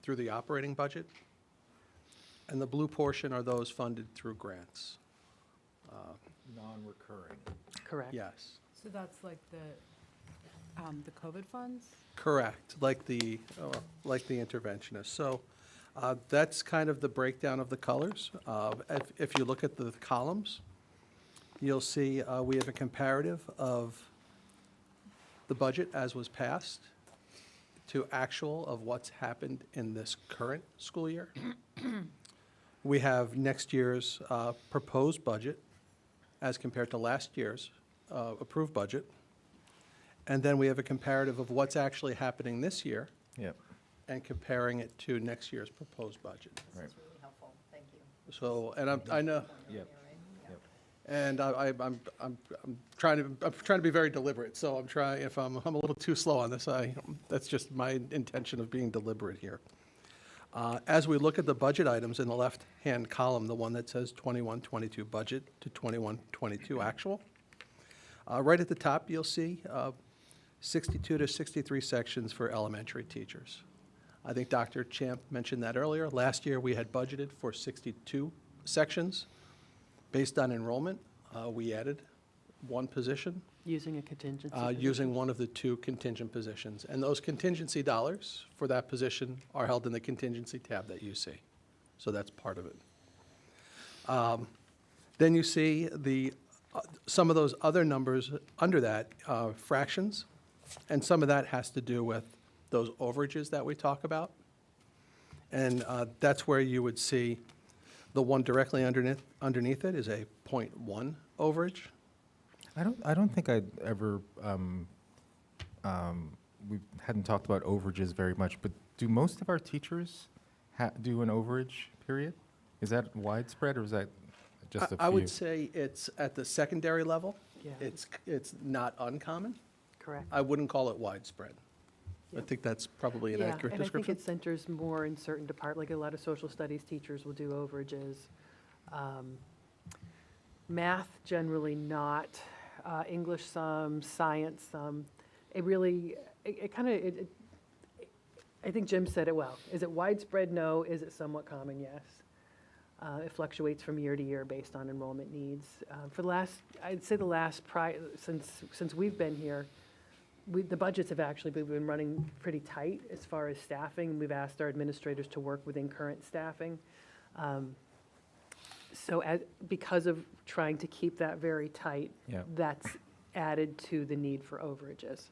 Speaker 6: through the operating budget. And the blue portion are those funded through grants.
Speaker 10: Non-recurring.
Speaker 4: Correct.
Speaker 6: Yes.
Speaker 9: So that's like the COVID funds?
Speaker 6: Correct, like the interventionist. So that's kind of the breakdown of the colors. If you look at the columns, you'll see we have a comparative of the budget as was passed to actual of what's happened in this current school year. We have next year's proposed budget as compared to last year's approved budget. And then we have a comparative of what's actually happening this year
Speaker 10: Yep.
Speaker 6: and comparing it to next year's proposed budget.
Speaker 10: Right.
Speaker 2: That's really helpful, thank you.
Speaker 6: So, and I know,
Speaker 10: Yep.
Speaker 6: and I'm trying to be very deliberate, so I'm trying, if I'm a little too slow on this, that's just my intention of being deliberate here. As we look at the budget items in the left-hand column, the one that says 21-22 budget to 21-22 actual, right at the top, you'll see 62 to 63 sections for elementary teachers. I think Dr. Champ mentioned that earlier. Last year, we had budgeted for 62 sections. Based on enrollment, we added one position,
Speaker 4: Using a contingency.
Speaker 6: using one of the two contingent positions. And those contingency dollars for that position are held in the contingency tab that you see. So that's part of it. Then you see some of those other numbers under that, fractions, and some of that has to do with those overages that we talk about. And that's where you would see the one directly underneath it is a 0.1 overage.
Speaker 10: I don't think I'd ever, we hadn't talked about overages very much, but do most of our teachers do an overage period? Is that widespread, or is that just a few?
Speaker 6: I would say it's at the secondary level.
Speaker 4: Yeah.
Speaker 6: It's not uncommon.
Speaker 4: Correct.
Speaker 6: I wouldn't call it widespread. I think that's probably an accurate
Speaker 4: and I
Speaker 6: description.
Speaker 4: think it centers more in certain departments, like a lot of social studies teachers will do overages. Math, generally not. English, some. Science, some. It really, I think Jim said it well. Is it widespread? No. Is it somewhat common? Yes. It fluctuates from year to year based on enrollment needs. For the last, I'd say since we've been here, the budgets have actually been running pretty tight as far as staffing. We've asked our administrators to work within current staffing. Because of trying to keep that very tight,
Speaker 10: Yeah.
Speaker 4: that's added to the need for overages.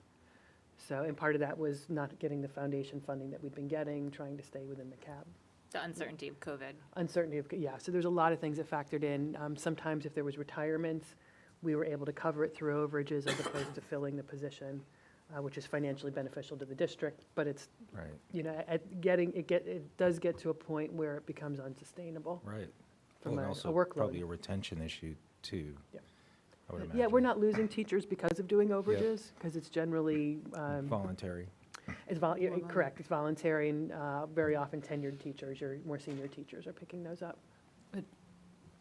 Speaker 4: So, and part of that was not getting the foundation funding that we've been getting, trying to stay within the cap.
Speaker 3: The uncertainty of COVID.
Speaker 4: Uncertainty of, yeah, so there's a lot of things that factored in. Sometimes if there was retirements, we were able to cover it through overages as opposed to filling the position. which is financially beneficial to the district, but it's,
Speaker 10: Right,
Speaker 4: you know, it does get to a point where it becomes unsustainable.
Speaker 10: right.
Speaker 4: From
Speaker 10: Well, and
Speaker 4: a
Speaker 10: also
Speaker 4: workload.
Speaker 10: probably a retention issue, too.
Speaker 4: Yeah.
Speaker 10: I would
Speaker 4: Yeah, we're
Speaker 10: imagine.
Speaker 4: not losing teachers because of doing overages, because it's generally,
Speaker 10: Voluntary.
Speaker 4: correct, it's voluntary, and very often tenured teachers, your more senior teachers are picking those up.
Speaker 9: But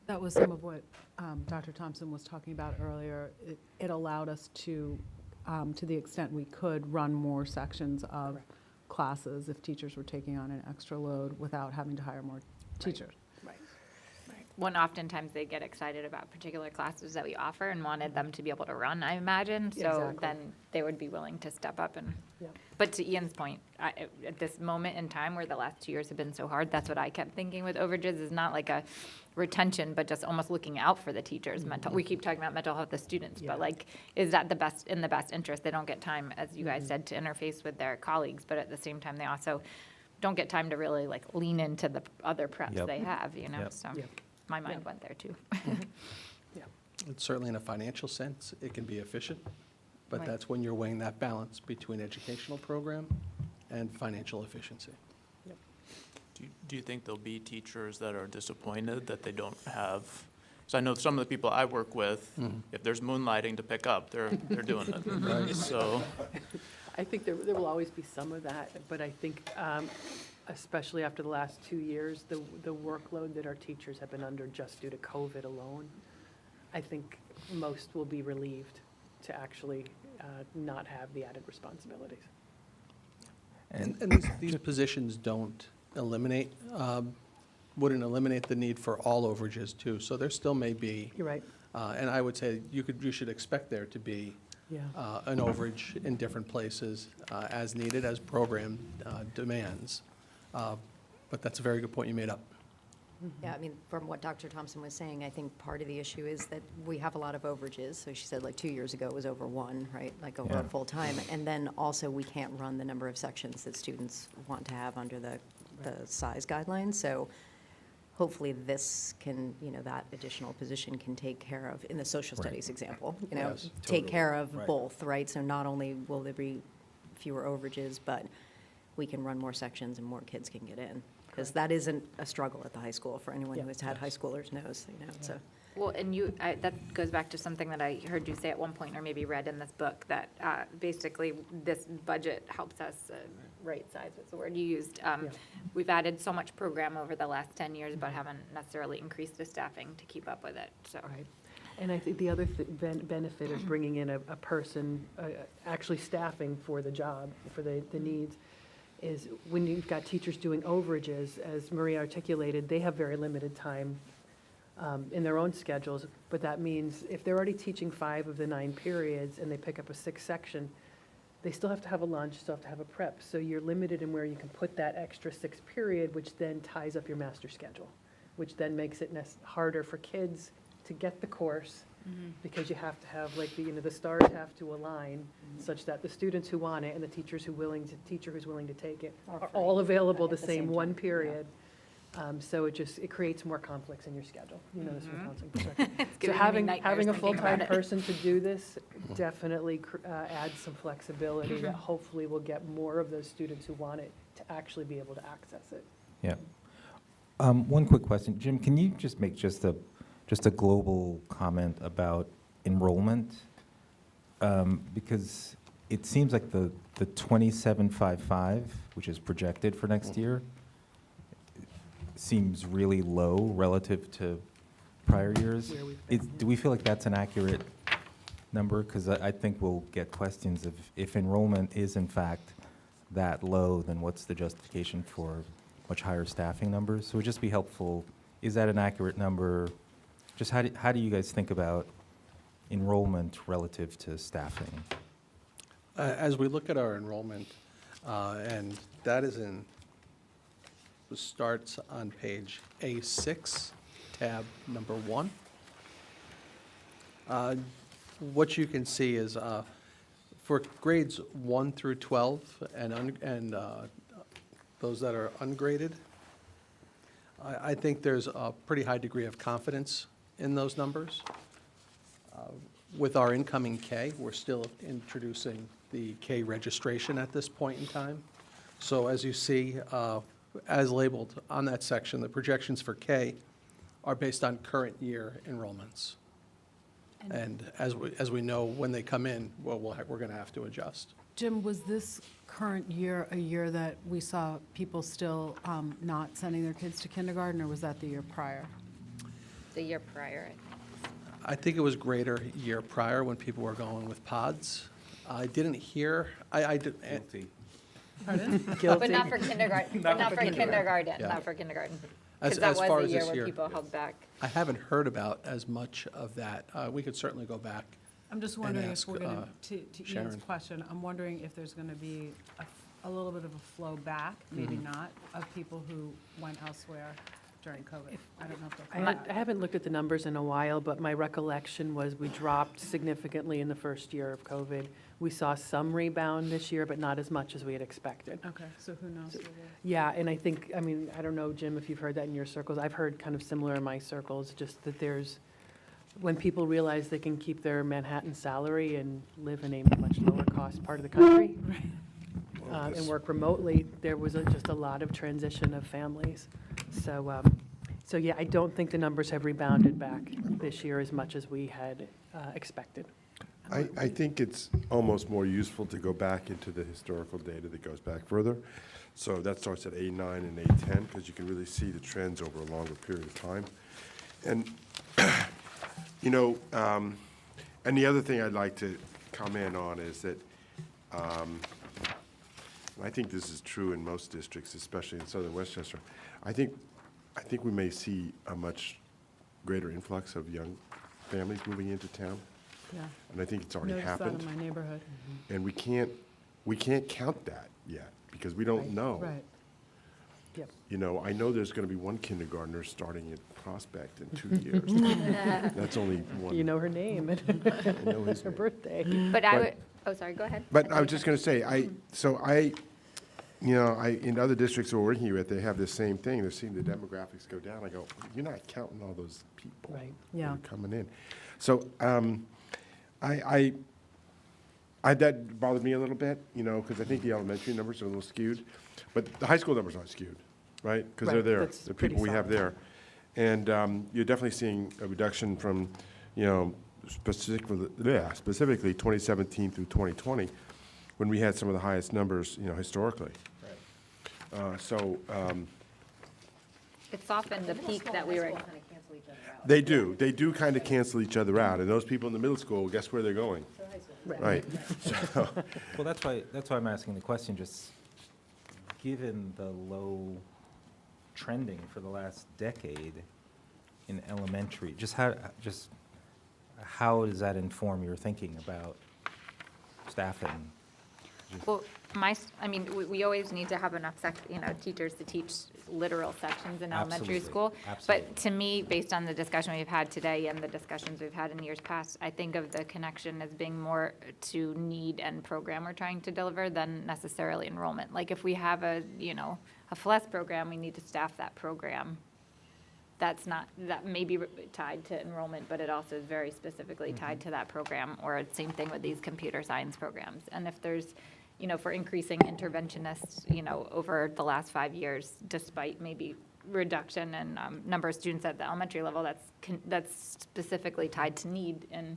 Speaker 9: that was some of what Dr. Thompson was talking about earlier. It allowed us to the extent we could, run more sections of classes if teachers were taking on an extra load without having to hire more teachers.
Speaker 3: When oftentimes they get excited about particular classes that we offer and wanted them to be able to run, I imagine. So
Speaker 4: Exactly.
Speaker 3: then they would be willing to step up and,
Speaker 4: Yeah.
Speaker 3: but to Ian's point, at this moment in time where the last 2 years have been so hard, that's what I kept thinking with overages is not like a retention, but just almost looking out for the teachers' mental. We keep talking about mental health of students,
Speaker 4: Yeah.
Speaker 3: but like, is that in the best interest? They don't get time, as you guys said, to interface with their colleagues, but at the same time, they also don't get time to really like lean into the other preps
Speaker 10: Yep.
Speaker 3: they have, you know,
Speaker 10: Yep.
Speaker 3: so.
Speaker 4: Yep.
Speaker 3: My mind went there too.
Speaker 6: And certainly in a financial sense, it can be efficient, but
Speaker 3: Right.
Speaker 6: that's when you're weighing that balance between educational program and financial efficiency.
Speaker 7: Do you think there'll be teachers that are disappointed that they don't have? So I know some of the people I work with, if there's moonlighting to pick up, they're doing it.
Speaker 6: Right.
Speaker 7: So,
Speaker 4: I think there will always be some of that, but I think, especially after the last 2 years, the workload that our teachers have been under just due to COVID alone, I think most will be relieved to actually not have the added responsibilities.
Speaker 6: And these positions don't eliminate, wouldn't eliminate the need for all overages too. So there still may be,
Speaker 4: You're right.
Speaker 6: and I would say you should expect there to be
Speaker 4: Yeah.
Speaker 6: an overage in different places as needed, as program demands. But that's a very good point you made up.
Speaker 2: Yeah, I mean, from what Dr. Thompson was saying, I think part of the issue is that we have a lot of overages. So she said like 2 years ago it was over one, right? Like over
Speaker 10: Yeah.
Speaker 2: a full time. And then also we can't run the number of sections that students want to have under the size guidelines. So hopefully this can, you know, that additional position can take care of, in the social
Speaker 10: Right.
Speaker 2: studies example, you know,
Speaker 6: Yes,
Speaker 2: take
Speaker 10: totally.
Speaker 2: care of
Speaker 10: Right.
Speaker 2: both, right? So not only will there be fewer overages, but we can run more sections and more kids can get in. Because that isn't a struggle at the high school for anyone who has had high schoolers knows, you know, so.
Speaker 3: Well, and that goes back to something that I heard you say at one point, or maybe read in this book, that basically this budget helps us, right size was the word you used. We've added so much program over the last 10 years, but haven't necessarily increased the staffing to keep up with it, so.
Speaker 4: Right. And I think the other benefit of bringing in a person, actually staffing for the job, for the needs, is when you've got teachers doing overages, as Marie articulated, they have very limited time in their own schedules, but that means if they're already teaching 5 of the 9 periods and they pick up a 6th section, they still have to have a lunch, still have to have a prep. So you're limited in where you can put that extra 6th period, which then ties up your master schedule, which then makes it harder for kids to get the course, because you have to have, like, the stars have to align such that the students who want it and the teacher who's willing to take it are all available the same one period. So it creates more conflicts in your schedule, you know, this from a counseling perspective. So
Speaker 3: giving me
Speaker 4: having
Speaker 3: nightmares
Speaker 4: a
Speaker 3: thinking about
Speaker 4: full-time
Speaker 3: it.
Speaker 4: person to do this definitely adds some flexibility that hopefully will get more of those students who want it to actually be able to access it.
Speaker 10: Yeah. One quick question. Jim, can you just make just a global comment about enrollment? Because it seems like the 2755, which is projected for next year, seems really low relative to prior years.
Speaker 4: Where we've been.
Speaker 10: Do we feel like that's an accurate number? Because I think we'll get questions of if enrollment is in fact that low, then what's the justification for much higher staffing numbers? So it would just be helpful, is that an accurate number? Just how do you guys think about enrollment relative to staffing?
Speaker 6: As we look at our enrollment, and that starts on page A6, tab number 1. What you can see is for grades 1 through 12 and those that are ungraded, I think there's a pretty high degree of confidence in those numbers. With our incoming K, we're still introducing the K registration at this point in time. So as you see, as labeled on that section, the projections for K are based on current year enrollments. And as we know, when they come in, well, we're going to have to adjust.
Speaker 9: Jim, was this current year a year that we saw people still not sending their kids to kindergarten, or was that the year prior?
Speaker 3: The year prior, I think.
Speaker 6: I think it was greater year prior when people were going with pods. I didn't hear,
Speaker 10: Guilty.
Speaker 9: Pardon?
Speaker 3: But not for kindergarten, not for kindergarten,
Speaker 6: Yeah.
Speaker 3: not for kindergarten.
Speaker 6: As-
Speaker 3: Because that
Speaker 6: as far
Speaker 3: was
Speaker 6: as
Speaker 3: a year
Speaker 6: this
Speaker 3: where
Speaker 6: year,
Speaker 3: people
Speaker 6: yes.
Speaker 3: held back.
Speaker 6: I haven't heard about as much of that. We could certainly go back.
Speaker 9: I'm just
Speaker 6: And
Speaker 9: wondering if
Speaker 6: ask,
Speaker 9: we're going to Ian's
Speaker 6: Sharon.
Speaker 9: question, I'm wondering if there's going to be a little bit of a flow back, maybe not, of people who went elsewhere during COVID. I don't know if they'll
Speaker 4: I haven't looked at the numbers in a while, but my recollection was we dropped significantly in the first year of COVID. We saw some rebound this year, but not as much as we had expected.
Speaker 9: Okay, so who knows?
Speaker 4: Yeah, and I think, I mean, I don't know, Jim, if you've heard that in your circles. I've heard kind of similar in my circles, just that there's, when people realize they can keep their Manhattan salary and live in a much lower cost part of the country, and work remotely, there was just a lot of transition of families. So yeah, I don't think the numbers have rebounded back this year as much as we had expected.
Speaker 5: I think it's almost more useful to go back into the historical data that goes back further. So that starts at A9 and A10, because you can really see the trends over a longer period of time. And, you know, and the other thing I'd like to comment on is that, I think this is true in most districts, especially in southern Westchester. I think we may see a much greater influx of young families moving into town.
Speaker 9: Yeah.
Speaker 5: And I think it's already
Speaker 9: Noticed that
Speaker 5: happened.
Speaker 9: in my neighborhood.
Speaker 5: And we can't count that yet, because we don't know.
Speaker 9: Right. Yep.
Speaker 5: You know, I know there's gonna be one kindergartner starting at Prospect in 2 years. That's only one.
Speaker 4: You know her name and
Speaker 5: I know his
Speaker 4: her
Speaker 5: name.
Speaker 4: birthday.
Speaker 3: But I would, oh, sorry, go ahead.
Speaker 5: But I was just gonna say, you know, in other districts we're working with, they have the same thing. They're seeing the demographics go down. I go, you're not counting all those people
Speaker 4: Right.
Speaker 5: that
Speaker 9: Yeah.
Speaker 5: are coming in. So, that bothered me a little bit, you know, because I think the elementary numbers are a little skewed, but the high school numbers aren't skewed, right? Because they're
Speaker 4: Right,
Speaker 5: there,
Speaker 4: that's
Speaker 5: the
Speaker 4: pretty
Speaker 5: people we have
Speaker 4: solid.
Speaker 5: there. And you're definitely seeing a reduction from, you know, specifically 2017 through 2020, when we had some of the highest numbers, you know, historically.
Speaker 3: It softened the peak that we were,
Speaker 5: They do kind of cancel each other out, and those people in the middle school, guess where they're going? Right. So,
Speaker 10: Well, that's why I'm asking the question, just given the low trending for the last decade in elementary, just how does that inform your thinking about staffing?
Speaker 3: well, we always need to have enough teachers to teach literal sections in elementary
Speaker 10: Absolutely,
Speaker 3: school.
Speaker 10: absolutely.
Speaker 3: But to me, based on the discussion we've had today and the discussions we've had in years past, I think of the connection as being more to need and program we're trying to deliver than necessarily enrollment. Like if we have a FLES program, we need to staff that program. That may be tied to enrollment, but it also is very specifically tied to that program, or same thing with these computer science programs. And if there's, for increasing interventionists, over the last 5 years, despite maybe reduction in number of students at the elementary level, that's specifically tied to need and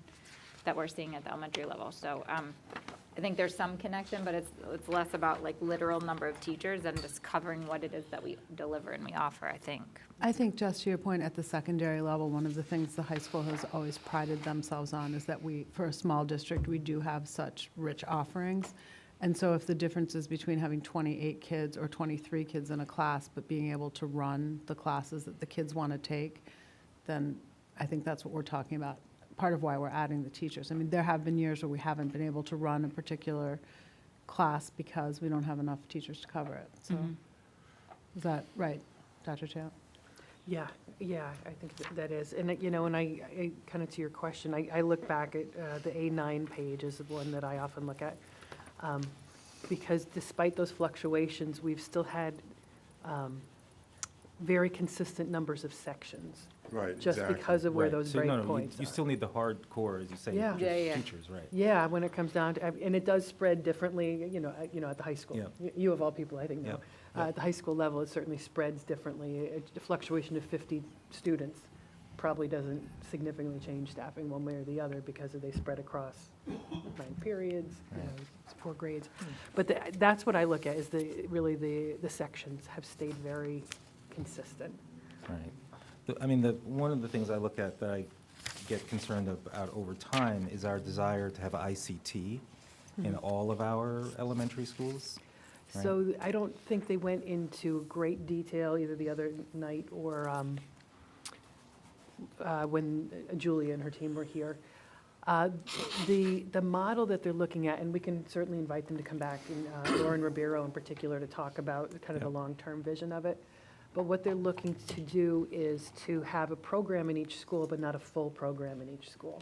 Speaker 3: that we're seeing at the elementary level. So I think there's some connection, but it's less about like literal number of teachers and just covering what it is that we deliver and we offer, I think.
Speaker 9: I think, just to your point, at the secondary level, one of the things the high school has always prided themselves on is that for a small district, we do have such rich offerings. And so if the difference is between having 28 kids or 23 kids in a class, but being able to run the classes that the kids want to take, then I think that's what we're talking about. Part of why we're adding the teachers. I mean, there have been years where we haven't been able to run a particular class because we don't have enough teachers to cover it. So is that right, Dr. Champ?
Speaker 4: Yeah, I think that is. And, and I kind of to your question, I look back at the A9 page is the one that I often look at. Because despite those fluctuations, we've still had very consistent numbers of sections.
Speaker 5: Right,
Speaker 4: just
Speaker 5: exactly.
Speaker 4: because of where
Speaker 10: Right.
Speaker 4: those
Speaker 10: So,
Speaker 4: break
Speaker 10: no, no,
Speaker 4: points
Speaker 10: you
Speaker 4: are.
Speaker 10: still need the hardcore, as you say,
Speaker 4: Yeah.
Speaker 10: just
Speaker 4: Yeah, yeah.
Speaker 10: teachers, right?
Speaker 4: Yeah, when it comes down to, and it does spread differently, at the high school.
Speaker 10: Yeah.
Speaker 4: You of all people, I think, know.
Speaker 10: Yeah.
Speaker 4: At the high school level, it certainly spreads differently. A fluctuation of 50 students probably doesn't significantly change staffing one way or the other because they spread across 9 periods, it's 4 grades. But that's what I look at, is really the sections have stayed very consistent.
Speaker 10: Right. One of the things I look at that I get concerned about over time is our desire to have ICT in all of our elementary schools. Right.
Speaker 4: So I don't think they went into great detail either the other night or when Julia and her team were here. The model that they're looking at, and we can certainly invite them to come back, and Lauren Ribeiro in particular, to talk about kind of the long-term vision of it. But what they're looking to do is to have a program in each school, but not a full program in each school.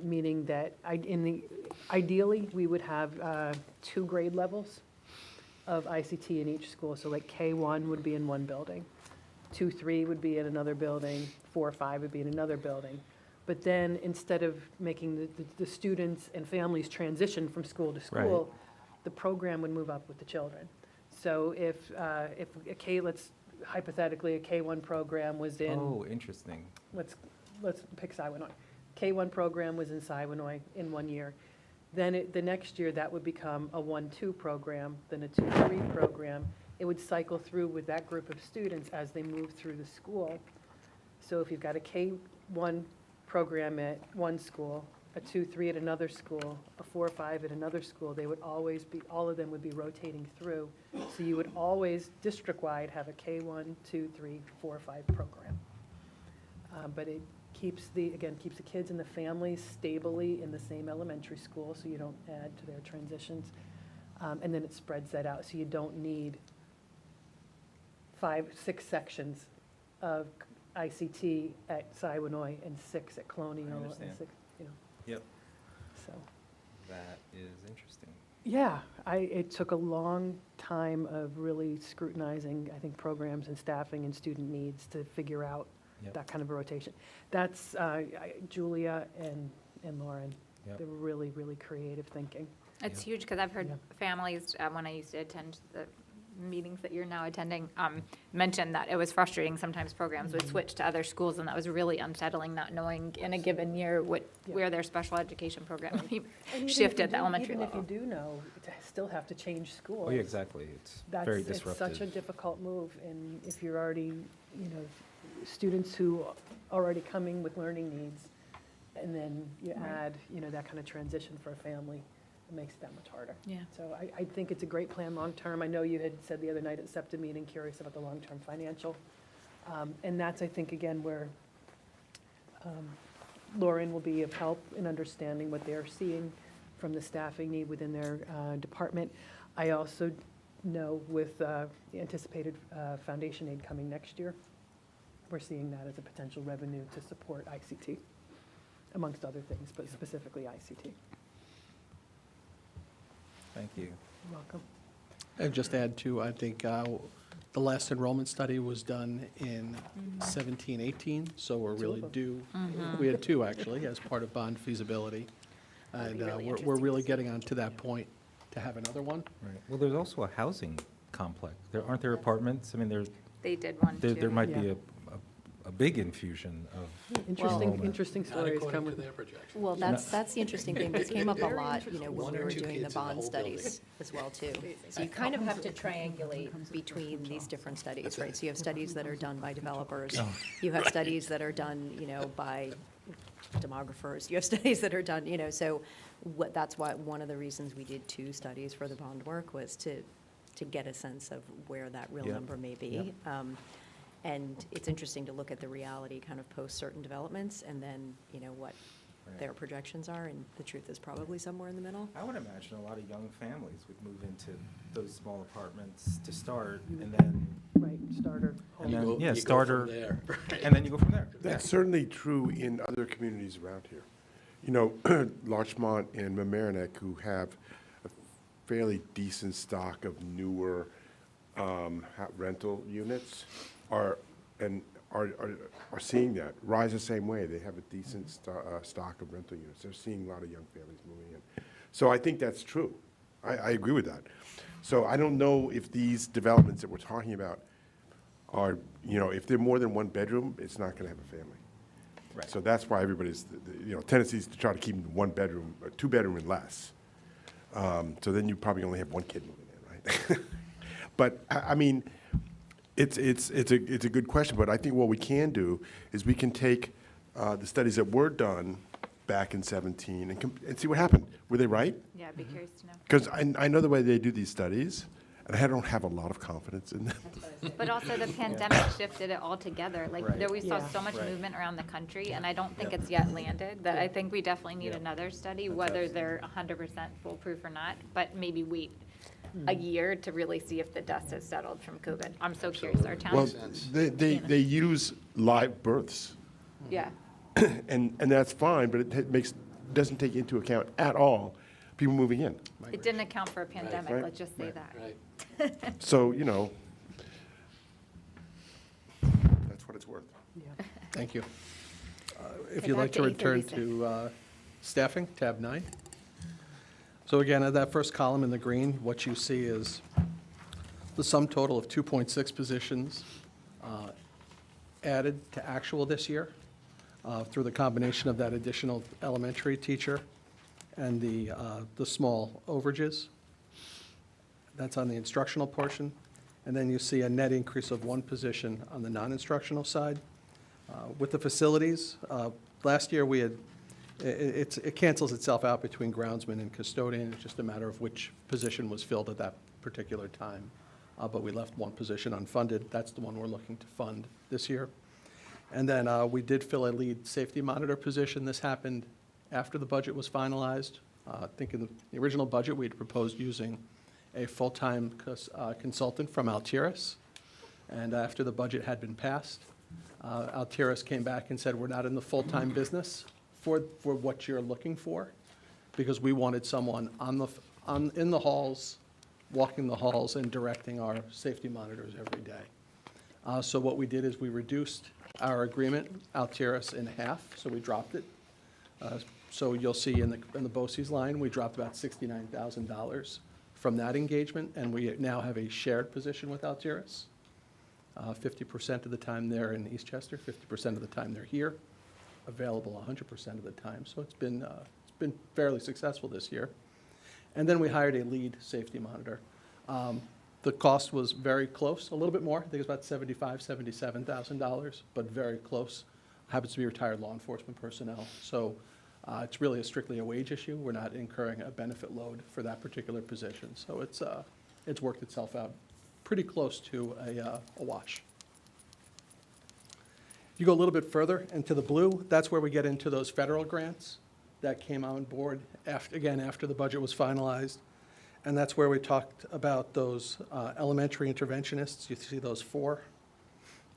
Speaker 4: Meaning that ideally, we would have 2 grade levels of ICT in each school. So like K1 would be in one building, 2-3 would be in another building, 4-5 would be in another building. But then instead of making the students and families transition from school to school, the program would move up with the children. So if let's hypothetically, a K1 program was in.
Speaker 10: Oh, interesting.
Speaker 4: Let's pick Siwanoy. K1 program was in Siwanoy in 1 year. Then the next year, that would become a 1-2 program, then a 2-3 program. It would cycle through with that group of students as they move through the school. So if you've got a K1 program at one school, a 2-3 at another school, a 4-5 at another school, they would always be, all of them would be rotating through. So you would always, district-wide, have a K1, 2, 3, 4, 5 program. But it keeps the kids and the families stably in the same elementary school, so you don't add to their transitions. And then it spreads that out, so you don't need 5, 6 sections of ICT at Siwanoy and 6 at Colonial. And
Speaker 10: understand.
Speaker 4: 6,
Speaker 10: Yep.
Speaker 4: so.
Speaker 10: That is interesting.
Speaker 4: Yeah, it took a long time of really scrutinizing, I think, programs and staffing and student needs to figure out
Speaker 10: Yep.
Speaker 4: that kind of a rotation. That's Julia and Lauren.
Speaker 10: Yep.
Speaker 4: They were really, really creative thinking.
Speaker 3: It's huge, because I've heard
Speaker 4: Yeah.
Speaker 3: families, when I used to attend the meetings that you're now attending, mention that it was frustrating. Sometimes programs would switch to other schools, and that was really unsettling, not knowing in a given year where their special education program
Speaker 4: And even if
Speaker 3: shifted
Speaker 4: you
Speaker 3: at the
Speaker 4: do-
Speaker 3: elementary
Speaker 4: Even
Speaker 3: level.
Speaker 4: if you do know, to still have to change schools.
Speaker 10: Oh, yeah, exactly. It's very
Speaker 4: It's
Speaker 10: disruptive.
Speaker 4: such a difficult move, and if you're already, students who are already coming with learning needs, and then you add, that kind of transition for a family, it makes it that much harder.
Speaker 3: Yeah.
Speaker 4: So I think it's a great plan long-term. I know you had said the other night at SEPTA meeting, curious about the long-term financial. And that's, I think, again, where Lauren will be of help in understanding what they're seeing from the staffing need within their department. I also know with the anticipated foundation aid coming next year, we're seeing that as a potential revenue to support ICT, amongst other things, but specifically ICT.
Speaker 10: Thank you.
Speaker 4: You're welcome.
Speaker 14: And just add to, I think, the last enrollment study was done in 17, 18, so we're really
Speaker 4: of
Speaker 14: due. We had 2, actually, as part of bond feasibility. And we're really getting on to that point to have another one.
Speaker 10: Right. Well, there's also a housing complex. Aren't there apartments? I mean,
Speaker 3: They did one, too.
Speaker 10: there might be
Speaker 4: Yeah.
Speaker 10: a big infusion of enrollment.
Speaker 4: Interesting
Speaker 8: Not
Speaker 4: stories come
Speaker 8: according
Speaker 4: with
Speaker 8: to their projection.
Speaker 2: Well, that's the interesting thing. This came up a lot, when
Speaker 8: One
Speaker 2: we
Speaker 8: or
Speaker 2: were
Speaker 8: two
Speaker 2: doing the
Speaker 8: kids in the
Speaker 2: bond
Speaker 8: whole
Speaker 2: studies as well, too. So you kind of have to triangulate between these different studies, right? So you have studies that are done by developers. You have studies that are done, by demographers. You have studies that are done, so that's why, one of the reasons we did 2 studies for the bond work was to get a sense of where that real
Speaker 10: Yep.
Speaker 2: number may be. And it's interesting to look at the reality kind of post certain developments and then, what
Speaker 10: Right.
Speaker 2: their projections are, and the truth is probably somewhere in the middle.
Speaker 10: I would imagine a lot of young families would move into those small apartments to start, and then,
Speaker 4: Right, starter.
Speaker 10: and
Speaker 8: You
Speaker 10: then,
Speaker 8: go-
Speaker 10: yeah,
Speaker 8: you go
Speaker 10: starter,
Speaker 8: from there, right.
Speaker 10: and then you go from there.
Speaker 5: That's
Speaker 10: Yeah.
Speaker 5: certainly true in other communities around here. Larchmont and Mamaroneck, who have a fairly decent stock of newer rental units, are are seeing that. Rise the same way. They have a decent stock of rental units. They're seeing a lot of young families moving in. So I think that's true. I agree with that. So I don't know if these developments that we're talking about are, if they're more than one bedroom, it's not going to have a family.
Speaker 6: Right.
Speaker 5: So that's why everybody's, tendencies to try to keep them one bedroom, or two bedroom and less. So then you probably only have one kid moving in, right? But I mean, it's a good question. But I think what we can do is we can take the studies that were done back in 17 and see what happened. Were they right?
Speaker 3: Yeah, I'd be curious to know.
Speaker 5: Because I know the way they do these studies, and I don't have a lot of confidence in them.
Speaker 3: But also the pandemic shifted it all together. Like,
Speaker 6: Right.
Speaker 3: there we saw
Speaker 9: Yeah.
Speaker 3: so much
Speaker 6: Right.
Speaker 3: movement around the country, and I don't think it's yet landed, that I think we definitely need
Speaker 6: Yeah.
Speaker 3: another study, whether they're 100% foolproof or not, but maybe wait a year to really see if the dust has settled from COVID. I'm so curious. Our town.
Speaker 5: Well, they use live births,
Speaker 3: Yeah.
Speaker 5: and that's fine, but it doesn't take into account at all people moving in.
Speaker 3: It didn't account for a pandemic,
Speaker 5: Right.
Speaker 3: let's just say that.
Speaker 8: Right.
Speaker 5: So, that's what it's worth.
Speaker 6: Thank you. If
Speaker 3: Okay,
Speaker 6: you'd
Speaker 3: back
Speaker 6: like to
Speaker 3: to
Speaker 6: return
Speaker 3: 836.
Speaker 6: to staffing, tab 9. So again, at that first column in the green, what you see is the sum total of 2.6 positions added to actual this year through the combination of that additional elementary teacher and the small overages. That's on the instructional portion. And then you see a net increase of 1 position on the non-instructional side. With the facilities, last year we had, it cancels itself out between groundsman and custodian. It's just a matter of which position was filled at that particular time. But we left 1 position unfunded. That's the one we're looking to fund this year. And then we did fill a lead safety monitor position. This happened after the budget was finalized. I think in the original budget, we had proposed using a full-time consultant from Altiris. And after the budget had been passed, Altiris came back and said, we're not in the full-time business for what you're looking for, because we wanted someone in the halls, walking the halls and directing our safety monitors every day. So what we did is we reduced our agreement, Altiris, in half, so we dropped it. So you'll see in the BOCES line, we dropped about $69,000 from that engagement, and we now have a shared position with Altiris. 50% of the time they're in Eastchester, 50% of the time they're here, available 100% of the time. So it's been fairly successful this year. And then we hired a lead safety monitor. The cost was very close, a little bit more. I think it was about $75,000, $77,000, but very close. Happens to be retired law enforcement personnel. So it's really strictly a wage issue. We're not incurring a benefit load for that particular position. So it's worked itself out pretty close to a wash. You go a little bit further into the blue, that's where we get into those federal grants that came on board after the budget was finalized. And that's where we talked about those elementary interventionists. You see those 4.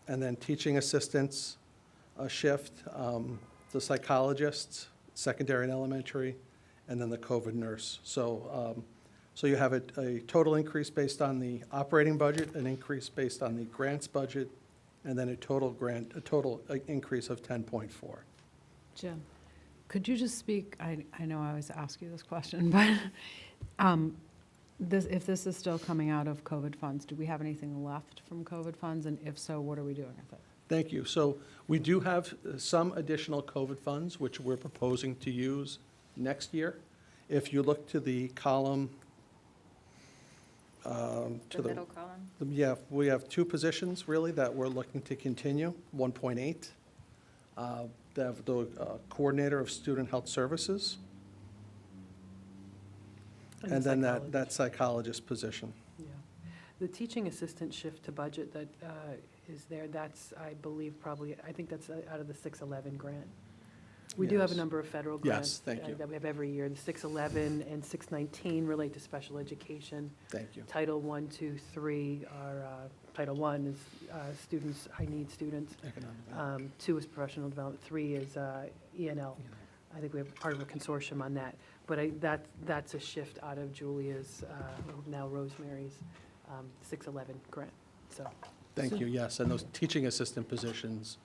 Speaker 6: And then teaching assistants, a shift, the psychologists, secondary and elementary, and then the COVID nurse. So you have a total increase based on the operating budget, an increase based on the grants budget, and then a total increase of 10.4.
Speaker 9: Jim, could you just speak, I know I always ask you this question, but if this is still coming out of COVID funds, do we have anything left from COVID funds? And if so, what are we doing with it?
Speaker 6: Thank you. So we do have some additional COVID funds, which we're proposing to use next year. If you look to the column,
Speaker 3: The middle column?
Speaker 6: Yeah, we have 2 positions, really, that we're looking to continue, 1.8. They have the coordinator of student health services, and then that psychologist position.
Speaker 4: Yeah. The teaching assistant shift to budget that is there, that's, I believe, I think that's out of the 611 grant. We do have a
Speaker 6: Yes.
Speaker 4: number of federal grants.
Speaker 6: Yes, thank you.
Speaker 4: That we have every year. The 611 and 619 relate to special education.
Speaker 6: Thank you.
Speaker 4: Title 1, 2, 3 are, Title 1 is students, high-need students.
Speaker 6: Economic.
Speaker 4: 2 is professional development, 3 is ENL. I think we have part of a consortium on that. But that's a shift out of Julia's, now Rosemary's 611 grant. So
Speaker 6: Thank you, yes, and those teaching assistant positions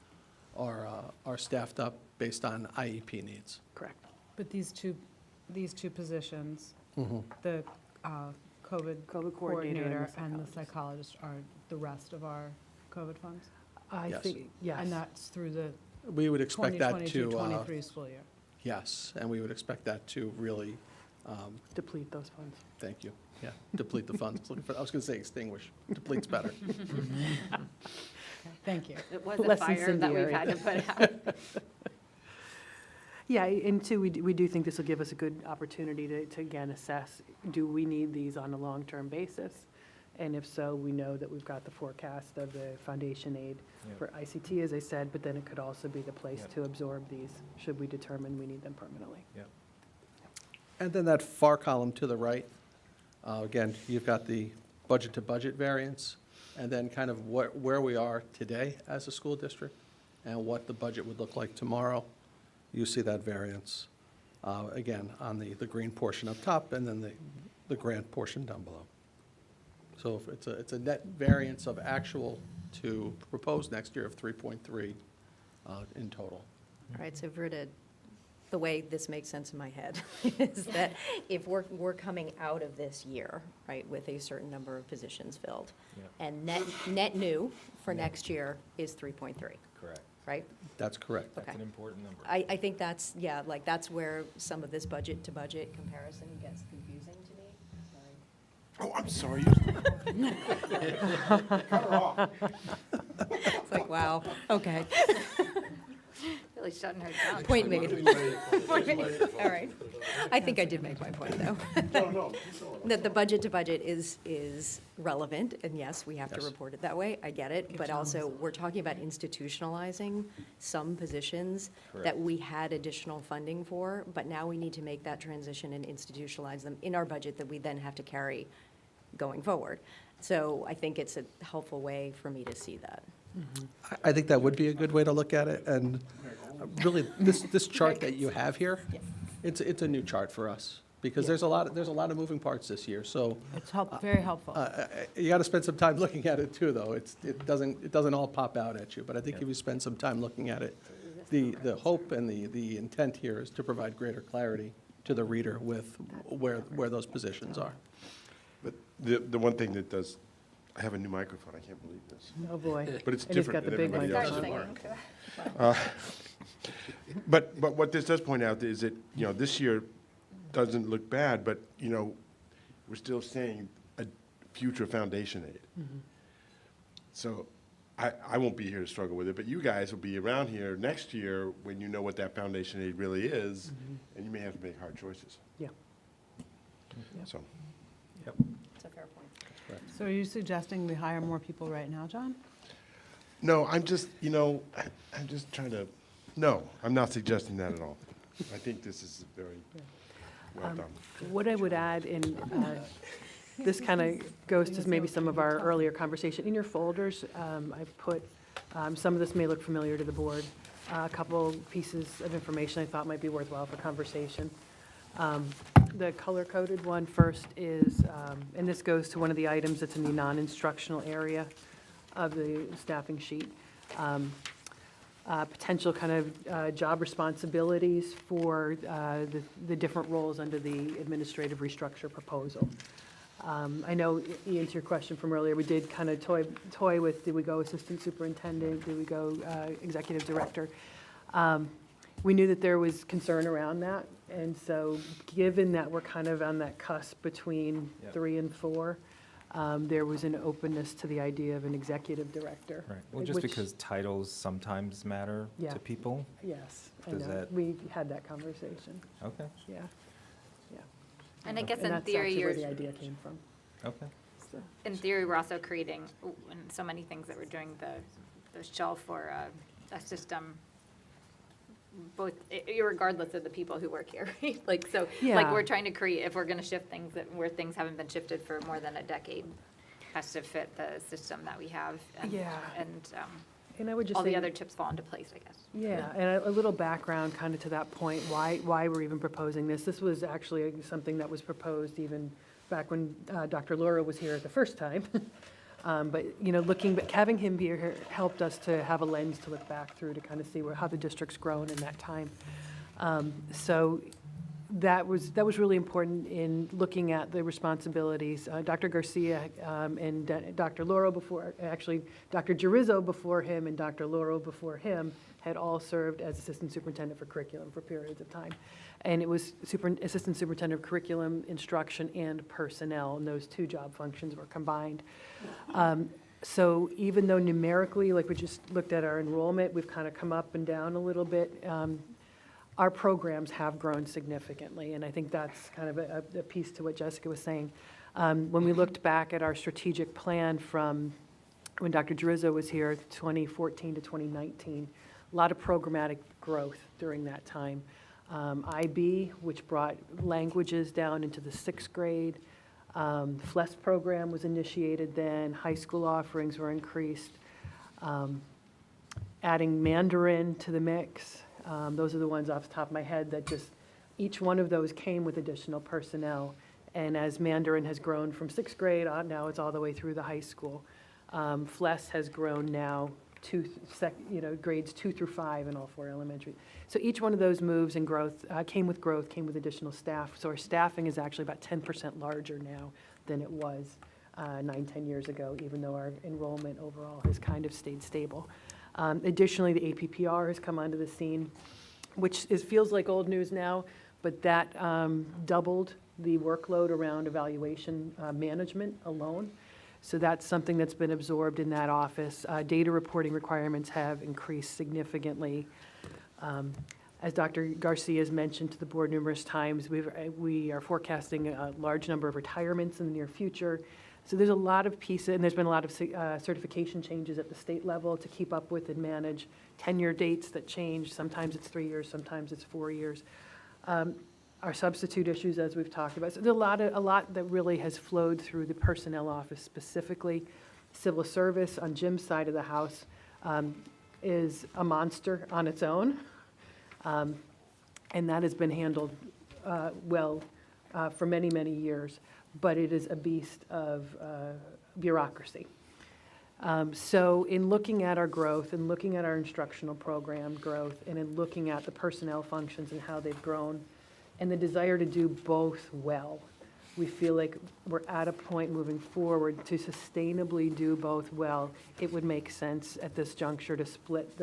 Speaker 6: are staffed up based on IEP needs.
Speaker 4: Correct.
Speaker 9: But these two positions,
Speaker 6: Mhm.
Speaker 9: the COVID
Speaker 4: coordinator
Speaker 9: coordinator
Speaker 4: and
Speaker 9: and
Speaker 4: the
Speaker 9: the psychologist are the rest of our COVID funds?
Speaker 4: I
Speaker 6: Yes.
Speaker 4: think, yes.
Speaker 9: And that's through the
Speaker 6: We would expect that to,
Speaker 9: 2022-23 school year?
Speaker 6: yes, and we would expect that to really,
Speaker 4: Deplete those funds.
Speaker 6: thank you, yeah, deplete the funds. I was going to say extinguish, deplete's better.
Speaker 9: Thank you.
Speaker 3: It was a
Speaker 4: Less
Speaker 3: fire that we've
Speaker 4: incendiary.
Speaker 3: had to put out.
Speaker 4: Yeah, and two, we do think this will give us a good opportunity to again assess, do we need these on a long-term basis? And if so, we know that we've got the forecast of the foundation aid for ICT, as I said, but then it could also be the place to absorb these, should we determine we need them permanently.
Speaker 6: And then that far column to the right, again, you've got the budget-to-budget variance, and then kind of where we are today as a school district and what the budget would look like tomorrow. You see that variance, again, on the green portion up top and then the grant portion down below. So if it's a net variance of actual to proposed next year of 3.3 in total.
Speaker 2: All right, so Verda, the way this makes sense in my head is that if we're coming out of this year, right, with a certain number of positions filled, and net new for next year is 3.3,
Speaker 10: Correct.
Speaker 2: right?
Speaker 6: That's correct.
Speaker 10: That's
Speaker 2: Okay.
Speaker 10: an important number.
Speaker 2: I think that's, yeah, like, that's where some of this budget-to-budget comparison gets confusing to me.
Speaker 5: Oh, I'm sorry.
Speaker 2: It's like, wow, okay.
Speaker 3: Really shutting her down.
Speaker 2: Point made. Point made. All right. I think I did make my point, though. That the budget-to-budget is relevant, and yes, we have to
Speaker 6: Yes.
Speaker 2: report it that way, I get it. But also, we're talking about institutionalizing some positions that
Speaker 10: Correct.
Speaker 2: we had additional funding for, but now we need to make that transition and institutionalize them in our budget that we then have to carry going forward. So I think it's a helpful way for me to see that.
Speaker 6: I think that would be a good way to look at it, and really, this chart that you have here, it's a new chart for us, because there's a lot of moving parts this year, so
Speaker 9: It's very helpful.
Speaker 6: you got to spend some time looking at it too, though. It doesn't all pop out at you, but I think if you spend some time looking at it, the hope and the intent here is to provide greater clarity to the reader with where those positions are.
Speaker 5: But the one thing that does, I have a new microphone, I can't believe this.
Speaker 4: Oh, boy.
Speaker 5: But it's
Speaker 4: And he's
Speaker 5: different
Speaker 4: got the
Speaker 5: than
Speaker 4: big
Speaker 5: everybody
Speaker 4: microphone.
Speaker 5: else's. But what this does point out is that, this year doesn't look bad, but, we're still saying a future foundation aid. So I won't be here to struggle with it, but you guys will be around here next year when you know what that foundation aid really is, and you may have to make hard choices.
Speaker 4: Yeah.
Speaker 5: So,
Speaker 2: It's a fair point.
Speaker 9: So are you suggesting we hire more people right now, John?
Speaker 5: no, I'm just trying to, no, I'm not suggesting that at all. I think this is very well done.
Speaker 4: What I would add in, this kind of goes to maybe some of our earlier conversation. In your folders, I've put, some of this may look familiar to the board, a couple pieces of information I thought might be worthwhile for conversation. The color-coded one first is, and this goes to one of the items that's in the non-instructional area of the staffing sheet. Potential kind of job responsibilities for the different roles under the administrative restructure proposal. I know, Ian, to your question from earlier, we did kind of toy with, did we go assistant superintendent, did we go executive director? We knew that there was concern around that, and so given that we're kind of on that cusp between 3 and 4, there was an openness to the idea of an executive director.
Speaker 10: Right. Well, just
Speaker 4: which-
Speaker 10: because titles sometimes matter
Speaker 4: Yeah.
Speaker 10: to people.
Speaker 4: Yes, I
Speaker 10: Does
Speaker 4: know.
Speaker 10: that-
Speaker 4: We had that conversation,
Speaker 10: Okay.
Speaker 4: yeah, yeah.
Speaker 3: And I guess
Speaker 4: And
Speaker 3: in
Speaker 4: that's
Speaker 3: theory,
Speaker 4: actually where
Speaker 3: you're,
Speaker 4: the idea came from.
Speaker 10: Okay.
Speaker 4: So,
Speaker 3: in theory, we're also creating, and so many things that we're doing, the shelf for a system, both, irregardless of the people who work here, right? Like, so, like,
Speaker 4: Yeah.
Speaker 3: we're trying to create, if we're gonna shift things where things haven't been shifted for more than a decade, has to fit the system that we have. And-
Speaker 4: Yeah.
Speaker 3: And
Speaker 4: I would just
Speaker 3: all the
Speaker 4: say-
Speaker 3: other chips fall into place, I guess.
Speaker 4: Yeah, and a little background kind of to that point, why we're even proposing this. This was actually something that was proposed even back when Dr. Laura was here the first time. But, having him here helped us to have a lens to look back through to kind of see how the district's grown in that time. So that was really important in looking at the responsibilities. Dr. Garcia and Dr. Lauro Dr. Girizzo before him and Dr. Lauro before him had all served as assistant superintendent for curriculum for periods of time. And it was assistant superintendent of curriculum, instruction, and personnel, and those two job functions were combined. So even though numerically, like we just looked at our enrollment, we've kind of come up and down a little bit, our programs have grown significantly, and I think that's kind of a piece to what Jessica was saying. When we looked back at our strategic plan from when Dr. Girizzo was here, 2014 to 2019, a lot of programmatic growth during that time. IB, which brought languages down into the 6th grade. FLES program was initiated then. High school offerings were increased. Adding Mandarin to the mix. Those are the ones off the top of my head that just, each one of those came with additional personnel. And as Mandarin has grown from 6th grade, now it's all the way through the high school. FLES has grown now grades 2 through 5 in all 4 elementary. So each one of those moves and growth, came with additional staff. So our staffing is actually about 10% larger now than it was 9-10 years ago, even though our enrollment overall has kind of stayed stable. Additionally, the APPR has come onto the scene, which feels like old news now, but that doubled the workload around evaluation management alone. So that's something that's been absorbed in that office. Data reporting requirements have increased significantly. As Dr. Garcia has mentioned to the board numerous times, we are forecasting a large number of retirements in the near future. So there's a lot of pieces, and there's been a lot of certification changes at the state level to keep up with and manage tenure dates that change. Sometimes it's 3 years, sometimes it's 4 years. Our substitute issues, as we've talked about. So there's a lot that really has flowed through the personnel office specifically. Civil service on Jim's side of the house is a monster on its own. And that has been handled well for many, many years, but it is a beast of bureaucracy. So in looking at our growth and looking at our instructional program growth and in looking at the personnel functions and how they've grown and the desire to do both well, we feel like we're at a point moving forward to sustainably do both well. It would make sense at this juncture to split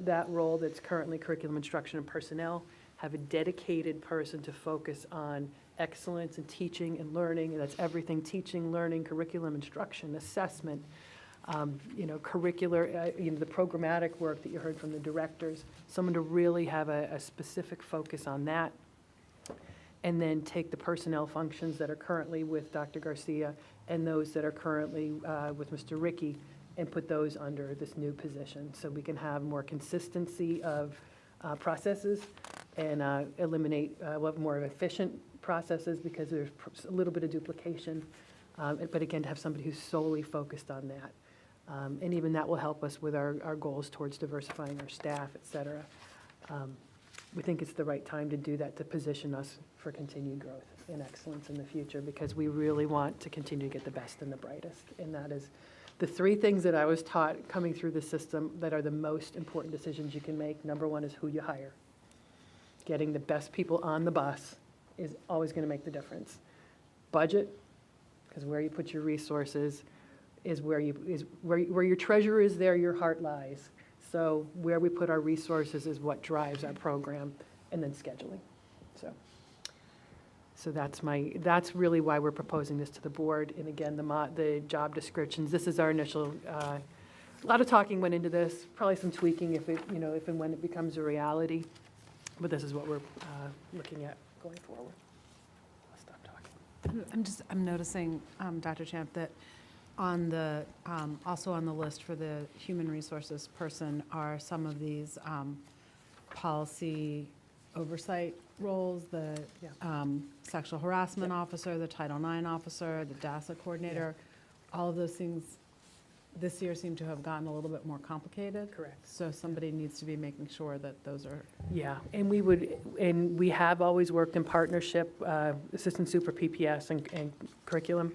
Speaker 4: that role that's currently curriculum instruction and personnel, have a dedicated person to focus on excellence in teaching and learning, and that's everything: teaching, learning, curriculum instruction, assessment, curricular, the programmatic work that you heard from the directors, someone to really have a specific focus on that, and then take the personnel functions that are currently with Dr. Garcia and those that are currently with Mr. Ricky and put those under this new position so we can have more consistency of processes and eliminate more efficient processes because there's a little bit of duplication, but again, to have somebody who's solely focused on that. And even that will help us with our goals towards diversifying our staff, et cetera. We think it's the right time to do that, to position us for continued growth and excellence in the future, because we really want to continue to get the best and the brightest. And that is the 3 things that I was taught coming through the system that are the most important decisions you can make. Number 1 is who you hire. Getting the best people on the bus is always going to make the difference. Budget, because where you put your resources is where your treasure is, there your heart lies. So where we put our resources is what drives our program, and then scheduling. So that's really why we're proposing this to the board. And again, the job descriptions, this is our initial, a lot of talking went into this, probably some tweaking if and when it becomes a reality. But this is what we're looking at going forward. I'll stop talking.
Speaker 9: I'm noticing, Dr. Champ, that on the, also on the list for the human resources person are some of these policy oversight roles, the sexual harassment officer, the Title IX officer, the DASA coordinator. All of those things this year seem to have gotten a little bit more complicated.
Speaker 4: Correct.
Speaker 9: So somebody needs to be making sure that those are.
Speaker 4: Yeah, and we have always worked in partnership, assistant super PPS and curriculum.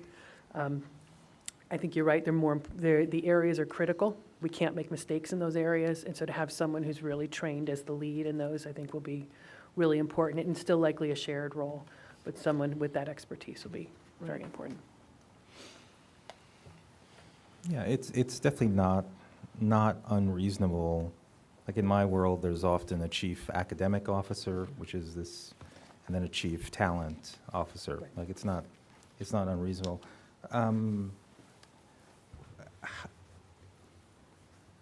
Speaker 4: I think you're right, the areas are critical. We can't make mistakes in those areas, and so to have someone who's really trained as the lead in those, I think will be really important, and still likely a shared role, but someone with that expertise will be very important.
Speaker 10: Yeah, it's definitely not unreasonable. Like in my world, there's often a chief academic officer, which is this, and then a chief talent officer.
Speaker 4: Right.
Speaker 10: Like it's not unreasonable.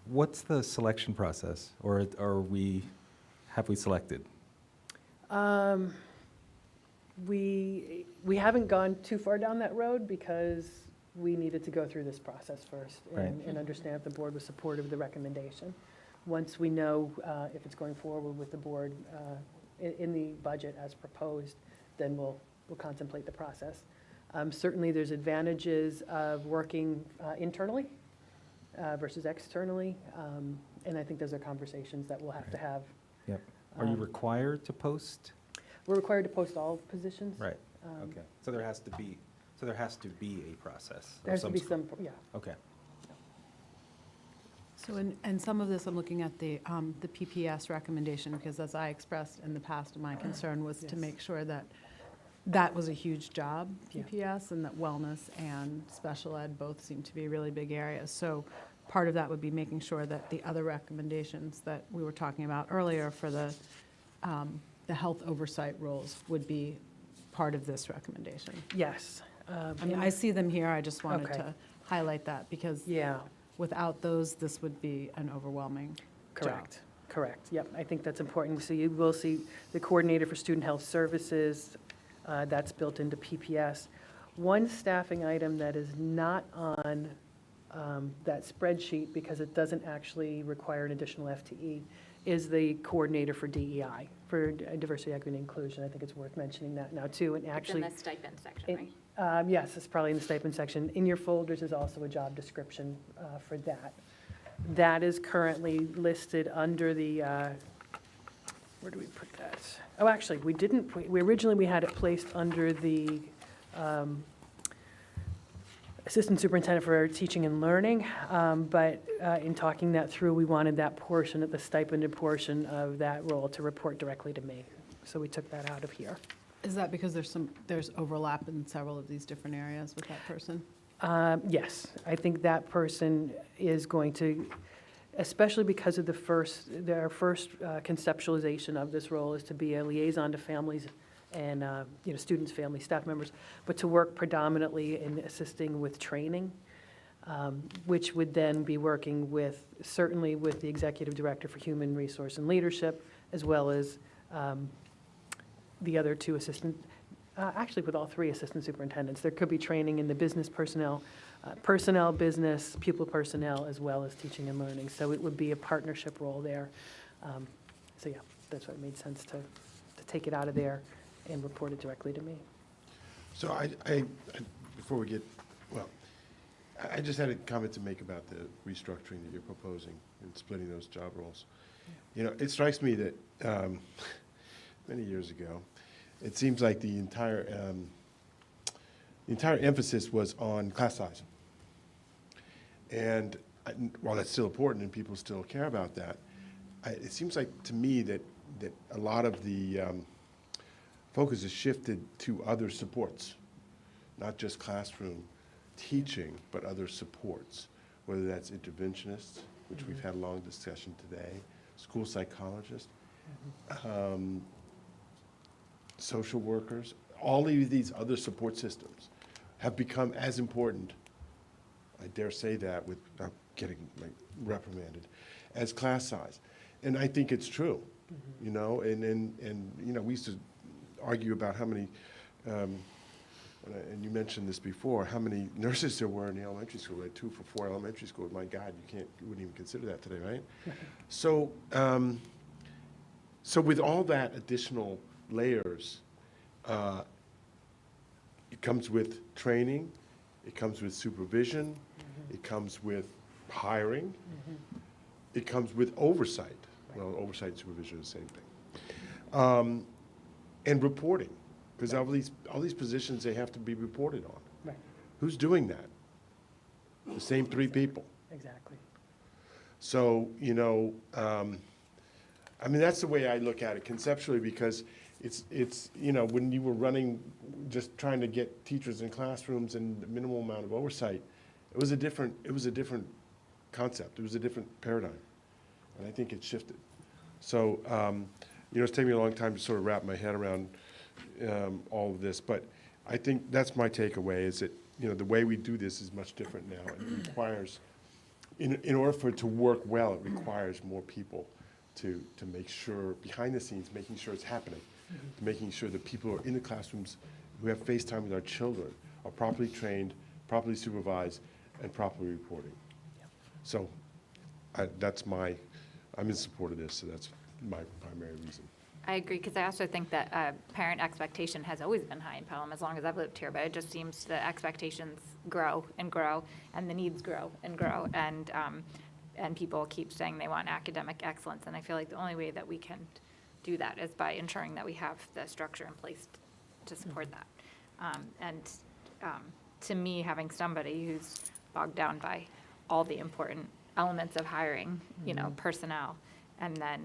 Speaker 10: What's the selection process, or have we selected?
Speaker 4: We haven't gone too far down that road because we needed to go through this process first and understand if the board was supportive of the recommendation. Once we know if it's going forward with the board in the budget as proposed, then we'll contemplate the process. Certainly, there's advantages of working internally versus externally, and I think those are conversations that we'll have to have.
Speaker 10: Yep. Are you required to post?
Speaker 4: We're required to post all positions.
Speaker 10: Right. Okay. So there has to be a process.
Speaker 4: There has to be some, yeah.
Speaker 10: Okay.
Speaker 9: So, and some of this, I'm looking at the PPS recommendation, because as I expressed in the past, my concern was to make sure that that was a huge job, PPS, and that wellness and special ed both seem to be really big areas. So part of that would be making sure that the other recommendations that we were talking about earlier for the health oversight roles would be part of this recommendation.
Speaker 4: Yes.
Speaker 9: I mean, I see them here, I just wanted
Speaker 4: Okay.
Speaker 9: to highlight that, because without those, this would be an overwhelming job.
Speaker 4: Correct, yep, I think that's important. So you will see the coordinator for student health services, that's built into PPS. One staffing item that is not on that spreadsheet, because it doesn't actually require an additional FTE, is the coordinator for DEI, for diversity, equity, and inclusion. I think it's worth mentioning that now, too, and actually.
Speaker 3: It's in the stipend section, right?
Speaker 4: Yes, it's probably in the stipend section. In your folders is also a job description for that. That is currently listed under the, where do we put that? Oh, actually, we didn't, we originally had it placed under the Assistant Superintendent for Teaching and Learning, but in talking that through, we wanted that portion, the stipended portion of that role to report directly to me. So we took that out of here.
Speaker 9: Is that because there's overlap in several of these different areas with that person?
Speaker 4: Yes, I think that person is going to, especially because of their first conceptualization of this role is to be a liaison to families and students, families, staff members, but to work predominantly in assisting with training, which would then be working certainly with the Executive Director for Human Resource and Leadership, as well as the other two actually with all three assistant superintendents. There could be training in the business personnel, business, pupil personnel, as well as teaching and learning. So it would be a partnership role there. So yeah, that's why it made sense to take it out of there and report it directly to me.
Speaker 5: So I before we get, well, I just had a comment to make about the restructuring that you're proposing and splitting those job roles. You know, it strikes me that many years ago, it seems like the entire emphasis was on class size. And while that's still important and people still care about that, it seems like to me that a lot of the focus has shifted to other supports, not just classroom teaching, but other supports, whether that's interventionists, which we've had a long discussion today, school psychologists, social workers, all of these other support systems have become as important, I dare say that without getting reprimanded, as class size. And I think it's true, you know, and you know, we used to argue about how many, and you mentioned this before, how many nurses there were in the elementary school. We had 2 for 4 elementary schools. My God, you wouldn't even consider that today, right? So, so with all that additional layers, it comes with training, it comes with supervision, it comes with hiring, it comes with oversight. Well, oversight and supervision are the same thing. And reporting, because all these positions, they have to be reported on.
Speaker 4: Right.
Speaker 5: Who's doing that? the same 3 people.
Speaker 4: Exactly.
Speaker 5: So, I mean, that's the way I look at it conceptually, because it's, when you were running, just trying to get teachers in classrooms and the minimal amount of oversight, it was a different concept. It was a different paradigm. And I think it shifted. So, it's taken me a long time to sort of wrap my head around all of this, but I think that's my takeaway, is that, the way we do this is much different now, and it requires, in order for it to work well, it requires more people to make sure, behind the scenes, making sure it's happening, making sure that people who are in the classrooms, who have face time with our children, are properly trained, properly supervised, and properly reporting. So I'm in support of this, so that's my primary reason.
Speaker 3: I agree, because I also think that parent expectation has always been high in Pelham as long as I've lived here, but it just seems the expectations grow, and the needs grow, and people keep saying they want academic excellence, and I feel like the only way that we can do that is by ensuring that we have the structure in place to support that. To me, having somebody who's bogged down by all the important elements of hiring, personnel, and then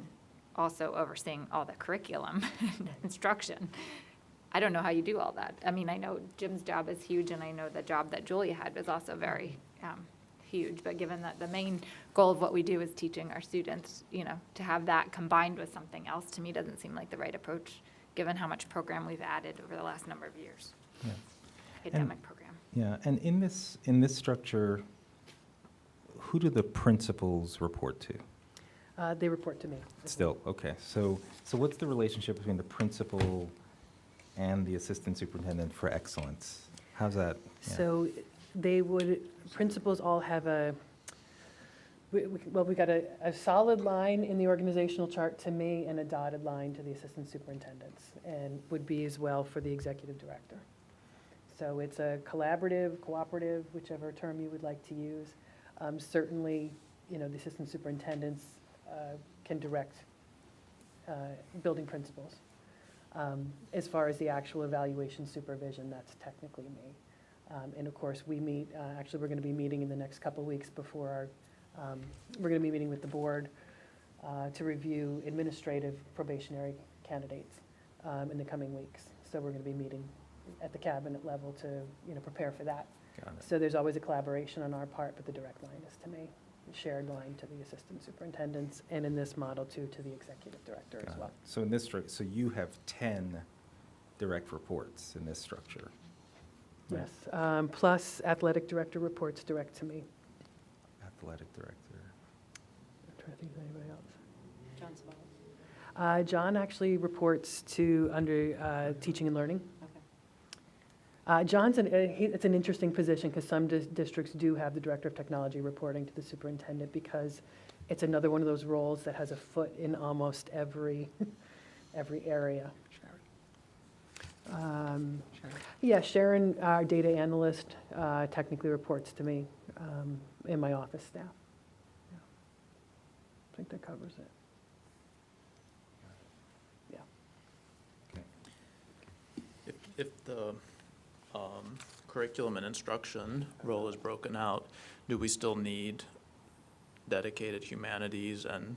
Speaker 3: also overseeing all the curriculum and instruction. I don't know how you do all that. I mean, I know Jim's job is huge, and I know the job that Julia had was also very huge, but given that the main goal of what we do is teaching our students, to have that combined with something else, to me, doesn't seem like the right approach, given how much program we've added over the last number of years.
Speaker 10: Yeah.
Speaker 3: Academic program.
Speaker 10: Yeah, and in this structure, who do the principals report to?
Speaker 4: They report to me.
Speaker 10: Still, okay. So what's the relationship between the principal and the assistant superintendent for excellence? How's that? Yeah.
Speaker 4: So principals all have we got a solid line in the organizational chart to me and a dotted line to the assistant superintendents, and would be as well for the executive director. So it's a collaborative, cooperative, whichever term you would like to use. Certainly, the assistant superintendents can direct building principals. As far as the actual evaluation supervision, that's technically me. And of course, we meet, actually, we're going to be meeting in the next couple weeks before we're going to be meeting with the board to review administrative probationary candidates in the coming weeks. So we're going to be meeting at the cabinet level to, prepare for that.
Speaker 10: Got it.
Speaker 4: So there's always a collaboration on our part, but the direct line is to me, the shared line to the assistant superintendents, and in this model too, to the executive director as
Speaker 10: Got
Speaker 4: well.
Speaker 10: it. So in this so you have 10 direct reports in this structure. Right?
Speaker 4: Yes, plus athletic director reports direct to me.
Speaker 10: Athletic director.
Speaker 4: I'm trying to think of anybody else.
Speaker 2: John Small.
Speaker 4: John actually reports to under teaching and learning.
Speaker 2: Okay.
Speaker 4: John's it's an interesting position because some districts do have the director of technology reporting to the superintendent, because it's another one of those roles that has a foot in almost every area. Yeah, Sharon, our data analyst, technically reports to me in my office staff. Yeah. I think that covers it. Yeah.
Speaker 7: If the curriculum and instruction role is broken out, do we still need dedicated humanities and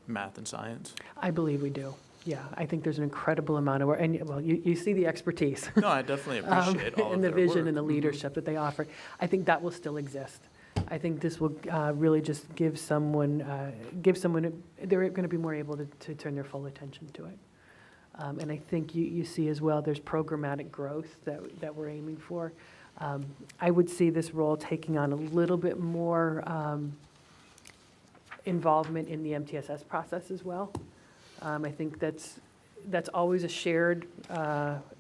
Speaker 7: math and science?
Speaker 4: I believe we do. Yeah, I think there's an incredible amount of work, and well, you see the expertise.
Speaker 7: No, I definitely appreciate all of
Speaker 4: and the
Speaker 7: their
Speaker 4: vision
Speaker 7: work.
Speaker 4: and the leadership that they offer. I think that will still exist. I think this will really just give someone, they're going to be more able to turn their full attention to it. And I think you see as well, there's programmatic growth that we're aiming for. I would see this role taking on a little bit more involvement in the MTSS process as well. I think that's always a shared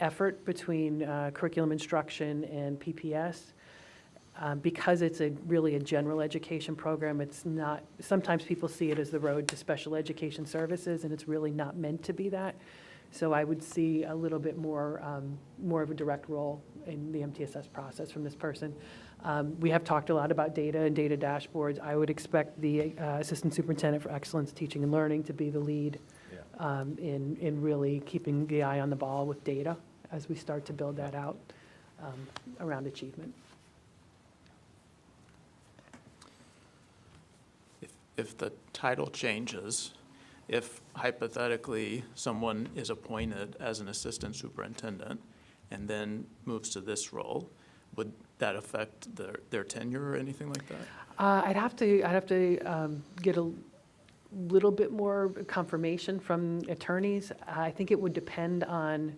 Speaker 4: effort between curriculum instruction and PPS. Because it's really a general education program, it's not, sometimes people see it as the road to special education services, and it's really not meant to be that. So I would see a little bit more of a direct role in the MTSS process from this person. We have talked a lot about data and data dashboards. I would expect the Assistant Superintendent for Excellence Teaching and Learning to be the lead in really keeping the eye on the ball with data as we start to build that out around achievement.
Speaker 7: if the title changes, if hypothetically someone is appointed as an assistant superintendent and then moves to this role, would that affect their tenure or anything like that?
Speaker 4: I'd have to get a little bit more confirmation from attorneys. I think it would depend on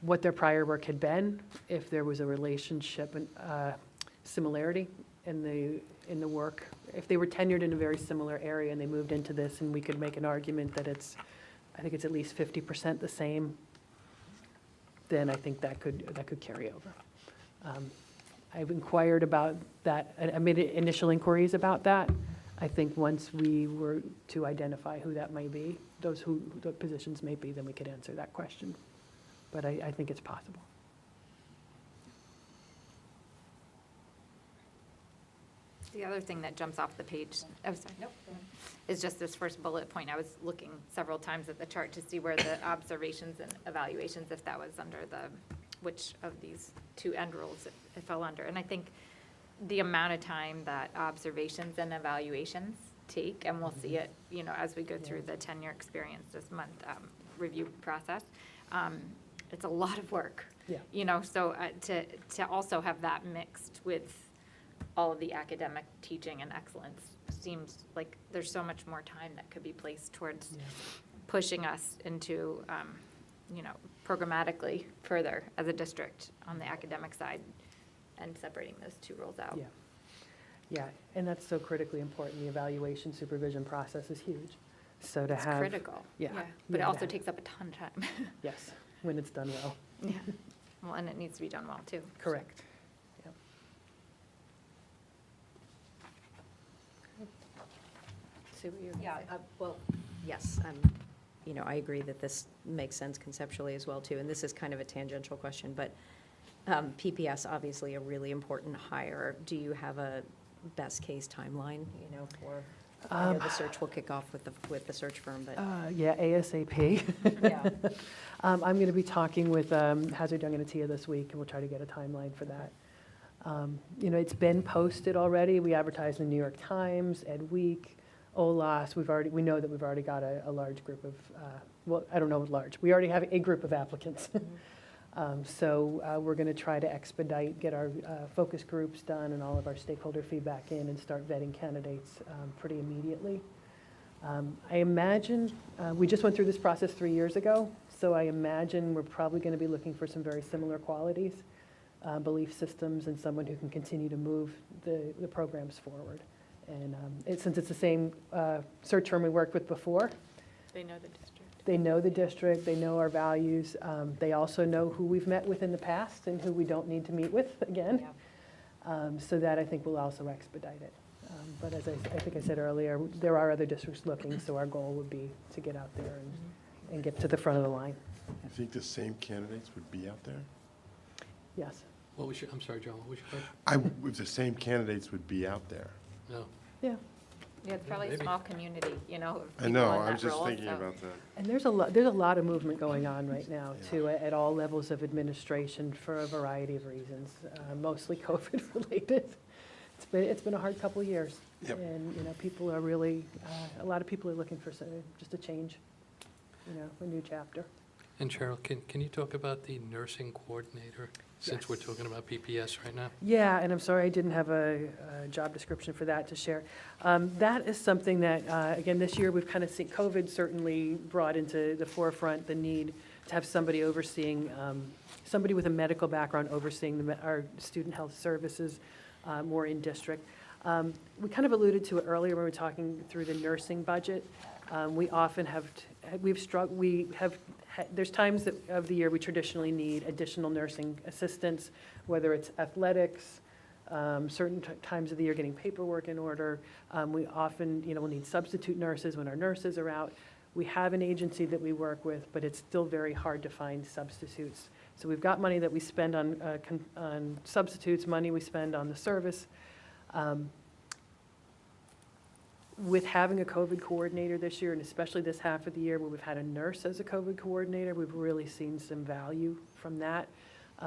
Speaker 4: what their prior work had been, if there was a relationship and similarity in the work. If they were tenured in a very similar area and they moved into this, and we could make an argument that I think it's at least 50% the same, then I think that could carry over. I've inquired about that. I made initial inquiries about that. I think once we were to identify who that may be, who the positions may be, then we could answer that question. But I think it's possible.
Speaker 3: The other thing that jumps off the page, oh, sorry, is just this first bullet point. I was looking several times at the chart to see where the observations and evaluations, if that was under which of these two end rules it fell under. And I think the amount of time that observations and evaluations take, and we'll see it, as we go through the tenure experience this month review process, it's a lot of work.
Speaker 4: Yeah.
Speaker 3: So to also have that mixed with all of the academic teaching and excellence seems like there's so much more time that could be placed towards pushing us into, programmatically further as a district on the academic side and separating those two roles out.
Speaker 4: Yeah, and that's so critically important. The evaluation supervision process is huge. So to
Speaker 3: It's
Speaker 4: have.
Speaker 3: critical.
Speaker 4: Yeah.
Speaker 3: But it
Speaker 4: Yeah,
Speaker 3: also takes up a ton of time.
Speaker 4: Yes, when it's done well.
Speaker 3: Yeah. Well, and it needs to be done well, too.
Speaker 4: Correct. Yep.
Speaker 3: Sue, were you?
Speaker 2: Yeah, well, yes, I agree that this makes sense conceptually as well, too, and this is kind of a tangential question, but PPS, obviously a really important hire. Do you have a best-case timeline, for, I know the search will kick off with the search firm, but.
Speaker 4: Yeah, ASAP.
Speaker 2: Yeah.
Speaker 4: I'm going to be talking with Hazard Young and Atia this week, and we'll try to get a timeline for that. It's been posted already. We advertised in the New York Times, Ed Week, OLAS. We know that we've already got a large group of, I don't know what large. We already have a group of applicants. So we're going to try to expedite, get our focus groups done and all of our stakeholder feedback in and start vetting candidates pretty immediately. I imagine, we just went through this process 3 years ago, so I imagine we're probably going to be looking for some very similar qualities, belief systems, and someone who can continue to move the programs forward. And since it's the same search firm we worked with before.
Speaker 3: They know the district.
Speaker 4: They know the district, they know our values. They also know who we've met with in the past and who we don't need to meet with again. So that I think will also expedite it. But as I think I said earlier, there are other districts looking, so our goal would be to get out there and get to the front of the line.
Speaker 5: You think the same candidates would be out there?
Speaker 4: Yes.
Speaker 8: I'm sorry, John, what was your question?
Speaker 5: If the same candidates would be out there.
Speaker 8: No.
Speaker 4: Yeah.
Speaker 3: Yeah, it's probably a
Speaker 8: Maybe.
Speaker 3: small community, of
Speaker 5: I
Speaker 3: people
Speaker 5: know,
Speaker 3: in
Speaker 5: I was
Speaker 3: that
Speaker 5: just
Speaker 3: role,
Speaker 5: thinking
Speaker 3: so-
Speaker 5: about that.
Speaker 4: And there's a lot of movement going on right now, too, at all levels of administration for a variety of reasons, mostly COVID-related. It's been a hard couple of years.
Speaker 5: Yep.
Speaker 4: And, people are really, a lot of people are looking for just a change, a new chapter.
Speaker 8: And Cheryl, can you talk about the nursing coordinator, since we're
Speaker 4: Yes.
Speaker 8: talking about PPS right now?
Speaker 4: Yeah, and I'm sorry I didn't have a job description for that to share. That is something that, again, this year we've kind of seen, COVID certainly brought into the forefront the need to have somebody overseeing, somebody with a medical background overseeing our student health services more in district. We kind of alluded to it earlier when we were talking through the nursing budget. We often there's times of the year we traditionally need additional nursing assistance, whether it's athletics, certain times of the year getting paperwork in order. We often, we'll need substitute nurses when our nurses are out. We have an agency that we work with, but it's still very hard to find substitutes. So we've got money that we spend on substitutes, money we spend on the service. With having a COVID coordinator this year, and especially this half of the year where we've had a nurse as a COVID coordinator, we've really seen some value from that.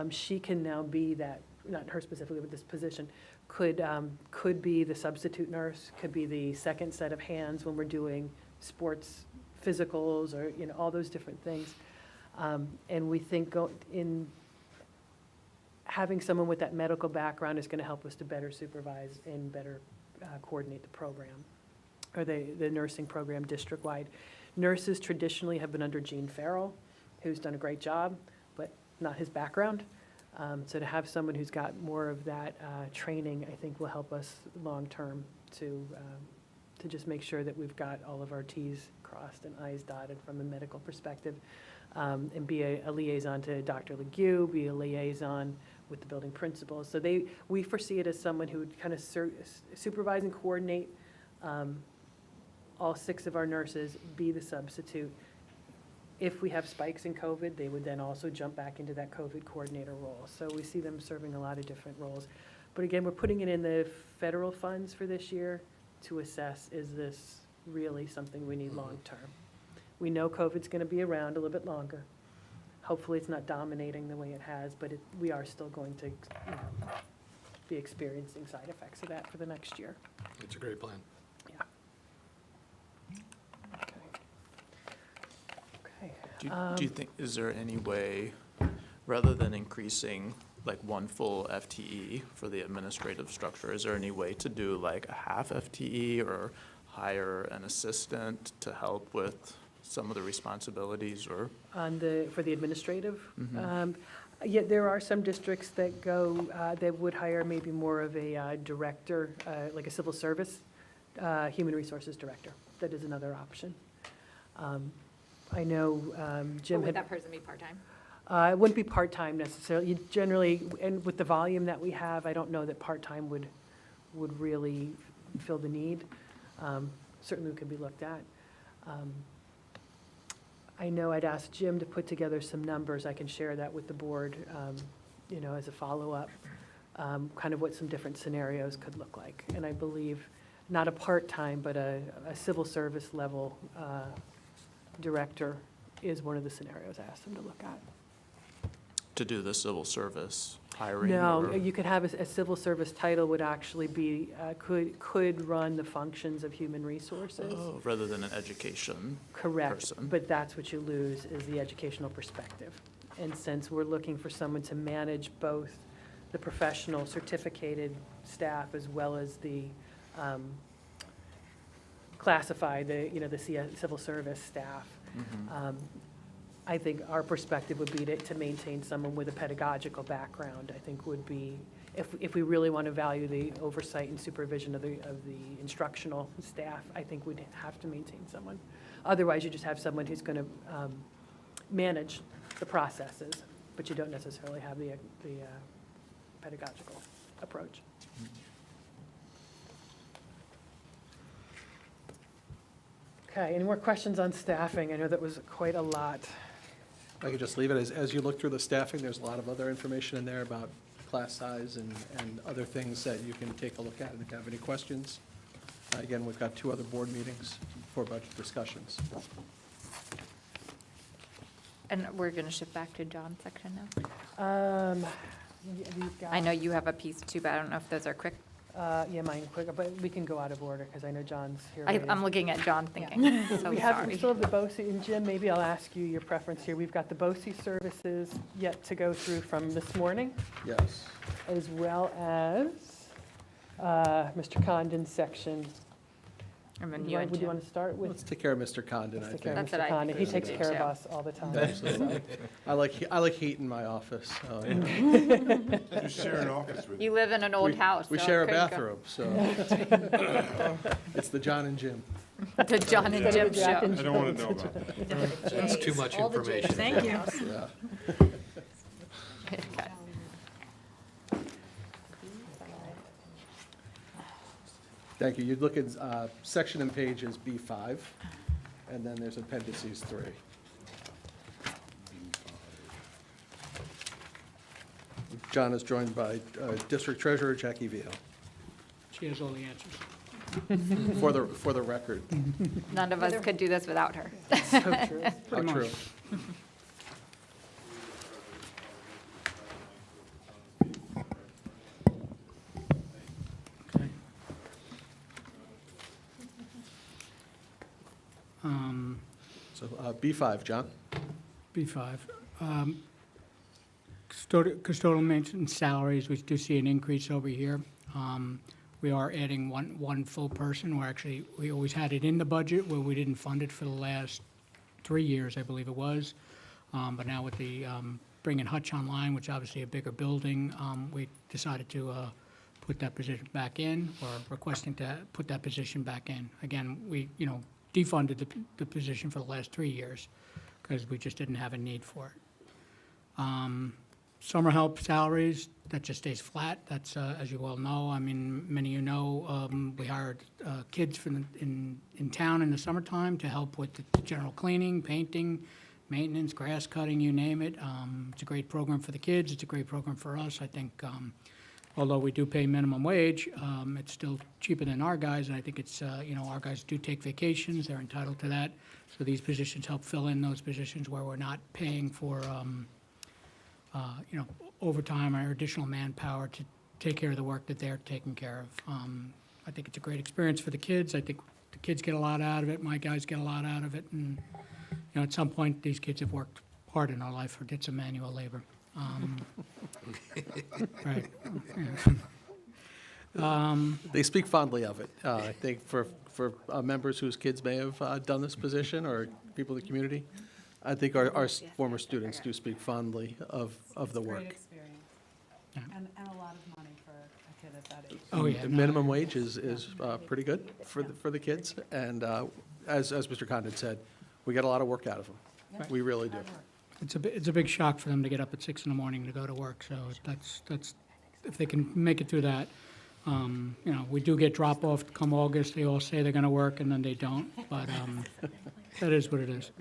Speaker 4: she can now be that, not her specifically, but this position, could be the substitute nurse, could be the second set of hands when we're doing sports physicals or, all those different things. And we think in having someone with that medical background is going to help us to better supervise and better coordinate the program, or the nursing program district-wide. Nurses traditionally have been under Gene Farrell, who's done a great job, but not his background. So to have someone who's got more of that training, I think will help us long-term to just make sure that we've got all of our Ts crossed and Is dotted from a medical perspective, and be a liaison to Dr. Legue, be a liaison with the building principals. So we foresee it as someone who would kind of supervise and coordinate all 6 of our nurses, be the substitute. If we have spikes in COVID, they would then also jump back into that COVID coordinator role. So we see them serving a lot of different roles. But again, we're putting it in the federal funds for this year to assess, is this really something we need long-term? We know COVID's going to be around a little bit longer. Hopefully it's not dominating the way it has, but we are still going to be experiencing side effects of that for the next year.
Speaker 8: It's a great plan.
Speaker 4: Yeah. Okay.
Speaker 7: Do you think, is there any way, rather than increasing like one full FTE for the administrative structure, is there any way to do like a half FTE or hire an assistant to help with some of the responsibilities, or?
Speaker 4: For the administrative? Yeah, there are some districts that that would hire maybe more of a director, like a civil service, human resources director. That is another option. I know Jim
Speaker 3: Would
Speaker 4: had.
Speaker 3: that person be part-time?
Speaker 4: It wouldn't be part-time necessarily. You generally, and with the volume that we have, I don't know that part-time would really fill the need. Certainly could be looked at. I know I'd asked Jim to put together some numbers. I can share that with the board, as a follow-up, kind of what some different scenarios could look like. And I believe not a part-time, but a civil service level director is one of the scenarios I asked him to look at.
Speaker 7: To do the civil service hiring?
Speaker 4: No,
Speaker 7: or-
Speaker 4: you could have a civil service title would actually be, could run the functions of human resources.
Speaker 7: Oh, rather than an education
Speaker 4: Correct,
Speaker 7: person.
Speaker 4: but that's what you lose, is the educational perspective. And since we're looking for someone to manage both the professional certificated staff as well as the classified, the civil service staff, I think our perspective would be to maintain someone with a pedagogical background, I think would be, if we really want to value the oversight and supervision of the instructional staff, I think we'd have to maintain someone. Otherwise, you just have someone who's going to manage the processes, but you don't necessarily have the pedagogical approach. Okay, any more questions on staffing? I know that was quite a lot.
Speaker 6: I could just leave it as you look through the staffing, there's a lot of other information in there about class size and other things that you can take a look at, and if you have any questions. Again, we've got 2 other board meetings for budget discussions.
Speaker 3: And we're going to shift back to John's section now? I know you have a piece too, but I don't know if those are quick.
Speaker 4: Yeah, mine quick, but we can go out of order because I know John's here.
Speaker 3: I'm looking at John thinking, so
Speaker 4: We
Speaker 3: sorry.
Speaker 4: still have the BOCES, and Jim, maybe I'll ask you your preference here. We've got the BOCES services yet to go through from this morning,
Speaker 6: Yes.
Speaker 4: as well as Mr. Condon's section.
Speaker 3: And then
Speaker 4: Would
Speaker 3: you and
Speaker 4: you
Speaker 3: Jim.
Speaker 4: want to start with?
Speaker 6: Let's take care of Mr. Condon, I
Speaker 4: Let's take care
Speaker 6: think.
Speaker 4: of
Speaker 3: That's what
Speaker 4: Mr.
Speaker 3: I
Speaker 4: Condon.
Speaker 3: think
Speaker 4: He
Speaker 3: we
Speaker 4: takes
Speaker 3: should
Speaker 4: care
Speaker 3: do,
Speaker 4: of
Speaker 3: too.
Speaker 4: us all the time.
Speaker 6: Absolutely. I like heat in my office. So.
Speaker 5: You share an office with
Speaker 3: You live in an old house.
Speaker 6: We
Speaker 3: so
Speaker 6: share a
Speaker 3: it couldn't
Speaker 6: bathroom, so. It's the John and Jim.
Speaker 3: go- The John and Jim
Speaker 4: Jack
Speaker 3: show.
Speaker 4: and
Speaker 5: I don't want to know about that.
Speaker 8: That's too much information.
Speaker 16: Thank you.
Speaker 6: Yeah.
Speaker 3: Okay.
Speaker 6: Thank you. You'd look at section and pages B5, and then there's appendices 3. John is joined by District Treasurer Jackie Vio.
Speaker 14: She has all the answers.
Speaker 6: For the record.
Speaker 3: None of us could do this without her.
Speaker 4: So true.
Speaker 6: How true. So B5, John?
Speaker 18: B5. Custodial maintenance salaries, we do see an increase over here. We are adding one full person. We always had it in the budget where we didn't fund it for the last 3 years, I believe it was. But now with the bringing Hutch online, which is obviously a bigger building, we decided to put that position back in, or requesting to put that position back in. Again, we, defunded the position for the last 3 years because we just didn't have a need for it. Summer help salaries, that just stays flat. That's, as you well know, I mean, many of you know, we hired kids in town in the summertime to help with the general cleaning, painting, maintenance, grass cutting, you name it. It's a great program for the kids. It's a great program for us. I think, although we do pay minimum wage, it's still cheaper than our guys. And I think it's, our guys do take vacations. They're entitled to that. So these positions help fill in those positions where we're not paying for, overtime or additional manpower to take care of the work that they're taking care of. I think it's a great experience for the kids. I think the kids get a lot out of it. My guys get a lot out of it. And, at some point, these kids have worked hard in our life or did some manual labor. Right.
Speaker 6: They speak fondly of it. I think for members whose kids may have done this position or people in the community, I think our former students do speak fondly of the work.
Speaker 9: Great experience. And a lot of money for a kid at that age.
Speaker 18: Oh, yeah.
Speaker 6: The minimum wage is pretty good for the kids, and as Mr. Condon said, we get a lot of work out of them. We really do.
Speaker 18: It's a big shock for them to get up at 6 in the morning to go to work, so that's, if they can make it through that. We do get drop-off come August, they all say they're gonna work and then they don't, but, that is what it is.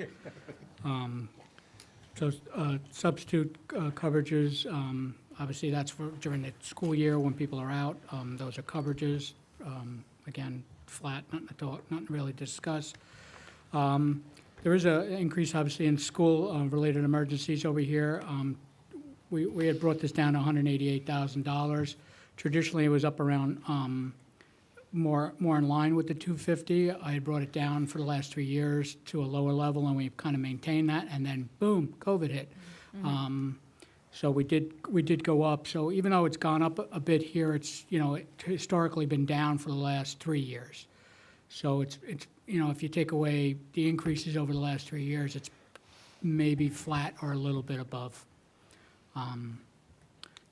Speaker 18: So, substitute coverages, obviously that's for during the school year when people are out, those are coverages, again, flat, nothing to talk, nothing really to discuss. There is an increase, obviously, in school-related emergencies over here. We had brought this down to $188,000. Traditionally, it was up around more in line with the 250. I had brought it down for the last 3 years to a lower level, and we've kind of maintained that. And then, boom, COVID hit. So we did go up. So even though it's gone up a bit here, it's historically been down for the last 3 years. So it's if you take away the increases over the last 3 years, it's maybe flat or a little bit above.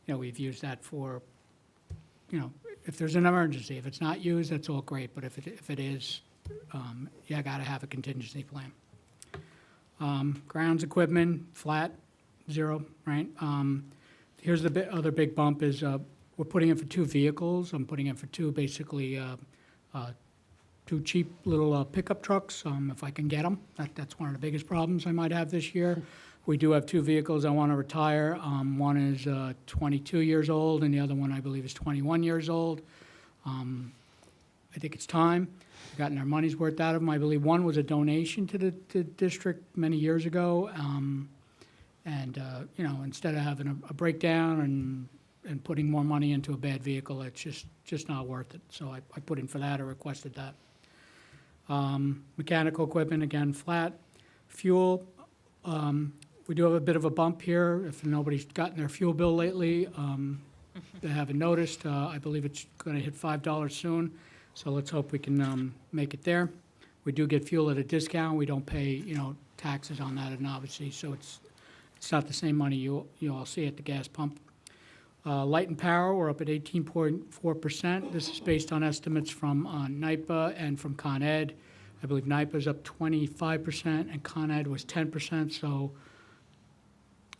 Speaker 18: We've used that for, if there's an emergency. If it's not used, that's all great, but if it is, you gotta have a contingency plan. Grounds equipment, flat, 0, right? Here's the other big bump is, we're putting in for 2 vehicles. I'm putting in for 2, basically, 2 cheap little pickup trucks, if I can get them. That's one of the biggest problems I might have this year. We do have 2 vehicles I want to retire. One is 22 years old, and the other one, I believe, is 21 years old. I think it's time. We've gotten our money's worth out of them. I believe one was a donation to the district many years ago. Instead of having a breakdown and putting more money into a bad vehicle, it's just not worth it. So I put in for that or requested that. Mechanical equipment, again, flat. Fuel, we do have a bit of a bump here. If nobody's gotten their fuel bill lately, they haven't noticed. I believe it's going to hit $5 soon, so let's hope we can make it there. We do get fuel at a discount. We don't pay, taxes on that, and obviously, so it's not the same money you all see at the gas pump. Light and power, we're up at 18.4%. This is based on estimates from NYPA and from Con Ed. I believe NYPA's up 25% and Con Ed was 10%, so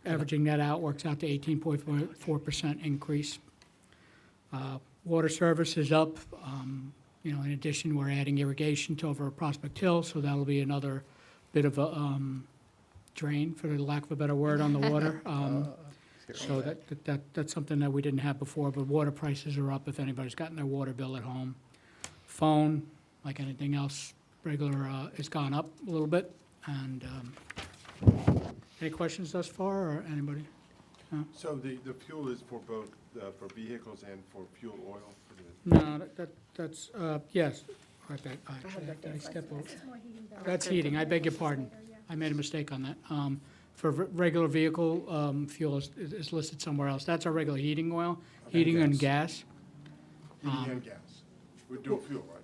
Speaker 18: averaging that out works out to 18.4% increase. Water service is up. In addition, we're adding irrigation to over Prospect Hill, so that'll be another bit of a drain, for the lack of a better word, on the water. So that's something that we didn't have before, but water prices are up if anybody's gotten their water bill at home. Phone, like anything else, regular, has gone up a little bit. And any questions thus far, or anybody? No?
Speaker 5: So the fuel is for both, for vehicles and for fuel oil?
Speaker 18: No, that's, yes. Right back. Actually, did I step over? That's heating, I beg your pardon. I made a mistake on that. For regular vehicle, fuel is listed somewhere else. That's our regular heating oil, heating and gas.
Speaker 5: Heating and gas. We're dual fuel, right?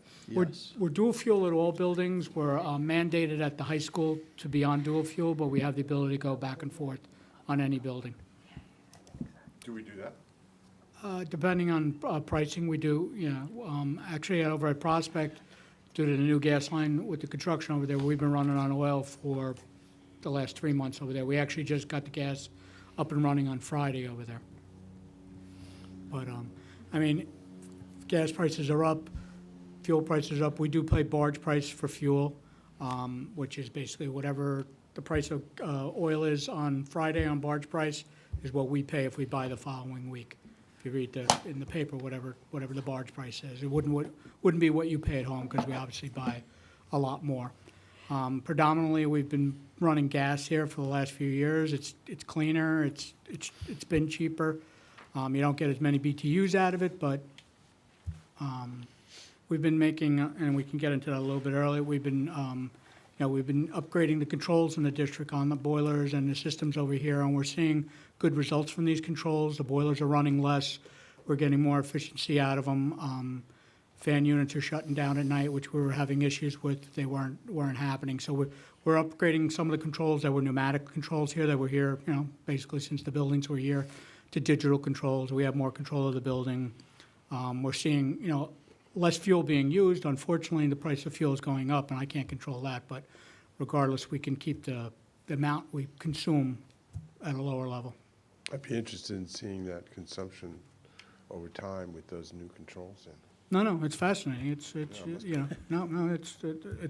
Speaker 18: We're dual fuel at all buildings. We're mandated at the high school to be on dual fuel, but we have the ability to go back and forth on any building.
Speaker 5: Do we do that?
Speaker 18: Depending on pricing, we do, actually, over at Prospect, due to the new gas line with the construction over there, we've been running on oil for the last 3 months over there. We actually just got the gas up and running on Friday over there. But, I mean, gas prices are up, fuel prices are up. We do pay barge price for fuel, which is basically whatever the price of oil is on Friday on barge price is what we pay if we buy the following week. If you read in the paper, whatever the barge price is. It wouldn't be what you pay at home because we obviously buy a lot more. Predominantly, we've been running gas here for the last few years. It's cleaner, it's been cheaper. You don't get as many BTUs out of it, but we've been making, and we can get into that a little bit earlier, we've been upgrading the controls in the district on the boilers and the systems over here, and we're seeing good results from these controls. The boilers are running less. We're getting more efficiency out of them. Fan units are shutting down at night, which we were having issues with. They weren't happening. So we're upgrading some of the controls that were pneumatic controls here that were here, basically since the buildings were here, to digital controls. We have more control of the building. We're seeing, less fuel being used. Unfortunately, the price of fuel is going up, and I can't control that. But regardless, we can keep the amount we consume at a lower level.
Speaker 5: I'd be interested in seeing that consumption over time with those new controls in.
Speaker 18: No, it's fascinating. It's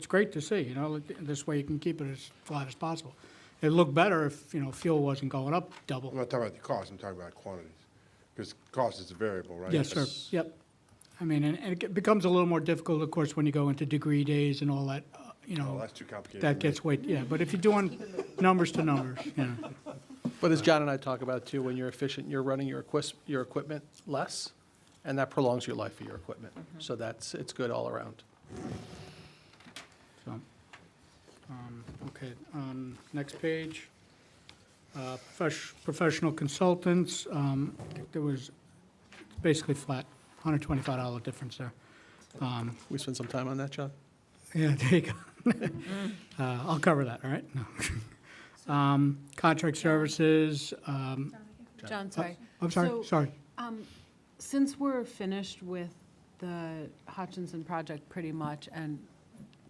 Speaker 18: great to see. This way you can keep it as flat as possible. It'd look better if fuel wasn't going up double.
Speaker 5: I'm not talking about the cost, I'm talking about quantities. Because cost is a variable, right?
Speaker 18: Yes, sir. Yep. I mean, and it becomes a little more difficult, of course, when you go into degree days and all that.
Speaker 5: Oh, that's too complicated.
Speaker 18: That gets way, yeah. But if you're doing numbers to numbers,
Speaker 6: But as John and I talk about too, when you're efficient, you're running your equipment less, and that prolongs your life of your equipment. So it's good all around.
Speaker 18: So, okay, next page. Professional consultants, there was basically flat, $125 difference there.
Speaker 6: We spend some time on that, John?
Speaker 18: Yeah, there you go. I'll cover that, all right? No. Contract services.
Speaker 9: John, sorry.
Speaker 18: I'm sorry,
Speaker 9: So,
Speaker 18: sorry.
Speaker 9: Since we're finished with the Hutchinson project pretty much, and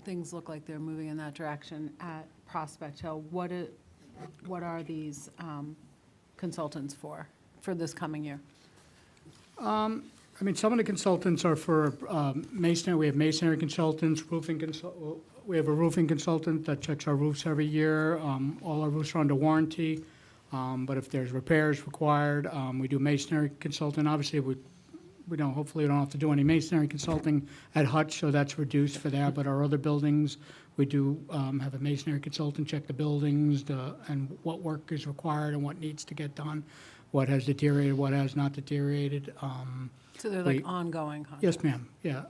Speaker 9: things look like they're moving in that direction at Prospect Hill, what are these consultants for this coming year?
Speaker 18: I mean, some of the consultants are for masonry. We have masonry consultants, we have a roofing consultant that checks our roofs every year. All our roofs are under warranty. But if there's repairs required, we do masonry consultant. Obviously, hopefully we don't have to do any masonry consulting at Hutch, so that's reduced for that. But our other buildings, we do have a masonry consultant check the buildings and what work is required and what needs to get done, what has deteriorated, what has not deteriorated.
Speaker 9: So they're like ongoing contracts?
Speaker 18: Yes, ma'am, yeah.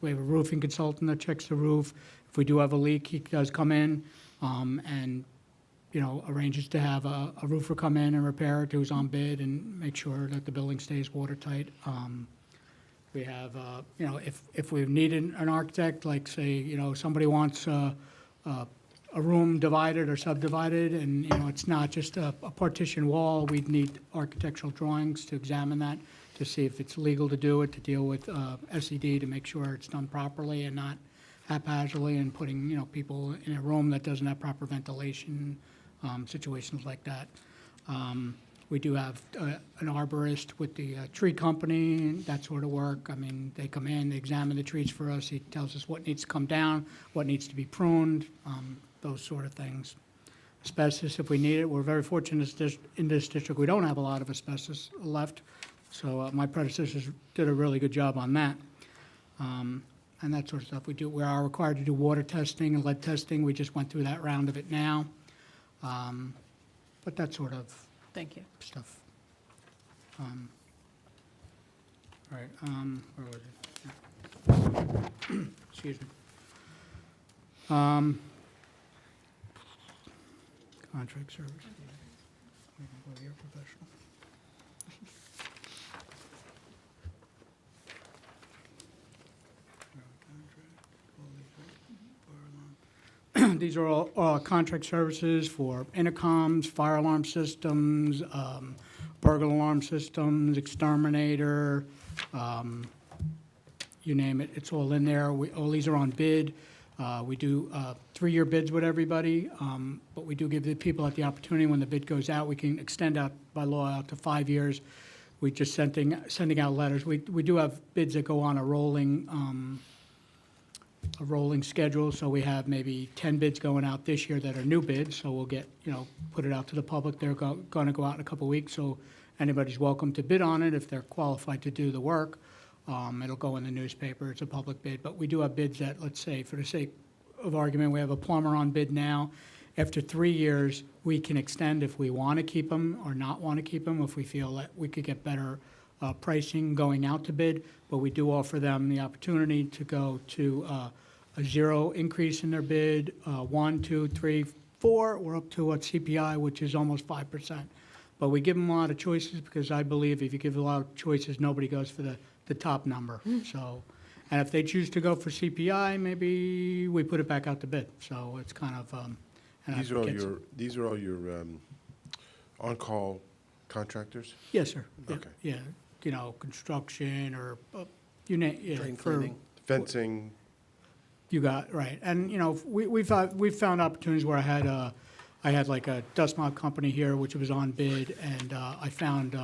Speaker 18: We have a roofing consultant that checks the roof. If we do have a leak, he does come in and arranges to have a roofer come in and repair it, who's on bid, and make sure that the building stays watertight. We have, if we've needed an architect, like say, somebody wants a room divided or subdivided, and, it's not just a partition wall, we'd need architectural drawings to examine that, to see if it's legal to do it, to deal with SED, to make sure it's done properly and not haphazardly, and putting, people in a room that doesn't have proper ventilation, situations like that. We do have an arborist with the tree company, and that sort of work. I mean, they come in, they examine the trees for us. He tells us what needs to come down, what needs to be pruned, those sort of things. Asbestos, if we need it. We're very fortunate in this district. We don't have a lot of asbestos left, so my predecessors did a really good job on that. And that sort of stuff. We are required to do water testing and lead testing. We just went through that round of it now. But that sort of
Speaker 9: Thank you.
Speaker 18: stuff. All right, where was it? Excuse me. Contract service. We can go to your professional. These are all contract services for intercoms, fire alarm systems, burglar alarm systems, exterminator, you name it, it's all in there. All these are on bid. We do 3-year bids with everybody, but we do give the people the opportunity when the bid goes out, we can extend out by law out to 5 years. We just sending out letters. We do have bids that go on a rolling schedule, so we have maybe 10 bids going out this year that are new bids, so we'll get, put it out to the public. They're going to go out in a couple of weeks, so anybody's welcome to bid on it if they're qualified to do the work. It'll go in the newspaper, it's a public bid, but we do have bids that, let's say, for the sake of argument, we have a plumber on bid now. After 3 years, we can extend if we want to keep them or not want to keep them, if we feel that we could get better pricing going out to bid, but we do offer them the opportunity to go to a 0 increase in their bid, 1, 2, 3, 4, or up to what CPI, which is almost 5%. But we give them a lot of choices because I believe if you give a lot of choices, nobody goes for the top number. So, and if they choose to go for CPI, maybe we put it back out to bid. So it's kind of, and
Speaker 5: These are all your on-call contractors?
Speaker 18: Yes, sir.
Speaker 5: Okay.
Speaker 18: Yeah, construction or, you name, yeah.
Speaker 6: Drain
Speaker 18: for-
Speaker 6: cleaning.
Speaker 5: Fencing?
Speaker 18: You got, right. And, we've found opportunities where I had like a dust mop company here, which was on bid, and I found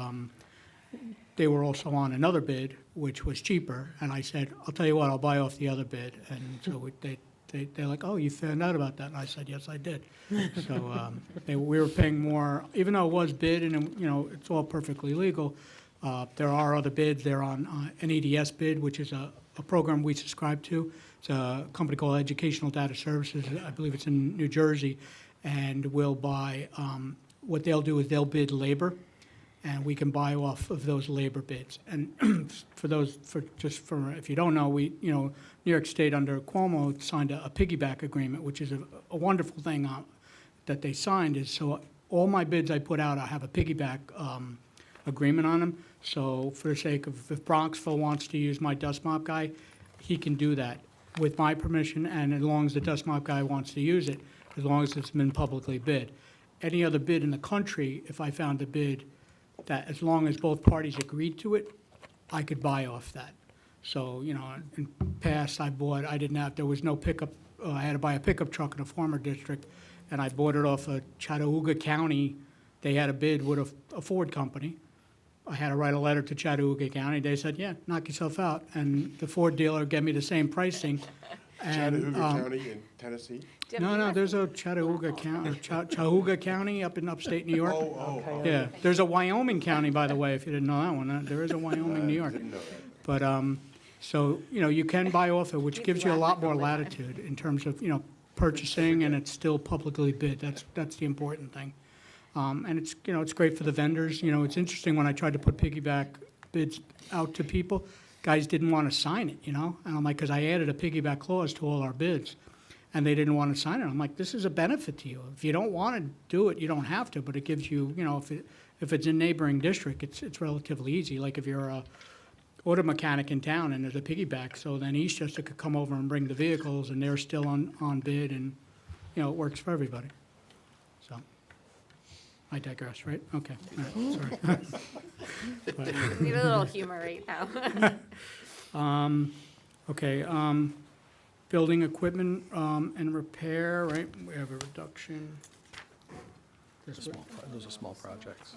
Speaker 18: they were also on another bid, which was cheaper, and I said, I'll tell you what, I'll buy off the other bid. And so they're like, oh, you found out about that? And I said, yes, I did. So we were paying more, even though it was bid and, it's all perfectly legal. There are other bids. They're on an EDS bid, which is a program we subscribe to. It's a company called Educational Data Services. I believe it's in New Jersey. And we'll buy, what they'll do is they'll bid labor, and we can buy off of those labor bids. And if you don't know, New York State under Cuomo signed a piggyback agreement, which is a wonderful thing that they signed. Is so all my bids I put out, I have a piggyback agreement on them. So for the sake of, if Bronxville wants to use my dust mop guy, he can do that with my permission, and as long as the dust mop guy wants to use it, as long as it's been publicly bid. Any other bid in the country, if I found a bid that, as long as both parties agreed to it, I could buy off that. So, in past, there was no pickup, I had to buy a pickup truck in a former district, and I bought it off of Chattahooga County. They had a bid with a Ford company. I had to write a letter to Chattahooga County. They said, yeah, knock yourself out. And the Ford dealer gave me the same pricing. And,
Speaker 5: Chattahooga County in Tennessee?
Speaker 18: No, there's a Chattahooga County up in upstate New York.
Speaker 5: Oh.
Speaker 18: Yeah, there's a Wyoming County, by the way, if you didn't know that one. There is a Wyoming, New York.
Speaker 5: Didn't know that.
Speaker 18: But, so, you can buy off it, which gives you a lot more latitude in terms of, purchasing, and it's still publicly bid. That's the important thing. And it's, it's great for the vendors. It's interesting when I tried to put piggyback bids out to people, guys didn't want to sign it, And I'm like, because I added a piggyback clause to all our bids, and they didn't want to sign it. I'm like, this is a benefit to you. If you don't want to do it, you don't have to, but it gives you, if it's in neighboring district, it's relatively easy. Like if you're a auto mechanic in town and there's a piggyback, so then Eastchester could come over and bring the vehicles, and they're still on bid, and, it works for everybody. So, I digress, right? Okay, all right, sorry.
Speaker 3: Need a little humor right now.
Speaker 18: Okay, building equipment and repair, right? We have a reduction.
Speaker 6: Those are small projects.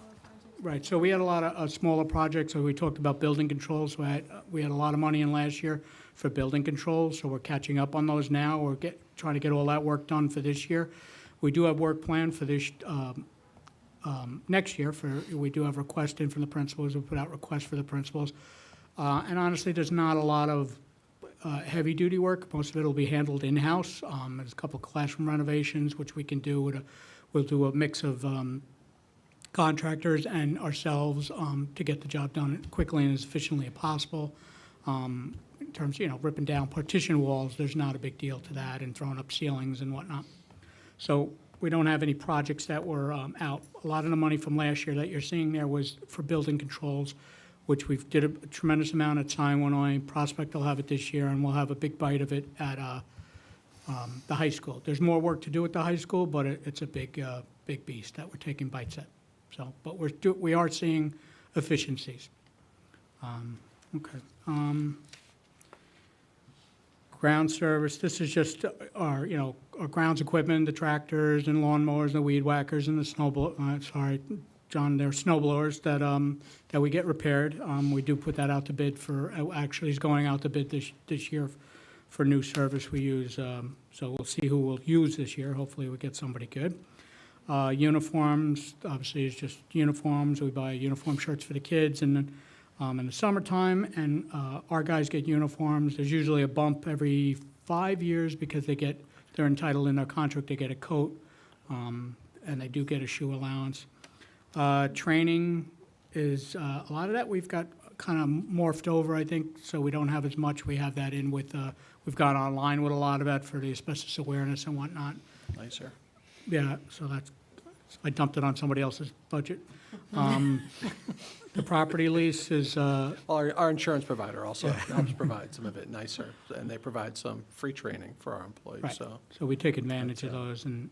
Speaker 18: Right, so we had a lot of smaller projects, so we talked about building controls. We had a lot of money in last year for building controls, so we're catching up on those now. We're trying to get all that work done for this year. We do have work planned for this next year. We do have requests in from the principals. We put out requests for the principals. And honestly, there's not a lot of heavy-duty work. Most of it will be handled in-house. There's a couple classroom renovations, which we can do. We'll do a mix of contractors and ourselves to get the job done quickly and as efficiently as possible. In terms of, ripping down partition walls, there's not a big deal to that, and throwing up ceilings and whatnot. So we don't have any projects that were out. A lot of the money from last year that you're seeing there was for building controls, which we've did a tremendous amount at Sion, Illinois. Prospect will have it this year, and we'll have a big bite of it at the high school. There's more work to do at the high school, but it's a big beast that we're taking bites at. So, but we are seeing efficiencies. Okay. Ground service, this is just our grounds equipment, the tractors and lawnmowers, the weed whackers and the they're snow blowers that we get repaired. We do put that out to bid actually is going out to bid this year for new service we use. So we'll see who we'll use this year. Hopefully we get somebody good. Uniforms, obviously it's just uniforms. We buy uniform shirts for the kids and then in the summertime, and our guys get uniforms. There's usually a bump every 5 years because they're entitled in their contract to get a coat, and they do get a shoe allowance. Training is a lot of that we've got kind of morphed over, I think, so we don't have as much. We have that in with, we've gone online with a lot of that for the asbestos awareness and whatnot.
Speaker 6: Nicer.
Speaker 18: Yeah, so I dumped it on somebody else's budget. The property lease is,
Speaker 6: Our insurance provider also helps provide some of it nicer, and they provide some free training for our employees,
Speaker 18: right,
Speaker 6: so.
Speaker 18: so we take advantage of those, and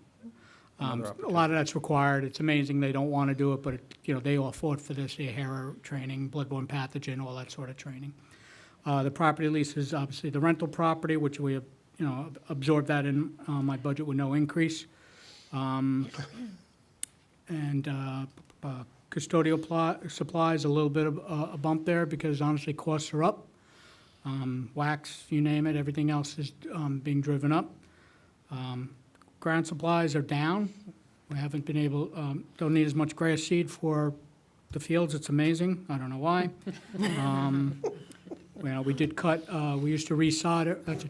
Speaker 6: Another
Speaker 18: a lot of that's required. It's amazing they don't want to do it, but, they all fought for this, the HERA training, bloodborne pathogen, all that sort of training. The property lease is obviously the rental property, which we, absorbed that in my budget with no increase. And custodial supplies, a little bit of a bump there because honestly costs are up. Wax, you name it, everything else is being driven up. Ground supplies are down. We haven't been able, don't need as much grass seed for the fields. It's amazing. I don't know why. We did cut, we used to resod it, that's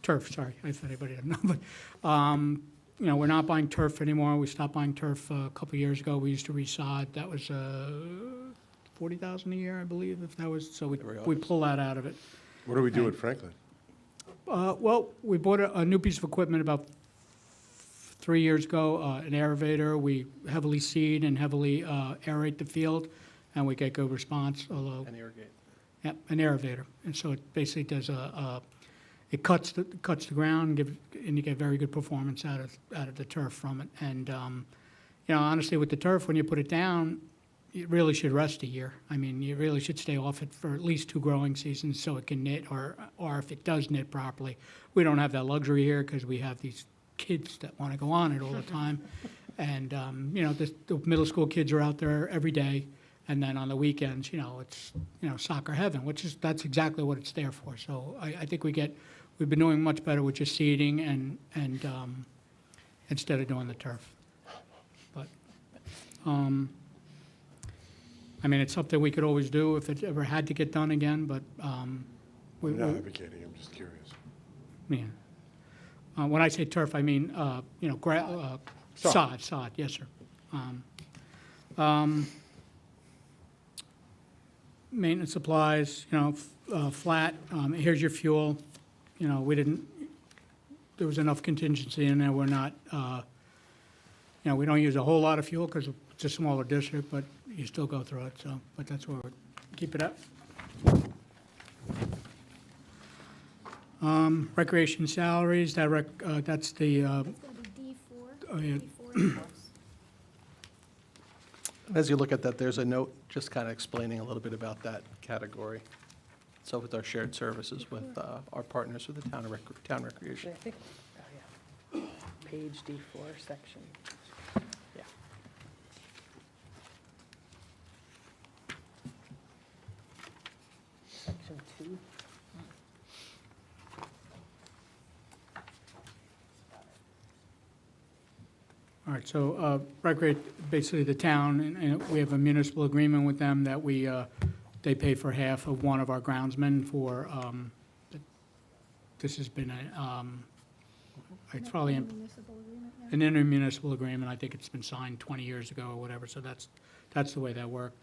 Speaker 18: turf, sorry, I thought anybody didn't know, but, we're not buying turf anymore. We stopped buying turf a couple years ago. We used to resod. That was $40,000 a year, I believe, if that was, so we pull that out of it.
Speaker 5: What do we do at Franklin?
Speaker 18: Well, we bought a new piece of equipment about 3 years ago, an aerator. We heavily seed and heavily aerate the field, and we get good response, although.
Speaker 6: And irrigate.
Speaker 18: Yep, an aerator. And so it basically does it cuts the ground, and you get very good performance out of the turf from it. And, honestly, with the turf, when you put it down, it really should rest a year. I mean, you really should stay off it for at least 2 growing seasons so it can knit, or if it does knit properly. We don't have that luxury here because we have these kids that want to go on it all the time. And, the middle school kids are out there every day. And then on the weekends, it's, soccer heaven, that's exactly what it's there for. So I think we've been doing much better with just seeding and instead of doing the turf. But, it's something we could always do if it ever had to get done again, but,
Speaker 5: I'm not advocating, I'm just curious.
Speaker 18: yeah. When I say turf, I mean, sod, yes, sir. Maintenance supplies, flat, here's your fuel. There was enough contingency in there. We're not, we don't use a whole lot of fuel because it's a smaller district, but you still go through it, so, but that's where we're, keep it up. Recreation salaries, that's the, oh, yeah.
Speaker 6: As you look at that, there's a note just kind of explaining a little bit about that category. So with our shared services with our partners with the town recreation.
Speaker 4: I think, page D4, section. Yeah. Section 2.
Speaker 18: All right, so basically the town, and we have a municipal agreement with them that they pay for half of one of our groundsmen for, this has been it's probably an intermunicipal agreement. I think it's been signed 20 years ago or whatever, so that's the way that worked.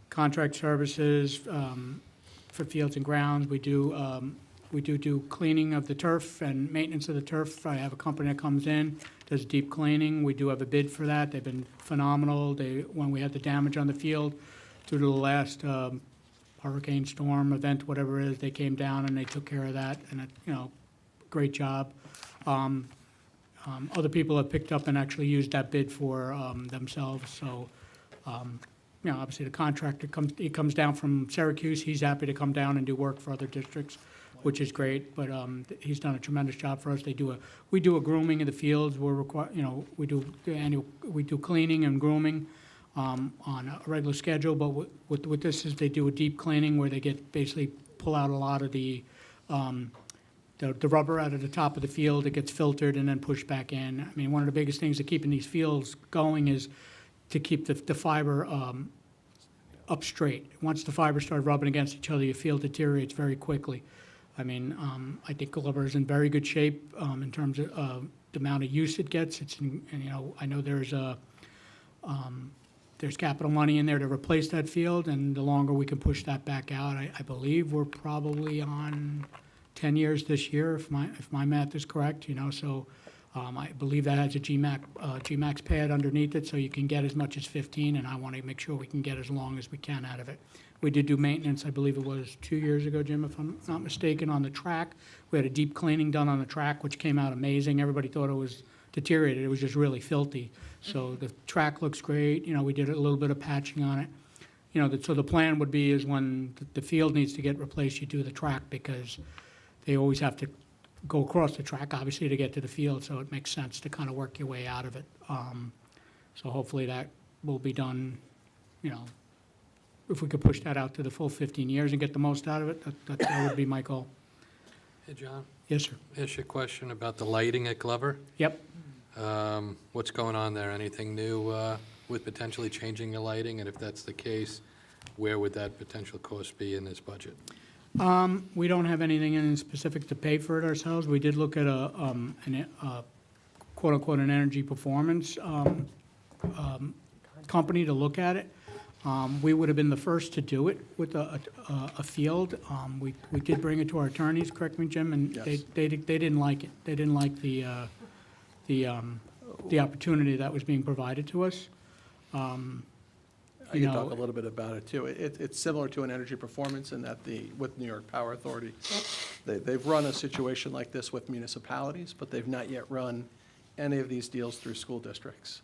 Speaker 18: Contract services for fields and grounds, we do We do cleaning of the turf and maintenance of the turf. I have a company that comes in, does deep cleaning. We do have a bid for that. They've been phenomenal. When we had the damage on the field due to the last hurricane, storm, event, whatever it is, they came down and they took care of that, and, great job. Other people have picked up and actually used that bid for themselves, so, obviously the contractor comes down from Syracuse, he's happy to come down and do work for other districts, which is great, but he's done a tremendous job for us. We do a grooming in the fields, we do cleaning and grooming on a regular schedule, but what this is, they do a deep cleaning where they basically pull out a lot of the rubber out of the top of the field. It gets filtered and then pushed back in. I mean, one of the biggest things of keeping these fields going is to keep the fiber up straight. Once the fibers start rubbing against each other, your field deteriorates very quickly. I mean, I think Glover is in very good shape in terms of the amount of use it gets. I know there's capital money in there to replace that field, and the longer we can push that back out, I believe we're probably on 10 years this year, if my math is correct, so I believe that has a GMAX pad underneath it, so you can get as much as 15, and I want to make sure we can get as long as we can out of it. We did do maintenance, I believe it was 2 years ago, Jim, if I'm not mistaken, on the track. We had a deep cleaning done on the track, which came out amazing. Everybody thought it was deteriorated. It was just really filthy. So the track looks great. We did a little bit of patching on it. So the plan would be is when the field needs to get replaced, you do the track, because they always have to go across the track, obviously, to get to the field, so it makes sense to kind of work your way out of it. So hopefully that will be done, if we could push that out to the full 15 years and get the most out of it, that would be my goal.
Speaker 8: Hey, John,
Speaker 18: Yes, sir.
Speaker 8: ask you a question about the lighting at Glover.
Speaker 18: Yep.
Speaker 8: What's going on there? Anything new with potentially changing the lighting? And if that's the case, where would that potential cost be in this budget?
Speaker 18: We don't have anything in specific to pay for it ourselves. We did look at a quote-unquote an energy performance company to look at it. We would have been the first to do it with a field. We did bring it to our attorneys, correct me, Jim, and
Speaker 6: Yes.
Speaker 18: they didn't like it. They didn't like the opportunity that was being provided to us.
Speaker 6: I can talk a little bit about it, too. It's similar to an energy performance in that with New York Power Authority, they've run a situation like this with municipalities, but they've not yet run any of these deals through school districts.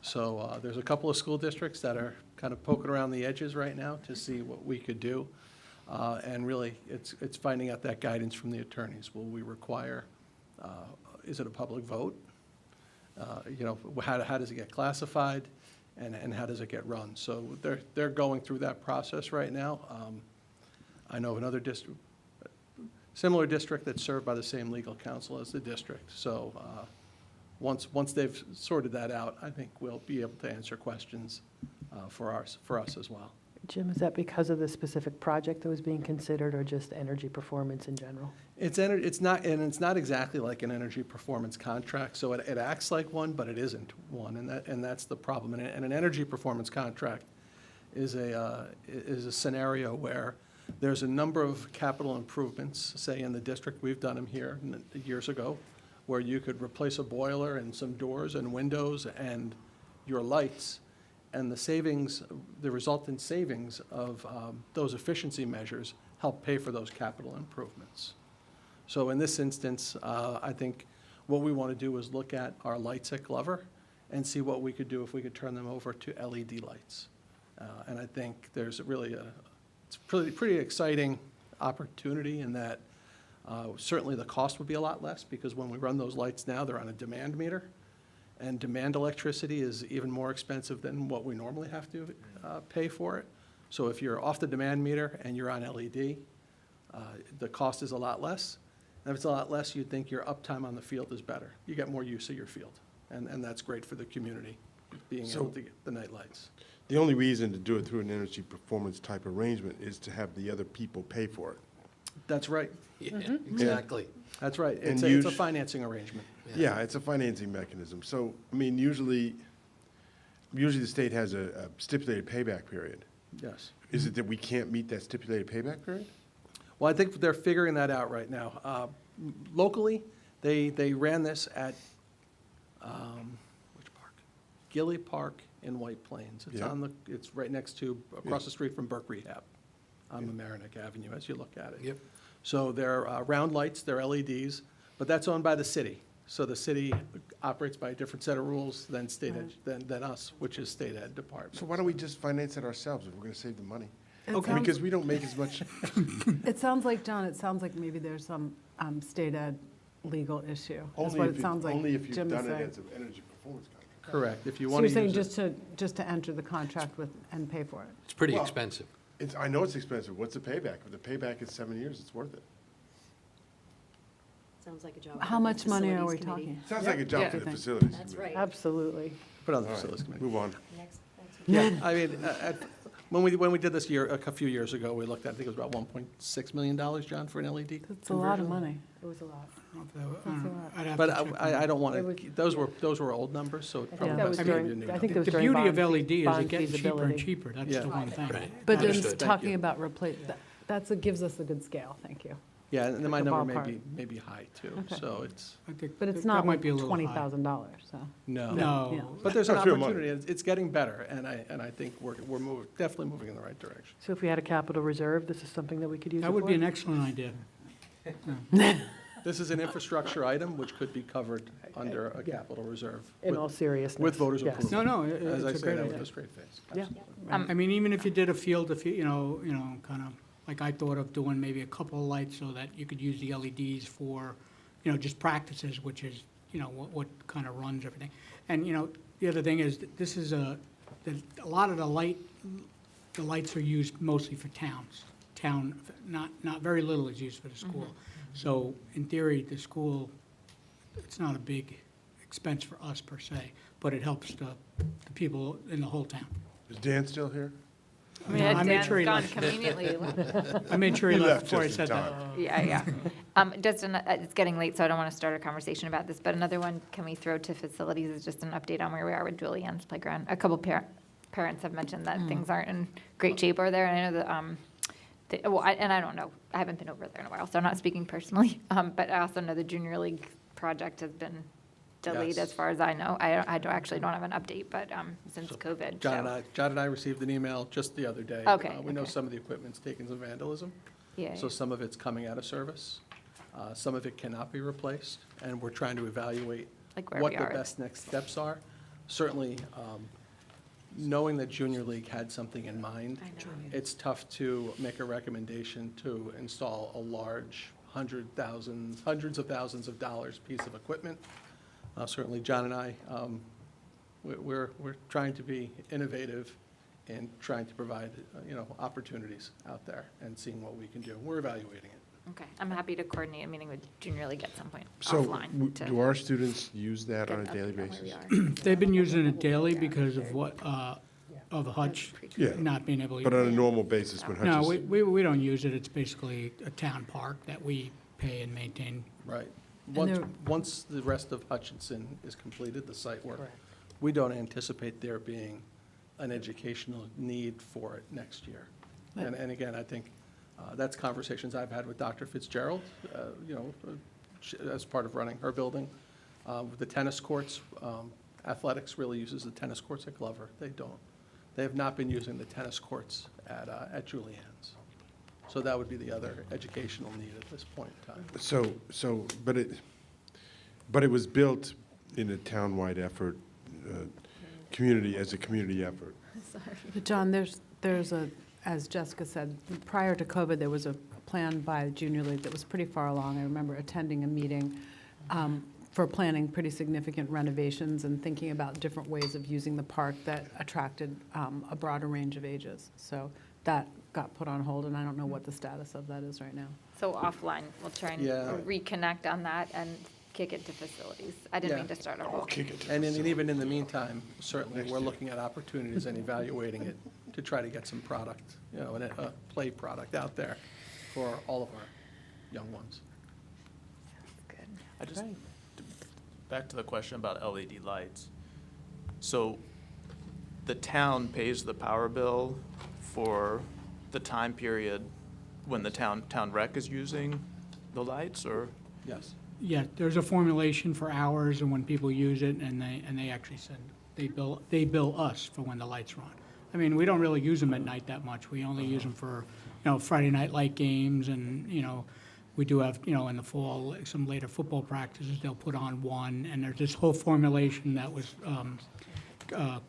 Speaker 6: So there's a couple of school districts that are kind of poking around the edges right now to see what we could do. And really, it's finding out that guidance from the attorneys. Will we require, is it a public vote? How does it get classified? And how does it get run? So they're going through that process right now. I know of another district, similar district that's served by the same legal counsel as the district. So once they've sorted that out, I think we'll be able to answer questions for us as well.
Speaker 19: Jim, is that because of the specific project that was being considered, or just energy performance in general?
Speaker 6: It's not exactly like an energy performance contract, so it acts like one, but it isn't one, and that's the problem. And an energy performance contract is a scenario where there's a number of capital improvements, say in the district, we've done them here years ago, where you could replace a boiler and some doors and windows and your lights, and the resultant savings of those efficiency measures help pay for those capital improvements. So in this instance, I think what we want to do is look at our lights at Glover and see what we could do if we could turn them over to LED lights. And I think there's really it's pretty exciting opportunity in that certainly the cost would be a lot less, because when we run those lights now, they're on a demand meter. And demand electricity is even more expensive than what we normally have to pay for it. So if you're off the demand meter and you're on LED, the cost is a lot less. And if it's a lot less, you'd think your uptime on the field is better. You get more use of your field. And that's great for the community, being able to get the night lights.
Speaker 5: The only reason to do it through an energy performance type arrangement is to have the other people pay for it.
Speaker 6: That's right.
Speaker 8: Yeah, exactly.
Speaker 6: That's right.
Speaker 5: And
Speaker 6: It's a financing arrangement.
Speaker 5: Yeah, it's a financing mechanism. So, I mean, usually the state has a stipulated payback period.
Speaker 6: Yes.
Speaker 5: Is it that we can't meet that stipulated payback period?
Speaker 6: Well, I think they're figuring that out right now. Locally, they ran this at, which park? Gilly Park in White Plains. It's
Speaker 5: Yeah.
Speaker 6: it's right next to, across the street from Burke Rehab on Mamaroneck Avenue as you look at it.
Speaker 8: Yep.
Speaker 6: So they're round lights, they're LEDs, but that's owned by the city. So the city operates by a different set of rules than than us, which is state ed department.
Speaker 5: So why don't we just finance it ourselves if we're gonna save the money?
Speaker 9: Okay.
Speaker 5: Because we don't make as much.
Speaker 9: It sounds like, John, it sounds like maybe there's some state ed legal issue. That's what it sounds like
Speaker 5: Only if you've
Speaker 9: Jim is
Speaker 5: done it
Speaker 9: saying.
Speaker 5: as an energy performance contract.
Speaker 6: Correct, if you
Speaker 9: So
Speaker 6: want
Speaker 9: you're
Speaker 6: to
Speaker 9: saying
Speaker 6: use it.
Speaker 9: just to enter the contract with and pay for it?
Speaker 8: It's pretty
Speaker 5: Well,
Speaker 8: expensive.
Speaker 5: I know it's expensive. What's the payback? If the payback is 7 years, it's worth it.
Speaker 2: Sounds like a job.
Speaker 9: How
Speaker 2: for the
Speaker 9: much money are we
Speaker 2: facilities committee.
Speaker 9: talking?
Speaker 5: Sounds like a job
Speaker 9: Yeah.
Speaker 5: for the facilities.
Speaker 2: That's
Speaker 5: committee.
Speaker 2: right.
Speaker 19: Absolutely.
Speaker 6: Put it on the
Speaker 5: All right,
Speaker 6: facilities committee.
Speaker 5: move on.
Speaker 2: Next.
Speaker 6: Yeah, I mean, when we did this a few years ago, we looked at, I think it was about $1.6 million, John, for an LED.
Speaker 9: It's a lot of
Speaker 6: conversion.
Speaker 9: money. It was a lot. That's a lot.
Speaker 18: I'd have
Speaker 6: But
Speaker 18: to check on
Speaker 6: I
Speaker 18: that.
Speaker 6: don't want
Speaker 9: It was-
Speaker 6: to, those were old numbers, so it
Speaker 9: think
Speaker 6: probably
Speaker 9: that was
Speaker 6: best to give
Speaker 9: during-
Speaker 6: you a new
Speaker 9: I think
Speaker 6: number.
Speaker 9: it was
Speaker 18: The
Speaker 9: during
Speaker 18: beauty of
Speaker 9: bond
Speaker 18: LED is
Speaker 9: bond
Speaker 18: it gets cheaper and
Speaker 9: feasibility.
Speaker 18: cheaper. That's
Speaker 6: Yeah.
Speaker 18: the one thing.
Speaker 8: Right.
Speaker 9: But
Speaker 6: Understood.
Speaker 9: then
Speaker 6: Thank
Speaker 9: talking
Speaker 6: you.
Speaker 9: about gives us a good scale, thank you.
Speaker 6: Yeah, and then my
Speaker 9: the
Speaker 6: number
Speaker 9: ballpark.
Speaker 6: may be high too,
Speaker 9: Okay.
Speaker 6: so it's,
Speaker 18: I think
Speaker 9: But it's
Speaker 18: that
Speaker 9: not
Speaker 18: might
Speaker 9: like
Speaker 18: be a little high.
Speaker 9: $20,000, so.
Speaker 6: no.
Speaker 18: No.
Speaker 6: But there's an
Speaker 5: That's real money.
Speaker 6: opportunity, it's getting better, and I think we're definitely moving in the right direction.
Speaker 19: So if we had a capital reserve, this is something that we could use it
Speaker 18: That would
Speaker 19: for?
Speaker 18: be an excellent idea.
Speaker 6: This is an infrastructure item which could be covered under a capital reserve.
Speaker 19: In
Speaker 6: with-
Speaker 19: all seriousness.
Speaker 6: With voters'
Speaker 19: yes.
Speaker 6: approval.
Speaker 18: No,
Speaker 6: As I
Speaker 18: it's a
Speaker 6: say
Speaker 18: great
Speaker 6: that with
Speaker 18: idea.
Speaker 6: a straight face.
Speaker 19: Yeah.
Speaker 6: Absolutely.
Speaker 18: I mean, even if you did a field, you know, kind of, like I thought of doing maybe a couple of lights so that you could use the LEDs for, just practices, which is, what kind of runs everything. And, the other thing is, that this is a lot of the lights are used mostly for town, not very little is used for the school. So in theory, the school, it's not a big expense for us per se, but it helps the people in the whole town.
Speaker 5: Is Dan still here?
Speaker 3: I mean,
Speaker 18: I made
Speaker 3: Dan's
Speaker 18: sure he
Speaker 3: gone
Speaker 18: left.
Speaker 3: conveniently.
Speaker 18: I made sure he
Speaker 5: He
Speaker 18: left
Speaker 5: left
Speaker 18: before I
Speaker 5: just in
Speaker 18: said that.
Speaker 5: time.
Speaker 3: Yeah. It's getting late, so I don't want to start a conversation about this, but another one can we throw to facilities is just an update on where we are with Julianne's playground. A couple parents have mentioned that things aren't in great shape over there, and I know that, and I don't know, I haven't been over there in a while, so I'm not speaking personally, but I also know the junior league project has been delayed
Speaker 6: Yes.
Speaker 3: as far as I know. I actually don't have an update, but since COVID, so.
Speaker 6: John and I received an email just the other day.
Speaker 3: Okay,
Speaker 6: We know
Speaker 3: okay.
Speaker 6: some of the equipment's taken some vandalism.
Speaker 3: Yeah.
Speaker 6: So some of it's coming out of service. Some of it cannot be replaced, and we're trying to evaluate
Speaker 3: Like where
Speaker 6: what
Speaker 3: we
Speaker 6: the
Speaker 3: are.
Speaker 6: best next steps are. Certainly, knowing that Junior League had something in mind, it's tough to make a recommendation to install a large hundreds of thousands of dollars piece of equipment. Certainly, John and I, we're trying to be innovative and trying to provide, opportunities out there and seeing what we can do. We're evaluating it.
Speaker 3: Okay, I'm happy to coordinate a meeting with junior league at some point
Speaker 5: So
Speaker 3: offline. to
Speaker 5: do our students use that
Speaker 3: get
Speaker 5: on a
Speaker 3: an
Speaker 5: daily
Speaker 3: update on where we
Speaker 5: basis?
Speaker 3: are.
Speaker 18: They've been using it daily because of what, of Hutch
Speaker 5: Yeah.
Speaker 18: not being able to.
Speaker 5: But on a normal basis, when
Speaker 18: No,
Speaker 5: Hutchins.
Speaker 18: we don't use it. It's basically a town park that we pay and maintain.
Speaker 6: Right.
Speaker 9: And
Speaker 6: Once the rest of Hutchinson is completed, the site work, we don't anticipate there being an educational need for it next year. And again, I think that's conversations I've had with Dr. Fitzgerald, as part of running her building. With the tennis courts, athletics really uses the tennis courts at Glover. They don't. They have not been using the tennis courts at Julianne's. So that would be the other educational need at this point in time.
Speaker 5: But it was built in a town-wide effort, as a community effort.
Speaker 9: But John, there's a, as Jessica said, prior to COVID, there was a plan by Junior League that was pretty far along. I remember attending a meeting for planning pretty significant renovations and thinking about different ways of using the park that attracted a broader range of ages. So that got put on hold, and I don't know what the status of that is right now.
Speaker 3: So offline, we'll try and
Speaker 6: Yeah.
Speaker 3: reconnect on that and kick it to facilities. I didn't
Speaker 6: Yeah.
Speaker 3: mean to start a whole.
Speaker 6: And even in the meantime, certainly, we're looking at opportunities and evaluating it to try to get some product, a play product out there for all of our young ones.
Speaker 7: I just, back to the question about LED lights. So the town pays the power bill for the time period when the town rec is using the lights, or?
Speaker 6: Yes.
Speaker 18: Yeah, there's a formulation for hours and when people use it, and they actually send, they bill us for when the lights are on. I mean, we don't really use them at night that much. We only use them for, Friday night light games, and, we do have, in the fall, like some later football practices, they'll put on one, and there's this whole formulation that was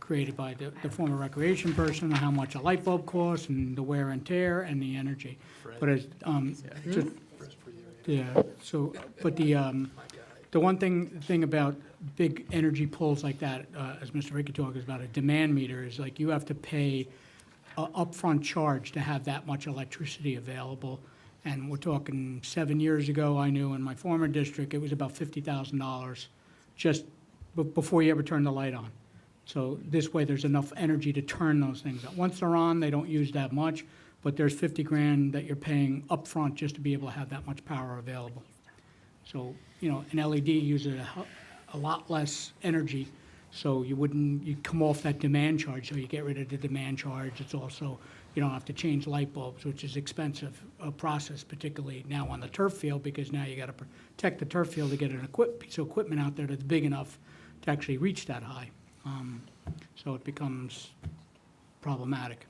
Speaker 18: created by the former recreation person, how much a light bulb costs, and the wear and tear, and the energy. But it's, just, yeah, so, but the one thing about big energy pulls like that, as Mr. Ricky talks about, a demand meter, is like you have to pay a upfront charge to have that much electricity available. And we're talking 7 years ago, I knew in my former district, it was about $50,000 just before you ever turn the light on. So this way, there's enough energy to turn those things on. Once they're on, they don't use that much, but there's 50 grand that you're paying upfront just to be able to have that much power available. So, an LED uses a lot less energy, so you come off that demand charge, so you get rid of the demand charge. It's also, you don't have to change light bulbs, which is expensive process, particularly now on the turf field, because now you got to protect the turf field to get an piece of equipment out there that's big enough to actually reach that high. So it becomes problematic.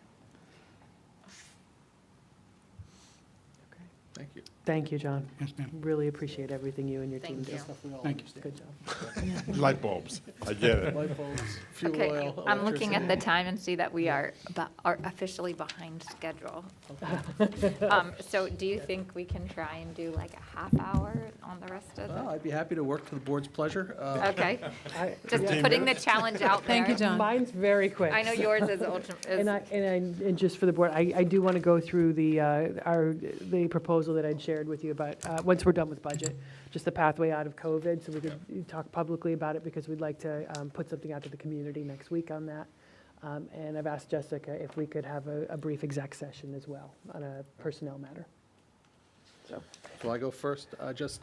Speaker 6: Thank you.
Speaker 19: Thank you, John.
Speaker 18: Yes, ma'am.
Speaker 19: Really appreciate everything you and your team
Speaker 2: Thank
Speaker 19: do.
Speaker 2: you.
Speaker 18: Thank you.
Speaker 19: Good job.
Speaker 5: Light bulbs, I get it.
Speaker 6: Light bulbs, fuel
Speaker 3: Okay,
Speaker 6: oil,
Speaker 3: I'm looking at
Speaker 6: electricity.
Speaker 3: the time and see that we are officially behind schedule. So do you think we can try and do like a half hour on the rest of
Speaker 6: Well,
Speaker 3: it?
Speaker 6: I'd be happy to work to the board's pleasure.
Speaker 3: Okay, just putting the challenge out there.
Speaker 9: Thank you, John.
Speaker 19: Mine's very quick.
Speaker 3: I know yours is ultimate.
Speaker 19: And just for the board, I do want to go through the proposal that I'd shared with you about, once we're done with budget, just the pathway out of COVID, so we could talk publicly about it, because we'd like to put something out to the community next week on that. And I've asked Jessica if we could have a brief exec session as well on a personnel matter.
Speaker 6: So I go first. Just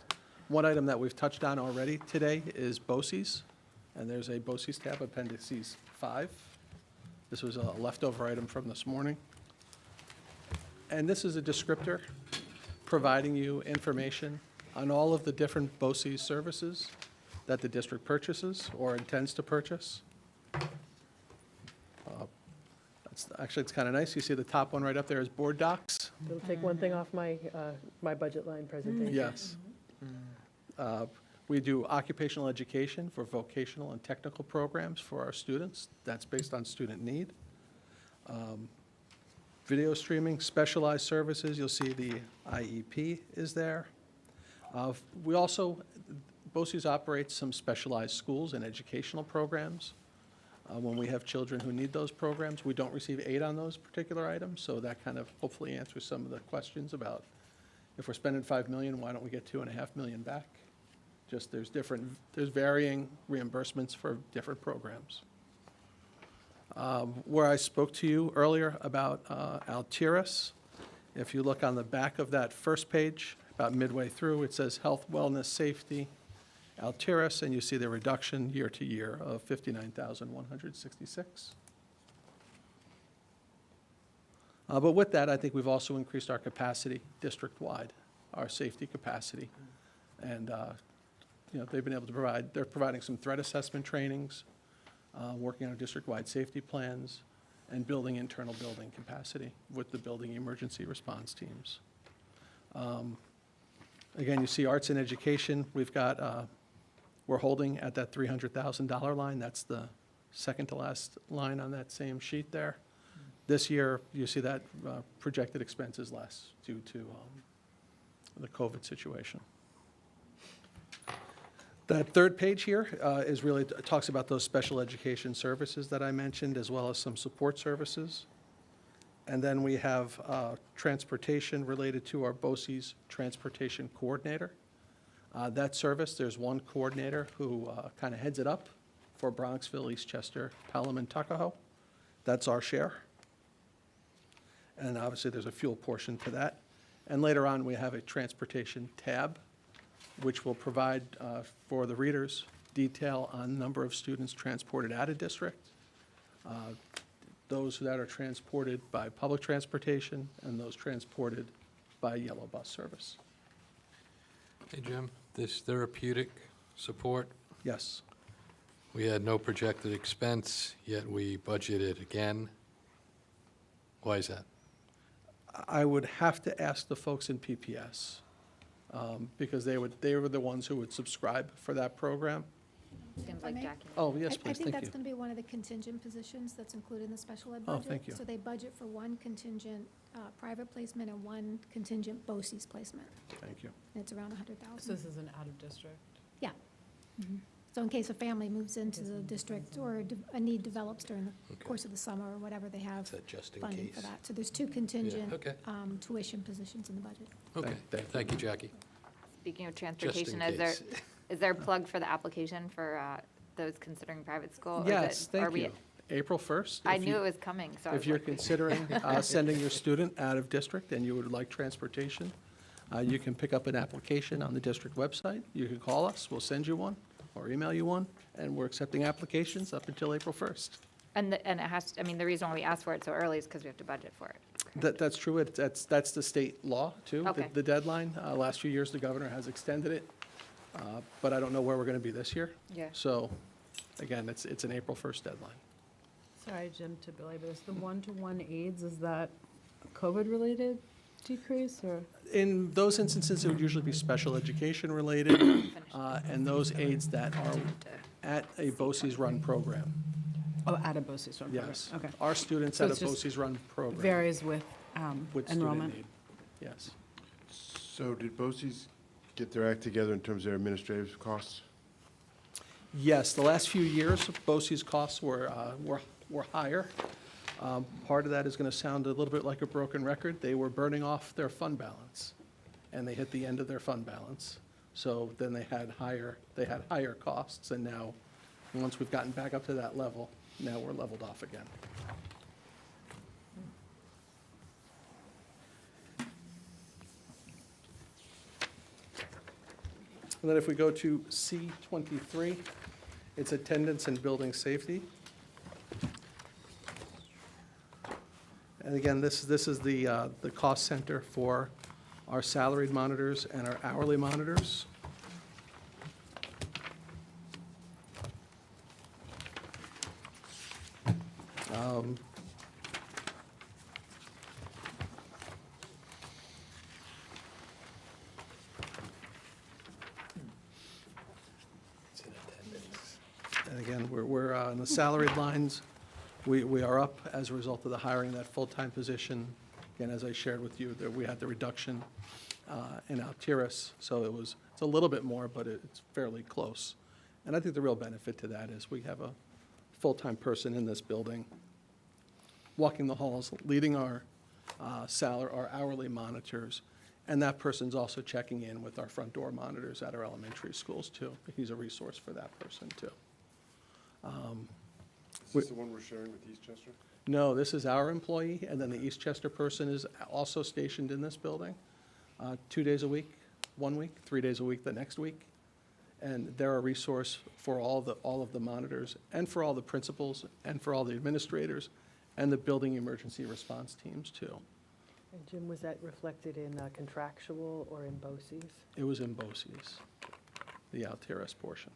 Speaker 6: one item that we've touched on already today is BOCES, and there's a BOCES tab, appendices 5. This was a leftover item from this morning. And this is a descriptor providing you information on all of the different BOCES services that the district purchases or intends to purchase. Actually, it's kind of nice. You see the top one right up there is board docs.
Speaker 19: It'll take one thing off my budget line presentation.
Speaker 6: Yes. We do occupational education for vocational and technical programs for our students. That's based on student need. Video streaming, specialized services, you'll see the IEP is there. We also, BOCES operates some specialized schools and educational programs. When we have children who need those programs, we don't receive aid on those particular items, so that kind of hopefully answers some of the questions about if we're spending $5 million, why don't we get $2.5 million back? Just there's varying reimbursements for different programs. Where I spoke to you earlier about Altiris, if you look on the back of that first page, about midway through, it says health, wellness, safety, Altiris, and you see the reduction year to year of 59,166. But with that, I think we've also increased our capacity district-wide, our safety capacity. And, they've been able to provide, they're providing some threat assessment trainings, working on district-wide safety plans, and building internal building capacity with the building emergency response teams. Again, you see arts and education, we're holding at that $300,000 line. That's the second to last line on that same sheet there. This year, you see that projected expense is less due to the COVID situation. That third page here is really talks about those special education services that I mentioned, as well as some support services. And then we have transportation related to our BOCES transportation coordinator. That service, there's one coordinator who kind of heads it up for Bronxville, Eastchester, Pelham, and Tuckahoe. That's our share. And obviously, there's a fuel portion to that. And later on, we have a transportation tab, which will provide for the readers detail on number of students transported out of district, those that are transported by public transportation, and those transported by yellow bus service.
Speaker 8: Hey, Jim, this therapeutic support,
Speaker 6: Yes.
Speaker 8: we had no projected expense, yet we budgeted again. Why is that?
Speaker 6: I would have to ask the folks in PPS, because they were the ones who would subscribe for that program.
Speaker 3: Seems
Speaker 20: I
Speaker 3: like
Speaker 20: may-
Speaker 3: Jackie.
Speaker 6: Oh, yes,
Speaker 20: I
Speaker 6: please,
Speaker 20: think
Speaker 6: thank
Speaker 20: that's
Speaker 6: you.
Speaker 20: going to be one of the contingent positions that's included in the special ed
Speaker 6: Oh,
Speaker 20: budget.
Speaker 6: thank you.
Speaker 20: So they budget for one contingent private placement and one contingent BOCES placement.
Speaker 6: Thank you.
Speaker 20: And it's around
Speaker 9: So
Speaker 20: 100,000.
Speaker 9: this is an out-of-district?
Speaker 20: Yeah. So in case a family moves into the district or a need develops during the course of the summer or whatever, they have
Speaker 8: Is that just in
Speaker 20: funding for
Speaker 8: case?
Speaker 20: that. So there's two contingent
Speaker 8: okay.
Speaker 20: tuition positions in the budget.
Speaker 8: Okay, thank you, Jackie.
Speaker 3: Speaking of
Speaker 8: Just in
Speaker 3: transportation,
Speaker 8: case.
Speaker 3: is there a plug for the application for those considering private school? Or is
Speaker 6: Yes,
Speaker 3: it- are
Speaker 6: thank
Speaker 3: we-
Speaker 6: you. April 1st.
Speaker 3: I
Speaker 6: if
Speaker 3: knew
Speaker 6: you-
Speaker 3: it was coming, so I
Speaker 6: If
Speaker 3: was
Speaker 6: you're
Speaker 3: like-
Speaker 6: considering sending your student out of district and you would like transportation, you can pick up an application on the district website. You can call us, we'll send you one, or email you one, and we're accepting applications up until April 1st.
Speaker 3: And it has, I mean, the reason why we asked for it so early is because we have to budget for it.
Speaker 6: That's true, that's the state law, too,
Speaker 3: Okay.
Speaker 6: the deadline. Last few years, the governor has extended it, but I don't know where we're going to be this year.
Speaker 3: Yeah.
Speaker 6: So, again, it's an April 1st deadline.
Speaker 9: Sorry, Jim, to belabor this, the one-to-one aides, is that a COVID-related decrease, or?
Speaker 6: In those instances, it would usually be special education related, and those aides that are at a BOCES run program.
Speaker 9: Oh, at a BOCES one program?
Speaker 6: Yes.
Speaker 9: Okay.
Speaker 6: Our students
Speaker 9: So
Speaker 6: at a
Speaker 9: it's just
Speaker 6: BOCES run program.
Speaker 9: Varies with
Speaker 6: with student
Speaker 9: enrollment?
Speaker 6: need. Yes.
Speaker 5: So did BOCES get their act together in terms of their administrative costs?
Speaker 6: Yes, the last few years, BOCES costs were higher. Part of that is going to sound a little bit like a broken record. They were burning off their fund balance, and they hit the end of their fund balance. So then they had higher costs, and now, once we've gotten back up to that level, now we're leveled off again. And then if we go to C23, it's attendance and building safety. And again, this is the cost center for our salaried monitors and our hourly monitors. And again, we're on the salaried lines. We are up as a result of the hiring of that full-time position. Again, as I shared with you, that we had the reduction in Altiris, so it's a little bit more, but it's fairly close. And I think the real benefit to that is we have a full-time person in this building, walking the halls, leading our hourly monitors, and that person's also checking in with our front door monitors at our elementary schools, too. He's a resource for that person, too.
Speaker 5: Is this the one we're sharing with Eastchester?
Speaker 6: No, this is our employee, and then the Eastchester person is also stationed in this building, 2 days a week, 1 week, 3 days a week the next week. And they're a resource for all of the monitors, and for all the principals, and for all the administrators, and the building emergency response teams, too.
Speaker 19: And Jim, was that reflected in contractual or in BOCES?
Speaker 6: It was in BOCES, the Altiris portion.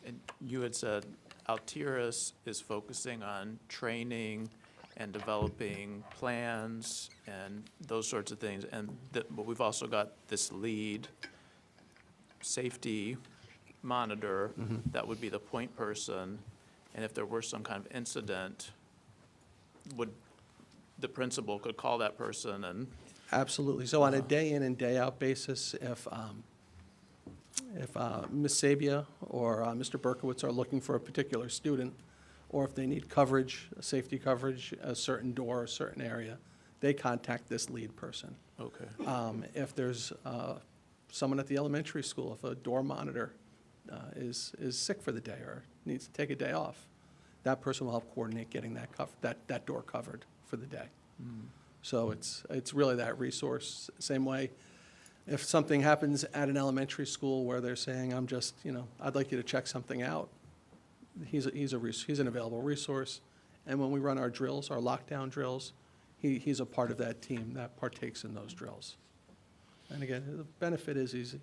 Speaker 7: And you had said Altiris is focusing on training and developing plans and those sorts of things. But we've also got this lead safety monitor that would be the point person. And if there were some kind of incident, the principal could call that person and.
Speaker 6: Absolutely. So on a day in and day out basis, if Ms. Sabia or Mr. Berkowitz are looking for a particular student, or if they need coverage, safety coverage, a certain door, a certain area, they contact this lead person.
Speaker 7: Okay.
Speaker 6: If there's someone at the elementary school, if a door monitor is sick for the day or needs to take a day off, that person will help coordinate getting that door covered for the day. So it's really that resource. Same way, if something happens at an elementary school where they're saying, I'd like you to check something out, he's an available resource. And when we run our drills, our lockdown drills, he's a part of that team that partakes in those drills. And again, the benefit is he's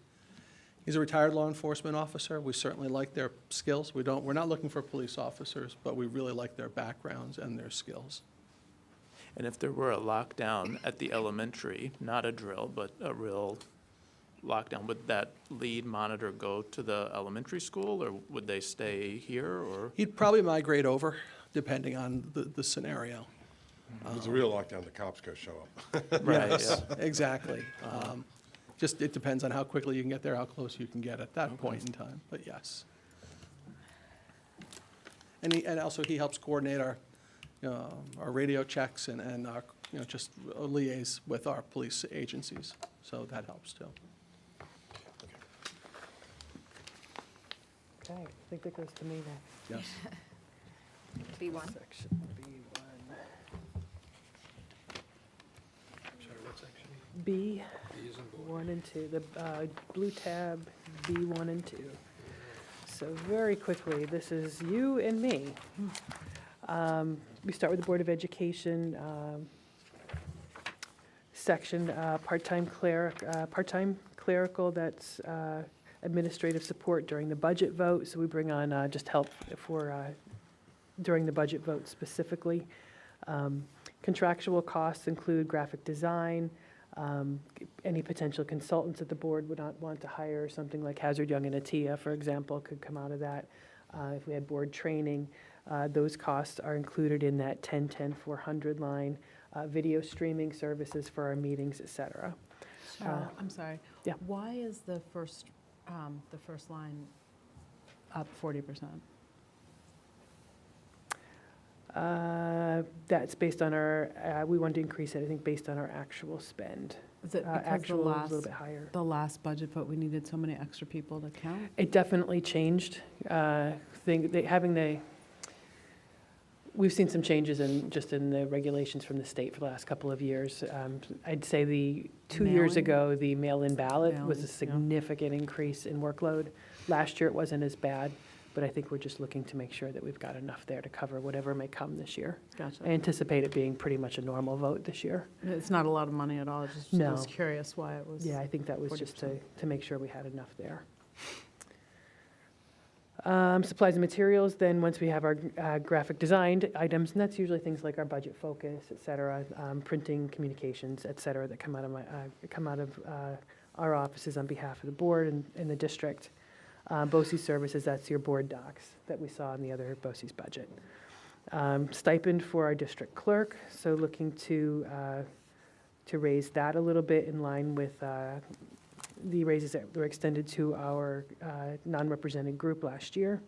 Speaker 6: a retired law enforcement officer. We certainly like their skills. We're not looking for police officers, but we really like their backgrounds and their skills.
Speaker 7: And if there were a lockdown at the elementary, not a drill, but a real lockdown, would that lead monitor go to the elementary school, or would they stay here, or?
Speaker 6: He'd probably migrate over, depending on the scenario.
Speaker 5: If it's a real lockdown, the cops go show up.
Speaker 7: Right,
Speaker 6: Yes,
Speaker 7: yeah.
Speaker 6: exactly. Just, it depends on how quickly you can get there, how close you can get at that point in time, but yes. And also he helps coordinate our radio checks and our, just liaise with our police agencies, so that helps too.
Speaker 19: Okay, I think that goes to me next.
Speaker 6: Yes.
Speaker 3: B1.
Speaker 19: Section B1.
Speaker 8: Sorry, what section?
Speaker 19: B,
Speaker 8: B is in board.
Speaker 19: 1 and 2, the blue tab, B1 and 2. So very quickly, this is you and me. We start with the Board of Education section, part-time clerical, that's administrative support during the budget vote. So we bring on just help for during the budget vote specifically. Contractual costs include graphic design, any potential consultants that the board would not want to hire, something like Hazard Young and Atia, for example, could come out of that. If we had board training, those costs are included in that 10-400 line. Video streaming services for our meetings, et cetera.
Speaker 9: Cheryl, I'm sorry.
Speaker 19: Yeah.
Speaker 9: Why is the first line up 40%?
Speaker 19: That's based on our, we wanted to increase it, I think, based on our actual spend.
Speaker 9: Is it because
Speaker 19: Actual was a little bit higher.
Speaker 9: the last budget vote, we needed so many extra people to count?
Speaker 19: It definitely changed. We've seen some changes just in the regulations from the state for the last couple of years. I'd say the 2 years
Speaker 9: Mail-in?
Speaker 19: ago, the mail-in ballot was
Speaker 9: Mail-in,
Speaker 19: a
Speaker 9: yeah.
Speaker 19: significant increase in workload. Last year, it wasn't as bad, but I think we're just looking to make sure that we've got enough there to cover whatever may come this year.
Speaker 9: Gotcha.
Speaker 19: I anticipate it being pretty much a normal vote this year.
Speaker 9: It's not a lot of money at all, just, I
Speaker 19: No.
Speaker 9: was curious why it was.
Speaker 19: Yeah, I think that was just
Speaker 9: 40%.
Speaker 19: to make sure we had enough there. Supplies and materials, then once we have our graphic designed items, and that's usually things like our budget focus, et cetera, printing, communications, et cetera, that come out of our offices on behalf of the board and the district. BOCES services, that's your board docs that we saw in the other BOCES budget. Stipend for our district clerk, so looking to raise that a little bit in line with the raises that were extended to our non-represented group last year.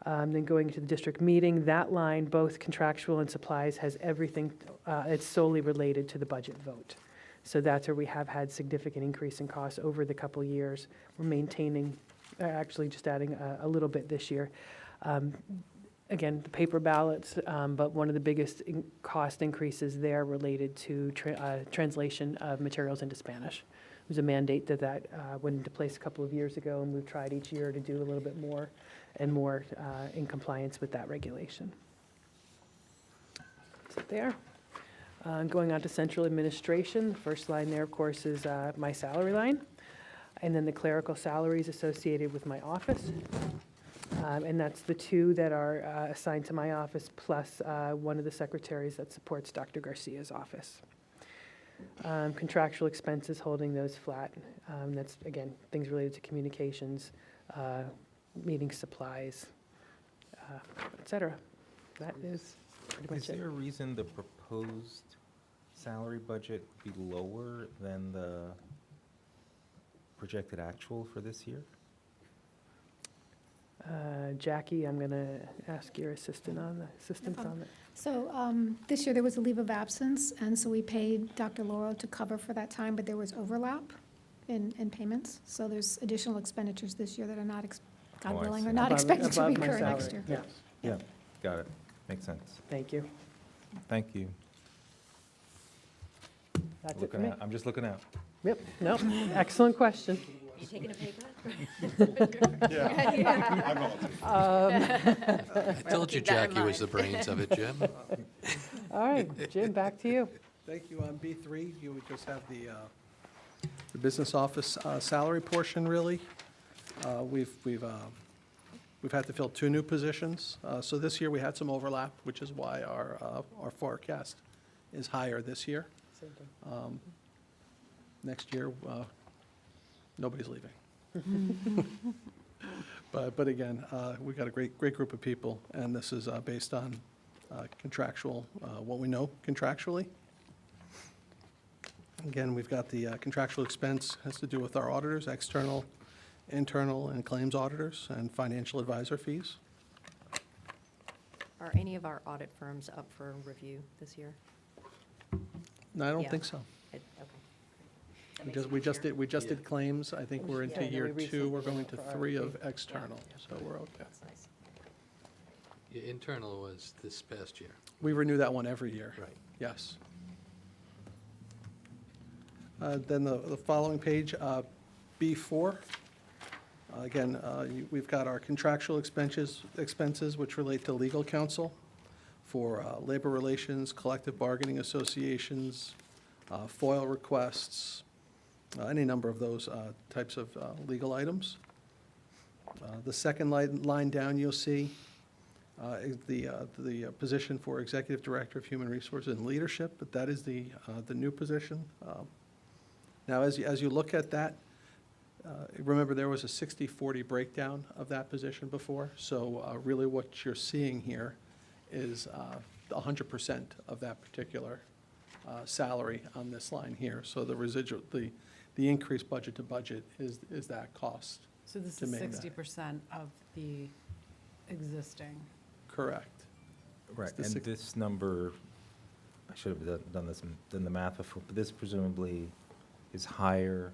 Speaker 19: Then going to the district meeting, that line, both contractual and supplies, has everything, it's solely related to the budget vote. So that's where we have had significant increase in costs over the couple years. We're maintaining, actually just adding a little bit this year. Again, the paper ballots, but one of the biggest cost increases there related to translation of materials into Spanish. It was a mandate that went into place a couple of years ago, and we've tried each year to do a little bit more and more in compliance with that regulation. So there. Going on to central administration, the first line there, of course, is my salary line, and then the clerical salaries associated with my office. And that's the two that are assigned to my office, plus one of the secretaries that supports Dr. Garcia's office. Contractual expenses, holding those flat. That's, again, things related to communications, meeting supplies, et cetera. That is pretty much
Speaker 10: Is
Speaker 19: it.
Speaker 10: there a reason the proposed salary budget be lower than the projected actual for this year?
Speaker 19: Jackie, I'm going to ask your assistance on that.
Speaker 20: So this year, there was a leave of absence, and so we paid Dr. Laurel to cover for that time, but there was overlap in payments. So there's additional expenditures this year that are not,
Speaker 10: Oh,
Speaker 20: God
Speaker 10: I
Speaker 20: willing,
Speaker 10: see.
Speaker 20: are not
Speaker 19: Above-
Speaker 20: expected to
Speaker 19: above my
Speaker 20: recur next
Speaker 19: salary,
Speaker 20: year.
Speaker 19: yeah.
Speaker 10: Yeah, got it. Makes sense.
Speaker 19: Thank you.
Speaker 10: Thank you.
Speaker 19: That's it for
Speaker 10: Looking
Speaker 19: me.
Speaker 10: out. I'm just looking out.
Speaker 19: Yep, no, excellent question.
Speaker 2: You taking a pay cut?
Speaker 8: I told you
Speaker 3: Keep that in
Speaker 8: Jackie was the
Speaker 3: mind.
Speaker 8: brains of it, Jim.
Speaker 4: All right, Jim, back to you.
Speaker 6: Thank you. On B3, you would just have the business office salary portion, really. We've had to fill 2 new positions. So this year, we had some overlap, which is why our forecast is higher this year. Next year, nobody's leaving. But again, we've got a great group of people, and this is based on contractual, what we know contractually. Again, we've got the contractual expense has to do with our auditors, external, internal, and claims auditors, and financial advisor fees.
Speaker 2: Are any of our audit firms up for review this year?
Speaker 6: No, I don't
Speaker 2: Yeah.
Speaker 6: think so.
Speaker 2: Okay. That
Speaker 6: We
Speaker 2: makes
Speaker 6: just,
Speaker 2: it
Speaker 6: we just
Speaker 2: easier.
Speaker 6: did claims. I think we're into
Speaker 4: Yeah,
Speaker 6: year
Speaker 4: we
Speaker 6: 2. We're
Speaker 4: recently
Speaker 6: going
Speaker 4: went
Speaker 6: to
Speaker 4: for
Speaker 6: 3 of
Speaker 4: RFP.
Speaker 6: external, so we're okay.
Speaker 2: That's nice.
Speaker 8: Your internal was this past year.
Speaker 6: We renew that one every year.
Speaker 8: Right.
Speaker 6: Yes. Then the following page, B4. Again, we've got our contractual expenses, which relate to legal counsel for labor relations, collective bargaining associations, FOIL requests, any number of those types of legal items. The second line down, you'll see is the position for Executive Director of Human Resources and Leadership, but that is the new position. Now, as you look at that, remember there was a 60-40 breakdown of that position before, so really what you're seeing here is 100% of that particular salary on this line here. So the residual, the increased budget to budget is that cost.
Speaker 9: So this
Speaker 6: to
Speaker 9: is
Speaker 6: make that.
Speaker 9: 60% of the existing.
Speaker 6: Correct.
Speaker 10: Right,
Speaker 6: It's the
Speaker 10: and
Speaker 6: six-
Speaker 10: this number, I should have done the math before, but this presumably is higher.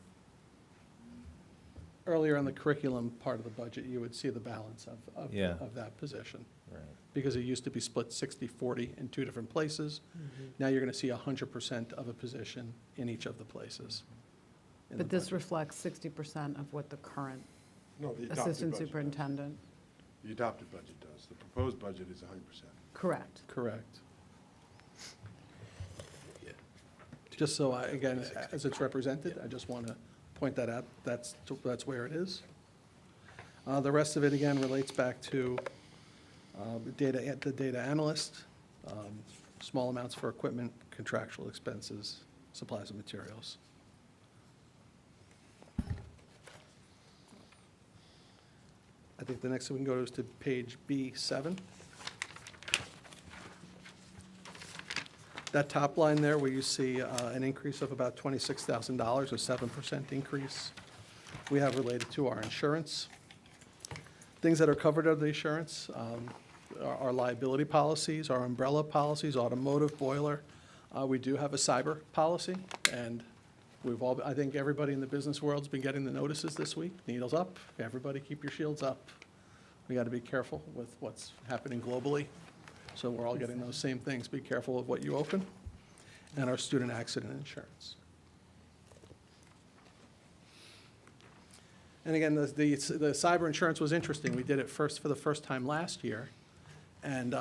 Speaker 6: Earlier on the curriculum part of the budget, you would see the balance of
Speaker 10: Yeah.
Speaker 6: of that position.
Speaker 10: Right.
Speaker 6: Because it used to be split 60-40 in 2 different places. Now you're going to see 100% of a position in each of the places. in the
Speaker 9: But this
Speaker 6: budget.
Speaker 9: reflects 60% of what the current
Speaker 5: No, the adopted
Speaker 9: assistant
Speaker 5: budget does.
Speaker 9: superintendent.
Speaker 5: The adopted budget does. The proposed budget is 100%.
Speaker 9: Correct.
Speaker 6: Correct. Just so, again, as it's represented, I just want to point that out. That's where it is. The rest of it, again, relates back to the data analyst, small amounts for equipment, contractual expenses, supplies and materials. I think the next one we can go to page B7. That top line there, where you see an increase of about $26,000, a 7% increase, we have related to our insurance. Things that are covered under the insurance, our liability policies, our umbrella policies, automotive, boiler. We do have a cyber policy, and we've all, I think everybody in the business world's been getting the notices this week. Needles up, everybody keep your shields up. We got to be careful with what's happening globally. So we're all getting those same things. Be careful of what you open. And our student accident insurance. And again, the cyber insurance was interesting. We did it for the first time last year. And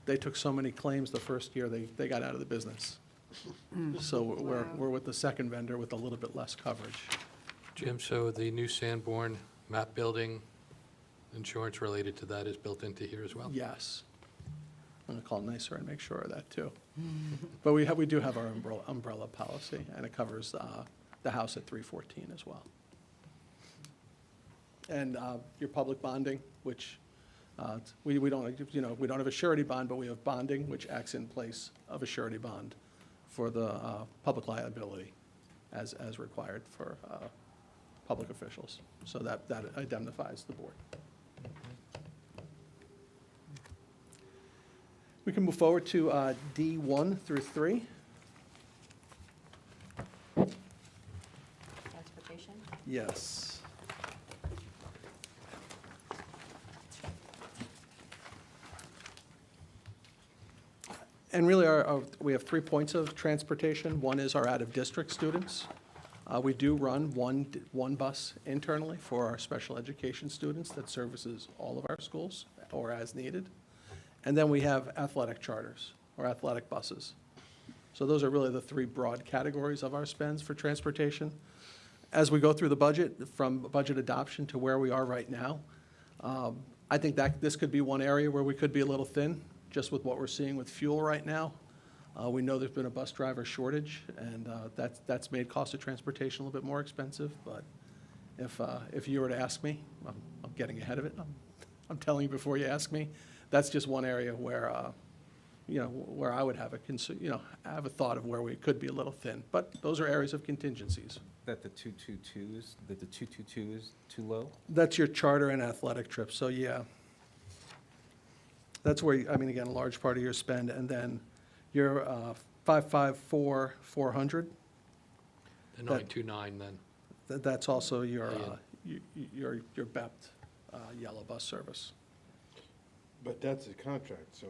Speaker 6: they took so many claims the first year, they got out of the business. So we're with the second vendor with a little bit less coverage.
Speaker 8: Jim, so the new Sanborn map building insurance related to that is built into here as well?
Speaker 6: Yes. I'm going to call Nicer and make sure of that, too. But we do have our umbrella policy, and it covers the house at 314 as well. And your public bonding, which we don't, we don't have a surety bond, but we have bonding, which acts in place of a surety bond for the public liability as required for public officials. So that indemnifies the board. We can move forward to D1 through 3.
Speaker 2: Transportation?
Speaker 6: Yes. And really, we have 3 points of transportation. One is our out-of-district students. We do run one bus internally for our special education students that services all of our schools or as needed. And then we have athletic charters. or athletic buses. So those are really the three broad categories of our spends for transportation. As we go through the budget, from budget adoption to where we are right now, I think that this could be one area where we could be a little thin, just with what we're seeing with fuel right now. We know there's been a bus driver shortage, and that's made cost of transportation a little bit more expensive. But if you were to ask me, I'm getting ahead of it. I'm telling you before you ask me. That's just one area where, where I would have have a thought of where we could be a little thin. But those are areas of contingencies.
Speaker 10: That the 222 is too low?
Speaker 6: That's your charter and athletic trips. So yeah, that's where again, a large part of your spend, and then your 554 400.
Speaker 8: The 929 then.
Speaker 6: That's also your BEPT yellow bus service.
Speaker 5: But that's a contract, so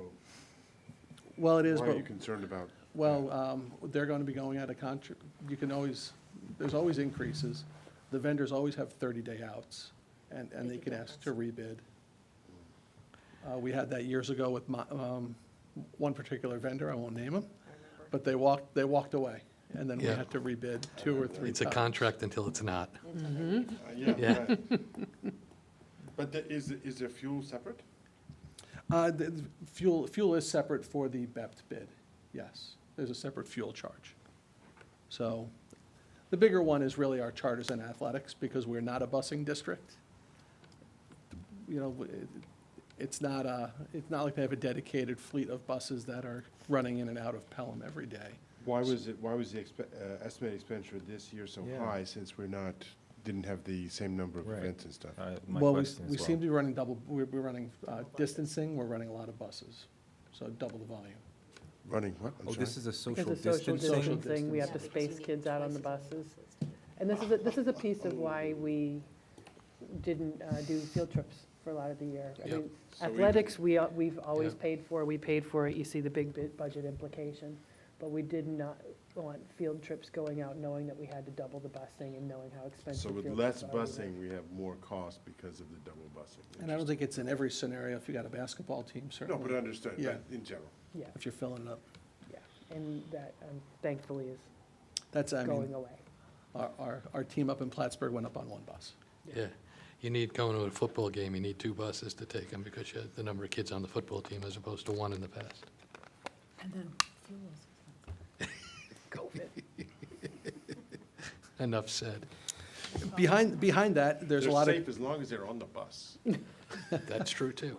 Speaker 6: Well, it is,
Speaker 5: why
Speaker 6: but
Speaker 5: are you concerned about?
Speaker 6: well, they're going to be going out of contract. There's always increases. The vendors always have 30-day outs, and they can ask to rebid. We had that years ago with one particular vendor, I won't name them, but they walked away, and then we
Speaker 8: Yeah.
Speaker 6: had to rebid 2 or 3
Speaker 8: It's a
Speaker 6: times.
Speaker 8: contract until it's not.
Speaker 5: Yeah. Right. But is there fuel separate?
Speaker 6: The fuel is separate for the BEPT bid, yes. There's a separate fuel charge. So the bigger one is really our charters and athletics, because we're not a busing district. It's not like they have a dedicated fleet of buses that are running in and out of Pelham every day.
Speaker 5: Why was the estimated expenditure this year so
Speaker 10: Yeah.
Speaker 5: high, since didn't have the same number of
Speaker 10: Right.
Speaker 5: events and stuff?
Speaker 10: My
Speaker 6: Well,
Speaker 10: question
Speaker 6: we
Speaker 10: as
Speaker 6: seem to be running we're running distancing, we're running a lot of buses, so double the volume.
Speaker 5: Running what? I'm
Speaker 10: Oh,
Speaker 5: sorry?
Speaker 10: this is a
Speaker 19: Because
Speaker 10: social
Speaker 19: of social
Speaker 10: distancing?
Speaker 19: distancing, we have to space kids out on the buses. And this is a piece of why we didn't do field trips for a lot of the year. I
Speaker 8: Yeah.
Speaker 19: mean,
Speaker 5: So we-
Speaker 19: athletics, we've always
Speaker 8: Yeah.
Speaker 19: paid for, we paid for it, you see the big budget implication. But we did not want field trips going out knowing that we had to double the busing and knowing how expensive
Speaker 5: So
Speaker 19: field
Speaker 5: with
Speaker 19: trips
Speaker 5: less
Speaker 19: are.
Speaker 5: busing, we have more cost because of the double busing.
Speaker 6: And I don't think it's in every scenario. If you got a basketball team,
Speaker 5: No,
Speaker 6: certainly.
Speaker 5: but understood,
Speaker 6: Yeah.
Speaker 5: but in general.
Speaker 19: Yeah,
Speaker 6: If you're filling it up.
Speaker 19: yeah, and that thankfully is
Speaker 6: That's,
Speaker 19: going away.
Speaker 6: our team up in Plattsburgh went up on one bus.
Speaker 8: Yeah. You need, going to a football game, you need 2 buses to take them because you have the number of kids on the football team as opposed to 1 in the past.
Speaker 9: And then fuel is
Speaker 19: COVID.
Speaker 8: Enough said.
Speaker 6: Behind that, there's a
Speaker 5: They're
Speaker 6: lot of.
Speaker 5: safe as long as they're on the bus.
Speaker 8: That's true, too.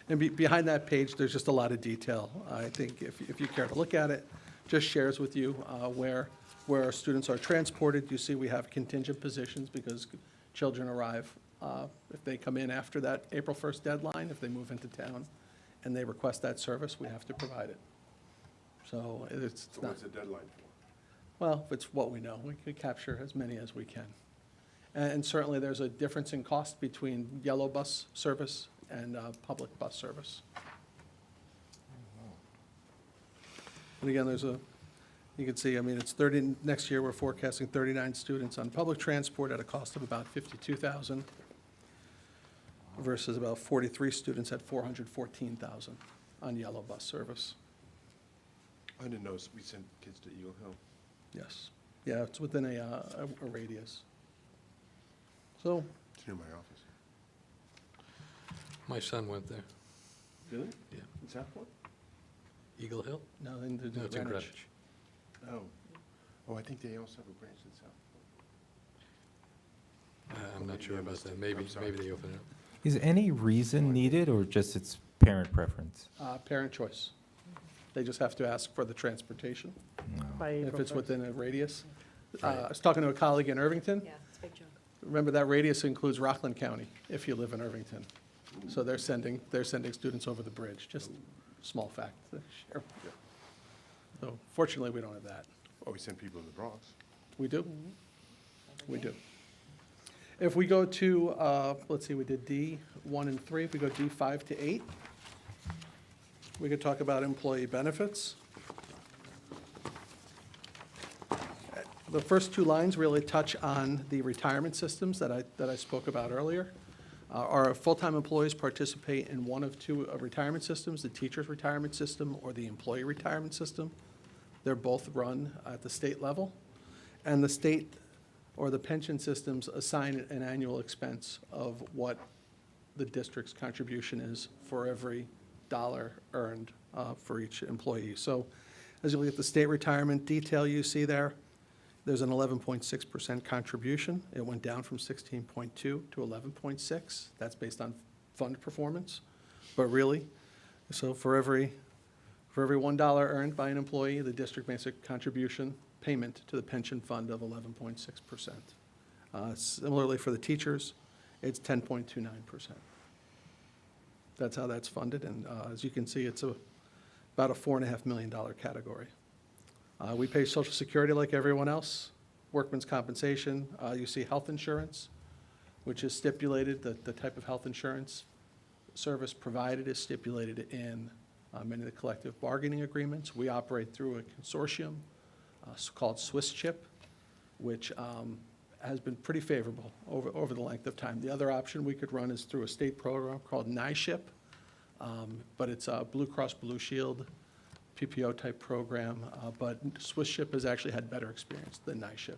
Speaker 6: And behind that page, there's just a lot of detail. I think if you care to look at it, just shares with you where our students are transported. You see we have contingent positions because children arrive. If they come in after that April 1st deadline, if they move into town and they request that service, we have to provide it. So it's
Speaker 5: So
Speaker 6: not,
Speaker 5: what's the deadline for?
Speaker 6: well, it's what we know. We could capture as many as we can. And certainly, there's a difference in cost between yellow bus service and public bus service. And again, you can see, it's 30, next year, we're forecasting 39 students on public transport at a cost of about $52,000 versus about 43 students at $414,000 on yellow bus service.
Speaker 5: I didn't know we sent kids to Eagle Hill.
Speaker 6: Yes. Yeah, it's within a radius. So,
Speaker 5: It's near my office.
Speaker 8: My son went there.
Speaker 5: Really?
Speaker 8: Yeah.
Speaker 5: In Southport?
Speaker 8: Eagle Hill?
Speaker 6: no,
Speaker 8: No, it's in
Speaker 6: Greenwich.
Speaker 8: Greenwich.
Speaker 5: Oh. Oh, I think they also have a branch in Southport.
Speaker 8: I'm not sure about that. Maybe they open it up.
Speaker 10: Is any reason needed, or just it's parent preference?
Speaker 6: Parent choice. They just have to ask for the transportation,
Speaker 19: By
Speaker 6: if
Speaker 19: April
Speaker 6: it's
Speaker 19: 1st.
Speaker 6: within a radius.
Speaker 8: Right.
Speaker 6: I was talking to a colleague in Irvington.
Speaker 2: Yeah, it's a big chunk.
Speaker 6: Remember, that radius includes Rockland County, if you live in Irvington. So they're sending students over the bridge, just small fact to share with you. So fortunately, we don't have that.
Speaker 5: Oh, we send people in the Bronx.
Speaker 6: We do. We do. If we go to, let's see, we did D 1 and 3. If we go D 5 to 8, we could talk about employee benefits. The first 2 lines really touch on the retirement systems that I spoke about earlier. Our full-time employees participate in one of two retirement systems, the teacher's retirement system or the employee retirement system. They're both run at the state level. And the state or the pension systems assign an annual expense of what the district's contribution is for every dollar earned for each employee. So as you look at the state retirement detail you see there, there's an 11.6% contribution. It went down from 16.2 to 11.6. That's based on fund performance. But really, so for every $1 earned by an employee, the district makes a contribution payment to the pension fund of 11.6%. Similarly for the teachers, it's 10.29%. That's how that's funded, and as you can see, it's about a $4.5 million category. We pay Social Security like everyone else, workman's compensation. You see health insurance, which is stipulated, the type of health insurance service provided is stipulated in many of the collective bargaining agreements. We operate through a consortium called Swiss CHIP, which has been pretty favorable over the length of time. The other option we could run is through a state program called NISHIP, but it's a Blue Cross Blue Shield PPO type program, but Swiss CHIP has actually had better experience than NISHIP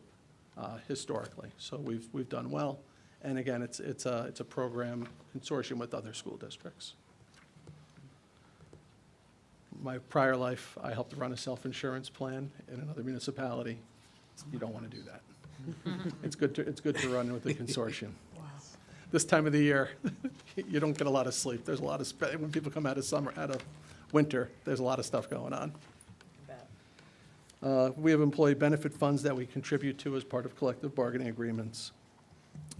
Speaker 6: historically. So we've done well, and again, it's a program consortium with other school districts. My prior life, I helped run a self-insurance plan in another municipality. You don't want to do that. It's good to run with a consortium. This time of the year, you don't get a lot of sleep. There's a lot of, when people come out of winter, there's a lot of stuff going on. We have employee benefit funds that we contribute to as part of collective bargaining agreements.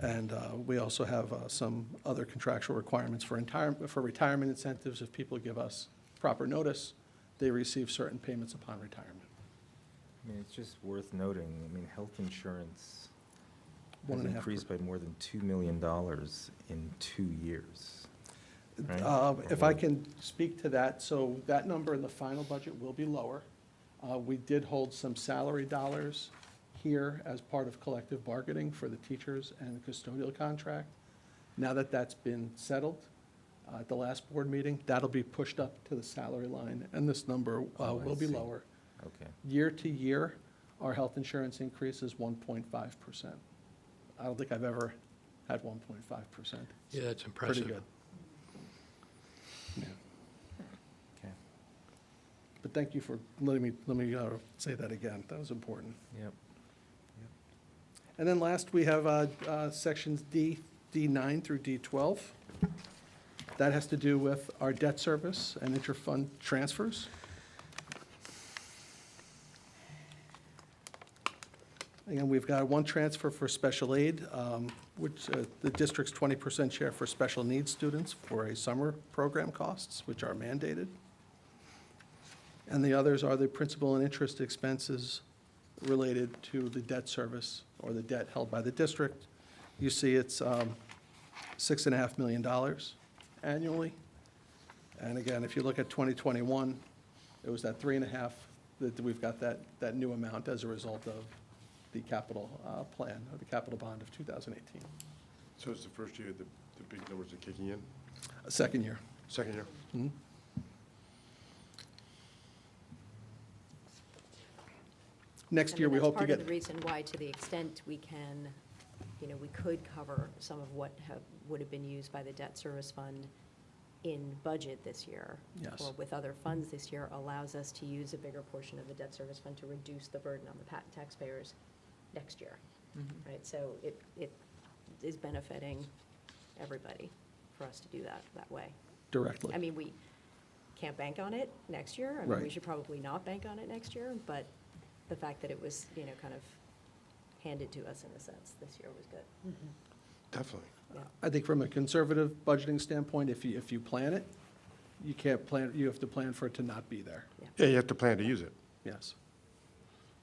Speaker 6: And we also have some other contractual requirements for retirement incentives. If people give us proper notice, they receive certain payments upon retirement.
Speaker 10: I mean, it's just worth noting, I mean, health insurance has
Speaker 6: 1.5%.
Speaker 10: increased by more than $2 million in 2 years. Right?
Speaker 6: If I can speak to that, so that number in the final budget will be lower. We did hold some salary dollars here as part of collective bargaining for the teachers and the custodial contract. Now that that's been settled at the last board meeting, that'll be pushed up to the salary line, and this number will be lower.
Speaker 10: Okay.
Speaker 6: Year to year, our health insurance increase is 1.5%. I don't think I've ever had 1.5%.
Speaker 8: Yeah, that's impressive.
Speaker 6: Pretty good. Yeah.
Speaker 10: Okay.
Speaker 6: But thank you for letting me say that again. That was important.
Speaker 10: Yep.
Speaker 6: And then last, we have sections D9 through D12. That has to do with our debt service and interfund transfers. Again, we've got one transfer for special aid, which the district's 20% share for special needs students for a summer program costs, which are mandated. And the others are the principal and interest expenses related to the debt service or the debt held by the district. You see it's $6.5 million annually. And again, if you look at 2021, it was that 3.5 that we've got that new amount as a result of the capital plan, or the capital bond of 2018.
Speaker 5: So it's the first year the big numbers are kicking in?
Speaker 6: Second year.
Speaker 5: Second year?
Speaker 6: Mhm. Next year, we hope to
Speaker 2: That's part of
Speaker 6: get,
Speaker 2: the reason why, to the extent we can, we could cover some of what would have been used by the debt service fund in budget this year.
Speaker 6: Yes.
Speaker 2: Or with other funds this year, allows us to use a bigger portion of the debt service fund to reduce the burden on the taxpayers next year. Right, so it is benefiting everybody for us to do that way.
Speaker 6: directly.
Speaker 2: I mean, we can't bank on it next year. I mean, we
Speaker 6: Right.
Speaker 2: should probably not bank on it next year, but the fact that it was, kind of handed to us in a sense this year was good.
Speaker 5: Definitely.
Speaker 6: I think from a conservative budgeting standpoint, if you plan it, you can't plan, you have to plan for it to not be there.
Speaker 5: Yeah, you have to plan to use it.
Speaker 6: Yes.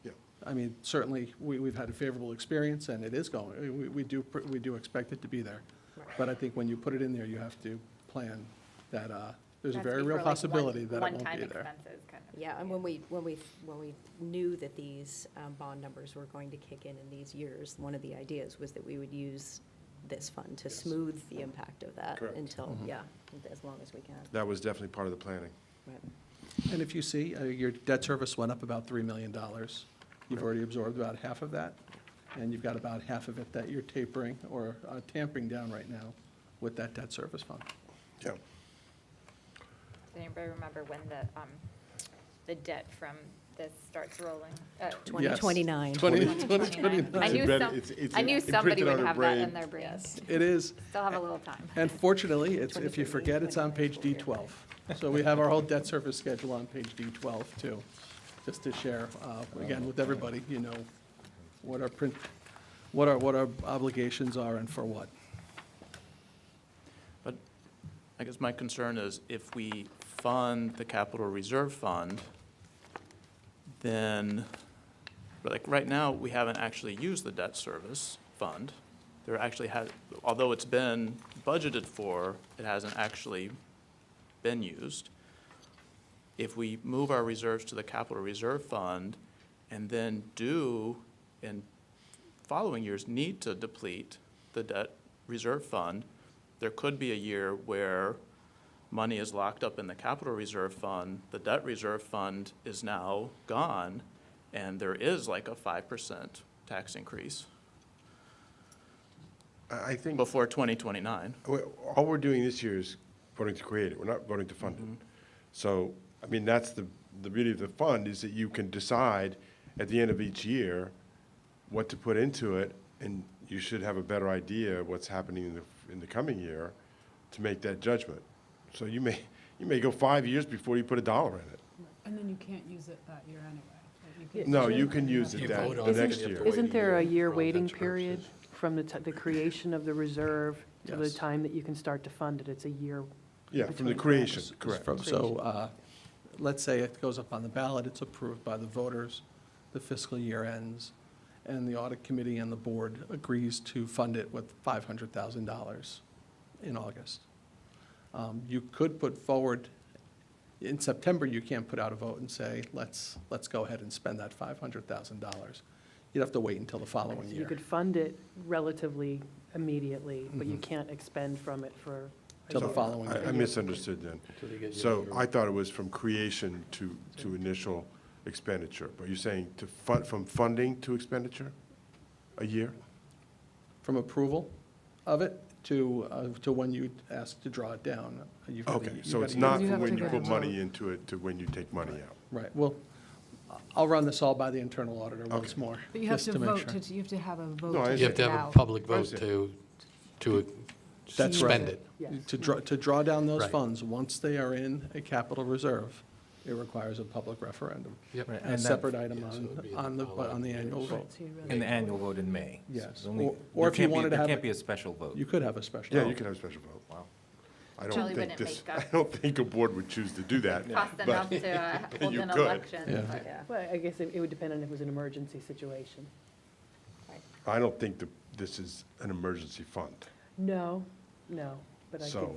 Speaker 5: Yeah.
Speaker 6: I mean, certainly, we've had a favorable experience, and it is going, we do expect it to be there. But I think when you put it in there, you have to plan that there's a very real possibility that it won't
Speaker 3: One-time
Speaker 6: be there.
Speaker 3: expenses, kind of.
Speaker 2: Yeah, and when we knew that these bond numbers were going to kick in these years, one of the ideas was that we would use this fund, to smooth the impact of that
Speaker 5: Correct.
Speaker 2: until, yeah, as long as we can.
Speaker 5: That was definitely part of the planning.
Speaker 2: Right.
Speaker 6: And if you see, your debt service went up about $3 million. You've already absorbed about half of that, and you've got about half of it that you're tapering or tampering down right now with that debt service fund.
Speaker 5: Yeah.
Speaker 3: Does anybody remember when the debt from this starts rolling?
Speaker 2: 2029.
Speaker 6: 2029.
Speaker 3: I knew I knew somebody
Speaker 5: imprinted
Speaker 3: would
Speaker 5: on her
Speaker 3: have that
Speaker 5: brain.
Speaker 3: in their brain.
Speaker 6: It is.
Speaker 3: Still have a little time.
Speaker 6: And fortunately, it's, if you forget, it's on page D12. So we have our whole debt service schedule on page D12 too, just to share, again, with everybody, you know, what our obligations are and for what.
Speaker 7: But I guess my concern is if we fund the capital reserve fund, then, like, right now, we haven't actually used the debt service fund. There actually has, although it's been budgeted for, it hasn't actually been used. If we move our reserves to the capital reserve fund and then do, in following years, need to deplete the debt reserve fund, there could be a year where money is locked up in the capital reserve fund, the debt reserve fund is now gone, and there is like a 5% tax increase
Speaker 5: I think
Speaker 7: before 2029.
Speaker 5: all we're doing this year is voting to create it. We're not voting to fund it. So, I mean, that's the beauty of the fund, is that you can decide at the end of each year what to put into it, and you should have a better idea of what's happening in the coming year to make that judgment. So you may go 5 years before you put $1 in it.
Speaker 9: And then you can't use it that year anyway. Like,
Speaker 5: No, you can use it
Speaker 8: You
Speaker 5: that
Speaker 8: vote on it,
Speaker 5: next
Speaker 8: you have
Speaker 5: year.
Speaker 8: to wait
Speaker 4: Isn't there a year
Speaker 8: for all
Speaker 4: waiting
Speaker 8: intents and
Speaker 4: period
Speaker 8: purposes.
Speaker 4: from the creation of the reserve to the
Speaker 6: Yes.
Speaker 4: time that you can start to fund it? It's a year.
Speaker 5: Yeah, from the
Speaker 4: between
Speaker 5: creation,
Speaker 4: grants.
Speaker 5: correct.
Speaker 6: So, let's say it goes up on the ballot, it's approved by the voters, the fiscal year ends, and the audit committee and the board agrees to fund it with $500,000 in August. You could put forward, in September, you can't put out a vote and say, let's go ahead and spend that $500,000. You'd have to wait until the following
Speaker 4: So
Speaker 6: year.
Speaker 4: you could fund it relatively immediately, but you can't expend from it for.
Speaker 6: Till the following
Speaker 5: I
Speaker 6: year.
Speaker 5: misunderstood then.
Speaker 8: Till they get you
Speaker 5: So
Speaker 8: your-
Speaker 5: I thought it was from creation to initial expenditure. But you're saying from funding to expenditure? A year?
Speaker 6: From approval of it to when you ask to draw it down. You've got a-
Speaker 5: Okay,
Speaker 6: you've
Speaker 5: so
Speaker 6: got
Speaker 5: it's
Speaker 6: a
Speaker 5: not
Speaker 6: year.
Speaker 5: from when you
Speaker 4: take
Speaker 5: put
Speaker 4: a
Speaker 5: money into it to when you take money out.
Speaker 6: Right, well, I'll run this all by the internal auditor once
Speaker 5: Okay.
Speaker 6: more,
Speaker 9: But you have
Speaker 6: just
Speaker 9: to
Speaker 6: to make
Speaker 9: vote,
Speaker 6: sure.
Speaker 9: you have to have a vote
Speaker 5: No, I
Speaker 9: to
Speaker 8: You have to
Speaker 9: take it
Speaker 8: have a
Speaker 9: out.
Speaker 8: public vote
Speaker 5: Understand.
Speaker 8: to
Speaker 6: That's
Speaker 8: spend
Speaker 6: right.
Speaker 8: it.
Speaker 4: Yes.
Speaker 6: To draw down those
Speaker 8: Right.
Speaker 6: funds, once they are in a capital reserve, it requires a public referendum.
Speaker 8: Yep.
Speaker 10: Right,
Speaker 6: A
Speaker 10: and that-
Speaker 6: separate item
Speaker 8: Yeah, so it'd be
Speaker 6: on the annual
Speaker 8: Right.
Speaker 6: vote.
Speaker 4: So you really-
Speaker 10: In the annual vote in May.
Speaker 6: Yes.
Speaker 10: It's only-
Speaker 6: Or
Speaker 10: there
Speaker 6: if you
Speaker 10: can't be-
Speaker 6: wanted to
Speaker 10: there
Speaker 6: have
Speaker 10: can't
Speaker 6: it-
Speaker 10: be a special vote.
Speaker 6: You could have a special
Speaker 5: Yeah,
Speaker 6: vote.
Speaker 5: you can have a special vote. Wow. I
Speaker 3: Charlie
Speaker 5: don't think
Speaker 3: wouldn't
Speaker 5: this,
Speaker 3: make up.
Speaker 5: I don't think a board would choose to do that.
Speaker 3: Cost
Speaker 5: but
Speaker 3: enough to hold
Speaker 5: you
Speaker 3: an
Speaker 5: could.
Speaker 3: election.
Speaker 6: Yeah.
Speaker 3: but yeah.
Speaker 4: Well, I guess it would depend on if it was an emergency situation.
Speaker 5: I don't think this is an emergency fund.
Speaker 4: No, but I could,
Speaker 5: So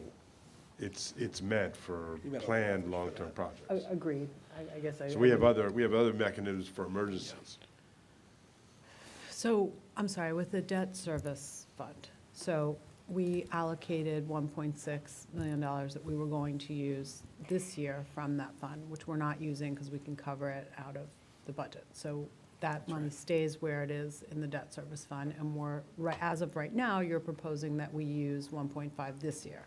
Speaker 5: it's meant for
Speaker 6: You better-
Speaker 5: planned long-term projects.
Speaker 4: agreed. I guess I.
Speaker 5: So we have other mechanisms for emergencies.
Speaker 9: So, I'm sorry, with the debt service fund, so we allocated $1.6 million that we were going to use this year from that fund, which we're not using because we can cover it out of the budget. So that money stays where it is in the debt service fund, and as of right now, you're proposing that we use 1.5 this year.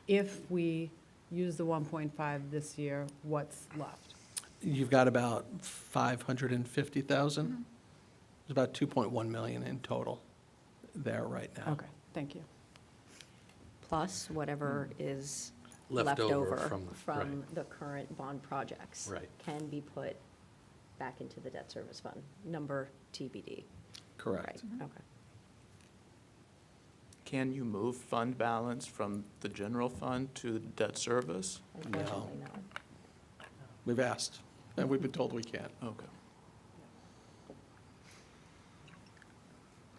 Speaker 9: If we use the 1.5 this year, what's left?
Speaker 6: You've got about 550,000. There's about 2.1 million in total there right now.
Speaker 9: Okay, thank you.
Speaker 2: Plus whatever is
Speaker 8: Left
Speaker 2: left
Speaker 8: over
Speaker 2: over
Speaker 8: from-
Speaker 2: from
Speaker 8: right.
Speaker 2: the current bond projects.
Speaker 8: Right.
Speaker 2: Can be put back into the debt service fund, number TBD.
Speaker 6: Correct.
Speaker 2: Right, okay.
Speaker 7: Can you move fund balance from the general fund to the debt service?
Speaker 2: Unfortunately, no.
Speaker 6: We've asked, and we've been told we can't.
Speaker 7: Okay.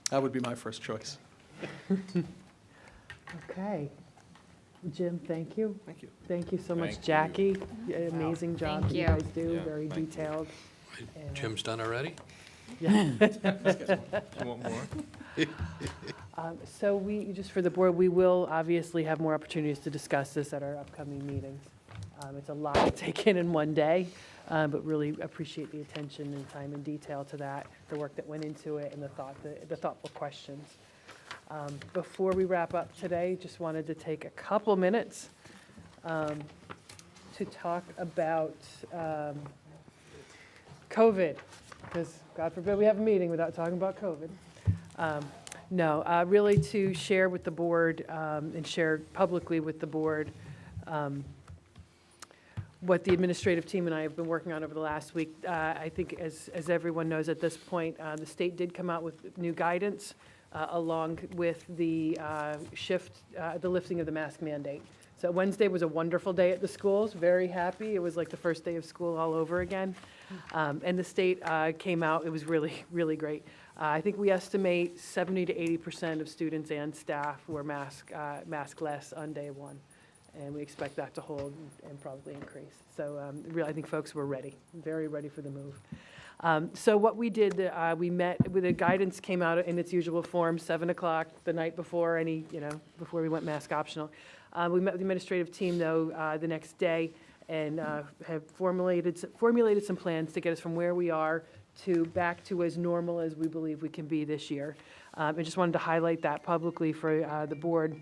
Speaker 6: That would be my first choice.
Speaker 4: Okay. Jim, thank you.
Speaker 6: Thank you.
Speaker 4: Thank you so much,
Speaker 10: Thank you.
Speaker 4: Jackie. Amazing job
Speaker 3: Thank
Speaker 4: that you
Speaker 3: you.
Speaker 4: guys do,
Speaker 10: Yeah,
Speaker 4: very
Speaker 10: thank you.
Speaker 4: detailed. And,
Speaker 8: Jim's done already?
Speaker 1: You want more?
Speaker 19: So just for the board, we will obviously have more opportunities to discuss this at our upcoming meetings. It's a lot to take in one day, but really appreciate the attention and time and detail to that, the work that went into it, and the thoughtful questions. Before we wrap up today, just wanted to take a couple minutes to talk about COVID, because God forbid we have a meeting without talking about COVID. Really to share with the board and share publicly with the board what the administrative team and I have been working on over the last week. I think as everyone knows at this point, the state did come out with new guidance along with the the lifting of the mask mandate. So Wednesday was a wonderful day at the schools, very happy. It was like the first day of school all over again. And the state came out, it was really, really great. I think we estimate 70 to 80% of students and staff were maskless on day one. And we expect that to hold and probably increase. So really, I think folks were ready, very ready for the move. So what we did, we met with the guidance came out in its usual form, 7 o'clock the night before before we went mask optional. We met with the administrative team though the next day and have formulated some plans to get us from where we are to back to as normal as we believe we can be this year. I just wanted to highlight that publicly for the board.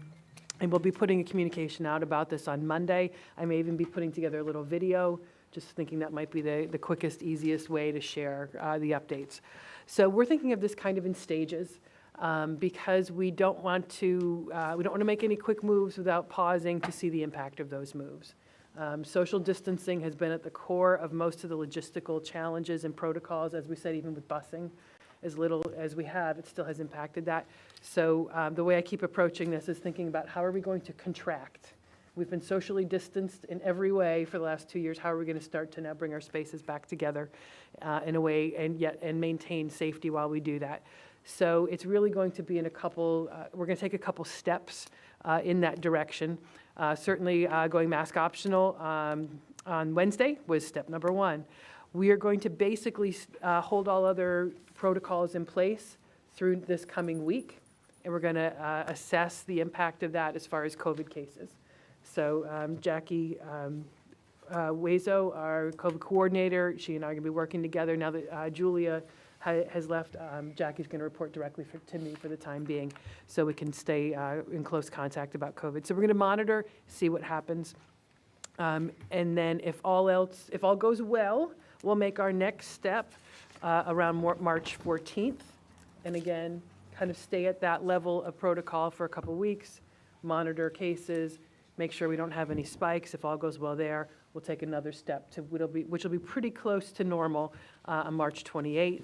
Speaker 19: And we'll be putting a communication out about this on Monday. I may even be putting together a little video, just thinking that might be the quickest, easiest way to share the updates. So we're thinking of this kind of in stages because we don't want to make any quick moves without pausing to see the impact of those moves. Social distancing has been at the core of most of the logistical challenges and protocols, as we said, even with busing. As little as we have, it still has impacted that. So the way I keep approaching this is thinking about how are we going to contract? We've been socially distanced in every way for the last 2 years. How are we going to start to now bring our spaces back together in a way and maintain safety while we do that? So it's really going to be we're going to take a couple steps in that direction. Certainly going mask optional on Wednesday was step number one. We are going to basically hold all other protocols in place through this coming week, and we're going to assess the impact of that as far as COVID cases. So Jackie Wazo, our COVID coordinator, she and I are going to be working together. Now that Julia has left, Jackie's going to report directly to me for the time being so we can stay in close contact about COVID. So we're going to monitor, see what happens. And then if all goes well, we'll make our next step around March 14th. And again, kind of stay at that level of protocol for a couple weeks, monitor cases, make sure we don't have any spikes. If all goes well there, we'll take another step to which will be pretty close to normal on March 28th.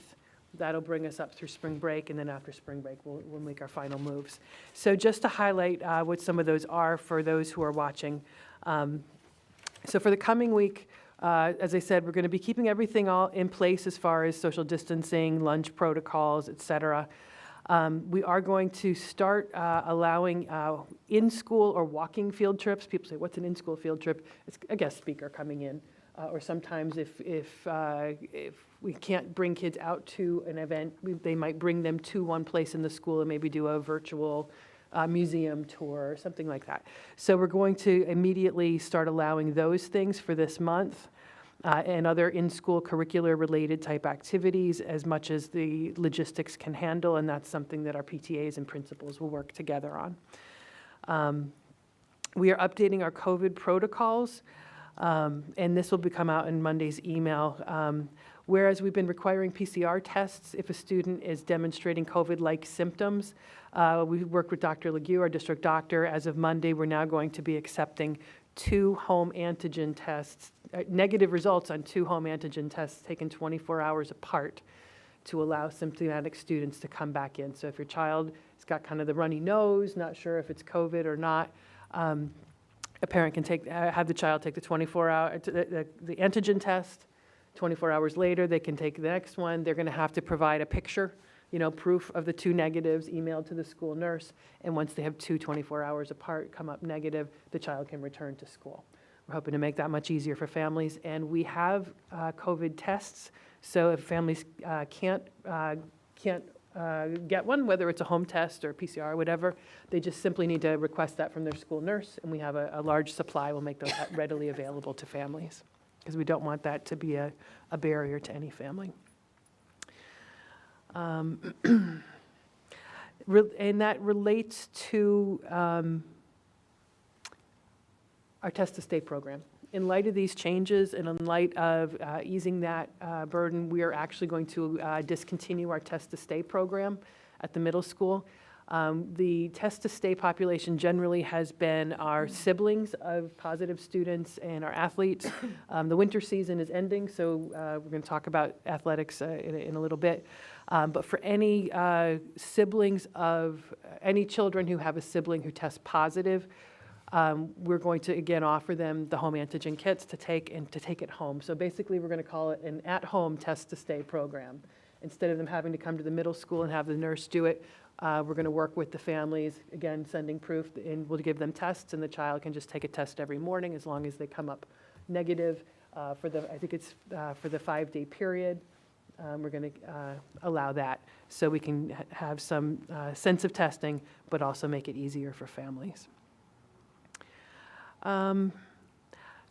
Speaker 19: That'll bring us up through spring break, and then after spring break, we'll make our final moves. So just to highlight what some of those are for those who are watching. So for the coming week, as I said, we're going to be keeping everything all in place as far as social distancing, lunch protocols, et cetera. We are going to start allowing in-school or walking field trips. People say, what's an in-school field trip? It's a guest speaker coming in. Or sometimes if we can't bring kids out to an event, they might bring them to one place in the school and maybe do a virtual museum tour or something like that. So we're going to immediately start allowing those things for this month and other in-school curricular related type activities as much as the logistics can handle, and that's something that our PTAs and principals will work together on. We are updating our COVID protocols, and this will come out in Monday's email. Whereas we've been requiring PCR tests if a student is demonstrating COVID-like symptoms, we worked with Dr. Legue, our district doctor. As of Monday, we're now going to be accepting 2 home antigen tests, negative results on 2 home antigen tests taken 24 hours apart to allow symptomatic students to come back in. So if your child has got kind of the runny nose, not sure if it's COVID or not, a parent can have the child take the 24-hour, the antigen test. 24 hours later, they can take the next one. They're going to have to provide a picture, proof of the 2 negatives emailed to the school nurse. And once they have 2 24 hours apart come up negative, the child can return to school. We're hoping to make that much easier for families. And we have COVID tests, so if families can't get one, whether it's a home test or PCR or whatever, they just simply need to request that from their school nurse, and we have a large supply. We'll make those readily available to families, because we don't want that to be a barrier to any family. And that relates to our Test to Stay program. In light of these changes and in light of easing that burden, we are actually going to discontinue our Test to Stay program at the middle school. The Test to Stay population generally has been our siblings of positive students and our athletes. The winter season is ending, so we're going to talk about athletics in a little bit. But for any siblings of any children who have a sibling who tests positive, we're going to, again, offer them the home antigen kits to take it home. So basically, we're going to call it an at-home Test to Stay program. Instead of them having to come to the middle school and have the nurse do it, we're going to work with the families, again, sending proof, and we'll give them tests, and the child can just take a test every morning as long as they come up negative for the 5-day period. We're going to allow that so we can have some sense of testing, but also make it easier for families.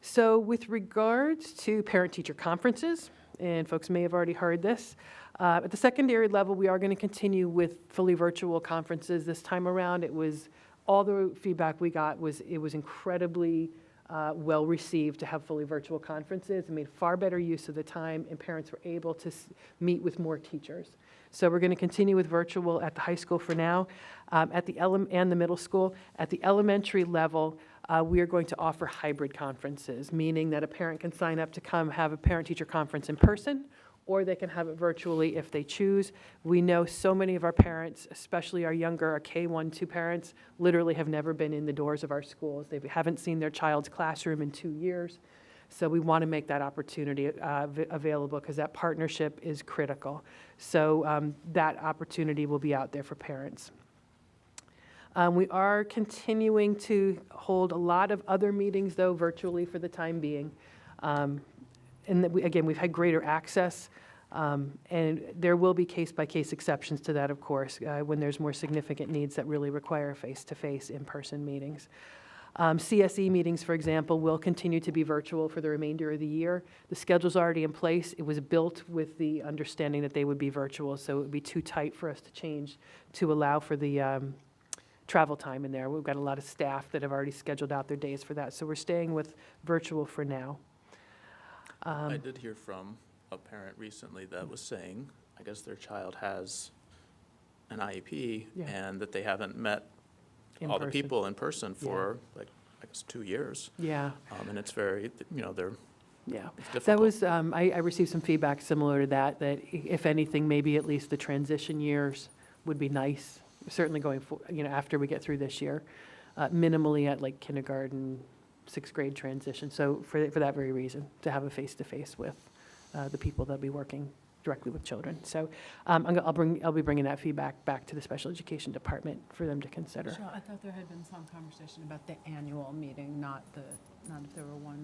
Speaker 19: So with regards to parent-teacher conferences, and folks may have already heard this, at the secondary level, we are going to continue with fully virtual conferences this time around. All the feedback we got was it was incredibly well received to have fully virtual conferences. It made far better use of the time, and parents were able to meet with more teachers. So we're going to continue with virtual at the high school for now, and the middle school. At the elementary level, we are going to offer hybrid conferences, meaning that a parent can sign up to come have a parent-teacher conference in person, or they can have it virtually if they choose. We know so many of our parents, especially our younger, our K-1, 2 parents, literally have never been in the doors of our schools. They haven't seen their child's classroom in 2 years. So we want to make that opportunity available, because that partnership is critical. So that opportunity will be out there for parents. We are continuing to hold a lot of other meetings, though, virtually for the time being. And again, we've had greater access, and there will be case-by-case exceptions to that, of course, when there's more significant needs that really require face-to-face in-person meetings. CSE meetings, for example, will continue to be virtual for the remainder of the year. The schedule's already in place. It was built with the understanding that they would be virtual, so it would be too tight for us to change to allow for the travel time in there. We've got a lot of staff that have already scheduled out their days for that, so we're staying with virtual for now.
Speaker 7: I did hear from a parent recently that was saying, I guess their child has an IEP,
Speaker 19: Yeah.
Speaker 7: and that they haven't met
Speaker 19: In
Speaker 7: all the
Speaker 19: person.
Speaker 7: people in person for, like, I guess 2 years.
Speaker 19: Yeah.
Speaker 7: And it's very, they're,
Speaker 19: Yeah,
Speaker 7: it's difficult.
Speaker 19: that was, I received some feedback similar to that if anything, maybe at least the transition years would be nice, certainly going for, after we get through this year, minimally at like kindergarten, 6th grade transition. So for that very reason, to have a face-to-face with the people that'll be working directly with children. So I'll be bringing that feedback back to the special education department for them to consider.
Speaker 9: Michelle, I thought there had been some conversation about the annual meeting, not if there were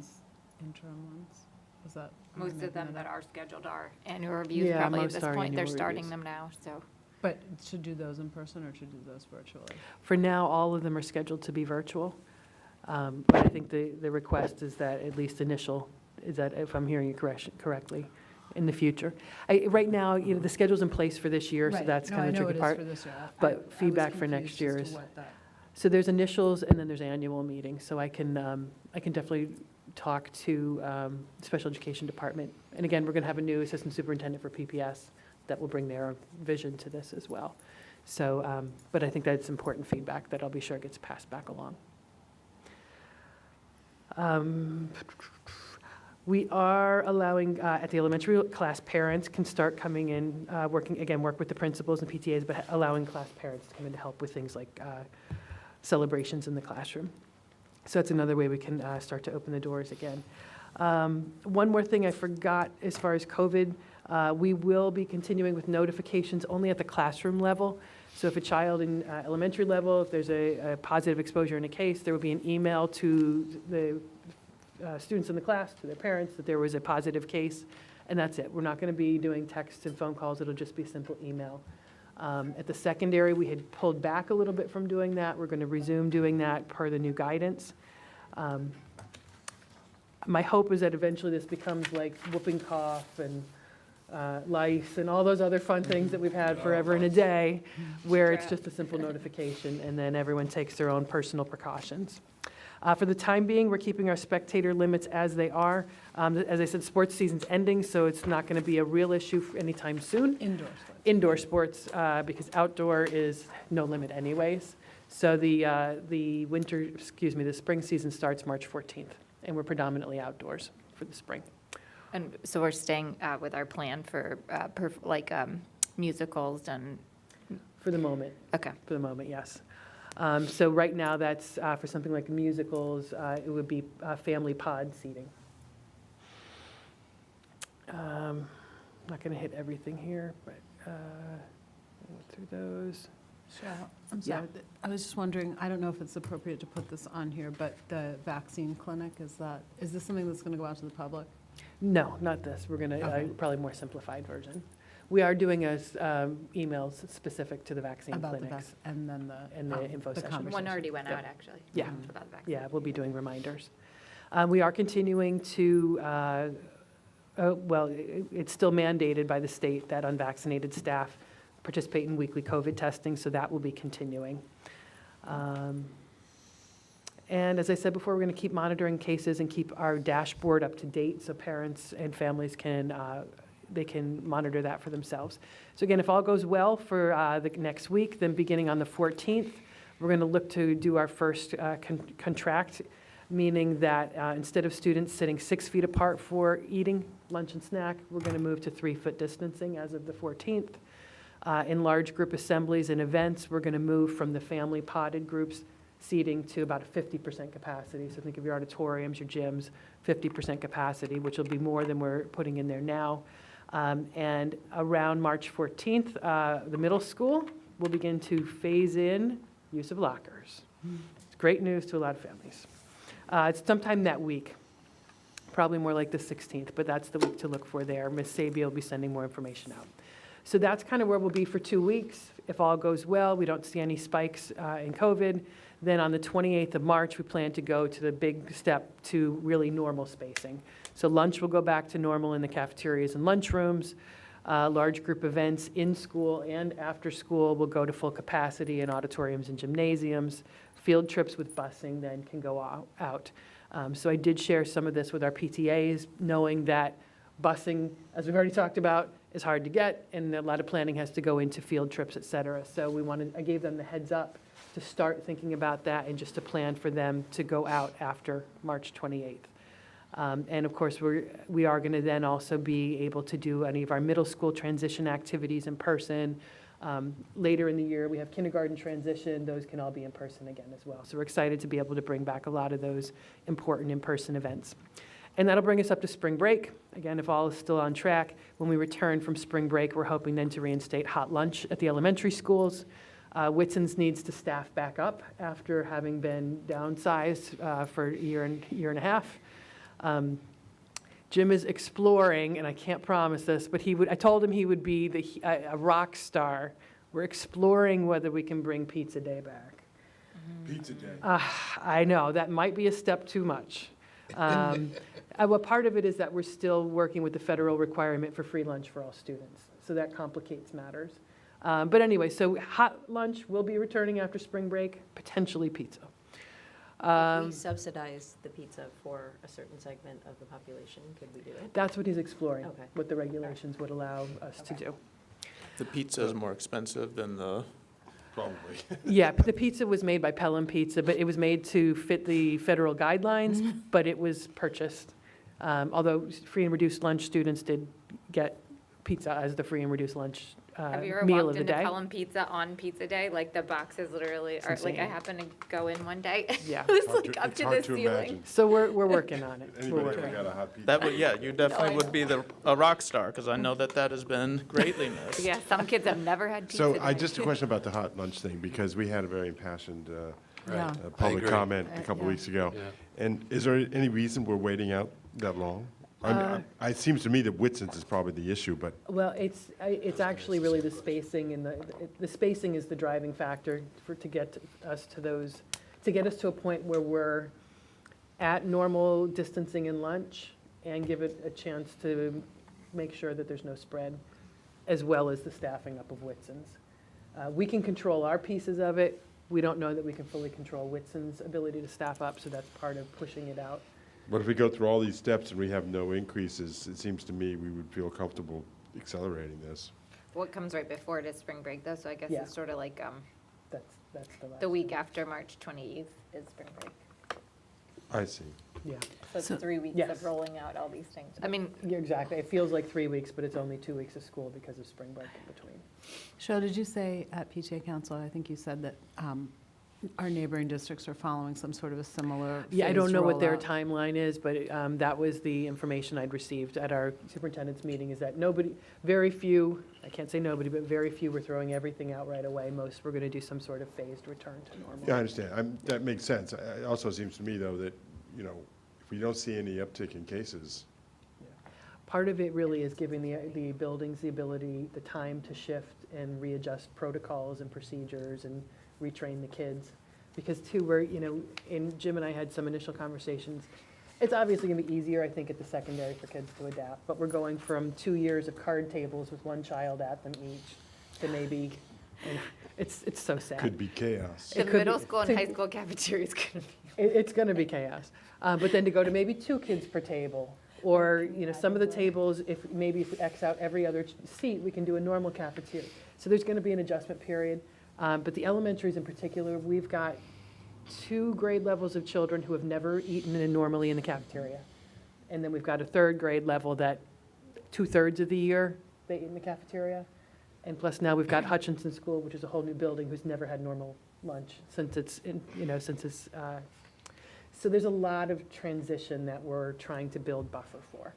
Speaker 9: interim ones. Was that?
Speaker 3: Most of them that are scheduled are annual reviews,
Speaker 19: Yeah,
Speaker 3: probably at
Speaker 19: most
Speaker 3: this
Speaker 19: are
Speaker 3: point. They're
Speaker 19: annual
Speaker 3: starting
Speaker 19: reviews.
Speaker 3: them now, so.
Speaker 9: But should do those in person or should do those virtually?
Speaker 19: For now, all of them are scheduled to be virtual. But I think the request is that at least initial, is that if I'm hearing you correctly, in the future. Right now, the schedule's in place for this year, so
Speaker 9: Right.
Speaker 19: that's
Speaker 9: No,
Speaker 19: kind of
Speaker 9: I
Speaker 19: the
Speaker 9: know
Speaker 19: tricky
Speaker 9: it is
Speaker 19: part.
Speaker 9: for this year. I
Speaker 19: But
Speaker 9: was
Speaker 19: feedback for
Speaker 9: confused
Speaker 19: next year
Speaker 9: as
Speaker 19: is,
Speaker 9: to what that-
Speaker 19: so there's initials and then there's annual meetings. So I can definitely talk to special education department. And again, we're going to have a new assistant superintendent for PPS that will bring their vision to this as well. So, but I think that's important feedback that I'll be sure gets passed back along. We are allowing, at the elementary class, parents can start coming in, work with the principals and PTAs, but allowing class parents to come in to help with things like celebrations in the classroom. So that's another way we can start to open the doors again. One more thing I forgot as far as COVID, we will be continuing with notifications only at the classroom level. So if a child in elementary level, if there's a positive exposure in a case, there will be an email to the students in the class, to their parents, that there was a positive case, and that's it. We're not going to be doing texts and phone calls. It'll just be simple email. At the secondary, we had pulled back a little bit from doing that. We're going to resume doing that per the new guidance. My hope is that eventually this becomes like whooping cough and lice and all those other fun things that we've had forever and a day, where it's just a simple notification and then everyone takes their own personal precautions. For the time being, we're keeping our spectator limits as they are. As I said, sports season's ending, so it's not going to be a real issue anytime soon. Indoor sports, because outdoor is no limit anyways. So the spring season starts March 14th, and we're predominantly outdoors for the spring.
Speaker 3: And so we're staying with our plan for musicals and?
Speaker 19: For the moment.
Speaker 3: Okay.
Speaker 19: For the moment, yes. So right now, that's for something like musicals, it would be family pod seating. I'm not going to hit everything here, but go through those.
Speaker 9: I'm sorry, I was just wondering, I don't know if it's appropriate to put this on here, but the vaccine clinic, is this something that's going to go out to the public?
Speaker 19: No, not this. We're going to, probably more simplified version. We are doing emails specific to the vaccine
Speaker 9: About
Speaker 19: clinics.
Speaker 9: and then
Speaker 19: the info session.
Speaker 3: One already went out,
Speaker 19: Yep.
Speaker 3: actually.
Speaker 19: Yeah.
Speaker 3: About the vaccine.
Speaker 19: Yeah, we'll be doing reminders. We are continuing to, it's still mandated by the state that unvaccinated staff participate in weekly COVID testing, so that will be continuing. And as I said before, we're going to keep monitoring cases and keep our dashboard up to date so parents and families can monitor that for themselves. So again, if all goes well for the next week, then beginning on the 14th, we're going to look to do our first contract, meaning that instead of students sitting 6 feet apart for eating lunch and snack, we're going to move to 3-foot distancing as of the 14th. In large group assemblies and events, we're going to move from the family potted groups seating to about a 50% capacity. So think of your auditoriums, your gyms, 50% capacity, which will be more than we're putting in there now. And around March 14th, the middle school will begin to phase in use of lockers. It's great news to a lot of families. It's sometime that week, probably more like the 16th, but that's the week to look for there. Ms. Sabia will be sending more information out. So that's kind of where we'll be for 2 weeks. If all goes well, we don't see any spikes in COVID. Then on the 28th of March, we plan to go to the big step to really normal spacing. So lunch will go back to normal in the cafeterias and lunchrooms. Large group events in school and after school will go to full capacity in auditoriums and gymnasiums. Field trips with busing then can go out. So I did share some of this with our PTAs, knowing that busing, as we've already talked about, is hard to get, and a lot of planning has to go into field trips, et cetera. So I gave them the heads up to start thinking about that and just to plan for them to go out after March 28th. And of course, we are going to then also be able to do any of our middle school transition activities in person. Later in the year, we have kindergarten transition. Those can all be in person again as well. So we're excited to be able to bring back a lot of those important in-person events. And that'll bring us up to spring break. Again, if all is still on track, when we return from spring break, we're hoping then to reinstate hot lunch at the elementary schools. Whitson's needs to staff back up after having been downsized for a year and a half. Jim is exploring, and I can't promise this, but I told him he would be a rock star. We're exploring whether we can bring pizza day back.
Speaker 5: Pizza day.
Speaker 19: I know, that might be a step too much. Well, part of it is that we're still working with the federal requirement for free lunch for all students, so that complicates matters. But anyway, so hot lunch will be returning after spring break, potentially pizza.
Speaker 2: If we subsidize the pizza for a certain segment of the population, could we do it?
Speaker 19: That's what he's exploring,
Speaker 2: Okay.
Speaker 19: what the regulations would allow us to do.
Speaker 7: The pizza is more expensive than the,
Speaker 5: Probably.
Speaker 19: Yeah, the pizza was made by Pelham Pizza, but it was made to fit the federal guidelines, but it was purchased. Although free and reduced lunch students did get pizza as the free and reduced lunch
Speaker 3: Have you ever
Speaker 19: meal
Speaker 3: walked
Speaker 19: of the
Speaker 3: into
Speaker 19: day.
Speaker 3: Pelham Pizza on pizza day? Like the boxes literally are, like I
Speaker 19: insane.
Speaker 3: happened to go in one day.
Speaker 19: Yeah.
Speaker 3: It was
Speaker 5: Hard
Speaker 3: like
Speaker 5: to-
Speaker 3: up
Speaker 5: it's
Speaker 3: to
Speaker 5: hard
Speaker 3: the
Speaker 5: to
Speaker 3: ceiling.
Speaker 5: imagine.
Speaker 19: So we're working on it. We're
Speaker 5: Anybody
Speaker 19: working
Speaker 5: ever
Speaker 19: on
Speaker 5: got
Speaker 19: it.
Speaker 5: a hot pizza?
Speaker 7: that would, yeah, you definitely would be a rock star, because I know that has been greatly missed.
Speaker 3: Yeah, some kids have never had pizza
Speaker 5: So
Speaker 3: day.
Speaker 5: just a question about the hot lunch thing, because we had a very impassioned
Speaker 9: Yeah.
Speaker 5: public
Speaker 8: agree.
Speaker 5: comment a couple
Speaker 9: Yeah.
Speaker 5: weeks ago.
Speaker 8: Yeah.
Speaker 5: And is there any reason we're waiting out that long? It seems to me that Whitson's is probably the issue, but
Speaker 4: Well, it's actually really the spacing and the spacing is the driving factor to get us to a point where we're at normal distancing in lunch and give it a chance to make sure that there's no spread, as well as the staffing up of Whitson's. We can control our pieces of it. We don't know that we can fully control Whitson's ability to staff up, so that's part of pushing it out.
Speaker 5: But if we go through all these steps and we have no increases, it seems to me we would feel comfortable accelerating this.
Speaker 3: What comes right before it is spring break, though, so I guess
Speaker 4: Yeah.
Speaker 3: it's sort of like
Speaker 4: That's the last.
Speaker 3: the week after March 28th is spring break.
Speaker 5: I see.
Speaker 4: Yeah.
Speaker 3: So it's 3 weeks
Speaker 4: Yes.
Speaker 3: of rolling out all these things. I mean,
Speaker 4: Yeah, exactly. It feels like 3 weeks, but it's only 2 weeks of school because of spring break in between.
Speaker 9: Cheryl, did you say at PTA Council, I think you said that our neighboring districts are following some sort of a similar
Speaker 4: Yeah, I don't
Speaker 9: phased
Speaker 4: know what their
Speaker 9: rollout?
Speaker 4: timeline is, but that was the information I'd received at our superintendent's meeting, is that very few, I can't say nobody, but very few were throwing everything out right away. Most were going to do some sort of phased return to normal.
Speaker 5: Yeah, I understand. That makes sense. It also seems to me, though, that, if we don't see any uptick in cases,
Speaker 4: Part of it really is giving the buildings the ability, the time to shift and readjust protocols and procedures and retrain the kids. Because too, and Jim and I had some initial conversations. It's obviously going to be easier, I think, at the secondary for kids to adapt. But we're going from 2 years of card tables with one child at them each to maybe, and it's so sad.
Speaker 5: could be chaos.
Speaker 3: the
Speaker 4: It could
Speaker 3: middle
Speaker 4: be-
Speaker 3: school and high school cafeteria is going to be.
Speaker 4: It's going to be chaos. But then to go to maybe 2 kids per table, or, some of the tables, if we X out every other seat, we can do a normal cafeteria. So there's going to be an adjustment period. But the elementaries in particular, we've got 2 grade levels of children who have never eaten normally in the cafeteria. And then we've got a 3rd grade level that 2/3 of the year they eat in the cafeteria. And plus now we've got Hutchinson School, which is a whole new building, who's never had normal lunch since so there's a lot of transition that we're trying to build buffer for.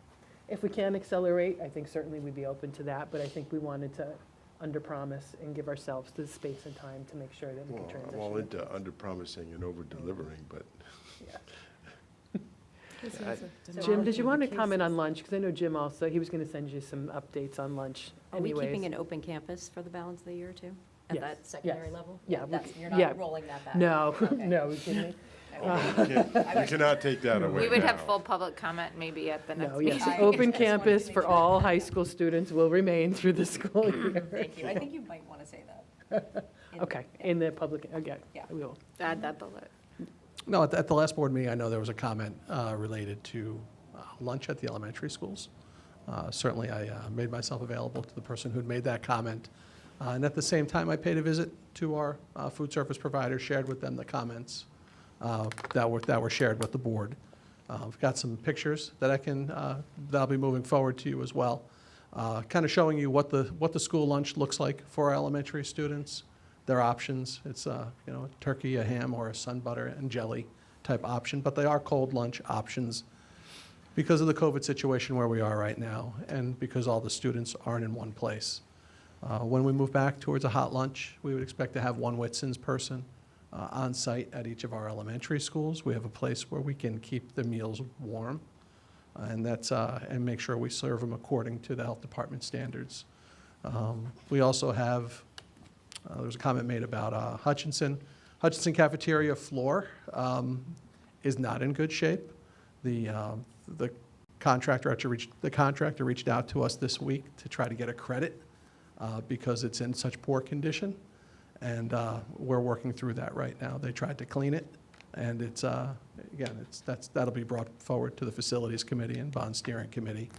Speaker 4: If we can accelerate, I think certainly we'd be open to that, but I think we wanted to underpromise and give ourselves the space and time to make sure that we can
Speaker 5: Well,
Speaker 4: transition.
Speaker 5: I'm all into under-promising and over-delivering, but
Speaker 4: Jim, did you want to comment on lunch? Because I know Jim also, he was going to send you some updates on lunch
Speaker 2: Are we
Speaker 4: anyways.
Speaker 2: keeping an open campus for the balance of the year, too? At
Speaker 4: Yes,
Speaker 2: that secondary
Speaker 4: yes.
Speaker 2: level?
Speaker 4: Yeah,
Speaker 2: You're
Speaker 4: yeah.
Speaker 2: not rolling that back?
Speaker 4: No,
Speaker 2: Okay.
Speaker 4: no, we kidding?
Speaker 5: you cannot take that away
Speaker 3: We would have
Speaker 5: now.
Speaker 3: full public comment maybe at the next
Speaker 4: No,
Speaker 3: meeting.
Speaker 4: yes, open campus for all high school students will remain through the school year.
Speaker 2: Thank you. I think you might want to say that.
Speaker 4: Okay, in the public, okay,
Speaker 2: Yeah.
Speaker 4: we will.
Speaker 3: Add that bullet.
Speaker 6: No, at the last board meeting, I know there was a comment related to lunch at the elementary schools. Certainly, I made myself available to the person who'd made that comment. And at the same time, I paid a visit to our food service provider, shared with them the comments that were shared with the board. I've got some pictures that that I'll be moving forward to you as well, kind of showing you what the school lunch looks like for our elementary students, their options. It's a turkey, a ham, or a sun butter and jelly type option, but they are cold lunch options because of the COVID situation where we are right now, and because all the students aren't in one place. When we move back towards a hot lunch, we would expect to have one Whitson's person on site at each of our elementary schools. We have a place where we can keep the meals warm, and and make sure we serve them according to the health department standards. We also have, there was a comment made about Hutchinson cafeteria floor is not in good shape. The contractor reached out to us this week to try to get a credit because it's in such poor condition, and we're working through that right now. They tried to clean it, and that'll be brought forward to the facilities committee and bond steering committee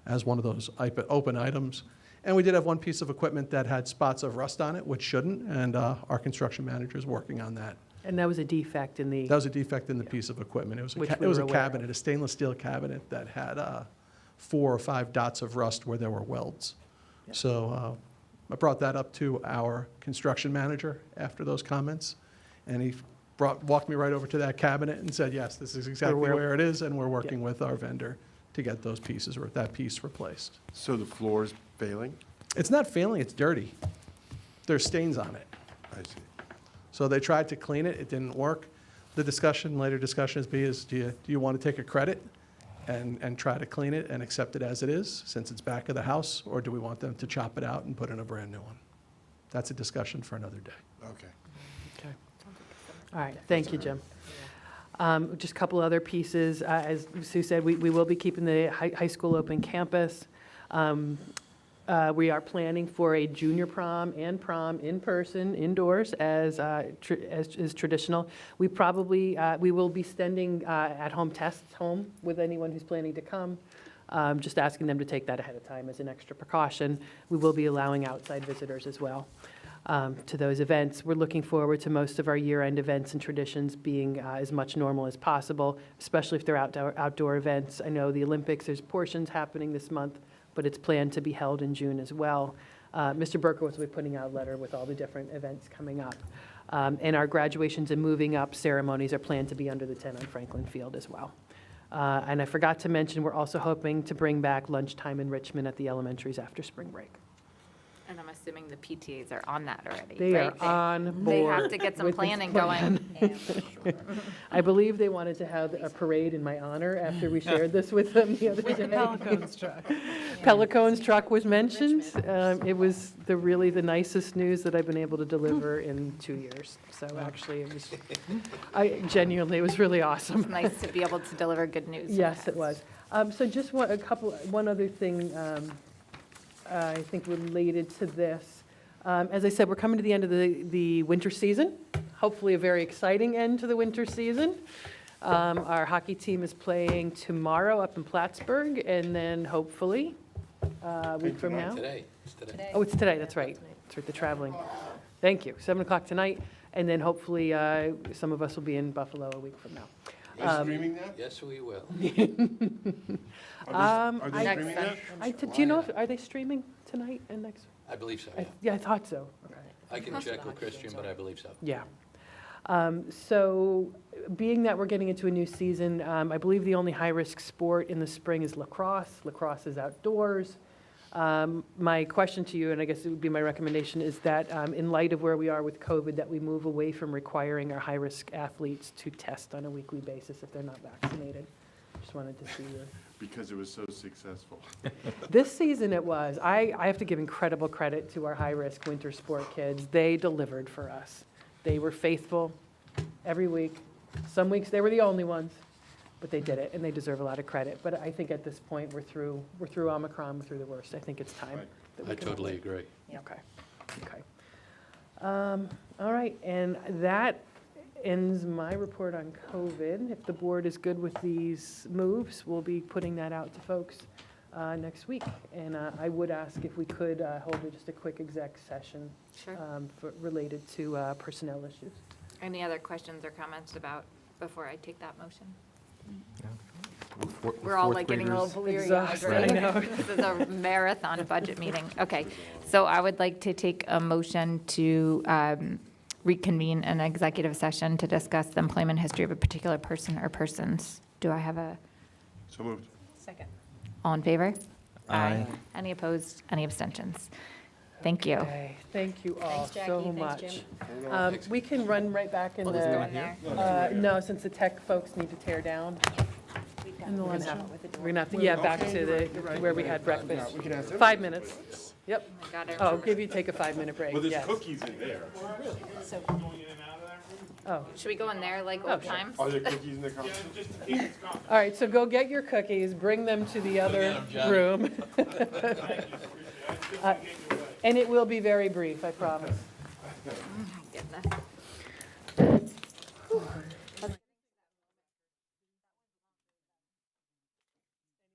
Speaker 6: as one of those open items. And we did have one piece of equipment that had spots of rust on it, which shouldn't, and our construction manager is working on that.
Speaker 4: And that was a defect in the.
Speaker 6: That was a defect in the piece of equipment. It was
Speaker 4: Which
Speaker 6: it
Speaker 4: we
Speaker 6: was
Speaker 4: were
Speaker 6: a
Speaker 4: aware of.
Speaker 6: cabinet, a stainless steel cabinet that had 4 or 5 dots of rust where there were welds. So I brought that up to our construction manager after those comments, and he walked me right over to that cabinet and said, yes, this is exactly where it is, and we're working with our vendor to get those pieces, or that piece replaced.
Speaker 5: So the floor is failing?
Speaker 6: It's not failing, it's dirty. There's stains on it.
Speaker 5: I see.
Speaker 6: So they tried to clean it, it didn't work. The discussion, later discussion is do you want to take a credit and try to clean it and accept it as it is, since it's back of the house, or do we want them to chop it out and put in a brand new one? That's a discussion for another day.
Speaker 5: Okay.
Speaker 4: Okay. All right, thank you, Jim. Just a couple other pieces. As Sue said, we will be keeping the high school open campus. We are planning for a junior prom and prom in person, indoors, as is traditional. We will be sending at-home tests home with anyone who's planning to come, just asking them to take that ahead of time as an extra precaution. We will be allowing outside visitors as well to those events. We're looking forward to most of our year-end events and traditions being as much normal as possible, especially if they're outdoor events. I know the Olympics, there's portions happening this month, but it's planned to be held in June as well. Mr. Berkowitz will be putting out a letter with all the different events coming up. And our graduations and moving up ceremonies are planned to be under the tent on Franklin Field as well. And I forgot to mention, we're also hoping to bring back lunchtime enrichment at the elementaries after spring break.
Speaker 3: And I'm assuming the PTAs are on that already,
Speaker 4: They
Speaker 3: right?
Speaker 4: are on board.
Speaker 3: They have to get some
Speaker 4: with this
Speaker 3: planning
Speaker 4: plan.
Speaker 3: going.
Speaker 4: I believe they wanted to have a parade in my honor after we shared this with them the other day.
Speaker 19: Pelican's truck.
Speaker 4: Pelican's truck was mentioned. It was really the nicest news that I've been able to deliver in 2 years. So actually, it was, genuinely, it was really awesome.
Speaker 3: It's nice to be able to deliver good news.
Speaker 4: Yes, it was. So just one other thing, I think related to this. As I said, we're coming to the end of the winter season, hopefully a very exciting end to the winter season. Our hockey team is playing tomorrow up in Plattsburgh, and then hopefully, a week from now.
Speaker 8: Today, it's today.
Speaker 4: Oh, it's today, that's right. That's right, the traveling. Thank you. 7 o'clock tonight, and then hopefully some of us will be in Buffalo a week from now.
Speaker 5: Are you streaming that?
Speaker 8: Yes, we will.
Speaker 5: Are they streaming that?
Speaker 4: Do you know, are they streaming tonight and next?
Speaker 8: I believe so, yeah.
Speaker 4: Yeah, I thought so. Okay.
Speaker 8: I can check with Christian, but I believe so.
Speaker 4: Yeah. So being that we're getting into a new season, I believe the only high-risk sport in the spring is lacrosse. Lacrosse is outdoors. My question to you, and I guess it would be my recommendation, is that in light of where we are with COVID, that we move away from requiring our high-risk athletes to test on a weekly basis if they're not vaccinated. Just wanted to see your...
Speaker 5: Because it was so successful.
Speaker 4: This season it was. I have to give incredible credit to our high-risk winter sport kids. They delivered for us. They were faithful every week. Some weeks they were the only ones, but they did it, and they deserve a lot of credit. But I think at this point we're through Omicron, we're through the worst. I think it's time. That we
Speaker 8: I
Speaker 4: can
Speaker 8: totally agree.
Speaker 4: Okay. All right, and that ends my report on COVID. If the board is good with these moves, we'll be putting that out to folks next week. And I would ask if we could hold just a quick exec session
Speaker 3: Sure.
Speaker 4: related to personnel issues.
Speaker 3: Any other questions or comments before I take that motion? We're all like getting a little bleary-eyed,
Speaker 4: Exhausted,
Speaker 3: right?
Speaker 4: I know.
Speaker 3: This is a marathon budget meeting. Okay, so I would like to take a motion to reconvene an executive session to discuss the employment history of a particular person or persons. Do I have a,
Speaker 5: So moved.
Speaker 2: Second.
Speaker 3: all in favor?
Speaker 10: Aye.
Speaker 3: Any opposed? Any abstentions? Thank you.
Speaker 4: Okay, thank you all
Speaker 2: Thanks, Jackie.
Speaker 4: so
Speaker 2: Thanks,
Speaker 4: much.
Speaker 2: Jim.
Speaker 4: We can run right back in
Speaker 3: We'll just go in
Speaker 4: the,
Speaker 3: there.
Speaker 4: no, since the tech folks need to tear down.
Speaker 2: In the
Speaker 4: We're gonna have to, yeah, back to where we had breakfast. 5 minutes. Yep.
Speaker 3: Oh my God, I
Speaker 4: Oh,
Speaker 3: remember.
Speaker 4: take a 5-minute break,
Speaker 5: Well, there's
Speaker 4: yes.
Speaker 5: cookies in there.
Speaker 2: So,
Speaker 4: Oh,
Speaker 3: Should we go in there like old times?
Speaker 5: Are there cookies in the car?
Speaker 4: all right, so go get your cookies, bring them to the other room. And it will be very brief, I promise.
Speaker 3: Oh my goodness.